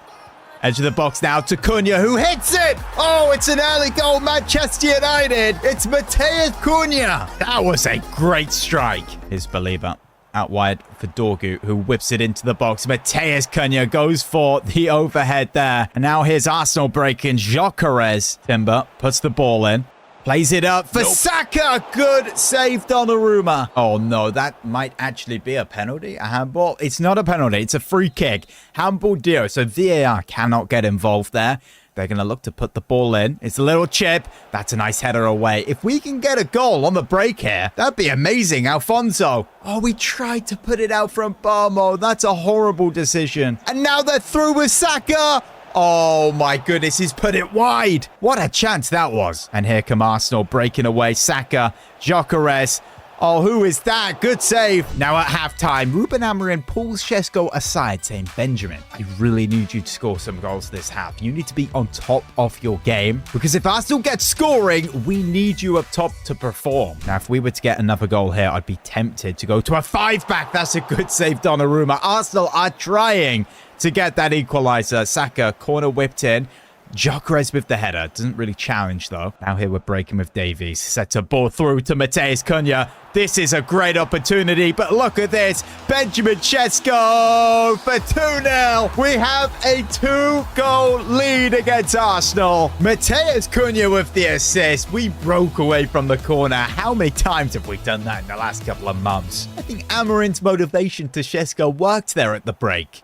Edge of the box now to Cunha, who hits it! Oh, it's an early goal, Manchester United! It's Mateus Cunha! That was a great strike. Here's Believer out wide for Dorgu, who whips it into the box. Mateus Cunha goes for the overhead there. And now here's Arsenal breaking. Gyökeres. Timber puts the ball in. Plays it up for Saka. Good save, Donnarumma. Oh, no, that might actually be a penalty. A handball. It's not a penalty. It's a free kick. Handball Dio. So VAR cannot get involved there. They're going to look to put the ball in. It's a little chip. That's a nice header away. If we can get a goal on the break here, that'd be amazing. Alfonso. Oh, we tried to put it out from Mbamo. That's a horrible decision. And now they're through with Saka. Oh my goodness, he's put it wide. What a chance that was. And here come Arsenal breaking away. Saka, Gyökeres. Oh, who is that? Good save. Now at halftime, Ruben Amorim pulls Šeško aside saying, Benjamin, I really need you to score some goals this half. You need to be on top of your game because if Arsenal gets scoring, we need you up top to perform. Now, if we were to get another goal here, I'd be tempted to go to a 5-back. That's a good save, Donnarumma. Arsenal are trying to get that equalizer. Saka, corner whipped in. Gyökeres with the header. Doesn't really challenge, though. Now here we're breaking with Davies. Sets a ball through to Mateus Cunha. This is a great opportunity, but look at this. Benjamin Šeško for 2-0. We have a 2-goal lead against Arsenal. Mateus Cunha with the assist. We broke away from the corner. How many times have we done that in the last couple of months? I think Amorim's motivation to Šeško worked there at the break.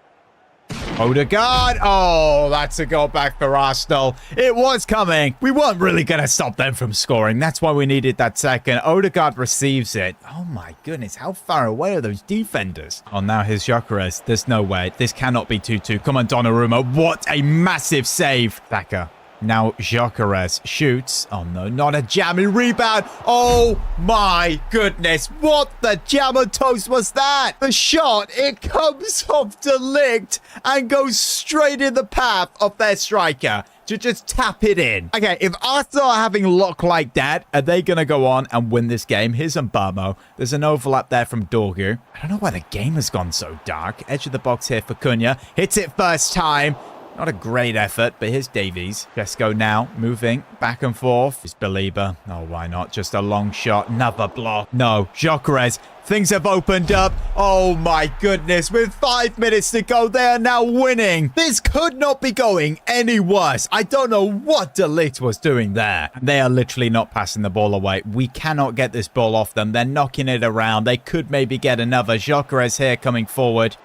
Odegaard. Oh, that's a goal back for Arsenal. It was coming. We weren't really going to stop them from scoring. That's why we needed that second. Odegaard receives it. Oh my goodness. How far away are those defenders? Oh, now here's Gyökeres. There's no way. This cannot be 2-2. Come on, Donnarumma. What a massive save. Saka. Now Gyökeres shoots. Oh no, not a jammy rebound. Oh my goodness. What the jammer toast was that? The shot, it comes off De Ligt and goes straight in the path of their striker. to just tap it in. Okay, if Arsenal are having luck like that, are they going to go on and win this game? Here's Mbamo. There's an overlap there from Dorgu. I don't know why the game has gone so dark. Edge of the box here for Cunha. Hits it first time. Not a great effort, but here's Davies. Chesko now moving back and forth. It's Belieber. Oh, why not? Just a long shot. Another block. No, Gyökeres. Things have opened up. Oh my goodness. With 5 minutes to go, they are now winning. This could not be going any worse. I don't know what De Ligt was doing there. They are literally not passing the ball away. We cannot get this ball off them. They're knocking it around. They could maybe get another. Gyökeres here coming forward.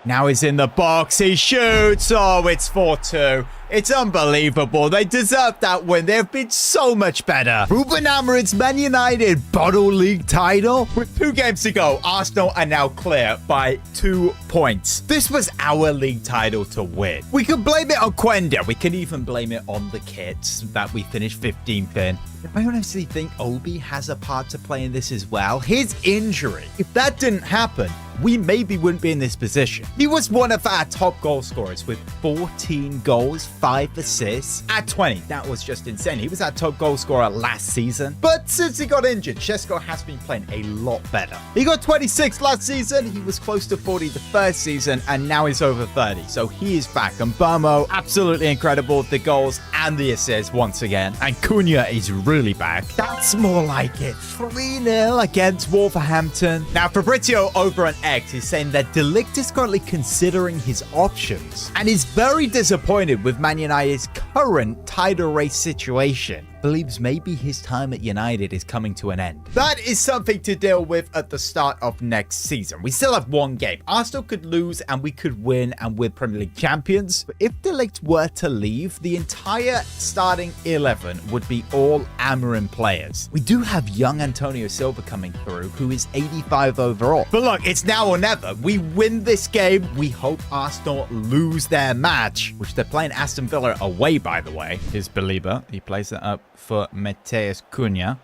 Now he's in the box. He shoots. Oh, it's 4-2. It's unbelievable. They deserve that win. They've been so much better. Ruben Amorim's Man United bottle league title. With 2 games to go, Arsenal are now clear by 2 points. This was our league title to win. We could blame it on Quenda. We can even blame it on the kits that we finished 15th in. I honestly think Obi has a part to play in this as well. His injury, if that didn't happen, we maybe wouldn't be in this position. He was one of our top goal scorers with 14 goals, 5 assists at 20. That was just insane. He was our top goal scorer last season. But since he got injured, Chesko has been playing a lot better. He got 26 last season. He was close to 40 the first season, and now he's over 30. So he is back. And Mbamo, absolutely incredible. The goals and the assists once again. And Cunha is really back. That's more like it. 3-0 against Wolverhampton. Now, Fabrizio over on X is saying that De Ligt is currently considering his options and is very disappointed with Man United's current title race situation. Believes maybe his time at United is coming to an end. That is something to deal with at the start of next season. We still have 1 game. Arsenal could lose and we could win and we're Premier League champions. But if De Ligt were to leave, the entire starting 11 would be all Amorim players. We do have young Antonio Silva coming through, who is 85 overall. But look, it's now or never. We win this game. We hope Arsenal lose their match, which they're playing Aston Villa away, by the way. Here's Belieber. He plays it up for Mateus Cunha.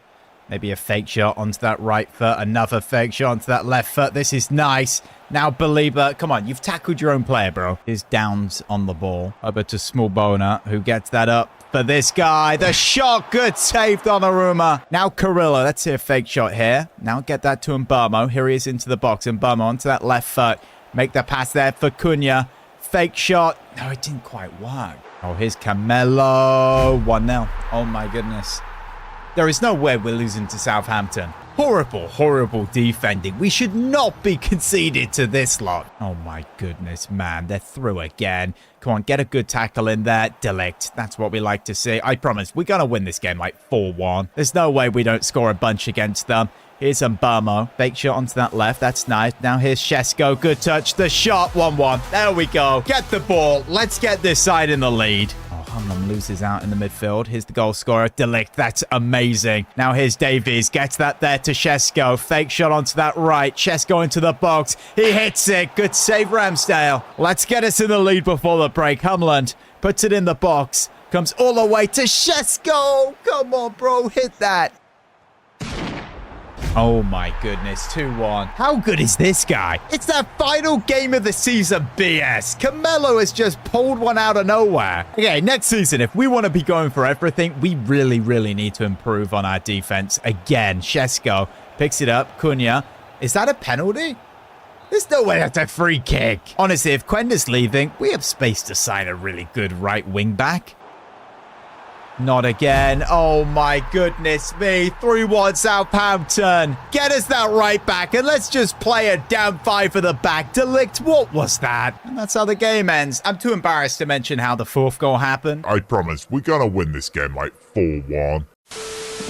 Maybe a fake shot onto that right foot. Another fake shot onto that left foot. This is nice. Now Belieber, come on, you've tackled your own player, bro. Here's Downs on the ball. Over to Smallbona, who gets that up for this guy. The shot, good save, Donnarumma. Now Carrillo, let's see a fake shot here. Now get that to Mbamo. Here he is into the box. Mbamo onto that left foot. Make the pass there for Cunha. Fake shot. No, it didn't quite work. Oh, here's Camelo. 1-0. Oh, my goodness. There is no way we're losing to Southampton. Horrible, horrible defending. We should not be conceded to this lot. Oh, my goodness, man. They're through again. Come on, get a good tackle in there. De Ligt. That's what we like to see. I promise, we're going to win this game like 4-1. There's no way we don't score a bunch against them. Here's Mbamo. Fake shot onto that left. That's nice. Now here's Chesko. Good touch. The shot. 1-1. There we go. Get the ball. Let's get this side in the lead. Oh, Hanlon loses out in the midfield. Here's the goal scorer. De Ligt. That's amazing. Now here's Davies. Gets that there to Chesko. Fake shot onto that right. Chesko into the box. He hits it. Good save, Ramsdale. Let's get us in the lead before the break. Humland puts it in the box. Comes all the way to Chesko. Come on, bro. Hit that. Oh my goodness, 2-1. How good is this guy? It's that final game of the season BS. Camelo has just pulled one out of nowhere. Okay, next season, if we want to be going for everything, we really need to improve on our defense. Again, Chesko picks it up. Cunha. Is that a penalty? There's no way that's a free kick. Honestly, if Quenda's leaving, we have space to sign a really good right wing back. Not again. Oh my goodness me. 3-1 Southampton. Get us that right back and let's just play a down 5 for the back. De Ligt, what was that? And that's how the game ends. I'm too embarrassed to mention how the 4th goal happened. I promise, we're gonna win this game like 4-1.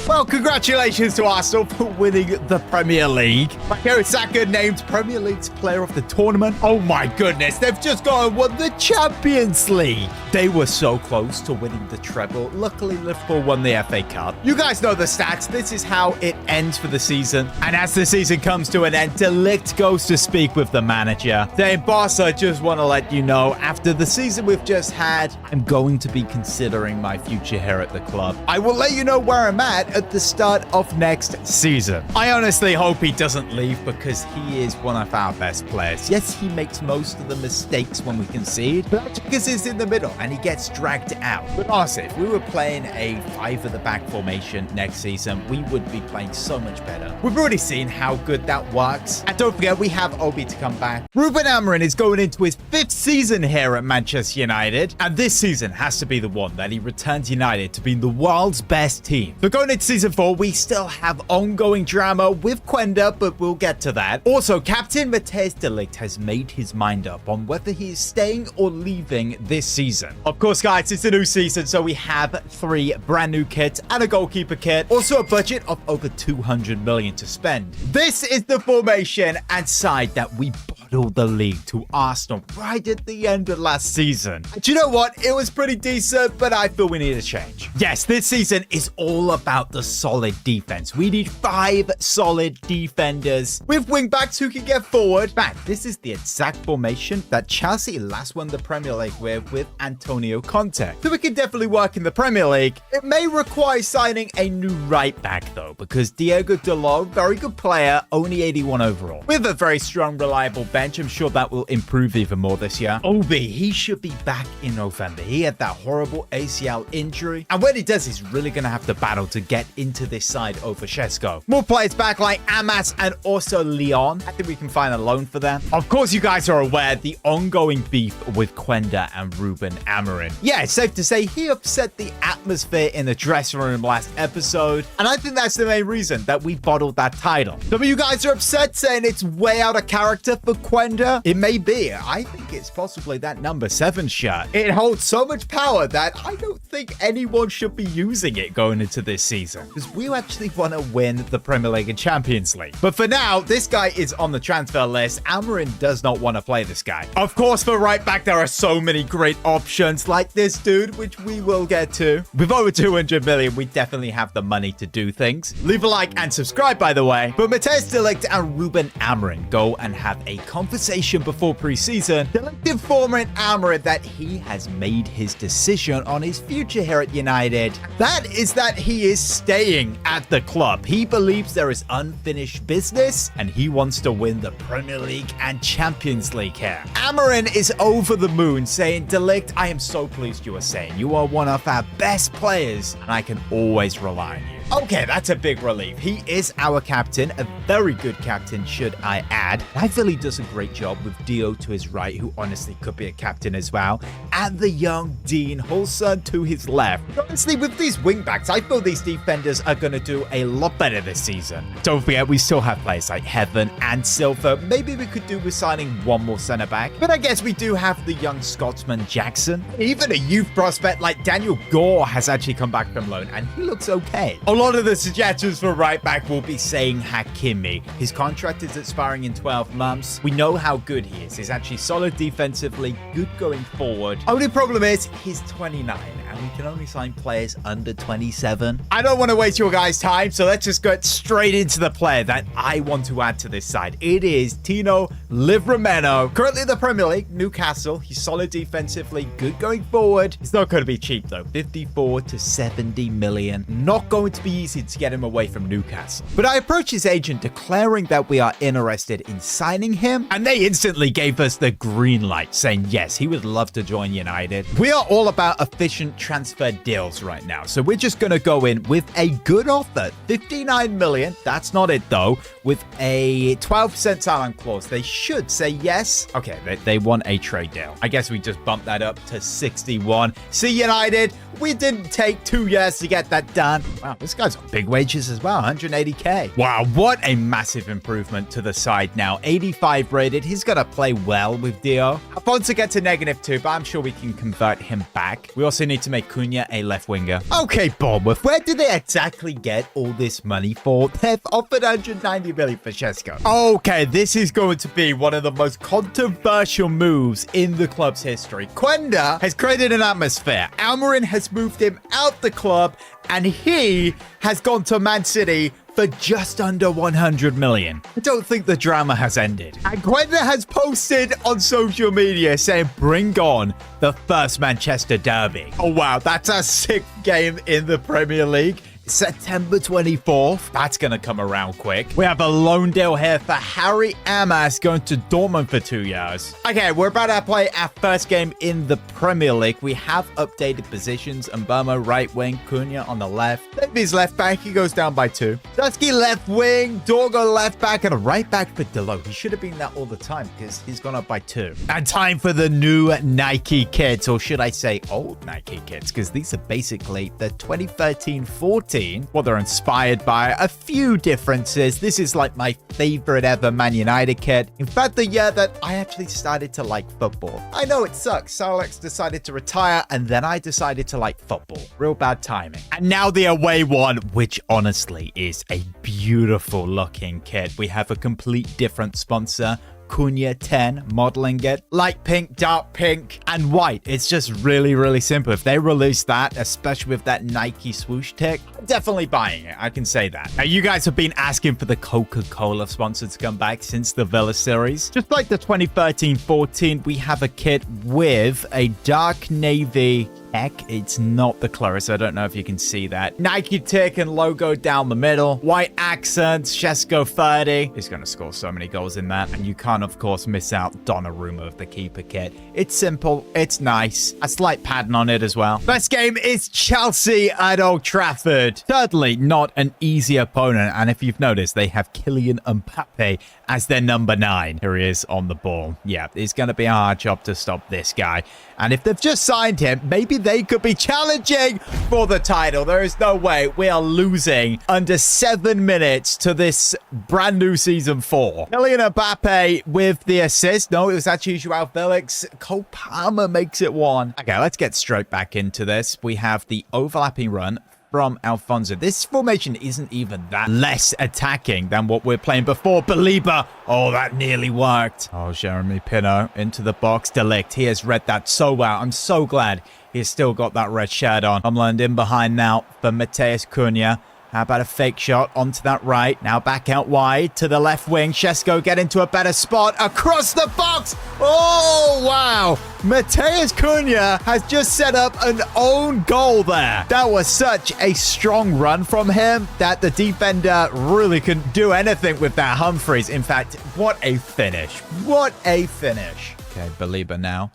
Well, congratulations to Arsenal for winning the Premier League. Bukayo Saka named Premier League's player of the tournament. Oh my goodness, they've just gone and won the Champions League. They were so close to winning the treble. Luckily, Liverpool won the FA Cup. You guys know the stats. This is how it ends for the season. And as the season comes to an end, De Ligt goes to speak with the manager. Saying, boss, I just want to let you know, after the season we've just had, I'm going to be considering my future here at the club. I will let you know where I'm at the start of next season. I honestly hope he doesn't leave because he is one of our best players. Yes, he makes most of the mistakes when we concede, but because he's in the middle. and he gets dragged out. But honestly, if we were playing a 5 at the back formation next season, we would be playing so much better. We've already seen how good that works. And don't forget, we have Obi to come back. Ruben Amorim is going into his 5th season here at Manchester United, and this season has to be the one that he returns United to being the world's best team. But going into season 4, we still have ongoing drama with Quenda, but we'll get to that. Also, Captain Matthijs de Ligt has made his mind up on whether he is staying or leaving this season. Of course, guys, it's a new season, so we have 3 brand new kits and a goalkeeper kit. Also, a budget of over 200 million to spend. This is the formation and side that we bottled the league to Arsenal right at the end of last season. And you know what? It was pretty decent, but I feel we need a change. Yes, this season is all about the solid defense. We need 5 solid defenders with wing backs who can get forward. Man, this is the exact formation that Chelsea last won the Premier League with Antonio Conte. So we can definitely work in the Premier League. It may require signing a new right back though, because Diego Dalot, very good player, only 81 overall. With a very strong, reliable bench, I'm sure that will improve even more this year. Obi, he should be back in November. He had that horrible ACL injury, and when he does, he's really going to have to battle to get into this side over Šeško. More players back like Amas and also Leon. I think we can find a loan for them. Of course, you guys are aware the ongoing beef with Quenda and Ruben Amorim. Yeah, it's safe to say he upset the atmosphere in the dressing room last episode, and I think that's the main reason that we bottled that title. Some of you guys are upset saying it's way out of character for Quenda. It may be. I think it's possibly that number 7 shirt. It holds so much power that I don't think anyone should be using it going into this season, because we actually want to win the Premier League and Champions League. But for now, this guy is on the transfer list. Amorim does not want to play this guy. Of course, for right back, there are so many great options like this dude, which we will get to. With over 200 million, we definitely have the money to do things. Leave a like and subscribe, by the way. But Matthijs de Ligt and Ruben Amorim go and have a conversation before pre-season. De Ligt informing Amorim that he has made his decision on his future here at United. That is that he is staying at the club. He believes there is unfinished business and he wants to win the Premier League and Champions League here. Amorim is over the moon, saying, De Ligt, I am so pleased you are saying you are one of our best players and I can always rely on you. Okay, that's a big relief. He is our captain, a very good captain, should I add. I feel he does a great job with Dio to his right, who honestly could be a captain as well, and the young Dean Hulson to his left. Honestly, with these wingbacks, I feel these defenders are going to do a lot better this season. Don't forget, we still have players like Heaven and Silver. Maybe we could do with signing one more centre-back, but I guess we do have the young Scotsman Jackson. Even a youth prospect like Daniel Gore has actually come back from loan, and he looks okay. A lot of the suggestions for right back will be saying Hakimi. His contract is expiring in 12 months. We know how good he is. He's actually solid defensively, good going forward. Only problem is he's 29 and we can only sign players under 27. I don't want to waste your guys' time, so let's just go straight into the player that I want to add to this side. It is Tino Livramento. Currently in the Premier League, Newcastle. He's solid defensively, good going forward. He's not going to be cheap though. 54 to 70 million. Not going to be easy to get him away from Newcastle. But I approached his agent declaring that we are interested in signing him, and they instantly gave us the green light, saying yes, he would love to join United. We are all about efficient transfer deals right now, so we're just going to go in with a good offer. 59 million. That's not it though. With a 12% sign-on clause, they should say yes. Okay, they want a trade deal. I guess we just bumped that up to 61. See, United, we didn't take 2 years to get that done. Wow, this guy's on big wages as well, 180k. Wow, what a massive improvement to the side now. 85 rated. He's going to play well with Dio. Alfonso gets a -2, but I'm sure we can convert him back. We also need to make Cunha a left winger. Okay, Bournemouth, where do they exactly get all this money for? They've offered 190 million for Šeško. Okay, this is going to be one of the most controversial moves in the club's history. Quenda has created an atmosphere. Amorim has moved him out the club, and he has gone to Man City for just under 100 million. I don't think the drama has ended. And Quenda has posted on social media saying, bring on the first Manchester derby. Oh wow, that's a sick game in the Premier League. September 24th. That's going to come around quick. We have a loan deal here for Harry Amas going to Dortmund for 2 years. Okay, we're about to play our first game in the Premier League. We have updated positions. Mbemo right wing, Cunha on the left. Davies left back. He goes down by 2. Dusky left wing, Dorgo left back, and a right back for Delo. He should have been that all the time because he's gone up by 2. And time for the new Nike kits, or should I say old Nike kits, because these are basically the 2013-14. Well, they're inspired by a few differences. This is like my favorite ever Man United kit. In fact, the year that I actually started to like football. I know it sucks. Sir Alex decided to retire, and then I decided to like football. Real bad timing. And now the away one, which honestly is a beautiful looking kit. We have a complete different sponsor. Cunha 10 modeling it. Light pink, dark pink, and white. It's just really, really simple. If they release that, especially with that Nike swoosh tick, I'm definitely buying it. I can say that. Now, you guys have been asking for the Coca-Cola sponsor to come back since the Villa series. Just like the 2013-14, we have a kit with a dark navy heck. It's not the Clarissa. I don't know if you can see that. Nike tick and logo down the middle. White accents. Shesko 30. He's going to score so many goals in that. And you can't, of course, miss out Donnarumma of the keeper kit. It's simple. It's nice. A slight pattern on it as well. First game is Chelsea at Old Trafford. Certainly not an easy opponent. And if you've noticed, they have Kylian Mbappe as their number 9. Here he is on the ball. Yeah, it's going to be a hard job to stop this guy. And if they've just signed him, maybe they could be challenging for the title. There is no way we are losing under 7 minutes to this brand new season 4. Kylian Mbappe with the assist. No, it was actually Joao Felix. Cole Palmer makes it 1. Okay, let's get straight back into this. We have the overlapping run from Alfonso. This formation isn't even that less attacking than what we're playing before. Belieber. Oh, that nearly worked. Oh, Jeremy Pino into the box. De Ligt. He has read that so well. I'm so glad he's still got that red shirt on. Homeland in behind now for Matheus Cunha. How about a fake shot onto that right? Now back out wide to the left wing. Shesko get into a better spot across the box. Oh, wow. Matheus Cunha has just set up an own goal there. That was such a strong run from him that the defender really couldn't do anything with that. Humphreys, in fact, what a finish. What a finish. Okay, Belieber now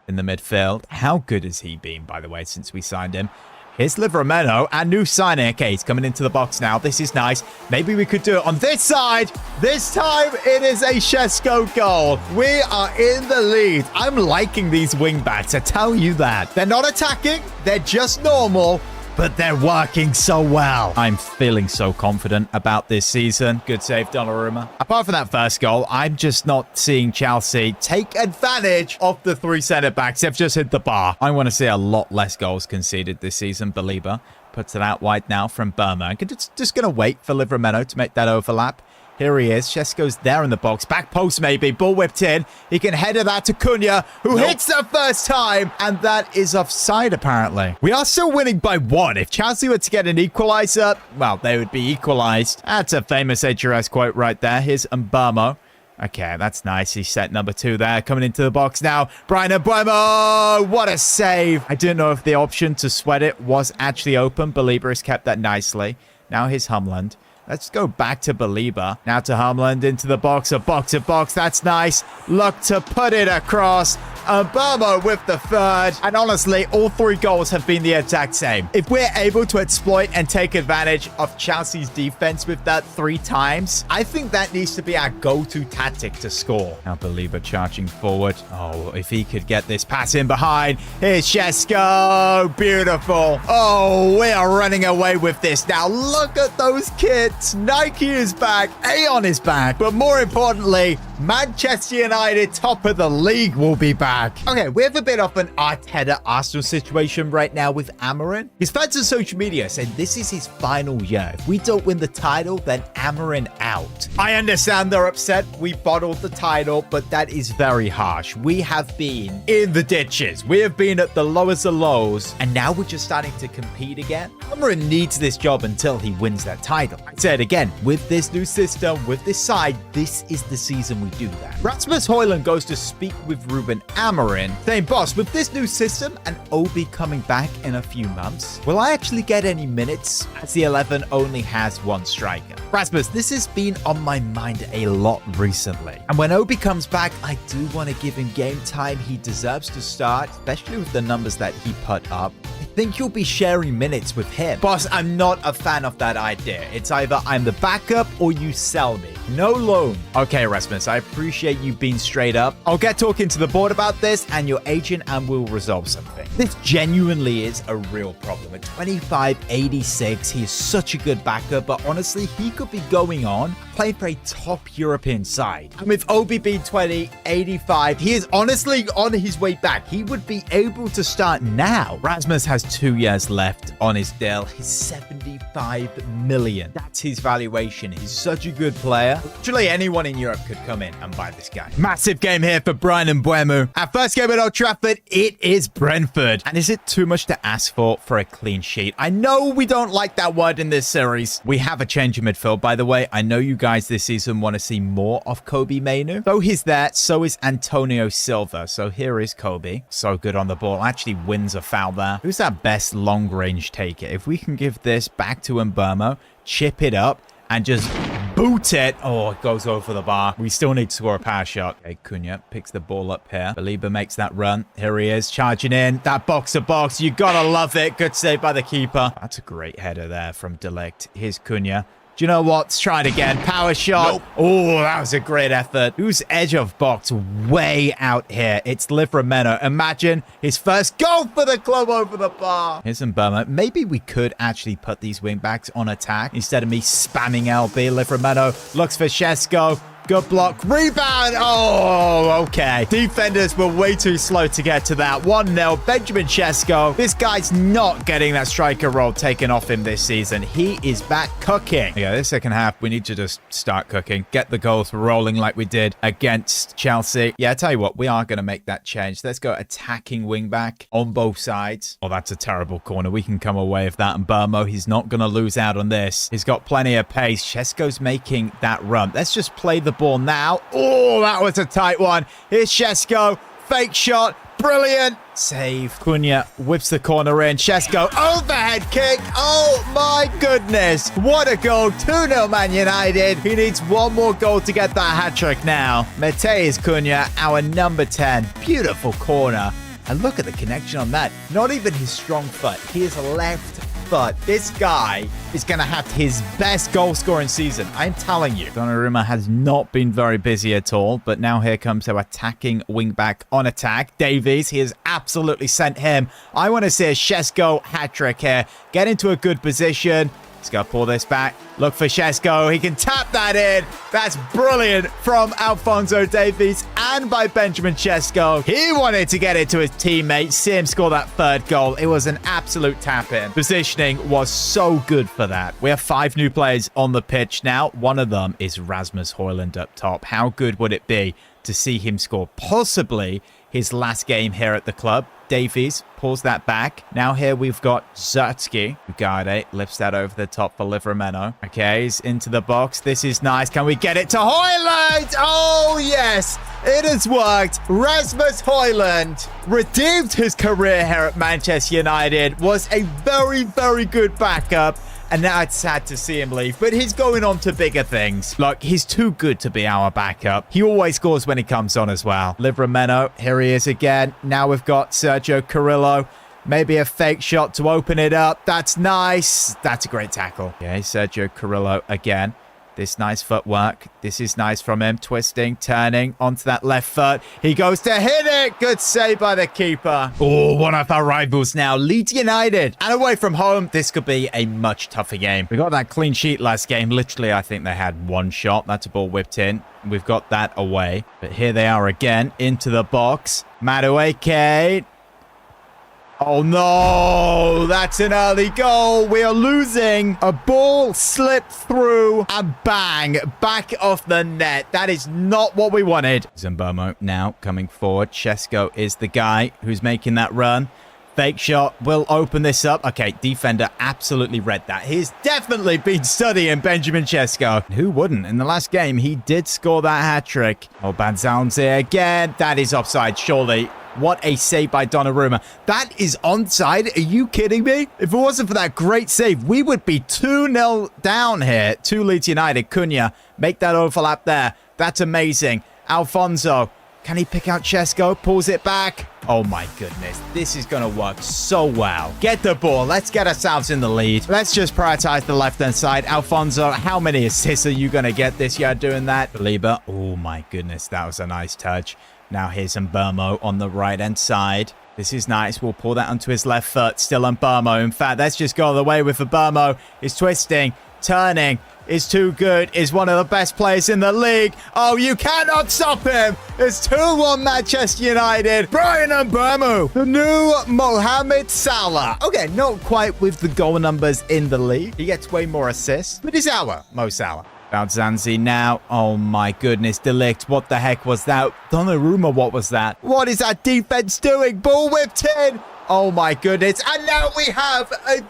in the midfield. How good has he been, by the way, since we signed him? Here's Livramento, a new signing. Okay, he's coming into the box now. This is nice. Maybe we could do it on this side. This time, it is a Shesko goal. We are in the lead. I'm liking these wingbacks, I tell you that. They're not attacking. They're just normal, but they're working so well. I'm feeling so confident about this season. Good save, Donnarumma. Apart from that first goal, I'm just not seeing Chelsea take advantage of the 3 centre-backs. They've just hit the bar. I want to see a lot less goals conceded this season. Belieber puts it out wide now from Burma. Just going to wait for Livramento to make that overlap. Here he is. Shesko's there in the box. Back post maybe. Ball whipped in. He can header that to Cunha, who hits the first time. And that is offside, apparently. We are still winning by 1. If Chelsea were to get an equalizer, well, they would be equalized. That's a famous HRS quote right there. Here's Mbamo. Okay, that's nice. He's set number 2 there. Coming into the box now. Brian Mbeumo. What a save. I didn't know if the option to sweat it was actually open. Belieber has kept that nicely. Now here's Humland. Let's go back to Belieber. Now to Humland into the box. A box to box. That's nice. Look to put it across. Mbeumo with the 3rd. And honestly, all 3 goals have been the exact same. If we're able to exploit and take advantage of Chelsea's defense with that 3 times, I think that needs to be our go-to tactic to score. Now Belieber charging forward. Oh, if he could get this pass in behind. Here's Shesko. Beautiful. Oh, we are running away with this. Now look at those kids. Nike is back. Aeon is back. But more importantly, Manchester United, top of the league, will be back. Okay, we have a bit of an Arteta Arsenal situation right now with Amorim. His fans on social media said this is his final year. If we don't win the title, then Amorim out. I understand they're upset. We bottled the title, but that is very harsh. We have been in the ditches. We have been at the lowest of lows, and now we're just starting to compete again. Amorim needs this job until he wins that title. I said again, with this new system, with this side, this is the season we we do that? Rasmus Højlund goes to speak with Ruben Amorim, saying, boss, with this new system and Obi coming back in a few months, will I actually get any minutes as the 11 only has one striker? Rasmus, this has been on my mind a lot recently. And when Obi comes back, I do want to give him game time. He deserves to start, especially with the numbers that he put up. I think you'll be sharing minutes with him. Boss, I'm not a fan of that idea. It's either I'm the backup or you sell me. No loan. Okay, Rasmus, I appreciate you being straight up. I'll get talking to the board about this and your agent and we'll resolve something. This genuinely is a real problem. At 25.86, he is such a good backup, but honestly, he could be going on playing for a top European side. And with Obi being 20.85, he is honestly on his way back. He would be able to start now. Rasmus has 2 years left on his deal. He's 75 million. That's his valuation. He's such a good player. Literally anyone in Europe could come in and buy this guy. Massive game here for Brian Mbeumo. Our first game at Old Trafford, it is Brentford. And is it too much to ask for a clean sheet? I know we don't like that word in this series. We have a change in midfield, by the way. I know you guys this season want to see more of Kobe Mainu. So he's there. So is Antonio Silva. So here is Kobe. So good on the ball. Actually wins a foul there. Who's our best long-range taker? If we can give this back to Mbeumo, chip it up, and just boot it. Oh, it goes over the bar. We still need to score a power shot. Okay, Cunha picks the ball up here. Belieber makes that run. Here he is, charging in. That box-to-box. You gotta love it. Good save by the keeper. That's a great header there from De Ligt. Here's Cunha. Do you know what? Let's try it again. Power shot. Nope. Oh, that was a great effort. Who's edge of box way out here? It's Livramento. Imagine his first goal for the club over the bar. Here's Mbeumo. Maybe we could actually put these wingbacks on attack instead of me spamming LB. Livramento looks for Shesko. Good block. Rebound. Oh, okay. Defenders were way too slow to get to that. 1-0. Benjamin Shesko. This guy's not getting that striker role taken off him this season. He is back cooking. Yeah, this second half, we need to just start cooking. Get the goals rolling like we did against Chelsea. Yeah, I tell you what, we are going to make that change. Let's go attacking wingback on both sides. Oh, that's a terrible corner. We can come away with that. And Burmo, he's not going to lose out on this. He's got plenty of pace. Shesko's making that run. Let's just play the ball now. Oh, that was a tight one. Here's Shesko. Fake shot. Brilliant. Save. Cunha whips the corner in. Shesko. Overhead kick. Oh, my goodness. What a goal. 2-0 Man United. He needs one more goal to get that hat-trick now. Mateus Cunha, our number 10. Beautiful corner. And look at the connection on that. Not even his strong foot. He is left foot. This guy is going to have his best goal scoring season. I'm telling you. Donnarumma has not been very busy at all, but now here comes our attacking wingback on attack. Davies, he has absolutely sent him. I want to see a Shesko hat-trick here. Get into a good position. He's got to pull this back. Look for Shesko. He can tap that in. That's brilliant from Alphonso Davies and by Benjamin Shesko. He wanted to get it to his teammate. See him score that third goal. It was an absolute tap-in. Positioning was so good for that. We have 5 new players on the pitch now. One of them is Rasmus Højlund up top. How good would it be to see him score possibly his last game here at the club? Davies pulls that back. Now here we've got Zertsky. Ugarte lifts that over the top for Livramento. Okay, he's into the box. This is nice. Can we get it to Højlund? Oh, yes. It has worked. Rasmus Højlund redeemed his career here at Manchester United. Was a very, very good backup. And now it's sad to see him leave, but he's going on to bigger things. Look, he's too good to be our backup. He always scores when he comes on as well. Livramento, here he is again. Now we've got Sergio Carrillo. Maybe a fake shot to open it up. That's nice. That's a great tackle. Okay, Sergio Carrillo again. This nice footwork. This is nice from him. Twisting, turning onto that left foot. He goes to hit it. Good save by the keeper. Oh, one of our rivals now. Leeds United. And away from home, this could be a much tougher game. We got that clean sheet last game. Literally, I think they had one shot. That's a ball whipped in. We've got that away. But here they are again. Into the box. Madueke. Oh, no, that's an early goal. We are losing. A ball slipped through and bang, back off the net. That is not what we wanted. Mbeumo now coming forward. Shesko is the guy who's making that run. Fake shot will open this up. Okay, defender absolutely read that. He's definitely been studying Benjamin Sesko. Who wouldn't? In the last game, he did score that hat-trick. Oh, Banzalmze again. That is offside, surely. What a save by Donnarumma. That is onside. Are you kidding me? If it wasn't for that great save, we would be 2-0 down here to Leeds United. Cunha, make that overlap there. That's amazing. Alfonso, can he pick out Sesko? Pulls it back. Oh my goodness. This is going to work so well. Get the ball. Let's get ourselves in the lead. Let's just prioritize the left-hand side. Alfonso, how many assists are you going to get this year doing that? Belieber. Oh my goodness. That was a nice touch. Now here's Mbermo on the right-hand side. This is nice. We'll pull that onto his left foot. Still Mbermo. In fact, let's just go all the way with Mbermo. He's twisting, turning. Is too good. Is one of the best players in the league. Oh, you cannot stop him. It's 2-1 Manchester United. Brian Mbermo, the new Mohamed Salah. Okay, not quite with the goal numbers in the league. He gets way more assists, but he's our Mo Salah. Zanzi now. Oh my goodness. De Ligt. What the heck was that? Donnarumma, what was that? What is that defense doing? Ball whipped in. Oh my goodness. And now we have a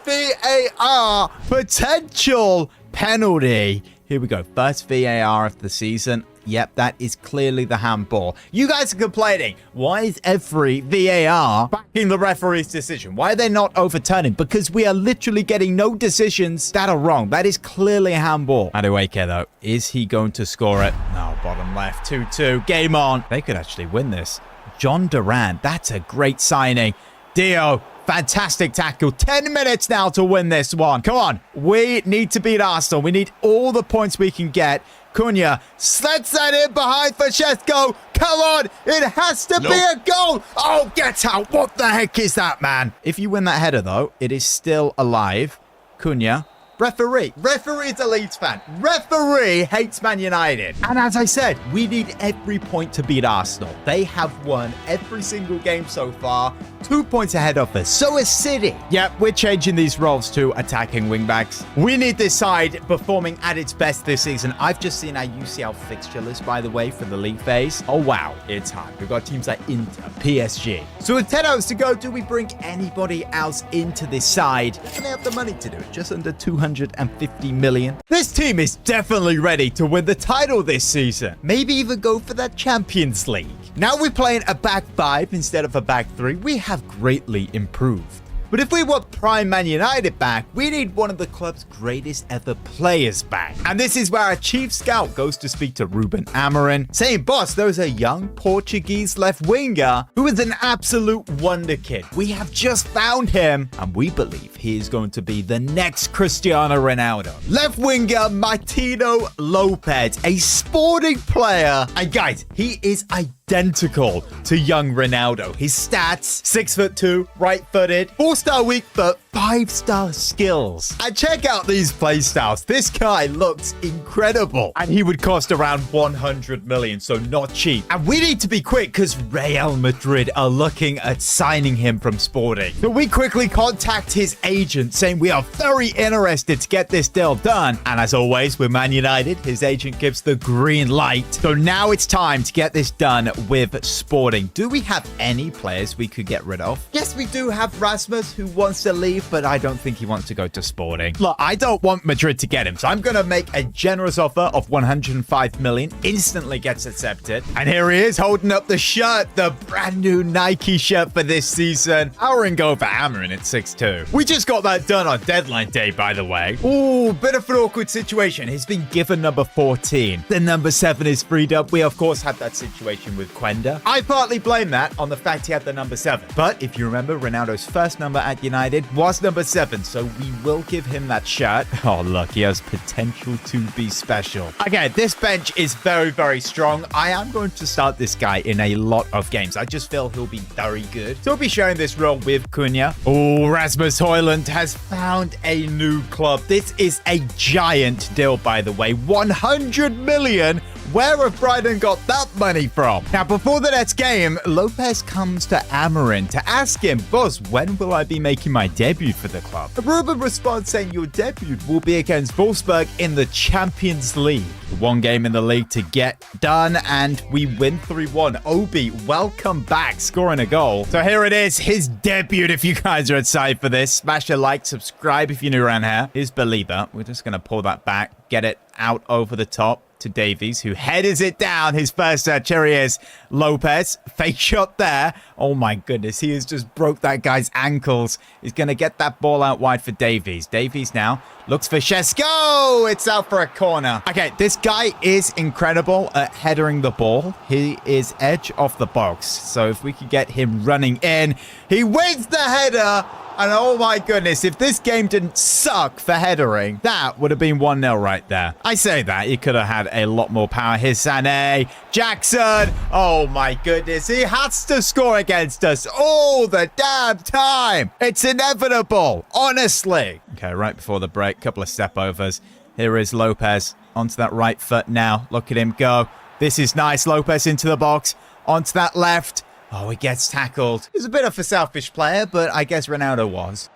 VAR potential penalty. Here we go. First VAR of the season. Yep, that is clearly the handball. You guys are complaining. Why is every VAR backing the referee's decision? Why are they not overturning? Because we are literally getting no decisions that are wrong. That is clearly a handball. Madueke, though. Is he going to score it? No, bottom left. 2-2. Game on. They could actually win this. John Duran. That's a great signing. Dio. Fantastic tackle. 10 minutes now to win this one. Come on. We need to beat Arsenal. We need all the points we can get. Cunha sleds that in behind for Sesko. Come on. It has to be a goal. Oh, get out. What the heck is that, man? If you win that header, though, it is still alive. Cunha. Referee. Referee's a Leeds fan. Referee hates Man United. And as I said, we need every point to beat Arsenal. They have won every single game so far. 2 points ahead of us. So is City. Yep, we're changing these roles to attacking wingbacks. We need this side performing at its best this season. I've just seen our UCL fixture list, by the way, for the league phase. Oh, wow. It's hard. We've got teams like Inter, PSG. So with 10 hours to go, do we bring anybody else into this side? And they have the money to do it. Just under 250 million. This team is definitely ready to win the title this season. Maybe even go for that Champions League. Now we're playing a back five instead of a back three. We have greatly improved. But if we want prime Man United back, we need one of the club's greatest ever players back. And this is where our chief scout goes to speak to Ruben Amorim, saying, boss, there's a young Portuguese left winger who is an absolute wonder kid. We have just found him, and we believe he is going to be the next Cristiano Ronaldo. Left winger Martino Lopez, a Sporting player. And guys, he is identical to young Ronaldo. His stats, 6'2", right-footed, 4-star weak foot, 5-star skills. And check out these play styles. This guy looks incredible. And he would cost around 100 million, so not cheap. And we need to be quick because Real Madrid are looking at signing him from Sporting. So we quickly contact his agent saying we are very interested to get this deal done. And as always, with Man United, his agent gives the green light. So now it's time to get this done with Sporting. Do we have any players we could get rid of? Yes, we do have Rasmus, who wants to leave, but I don't think he wants to go to Sporting. Look, I don't want Madrid to get him, so I'm going to make a generous offer of 105 million. Instantly gets accepted. And here he is holding up the shirt, the brand new Nike shirt for this season. Aaron go for Amorim at 6'2". We just got that done on deadline day, by the way. Ooh, bit of an awkward situation. He's been given number 14. The number 7 is freed up. We, of course, had that situation with Quenda. I partly blame that on the fact he had the number 7. But if you remember, Ronaldo's first number at United was number 7, so we will give him that shirt. Oh, look, he has potential to be special. Okay, this bench is very, very strong. I am going to start this guy in a lot of games. I just feel he'll be very good. So we'll be sharing this role with Cunha. Oh, Rasmus Højlund has found a new club. This is a giant deal, by the way. 100 million Where have Brighton got that money from? Now, before the next game, Lopez comes to Amarin to ask him, boss, when will I be making my debut for the club? Ruben responds saying your debut will be against Wolfsburg in the Champions League. One game in the league to get done, and we win 3-1. Obi, welcome back, scoring a goal. So here it is, his debut. If you guys are excited for this, smash a like, subscribe if you're new around here. Here's Belieber. We're just going to pull that back, get it out over the top to Davies, who headers it down. His first touch. Here he is. Lopez, fake shot there. Oh my goodness, he has just broke that guy's ankles. He's going to get that ball out wide for Davies. Davies now looks for Shesko. It's out for a corner. Okay, this guy is incredible at headering the ball. He is edge of the box. So if we could get him running in, he wins the header. And oh my goodness, if this game didn't suck for headering, that would have been 1-0 right there. I say that, he could have had a lot more power. Here's Sané, Jackson. Oh my goodness, he has to score against us all the damn time. It's inevitable, honestly. Okay, right before the break, couple of step overs. Here is Lopez onto that right foot now. Look at him go. This is nice. Lopez into the box, onto that left. Oh, he gets tackled. He's a bit of a selfish player, but I guess Ronaldo was.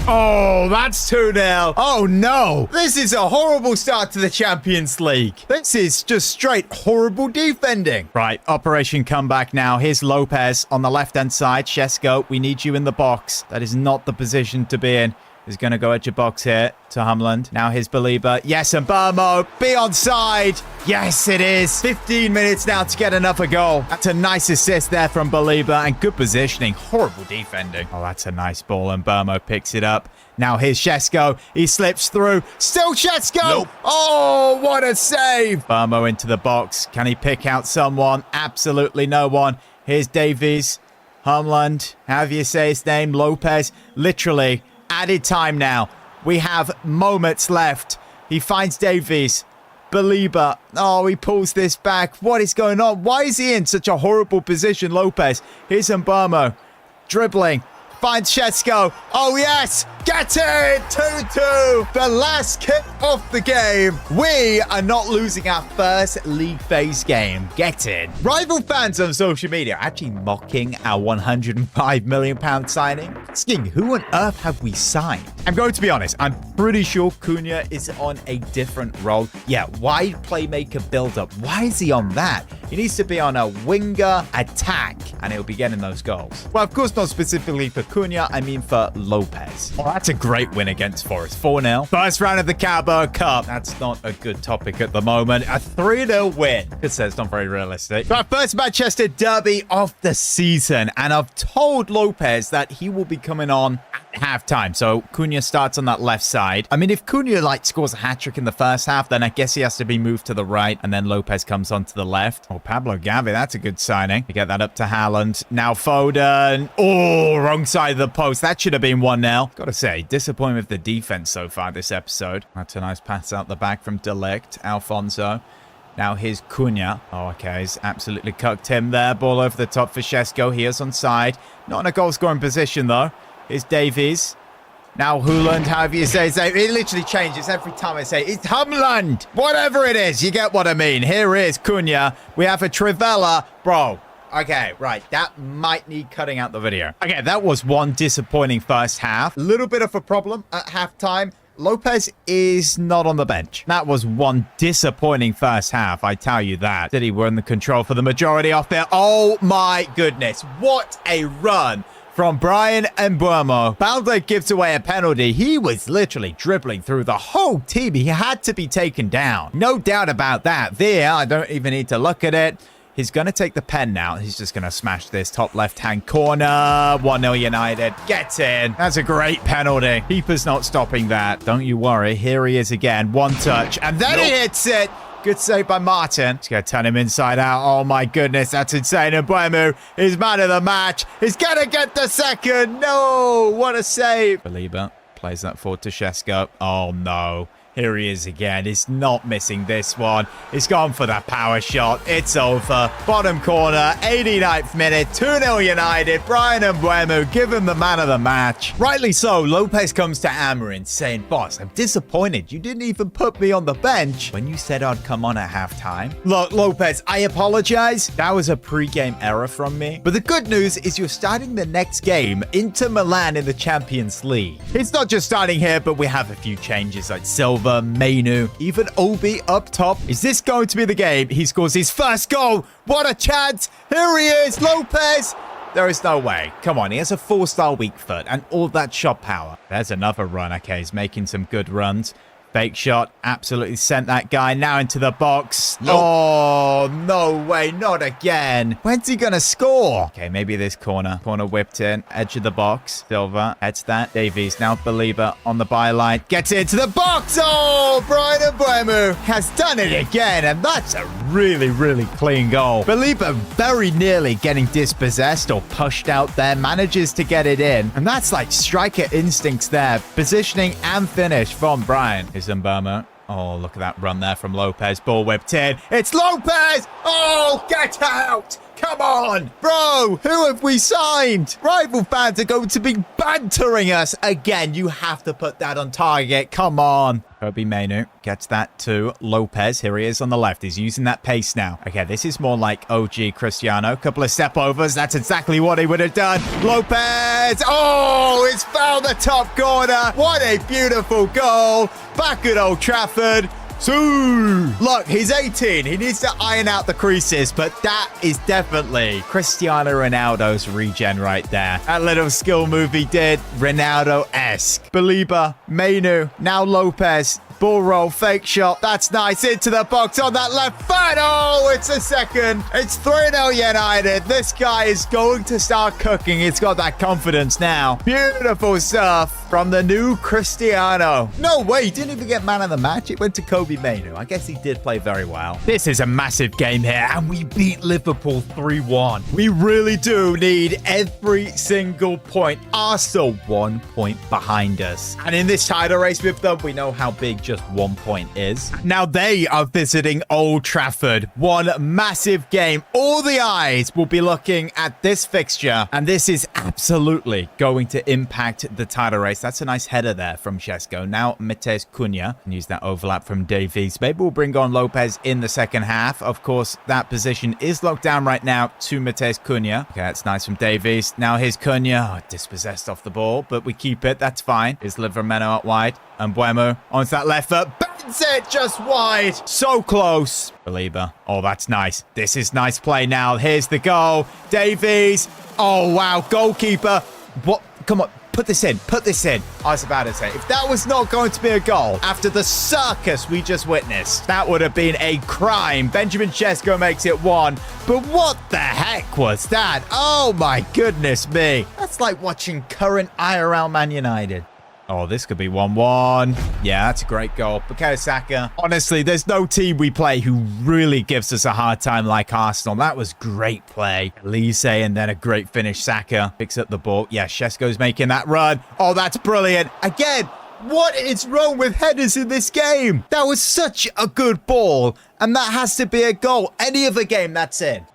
Oh, that's 2-0. Oh, no. This is a horrible start to the Champions League. This is just straight horrible defending. Right, Operation Comeback now. Here's Lopez on the left-hand side. Shesko, we need you in the box. That is not the position to be in. He's going to go at your box here to Humland. Now here's Belieber. Yes, and Burmo. Be onside. Yes, it is. 15 minutes now to get another goal. That's a nice assist there from Belieber and good positioning. Horrible defending. Oh, that's a nice ball and Burmo picks it up. Now here's Shesko. He slips through. Still Shesko. Nope. Oh, what a save. Burmo into the box. Can he pick out someone? Absolutely no one. Here's Davies. Humland. However you say his name. Lopez. Literally added time now. We have moments left. He finds Davies. Belieber. Oh, he pulls this back. What is going on? Why is he in such a horrible position, Lopez? Here's Mbamo. Dribbling. Finds Shesko. Oh, yes. Get it. 2-2. The last kick of the game. We are not losing our first league phase game. Get in. Rival fans on social media are actually mocking our £105 million signing. Asking, who on earth have we signed? I'm going to be honest. I'm pretty sure Cunha is on a different role. Yeah, wide playmaker build-up. Why is he on that? He needs to be on a winger attack, and he'll be getting those goals. Well, of course, not specifically for Cunha. I mean for Lopez. Well, that's a great win against Forest. 4-0. First round of the Carabao Cup. That's not a good topic at the moment. A 3-0 win. Could say it's not very realistic. So our first Manchester derby of the season, and I've told Lopez that he will be coming on at halftime. So Cunha starts on that left side. I mean, if Cunha scores a hat-trick in the first half, then I guess he has to be moved to the right, and then Lopez comes onto the left. Oh, Pablo Gavi, that's a good signing. You get that up to Haaland. Now Foden. Oh, wrong side of the post. That should have been 1-0. Gotta say, disappointed with the defense so far this episode. That's a nice pass out the back from De Ligt. Alfonso. Now here's Cunha. Oh, okay. He's absolutely cucked him there. Ball over the top for Shesko. He is onside. Not in a goal-scoring position, though. Here's Davies. Now Haaland, however you say his name. It literally changes every time I say it. It's Humland. Whatever it is, you get what I mean. Here is Cunha. We have a Trivella. Bro. Okay, right. That might need cutting out the video. Okay, that was one disappointing first half. A little bit of a problem at halftime. Lopez is not on the bench. That was one disappointing first half, I tell you that. City were in the control for the majority off there. Oh my goodness. What a run from Brian Mbeumo. Balde gives away a penalty. He was literally dribbling through the whole team. He had to be taken down. No doubt about that. There, I don't even need to look at it. He's going to take the pen now. He's just going to smash this top left-hand corner. 1-0 United. Get in. That's a great penalty. Keeper's not stopping that. Don't you worry. Here he is again. One touch. And then he hits it. Good save by Martin. He's going to turn him inside out. Oh, my goodness. That's insane. And Mbeumo is man of the match. He's going to get the second. No. What a save. Belieber plays that forward to Shesko. Oh, no. Here he is again. He's not missing this one. He's gone for that power shot. It's over. Bottom corner, 89th minute, 2-0 United. Brian Mbeumo give him the man of the match. Rightly so, Lopez comes to Amarin saying, boss, I'm disappointed. You didn't even put me on the bench when you said I'd come on at halftime. Look, Lopez, I apologize. That was a pre-game error from me. But the good news is you're starting the next game, Inter Milan in the Champions League. It's not just starting here, but we have a few changes like Silva, Mainu, even Obi up top. Is this going to be the game he scores his first goal? What a chance. Here he is, Lopez. There is no way. Come on, he has a 4-star weak foot and all that shot power. There's another run. Okay, he's making some good runs. Fake shot, absolutely sent that guy now into the box. Nope. Oh, no way, not again. When's he gonna score? Okay, maybe this corner. Corner whipped in, edge of the box. Silva, heads that. Davies, now Belieber on the byline. Gets into the box. Oh, Brian Mbeumo has done it again, and that's a really, really clean goal. Belieber very nearly getting dispossessed or pushed out there, manages to get it in. And that's like striker instincts there. Positioning and finish from Brian. Is Mbeumo. Oh, look at that run there from Lopez. Ball whipped in. It's Lopez! Oh, get out! Come on! Bro, who have we signed? Rival fans are going to be bantering us again. You have to put that on target. Come on. Kobe Mainu gets that to Lopez. Here he is on the left. He's using that pace now. Okay, this is more like OG Cristiano. Couple of step overs. That's exactly what he would have done. Lopez! Oh, it's found the top corner. What a beautiful goal. Back at Old Trafford. Look, he's 18. He needs to iron out the creases, but that is definitely Cristiano Ronaldo's regen right there. That little skill move he did, Ronaldo-esque. Belieber, Mainu, now Lopez. Ball roll, fake shot. That's nice. Into the box on that left foot. Oh, it's a second. It's 3-0 United. This guy is going to start cooking. He's got that confidence now. Beautiful stuff from the new Cristiano. No way. He didn't even get man of the match. It went to Kobe Mainu. I guess he did play very well. This is a massive game here, and we beat Liverpool 3-1. We really do need every single point. Arsenal 1 point behind us. And in this title race with them, we know how big just 1 point is. Now they are visiting Old Trafford. One massive game. All the eyes will be looking at this fixture, and this is absolutely going to impact the title race. That's a nice header there from Šeško. Now Mateus Cunha can use that overlap from Davies. Maybe we'll bring on Lopez in the second half. Of course, that position is locked down right now to Mateus Cunha. Okay, that's nice from Davies. Now here's Cunha. Oh, dispossessed off the ball, but we keep it. That's fine. Here's Livermeno out wide. And Mbeumo onto that left foot. Bends it just wide. So close. Belieber. Oh, that's nice. This is nice play now. Here's the goal. Davies. Oh, wow. Goalkeeper. What? Come on. Put this in. Put this in. I was about to say, if that was not going to be a goal after the circus we just witnessed, that would have been a crime. Benjamin Šeško makes it 1. But what the heck was that? Oh, my goodness me. That's like watching current IRL Man United. Oh, this could be 1-1. Yeah, that's a great goal. Bukayo Saka. Honestly, there's no team we play who really gives us a hard time like Arsenal. That was great play. Elise and then a great finish. Saka picks up the ball. Yeah, Šeško's making that run. Oh, that's brilliant. Again, what is wrong with headers in this game? That was such a good ball, and that has to be a goal. Any other game, that's in.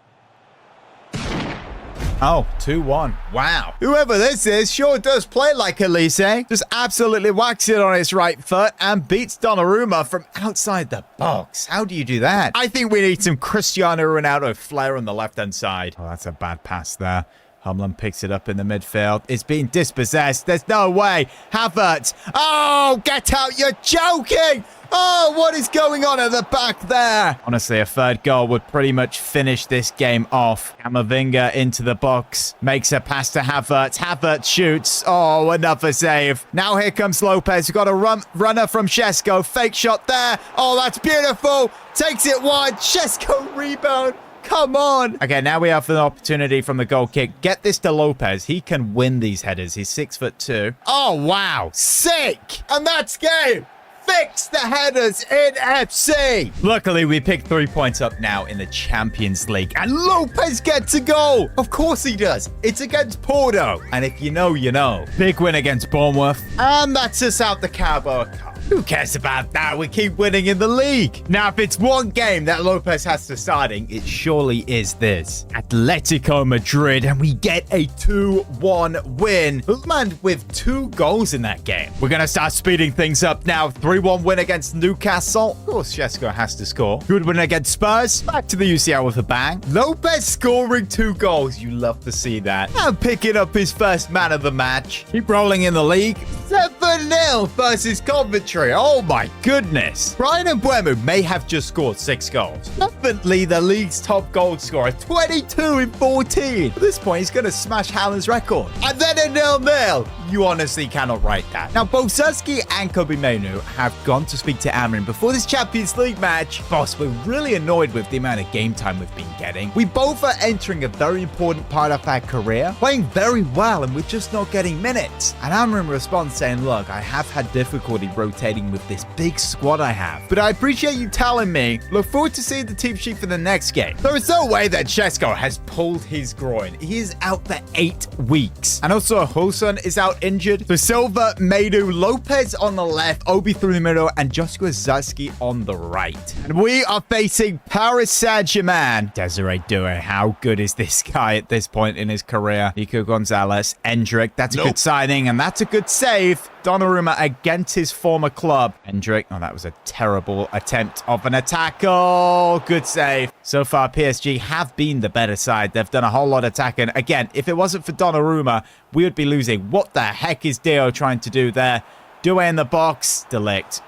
Oh, 2-1. Wow. Whoever this is sure does play like Elise. Just absolutely whacks it on his right foot and beats Donnarumma from outside the box. How do you do that? I think we need some Cristiano Ronaldo flair on the left-hand side. Oh, that's a bad pass there. Humlin picks it up in the midfield. It's being dispossessed. There's no way. Havertz. Oh, get out. You're joking. Oh, what is going on at the back there? Honestly, a third goal would pretty much finish this game off. Camavinga into the box. Makes a pass to Havertz. Havertz shoots. Oh, another save. Now here comes Lopez. We've got a runner from Šeško. Fake shot there. Oh, that's beautiful. Takes it wide. Šeško rebound. Come on. Okay, now we have an opportunity from the goal kick. Get this to Lopez. He can win these headers. He's 6'2". Oh, wow. Sick. And that's game. Fix the headers in FC. Luckily, we picked 3 points up now in the Champions League. And Lopez gets a goal. Of course he does. It's against Porto. And if you know, you know. Big win against Bournemouth. And that's us out the Carabao Cup. Who cares about that? We keep winning in the league. Now, if it's one game that Lopez has to starting, it surely is this. Atletico Madrid, and we get a 2-1 win. Man, with 2 goals in that game. We're going to start speeding things up now. 3-1 win against Newcastle. Of course, Shesko has to score. Good win against Spurs. Back to the UCL with a bang. Lopez scoring 2 goals. You love to see that. And picking up his first man of the match. Keep rolling in the league. 7-0 versus Coventry. Oh my goodness. Brian Mbeumo may have just scored 6 goals. Definitely the league's top goal scorer. 22 in 14. At this point, he's going to smash Haaland's record. And then a 0-0. You honestly cannot write that. Now, both Zersky and Kobe Mainu have gone to speak to Amarin before this Champions League match. Boss, we're really annoyed with the amount of game time we've been getting. We both are entering a very important part of our career, playing very well, and we're just not getting minutes. And Amarin responds saying, look, I have had difficulty rotating with this big squad I have, but I appreciate you telling me. Look forward to seeing the team sheet for the next game. There is no way that Shesko has pulled his groin. He is out for 8 weeks. And also, Hulson is out injured. So Silva, Mainu, Lopez on the left, Obi through the middle, and Joshua Zersky on the right. And we are facing Paris Saint-Germain. Desiree Doué, how good is this guy at this point in his career? Nico Gonzalez, Endrick, that's a good signing, and that's a good save. Donnarumma against his former club. Endrick, oh, that was a terrible attempt of an attack. Oh, good save. So far, PSG have been the better side. They've done a whole lot of attacking. Again, if it wasn't for Donnarumma, we would be losing. What the heck is Dio trying to do there? Doué in the box. Delict.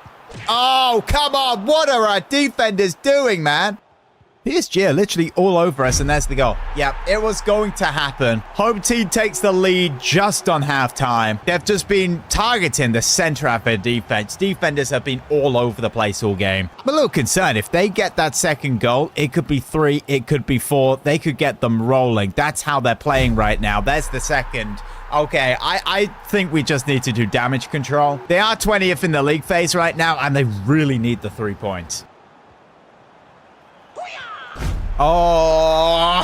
Oh, come on. What are our defenders doing, man? PSG are literally all over us, and there's the goal. Yep, it was going to happen. Home team takes the lead just on halftime. They've just been targeting the center of their defense. Defenders have been all over the place all game. I'm a little concerned. If they get that second goal, it could be 3, it could be 4. They could get them rolling. That's how they're playing right now. There's the second. Okay, I think we just need to do damage control. They are 20th in the league phase right now, and they really need the 3 points. Oh,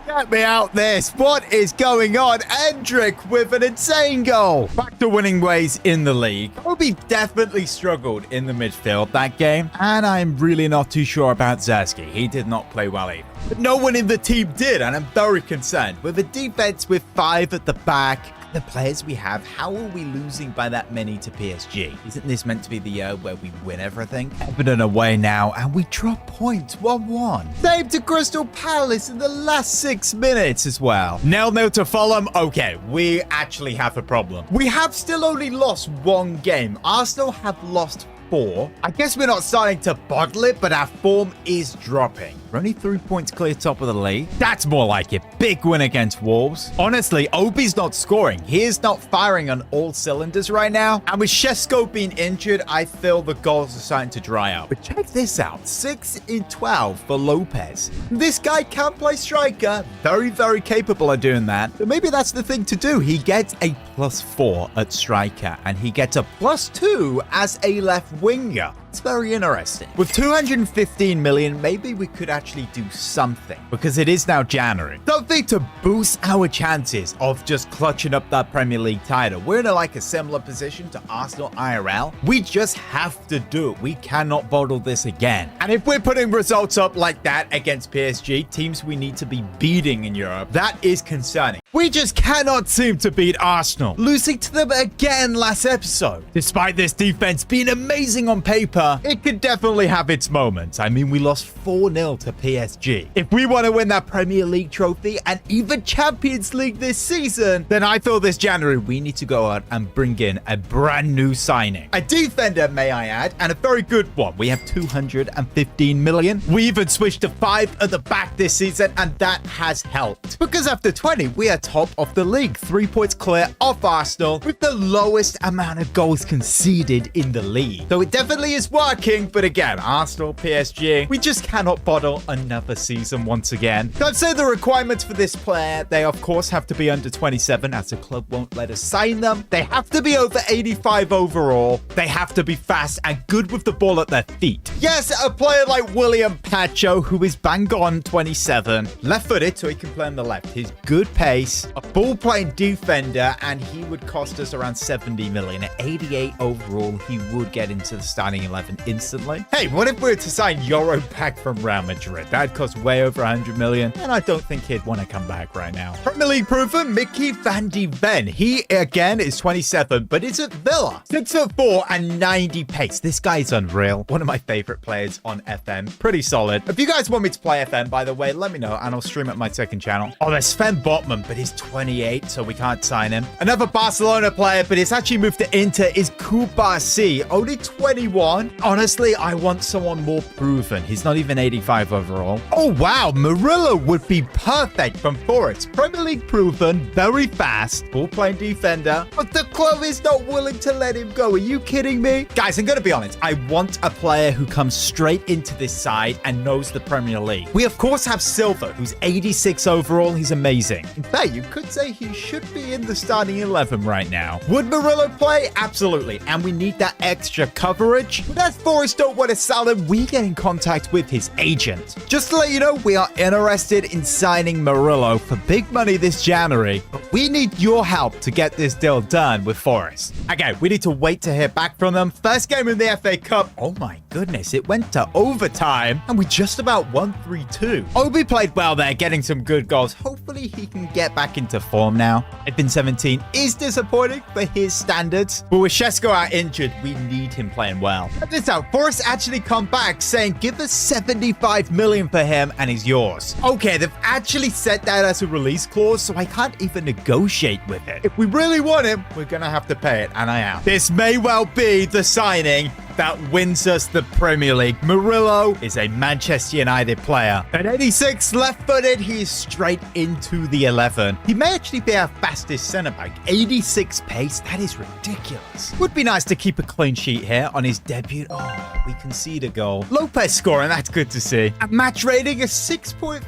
get me out this. What is going on? Endrick with an insane goal. Back to winning ways in the league. Kobe definitely struggled in the midfield that game, and I'm really not too sure about Zersky. He did not play well either. But no one in the team did, and I'm very concerned. With a defense with 5 at the back, the players we have, how are we losing by that many to PSG? Isn't this meant to be the year where we win everything? Everton away now, and we drop points 1-1. Same to Crystal Palace in the last 6 minutes as well. 0-0 to Fulham. Okay, we actually have a problem. We have still only lost 1 game. Arsenal have lost 4. I guess we're not starting to bottle it, but our form is dropping. We're only 3 points clear top of the league. That's more like it. Big win against Wolves. Honestly, Obi's not scoring. He is not firing on all cylinders right now. And with Shesko being injured, I feel the goals are starting to dry out. But check this out. 6 in 12 for Lopez. This guy can play striker. Very, very capable of doing that. But maybe that's the thing to do. He gets a +4 at striker, and he gets a +2 as a left winger. It's very interesting. With 215 million, maybe we could actually do something, because it is now January. Something to boost our chances of just clutching up that Premier League title. We're in a similar position to Arsenal IRL. We just have to do it. We cannot bottle this again. And if we're putting results up like that against PSG, teams we need to be beating in Europe, that is concerning. We just cannot seem to beat Arsenal, losing to them again last episode. Despite this defense being amazing on paper, it could definitely have its moments. I mean, we lost 4-0 to PSG. If we want to win that Premier League trophy and even Champions League this season, then I feel this January we need to go out and bring in a brand new signing. A defender, may I add, and a very good one. We have 215 million. We even switched to 5 at the back this season, and that has helped. Because after 20, we are top of the league. 3 points clear off Arsenal with the lowest amount of goals conceded in the league. So it definitely is working, but again, Arsenal, PSG, we just cannot bottle another season once again. So I'd say the requirements for this player, they of course have to be under 27, as the club won't let us sign them. They have to be over 85 overall. They have to be fast and good with the ball at their feet. Yes, a player like William Pacho, who is bang on 27, left-footed, so he can play on the left. His good pace, pace, a ball-playing defender, and he would cost us around 70 million. At 88 overall, he would get into the starting 11 instantly. Hey, what if we were to sign Euro back from Real Madrid? That'd cost way over 100 million, and I don't think he'd want to come back right now. Premier League proven Mickey van de Ven. He, again, is 27, but is at Villa. 6'4" and 90 pace. This guy is unreal. One of my favorite players on FM. Pretty solid. If you guys want me to play FM, by the way, let me know, and I'll stream at my second channel. Oh, there's Sven Botman, but he's 28, so we can't sign him. Another Barcelona player, but it's actually moved to Inter, is Kubasi. Only 21. Honestly, I want someone more proven. He's not even 85 overall. Oh, wow. Murillo would be perfect from Forest. Premier League proven, very fast, ball-playing defender, but the club is not willing to let him go. Are you kidding me? Guys, I'm going to be honest. I want a player who comes straight into this side and knows the Premier League. We, of course, have Silva, who's 86 overall. He's amazing. In fact, you could say he should be in the starting 11 right now. Would Murillo play? Absolutely. And we need that extra coverage. But as Forest don't want to sell him, we get in contact with his agent. Just to let you know, we are interested in signing Murillo for big money this January, but we need your help to get this deal done with Forest. Okay, we need to wait to hear back from them. First game in the FA Cup. Oh my goodness, it went to overtime, and we just about won 3-2. Obi played well there, getting some good goals. Hopefully he can get back into form now. Edvin 17 is disappointing for his standards, but with Shesko out injured, we need him playing well. Check this out, Forest actually come back saying, give us 75 million for him and he's yours. Okay, they've actually set that as a release clause, so I can't even negotiate with it. If we really want him, we're gonna have to pay it, and I am. This may well be the signing that wins us the Premier League. Murillo is a Manchester United player. At 86, left-footed, he's straight into the 11. He may actually be our fastest centre-back. 86 pace, that is ridiculous. Would be nice to keep a clean sheet here on his debut. Oh, we concede a goal. Lopez scoring, that's good to see. A match rating of 6.5,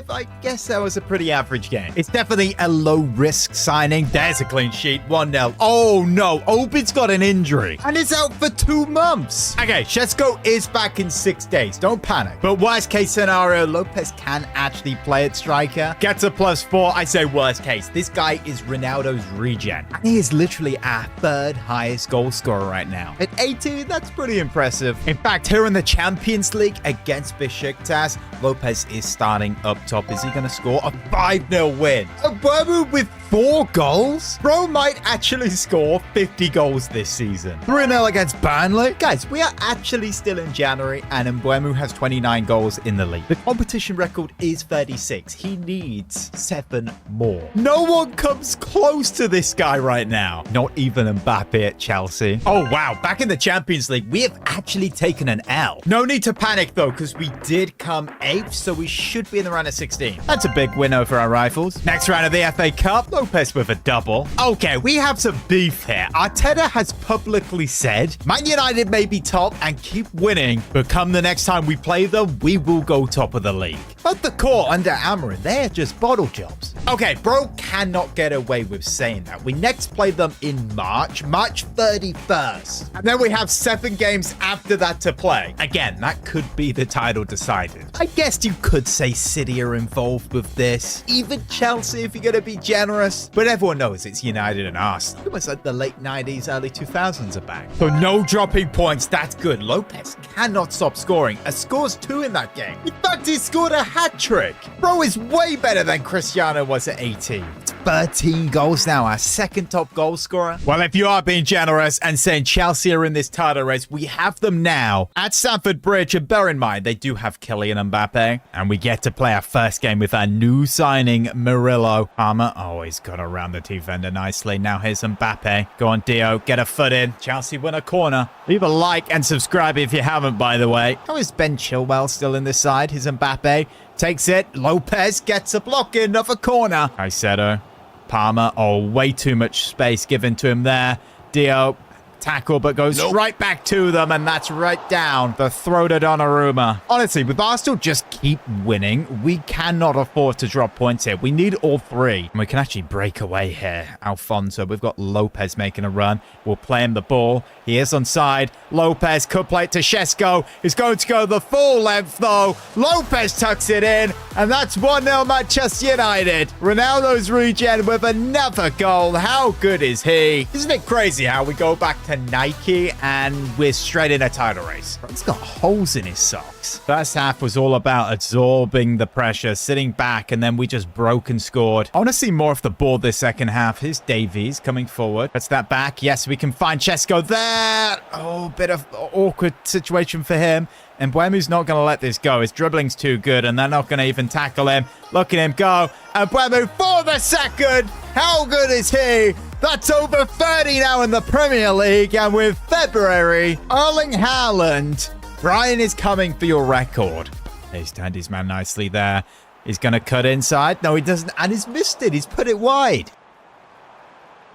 I guess that was a pretty average game. It's definitely a low-risk signing. There's a clean sheet, 1-0. Oh no, Obid's got an injury and is out for 2 months. Okay, Shesko is back in 6 days. Don't panic. But worst case scenario, Lopez can actually play at striker. Gets a +4. I say worst case. This guy is Ronaldo's regen. And he is literally our 3rd highest goal scorer right now. At 18, that's pretty impressive. In fact, here in the Champions League against Besiktas, Lopez is starting up top. Is he going to score a 5-0 win? Mbeumo with 4 goals? Bro might actually score 50 goals this season. 3-0 against Burnley. Guys, we are actually still in January, and Mbeumo has 29 goals in the league. The competition record is 36. He needs 7 more. No one comes close to this guy right now. Not even Mbappe at Chelsea. Oh, wow. Back in the Champions League, we have actually taken an L. No need to panic, though, because we did come 8th, so we should be in the round of 16. That's a big win over our rivals. Next round of the FA Cup, Lopez with a double. Okay, we have some beef here. Arteta has publicly said, Man United may be top and keep winning, but come the next time we play them, we will go top of the league. But the core under Amorim, they're just bottle jobs. Okay, bro cannot get away with saying that. We next play them in March 31st. And then we have 7 games after that to play. Again, that could be the title decided. I guess you could say City are involved with this. Even Chelsea, if you're going to be generous. But everyone knows it's United and Arsenal. It was like the late 90s, early 2000s are back. So no dropping points, that's good. Lopez cannot stop scoring. Scores 2 in that game. In fact, he scored a hat-trick. Bro is way better than Cristiano was at 18. It's 13 goals now, our 2nd top goal scorer. Well, if you are being generous and saying Chelsea are in this title race, we have them now at Stamford Bridge. And bear in mind, they do have Kylian Mbappe. And we get to play our first game with our new signing, Murillo. Palmer always got around the defender nicely. Now here's Mbappe. Go on, Dio. Get a foot in. Chelsea win a corner. Leave a like and subscribe if you haven't, by the way. How is Ben Chilwell still in this side? Here's Mbappe. Takes it. Lopez gets a block in of a corner. Caicedo. Palmer. Oh, way too much space given to him there. Dio. tackle, but goes right back to them, and that's right down the throat of Donnarumma. Honestly, with Arsenal just keep winning, we cannot afford to drop points here. We need all three. And we can actually break away here. Alfonso, we've got Lopez making a run. We'll play him the ball. He is onside. Lopez could play it to Shesko. He's going to go the full length, though. Lopez tucks it in, and that's 1-0 Manchester United. Ronaldo's regen with another goal. How good is he? Isn't it crazy how we go back to Nike and we're straight in a title race? He's got holes in his socks. First half was all about absorbing the pressure, sitting back, and then we just broke and scored. I want to see more of the ball this second half. Here's Davies coming forward. Puts that back. Yes, we can find Shesko there. Oh, bit of awkward situation for him. And Mbuemo's not going to let this go. His dribbling's too good, and they're not going to even tackle him. Look at him go. And Mbuemo for the second. How good is he? That's over 30 now in the Premier League. And with February, Erling Haaland. Brian is coming for your record. He's turned his man nicely there. He's going to cut inside. No, he doesn't. And he's missed it. He's put it wide.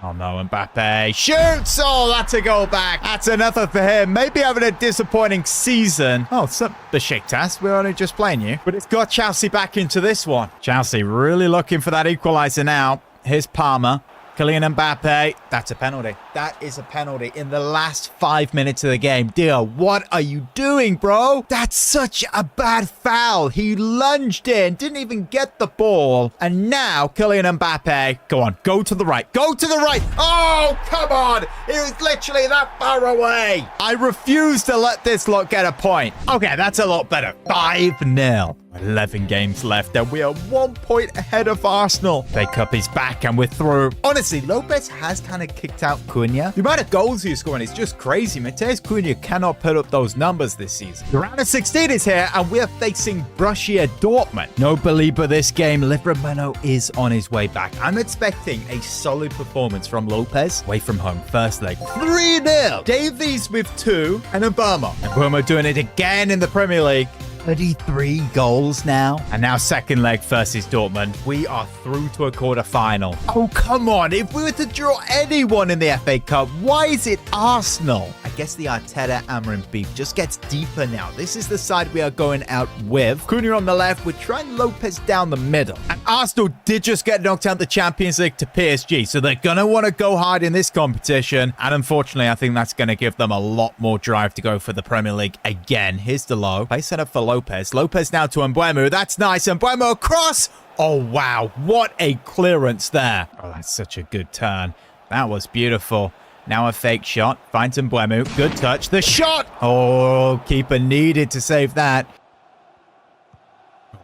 Oh no, Mbappe shoots! Oh, that's a goal back. That's another for him. Maybe having a disappointing season. Oh, it's not the Besiktas. We're only just playing you. But it's got Chelsea back into this one. Chelsea really looking for that equalizer now. Here's Palmer. Kylian Mbappe. That's a penalty. That is a penalty in the last 5 minutes of the game. Dear, what are you doing, bro? That's such a bad foul. He lunged in, didn't even get the ball. And now Kylian Mbappe. Go on, go to the right. Go to the right. Oh, come on. It was literally that far away. I refuse to let this lot get a point. Okay, that's a lot better. 5-0. 11 games left, and we are 1 point ahead of Arsenal. Fake up his back, and we're through. Honestly, Lopez has kind of kicked out Cunha. The amount of goals he's scoring is just crazy. Mateus Cunha cannot put up those numbers this season. The round of 16 is here, and we're facing Borussia Dortmund. No believer this game. Livramento is on his way back. I'm expecting a solid performance from Lopez. Away from home, first leg. 3-0. Davies with 2, and Mbuemo doing it again in the Premier League. 33 goals now. And now second leg versus Dortmund. We are through to a quarter-final. Oh, come on. If we were to draw anyone in the FA Cup, why is it Arsenal? I guess the Arteta-Amorim beef just gets deeper now. This is the side we are going out with. Cunha on the left. We're trying Lopez down the middle. And Arsenal did just get knocked out the Champions League to PSG, so they're going to want to go hard in this competition. And unfortunately, I think that's going to give them a lot more drive to go for the Premier League again. Here's Delo. Play set up for Lopez. Lopez now to Mbuemo. That's nice. Mbuemo across. Oh, wow. What a clearance there. Oh, that's such a good turn. That was beautiful. Now a fake shot. Finds Mbuemo. Good touch. The shot. Oh, keeper needed to save that.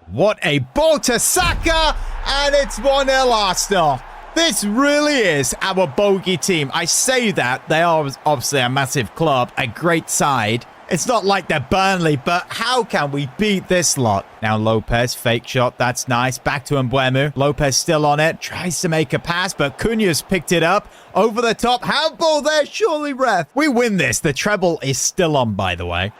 What a ball to Saka. And it's 1-0 Arsenal. This really is our bogey team. I say that. They are obviously a massive club, a great side. It's not like they're Burnley, but how can we beat this lot? Now Lopez, fake shot. That's nice. Back to Mbuemo. Lopez still on it. Tries to make a pass, but Cunha's picked it up. Over the top. Handball there. Surely, ref. We win this. The treble is still on, by the way.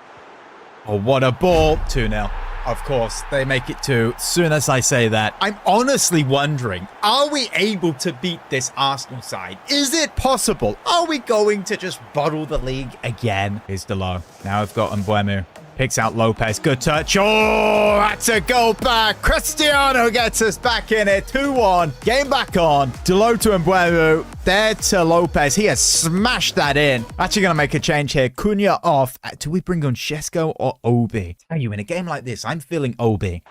Oh, what a ball. 2-0. Of course, they make it 2 as soon as I say that. I'm honestly wondering, are we able to beat this Arsenal side? Is it possible? Are we going to just bottle the league again? Here's Delo. Now I've got Mbuemo. Picks out Lopez. Good touch. Oh, that's a goal back. Cristiano gets us back in it. 2-1. Game back on. Delo to Mbuemo. There to Lopez. He has smashed that in. Actually going to make a change here. Cunha off. Do we bring on Shesko or Obi? Are you in a game like this? I'm feeling Obi.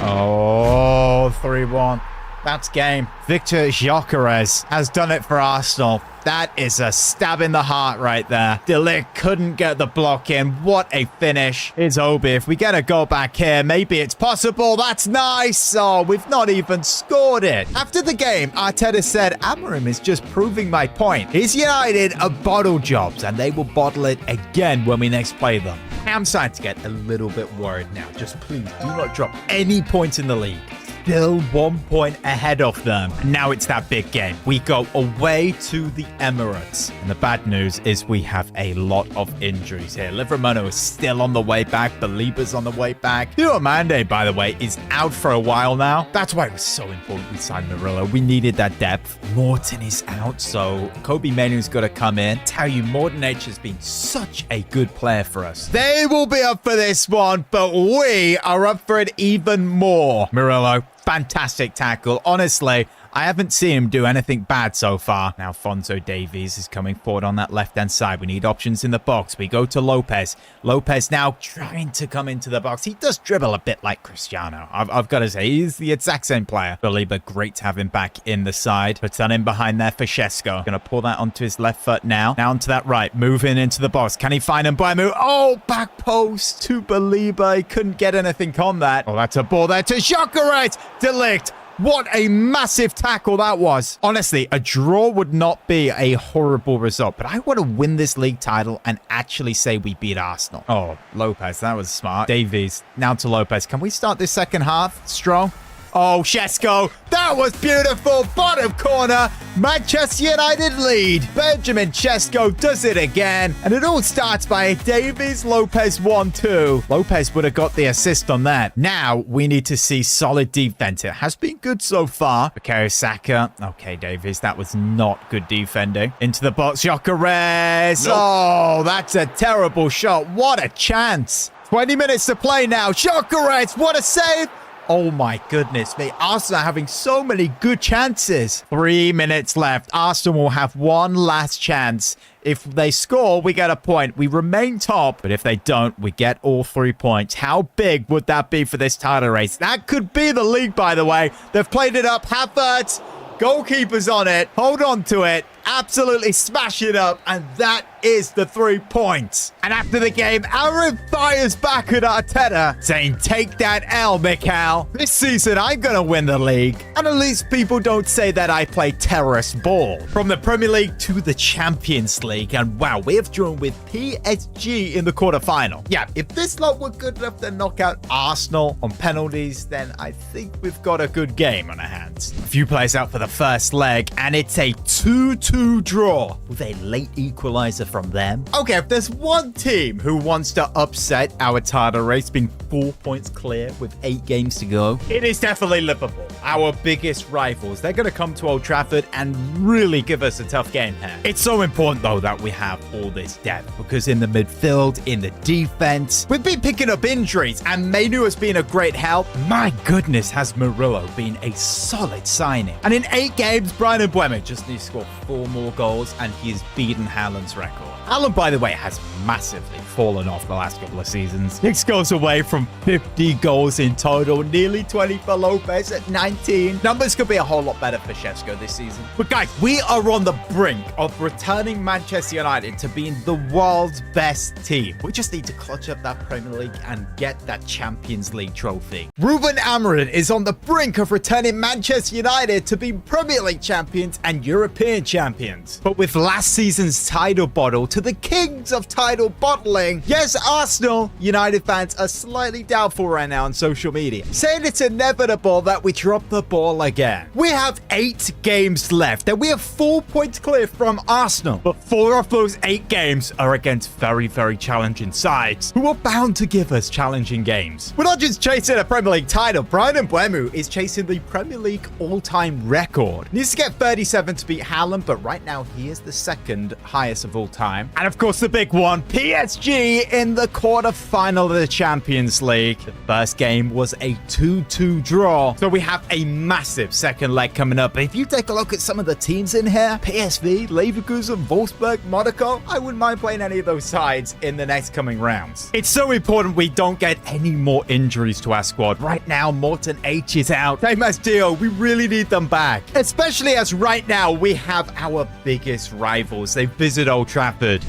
Oh, 3-1. That's game. Victor Gyökeres has done it for Arsenal. That is a stab in the heart right there. De Ligt couldn't get the block in. What a finish. Here's Obi. If we get a goal back here, maybe it's possible. That's nice. Oh, we've not even scored it. After the game, Arteta said, Amorim is just proving my point. His United are bottle jobs, and they will bottle it again when we next play them. I'm starting to get a little bit worried now. Just please do not drop any points in the league. still 1 point ahead of them. And now it's that big game. We go away to the Emirates. And the bad news is we have a lot of injuries here. Livermore is still on the way back. Baliba's on the way back. Diomande, by the way, is out for a while now. That's why it was so important we signed Murillo. We needed that depth. Morton is out, so Kobe Manu's got to come in. Tell you, Morton H has been such a good player for us. They will be up for this one, but we are up for it even more. Murillo, fantastic tackle. Honestly, I haven't seen him do anything bad so far. Now, Fonzo Davies is coming forward on that left-hand side. We need options in the box. We go to Lopez. Lopez now trying to come into the box. He does dribble a bit like Cristiano. I've got to say, he's the exact same player. Baliba, great to have him back in the side. Puts that in behind there for Shesko. Going to pull that onto his left foot now. Now onto that right. Moving into the box. Can he find Mbuemu? Oh, back post to Baliba. He couldn't get anything on that. Oh, that's a ball there to Gyökeres. Delict. What a massive tackle that was. Honestly, a draw would not be a horrible result, but I want to win this league title and actually say we beat Arsenal. Oh, Lopez, that was smart. Davies, now to Lopez. Can we start this second half strong? Oh, Shesko, that was beautiful. Bottom corner, Manchester United lead. Benjamin Shesko does it again. And it all starts by Davies Lopez 1-2. Lopez would have got the assist on that. Now we need to see solid defense. It has been good so far. Bukayo Saka. Okay, Davies, that was not good defending. Into the box, Gyökeres. Nope. Oh, that's a terrible shot. What a chance. 20 minutes to play now. Gyökeres, what a save. Oh my goodness me. Arsenal are having so many good chances. 3 minutes left. Arsenal will have one last chance. If they score, we get a point. We remain top. But if they don't, we get all 3 points. How big would that be for this title race? That could be the league, by the way. They've played it up. Havertz. Goalkeeper's on it. Hold on to it. Absolutely smash it up. And that is the 3 points. And after the game, Aaron fires back at Arteta, saying, take that L, Mikel. This season, I'm going to win the league. And at least people don't say that I play terrorist ball. From the Premier League to the Champions League. And wow, we have drawn with PSG in the quarterfinal. Yeah, if this lot were good enough to knock out Arsenal on penalties, then I think we've got a good game on our hands. A few players out for the first leg, and it's a 2-2 draw with a late equalizer from them. Okay, if there's one team who wants to upset our title race, being 4 points clear with 8 games to go, it is definitely Liverpool, our biggest rivals. They're going to come to Old Trafford and really give us a tough game here. It's so important, though, that we have all this depth, because in the midfield, in the defense, we've been picking up injuries, and Mainu has been a great help. My goodness, has Murillo been a solid signing. And in 8 games, Brian Mbuemu just needs to score 4 more goals, and he's beaten Haaland's record. Haaland, by the way, has massively fallen off the last couple of seasons. 6 goals away from 50 goals in total, nearly 20 for Lopez at 19. Numbers could be a whole lot better for Shesko this season. But guys, we are on the brink of returning Manchester United to being the world's best team. We just need to clutch up that Premier League and get that Champions League trophy. Ruben Amorim is on the brink of returning Manchester United to be Premier League champions and European champions. But with last season's title bottle to the kings of title bottling, yes, Arsenal United fans are slightly doubtful right now on social media, saying it's inevitable that we drop the ball again. We have 8 games left and we have 4 points clear from Arsenal, but 4 of those 8 games are against very, very challenging sides who are bound to give us challenging games. We're not just chasing a Premier League title. Brian Mbuemu is chasing the Premier League all-time record. He needs to get 37 to beat Haaland, but right now he is the second highest of all time. And of course, the big one, PSG in the quarterfinal of the Champions League. The first game was a 2-2 draw, so we have a massive second leg coming up. But if you take a look at some of the teams in here, PSV, Leverkusen, Wolfsburg, Monaco, I wouldn't mind playing any of those sides in the next coming rounds. It's so important we don't get any more injuries to our squad. Right now, Morton H is out. Same as Dio, we really need them back. Especially as right now we have our biggest rivals. They visit Old Trafford.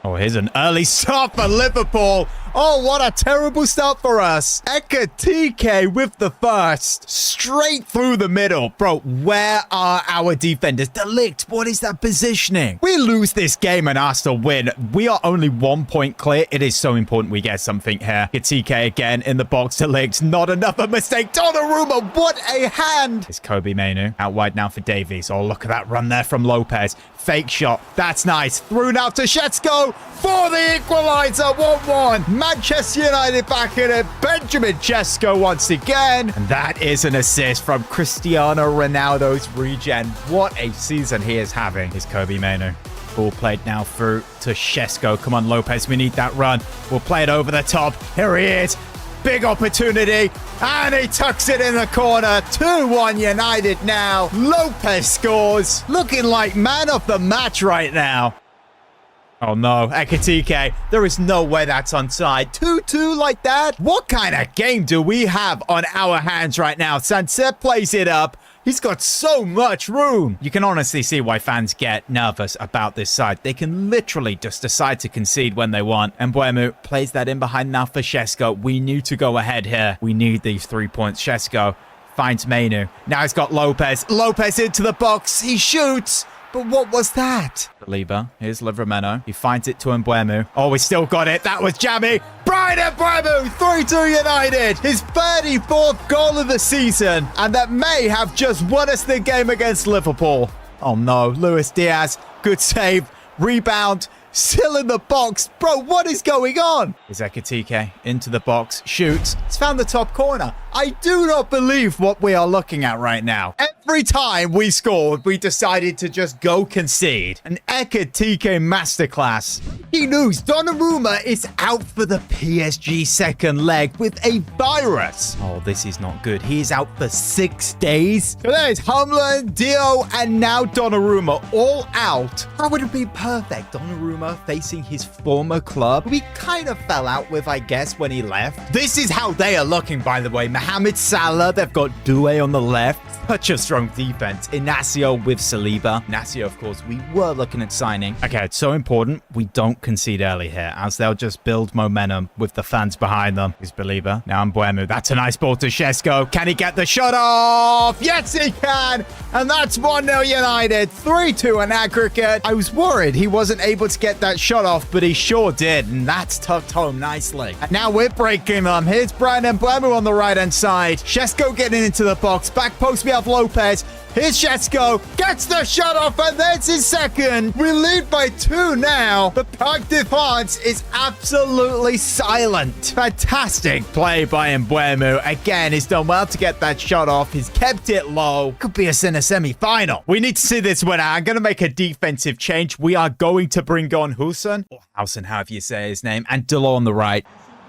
Oh, here's an early start for Liverpool. Oh, what a terrible start for us. Ekatike with the first. Straight through the middle. Bro, where are our defenders? Delict, what is that positioning? We lose this game and ask to win. We are only 1 point clear. It is so important we get something here. Ekatike again in the box. Delict, not another mistake. Donnarumma, what a hand. It's Kobe Mainu. Out wide now for Davies. Oh, look at that run there from Lopez. Fake shot. That's nice. Through now to Shetsko for the equalizer. 1-1. Manchester United back in it. Benjamin Sesko once again. And that is an assist from Cristiano Ronaldo's regen. What a season he is having. Is Kobe Mainu. Ball played now through to Sesko. Come on, Lopez. We need that run. We'll play it over the top. Here he is. Big opportunity, and he tucks it in the corner. 2-1 United now. Lopez scores. Looking like man of the match right now. Oh no, Ekatike. There is no way that's onside. 2-2 like that? What kind of game do we have on our hands right now? Sunset plays it up. He's got so much room. You can honestly see why fans get nervous about this side. They can literally just decide to concede when they want. And Mbeumo plays that in behind now for Sesko. We need to go ahead here. We need these 3 points. Sesko finds Mainu. Now he's got Lopez. Lopez into the box. He shoots. But what was that? Saliba. Here's Livramento. He finds it to Mbeumo. Oh, we still got it. That was jammy. Brian Mbeumo, 3-2 United. His 34th goal of the season. And that may have just won us the game against Liverpool. Oh no, Luis Diaz. Good save. Rebound. Still in the box. Bro, what is going on? Is Ekatike into the box. Shoots. It's found the top corner. I do not believe what we are looking at right now. Every time we scored, we decided to just go concede. An Ekatike masterclass. He knows Donnarumma is out for the PSG second leg with a virus. Oh, this is not good. He is out for 6 days. So there's Humlan, Dio, and now Donnarumma all out. That would have been perfect. Donnarumma facing his former club, we kind of fell out with, I guess, when he left. This is how they are looking, by the way. Mohamed Salah, they've got Doué on the left. Such a strong defense. Inacio with Saliba. Inacio, of course, we were looking at signing. Okay, it's so important we don't concede early here, as they'll just build momentum with the fans behind them. Here's Believer. Now Mbeumo. That's a nice ball to Sesko. Can he get the shot off? Yes, he can. And that's 1-0 United. 3-2 in aggregate. I was worried he wasn't able to get that shot off, but he sure did. And that's tucked home nicely. And now we're breaking them. Here's Brian Mbeumo on the right-hand side. Sesko getting into the box. Back post, we have Lopez. Here's Sesko. Gets the shot off, and there's his second. We lead by 2 now. The Parc de France is absolutely silent. Fantastic play by Mbeumo. Again, he's done well to get that shot off. He's kept it low. Could be us in a semi-final. We need to see this winner. I'm going to make a defensive change. We are going to bring on Housen, or Housen, however you say his name, and Delors on the right.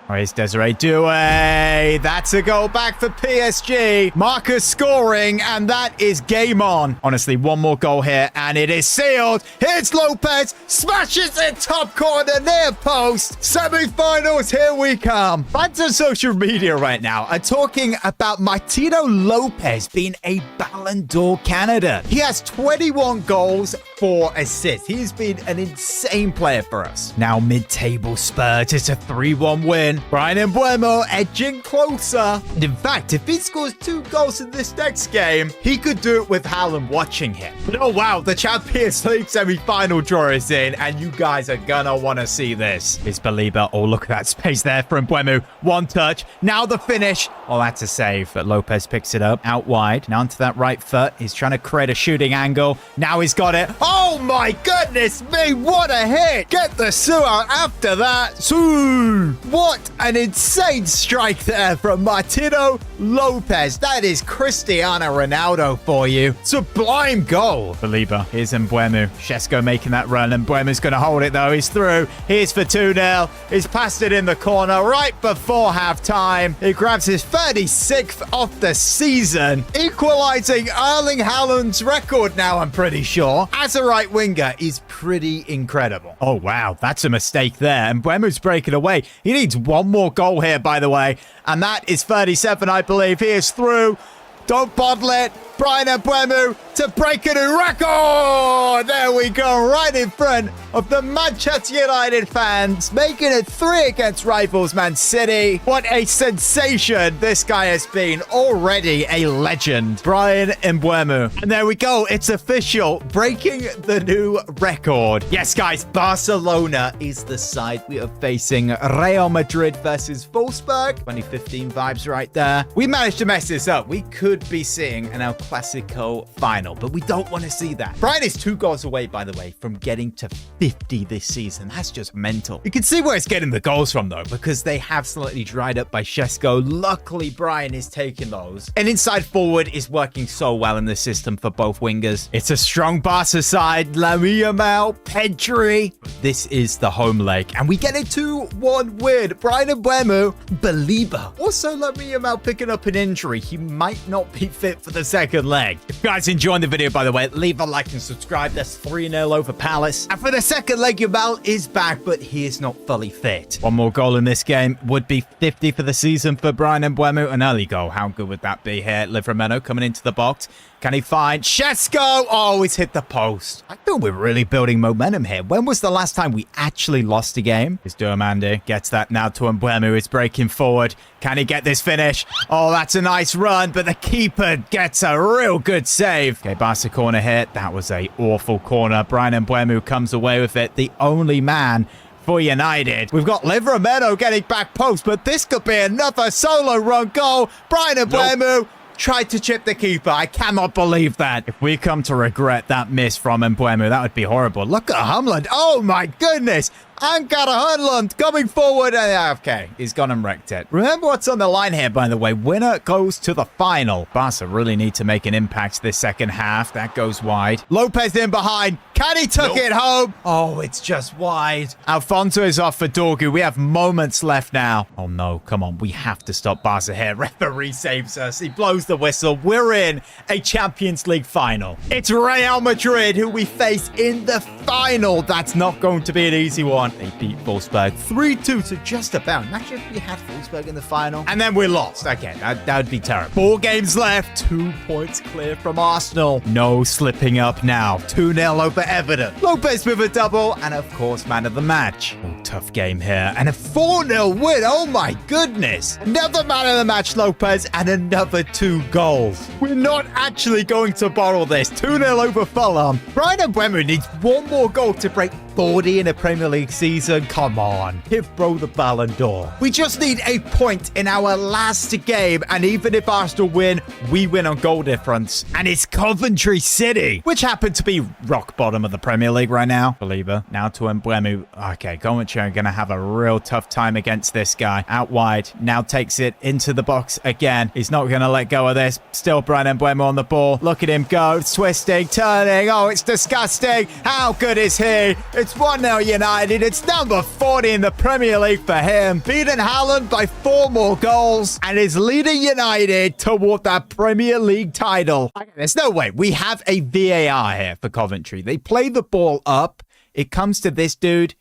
Oh, here's Desiree Doué. That's a goal back for PSG. Marcus scoring, and that is game on. Honestly, one more goal here, and it is sealed. Here's Lopez. Smashes it top corner, near post. Semi-finals, here we come. Fans on social media right now are talking about Martino Lopez being a Ballon d'Or candidate. He has 21 goals, 4 assists. He's been an insane player for us. Now mid-table Spurs. It's a 3-1 win. Brian Mbeumo edging closer. And in fact, if he scores 2 goals in this next game, he could do it with Haaland watching him. But oh wow, the Champions League semi-final draw is in, and you guys are gonna want to see this. It's Believer. Oh, look at that space there for Mbeumo. One touch. Now the finish. Oh, that's a save, but Lopez picks it up out wide. Now onto that right foot. He's trying to create a shooting angle. Now he's got it. Oh my goodness me, what a hit. Get the Sue out after that. Sue. What an insane strike there from Martino Lopez. That is Cristiano Ronaldo for you. Sublime goal. Believer. Here's Mbeumo. Sesko making that run. Mbeumo's going to hold it though. He's through. Here's for 2-0. He's passed it in the corner right before half-time. He grabs his 36th of the season, equalizing Erling Haaland's record now, I'm pretty sure. As a right winger, is pretty incredible. Oh, wow. That's a mistake there. And Mbeumo's breaking away. He needs one more goal here, by the way. And that is 37, I believe. He is through. Don't bottle it. Brian Mbeumo to break a new record. There we go, right in front of the Manchester United fans, making it 3 against rivals Man City. What a sensation this guy has been. Already a legend, Brian Mbeumo. And there we go. It's official, breaking the new record. Yes, guys, Barcelona is the side we are facing. Real Madrid versus Wolfsburg. 2015 vibes right there. We managed to mess this up. We could be seeing an El Clasico final, but we don't want to see that. Brian is 2 goals away, by the way, from getting to 50 this season. That's just mental. You can see where it's getting the goals from, though, because they have slightly dried up by Šeško. Luckily, Brian is taking those. And inside forward is working so well in the system for both wingers. It's a strong Barca side. Lamine Yamal, Pedri. This is the home leg, and we get a 2-1 win. Brian Mbeumo, believer. Also, Lamine Yamal picking up an injury. He might not be fit for the second leg. If you guys enjoyed the video, by the way, leave a like and subscribe. That's 3-0 over Palace. And for the second leg, Yamal is back, but he is not fully fit. One more goal in this game would be 50 for the season for Brian Mbeumo. An early goal. How good would that be here? Livramento coming into the box. Can he find Šeško? Oh, he's hit the post. I feel we're really building momentum here. When was the last time we actually lost a game? It's Diomande. Gets that now to Mbeumo. It's breaking forward. Can he get this finish? Oh, that's a nice run, but the keeper gets a real good save. Okay, Barca corner here. That was a awful corner. Brian Mbeumo comes away with it. The only man for United. We've got Livramento getting back post, but this could be another solo run goal. Brian Mbeumo tried to chip the keeper. I cannot believe that. If we come to regret that miss from Mbeumo, that would be horrible. Look at Humland. Oh my goodness. Ankara Humland coming forward. Okay, he's gone and wrecked it. Remember what's on the line here, by the way. Winner goes to the final. Barca really need to make an impact this second half. That goes wide. Lopez in behind. Can he tuck it home? Oh, it's just wide. Alfonso is off for Dorgu. We have moments left now. Oh no, come on. We have to stop Barca here. Referee saves us. He blows the whistle. We're in a Champions League final. It's Real Madrid who we face in the final. That's not going to be an easy one. They beat Wolfsburg 3-2 to just about. Imagine if we had Wolfsburg in the final and then we lost. Okay, that would be terrible. 4 games left. 2 points clear from Arsenal. No slipping up now. 2-0 over Everton. Lopez with a double and, of course, man of the match. Oh, tough game here. And a 4-0 win. Oh, my goodness. Another man of the match, Lopez, and another 2 goals. We're not actually going to borrow this. 2-0 over Fulham. Brian Mbeumo needs 1 more goal to break 40 in a Premier League season. Come on. Give bro the Ballon d'Or. We just need a point in our last game. And even if Arsenal win, we win on goal difference. And it's Coventry City, which happen to be rock bottom of the Premier League right now. Believer. Now to Mbeumo. Okay, Coventry are going to have a real tough time against this guy. Out wide. Now takes it into the box again. He's not going to let go of this. Still Brian Mbeumo on the ball. Look at him go. Twisting, turning. Oh, it's disgusting. How good is he? It's 1-0 United. It's number 40 in the Premier League for him. Beaten Haaland by 4 more goals and is leading United toward that Premier League title. There's no way. We have a VAR here for Coventry. They play the ball up. It comes to this dude.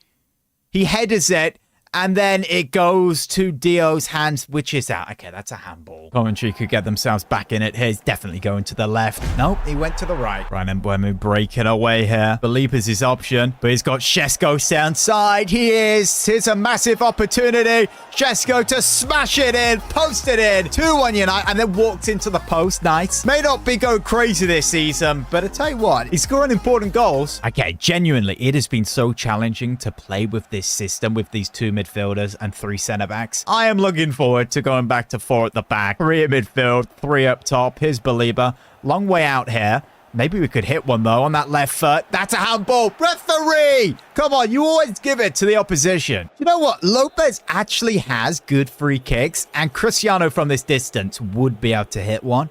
He headers it. And then it goes to Dio's hands, which is out. Okay, that's a handball. Coventry could get themselves back in it here. He's definitely going to the left. Nope, he went to the right. Brian Mbeumo breaking away here. Believer's his option, but he's got Šeško downside. He is. Here's a massive opportunity. Šeško to smash it in, post it in. 2-1 United, and then walked into the post. Nice. May not be going crazy this season, but I tell you what, he's scoring important goals. Okay, genuinely, it has been so challenging to play with this system, with these 2 midfielders and 3 centre-backs. I am looking forward to going back to 4 at the back, 3 at midfield, 3 up top. Here's Believer. Long way out here. Maybe we could hit one, though, on that left foot. That's a handball. Referee! Come on, you always give it to the opposition. You know what? Lopez actually has good free kicks, and Cristiano from this distance would be able to hit one.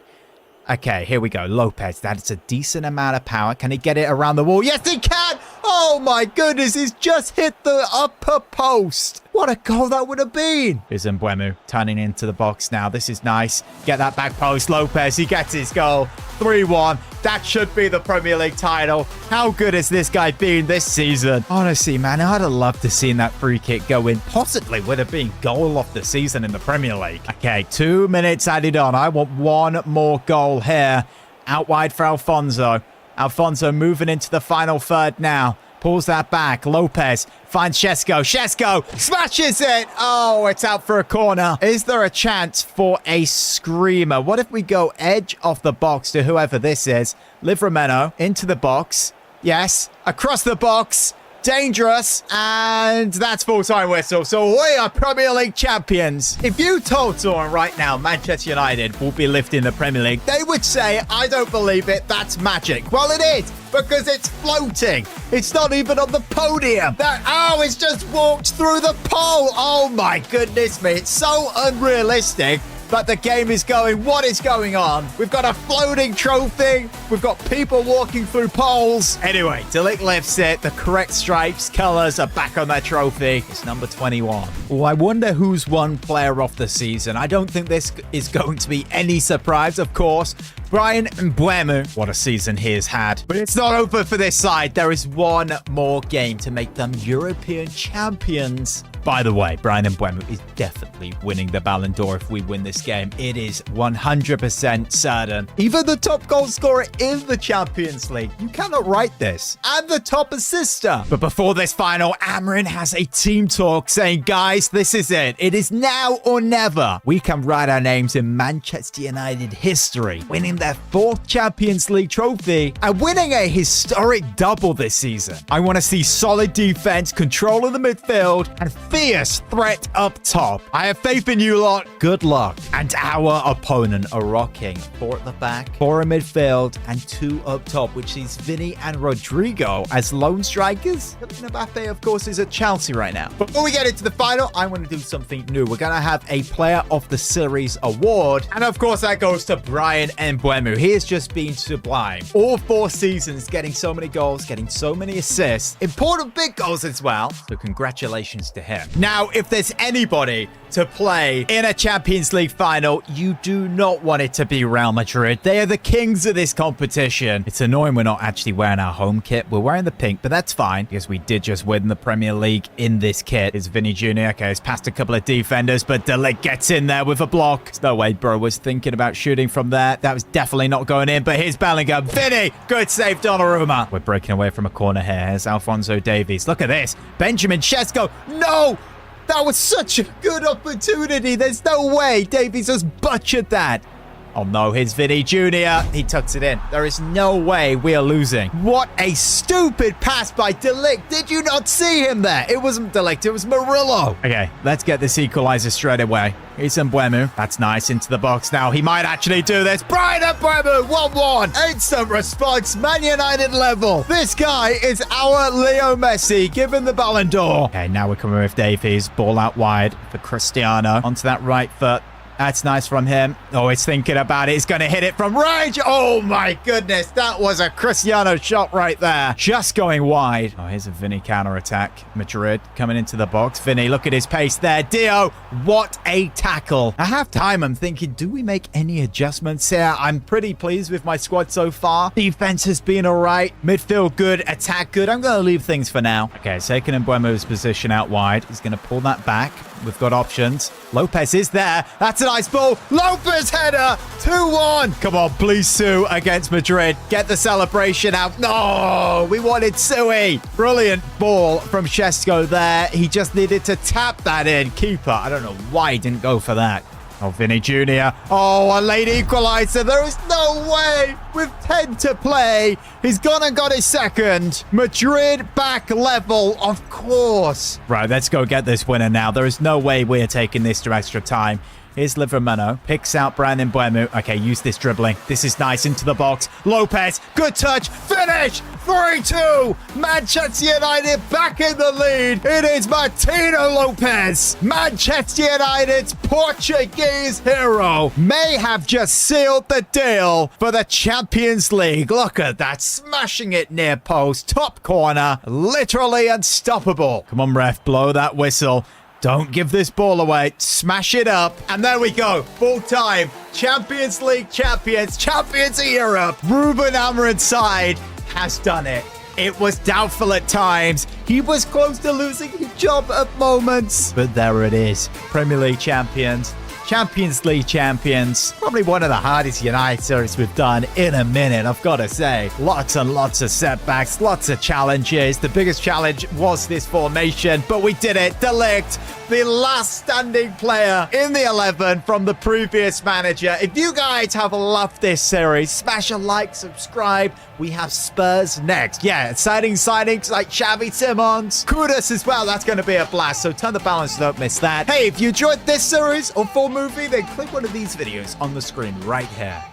Okay, here we go. Lopez, that's a decent amount of power. Can he get it around the wall? Yes, he can! Oh my goodness, he's just hit the upper post. What a goal that would have been. Here's Mbeumo turning into the box now. This is nice. Get that back post. Lopez, he gets his goal. 3-1. That should be the Premier League title. How good has this guy been this season? Honestly, man, I'd have loved to see that free kick go in. Possibly would have been goal of the season in the Premier League. Okay, 2 minutes added on. I want one more goal here. Out wide for Alfonso. Alfonso moving into the final third now. Pulls that back. Lopez finds Shesko. Shesko smashes it. Oh, it's out for a corner. Is there a chance for a screamer? What if we go edge of the box to whoever this is? Livramento into the box. Yes. Across the box. Dangerous, and that's full-time whistle. So we are Premier League champions. If you told someone right now Manchester United will be lifting the Premier League, they would say, I don't believe it, that's magic. Well, it is, because it's floating. It's not even on the podium. It's just walked through the pole. Oh my goodness me, it's so unrealistic. But the game is going. What is going on? We've got a floating trophy. We've got people walking through poles. Anyway, De Ligt lifts it. The correct stripes, colors are back on that trophy. It's number 21. Oh, I wonder who's won player of the season. I don't think this is going to be any surprise, of course. Bryan Mbeumo, what a season he has had. But it's not over for this side. There is one more game to make them European champions. By the way, Bryan Mbeumo is definitely winning the Ballon d'Or if we win this game. It is 100% certain. Even the top goal scorer in the Champions League. You cannot write this. And the top assister. But before this final, Amorim has a team talk saying, guys, this is it. It is now or never. We can write our names in Manchester United history, winning their 4th Champions League trophy and winning a historic double this season. I want to see solid defense, control of the midfield, and fierce threat up top. I have faith in you lot. Good luck. And our opponent are rocking 4 at the back, 4 in midfield, and 2 up top, which sees Vinny and Rodrigo as lone strikers. Mbappe, of course, is at Chelsea right now. Before we get into the final, I want to do something new. We're going to have a Player of the Series award. And of course, that goes to Bryan Mbeumo. He has just been sublime. All 4 seasons, getting so many goals, getting so many assists, important big goals as well. So congratulations to him. Now, if there's anybody to play in a Champions League final, you do not want it to be Real Madrid. They are the kings of this competition. It's annoying we're not actually wearing our home kit. We're wearing the pink, but that's fine because we did just win the Premier League in this kit. It's Vinny Jr. Okay, he's passed a couple of defenders, but De Ligt gets in there with a block. There's no way bro was thinking about shooting from there. That was definitely not going in, but here's Bellingham. Vinny, good save, Donnarumma. We're breaking away from a corner here. Here's Alphonso Davies. Look at this. Benjamin Sesko. No! That was such a good opportunity. There's no way Davies has butchered that. Oh no, here's Vinny Jr. He tucks it in. There is no way we are losing. What a stupid pass by De Ligt. Did you not see him there? It wasn't De Ligt, it was Murillo. Okay, let's get this equalizer straight away. Here's Mbeumo. That's nice into the box now. He might actually do this. Bryan Mbeumo, 1-1. Instant response, Man United level. This guy is our Leo Messi, given the Ballon d'Or. Okay, now we're coming with Davies. Ball out wide for Cristiano. Onto that right foot. That's nice from him. Oh, he's thinking about it. He's going to hit it from range. Oh, my goodness. That was a Cristiano shot right there. Just going wide. Oh, here's a Vinny counter-attack. Madrid coming into the box. Vinny, look at his pace there. Dio, what a tackle. At half-time, I'm thinking, do we make any adjustments here? I'm pretty pleased with my squad so far. Defense has been all right. Midfield good. Attack good. I'm going to leave things for now. Okay, it's taking Mbeumo's position out wide. He's going to pull that back. We've got options. Lopez is there. That's a nice ball. Lopez header. 2-1. Come on, please, Sue against Madrid. Get the celebration out. No, we wanted Suey. Brilliant ball from Shesko there. He just needed to tap that in. Keeper, I don't know why he didn't go for that. Oh, Vinny Jr. Oh, a late equalizer. There is no way. With 10 to play, he's gone and got his second. Madrid back level, of course. Right, let's go get this winner now. There is no way we're taking this to extra time. Here's Livramento. Picks out Bryan Mbeumo. Okay, use this dribbling. This is nice into the box. Lopez. Good touch. Finish. 3-2. Manchester United back in the lead. It is Martino Lopez. Manchester United's Portuguese hero may have just sealed the deal for the Champions League. Look at that. Smashing it near post. Top corner. Literally unstoppable. Come on, ref. Blow that whistle. Don't give this ball away. Smash it up. And there we go. Full time. Champions League champions. Champions of Europe. Ruben Amorim's side has done it. It was doubtful at times. He was close to losing his job at moments. But there it is. Premier League champions. Champions League champions. Probably one of the hardest United series we've done in a minute, I've got to say. Lots and lots of setbacks, lots of challenges. The biggest challenge was this formation, but we did it. De Ligt, the last standing player in the 11 from the previous manager. If you guys have loved this series, smash a like, subscribe. We have Spurs next. Yeah, exciting signings like Xavi Simons, Kudus as well. That's going to be a blast, so turn the balance, don't miss that. Hey, if you enjoyed this series or full movie, then click one of these videos on the screen right here.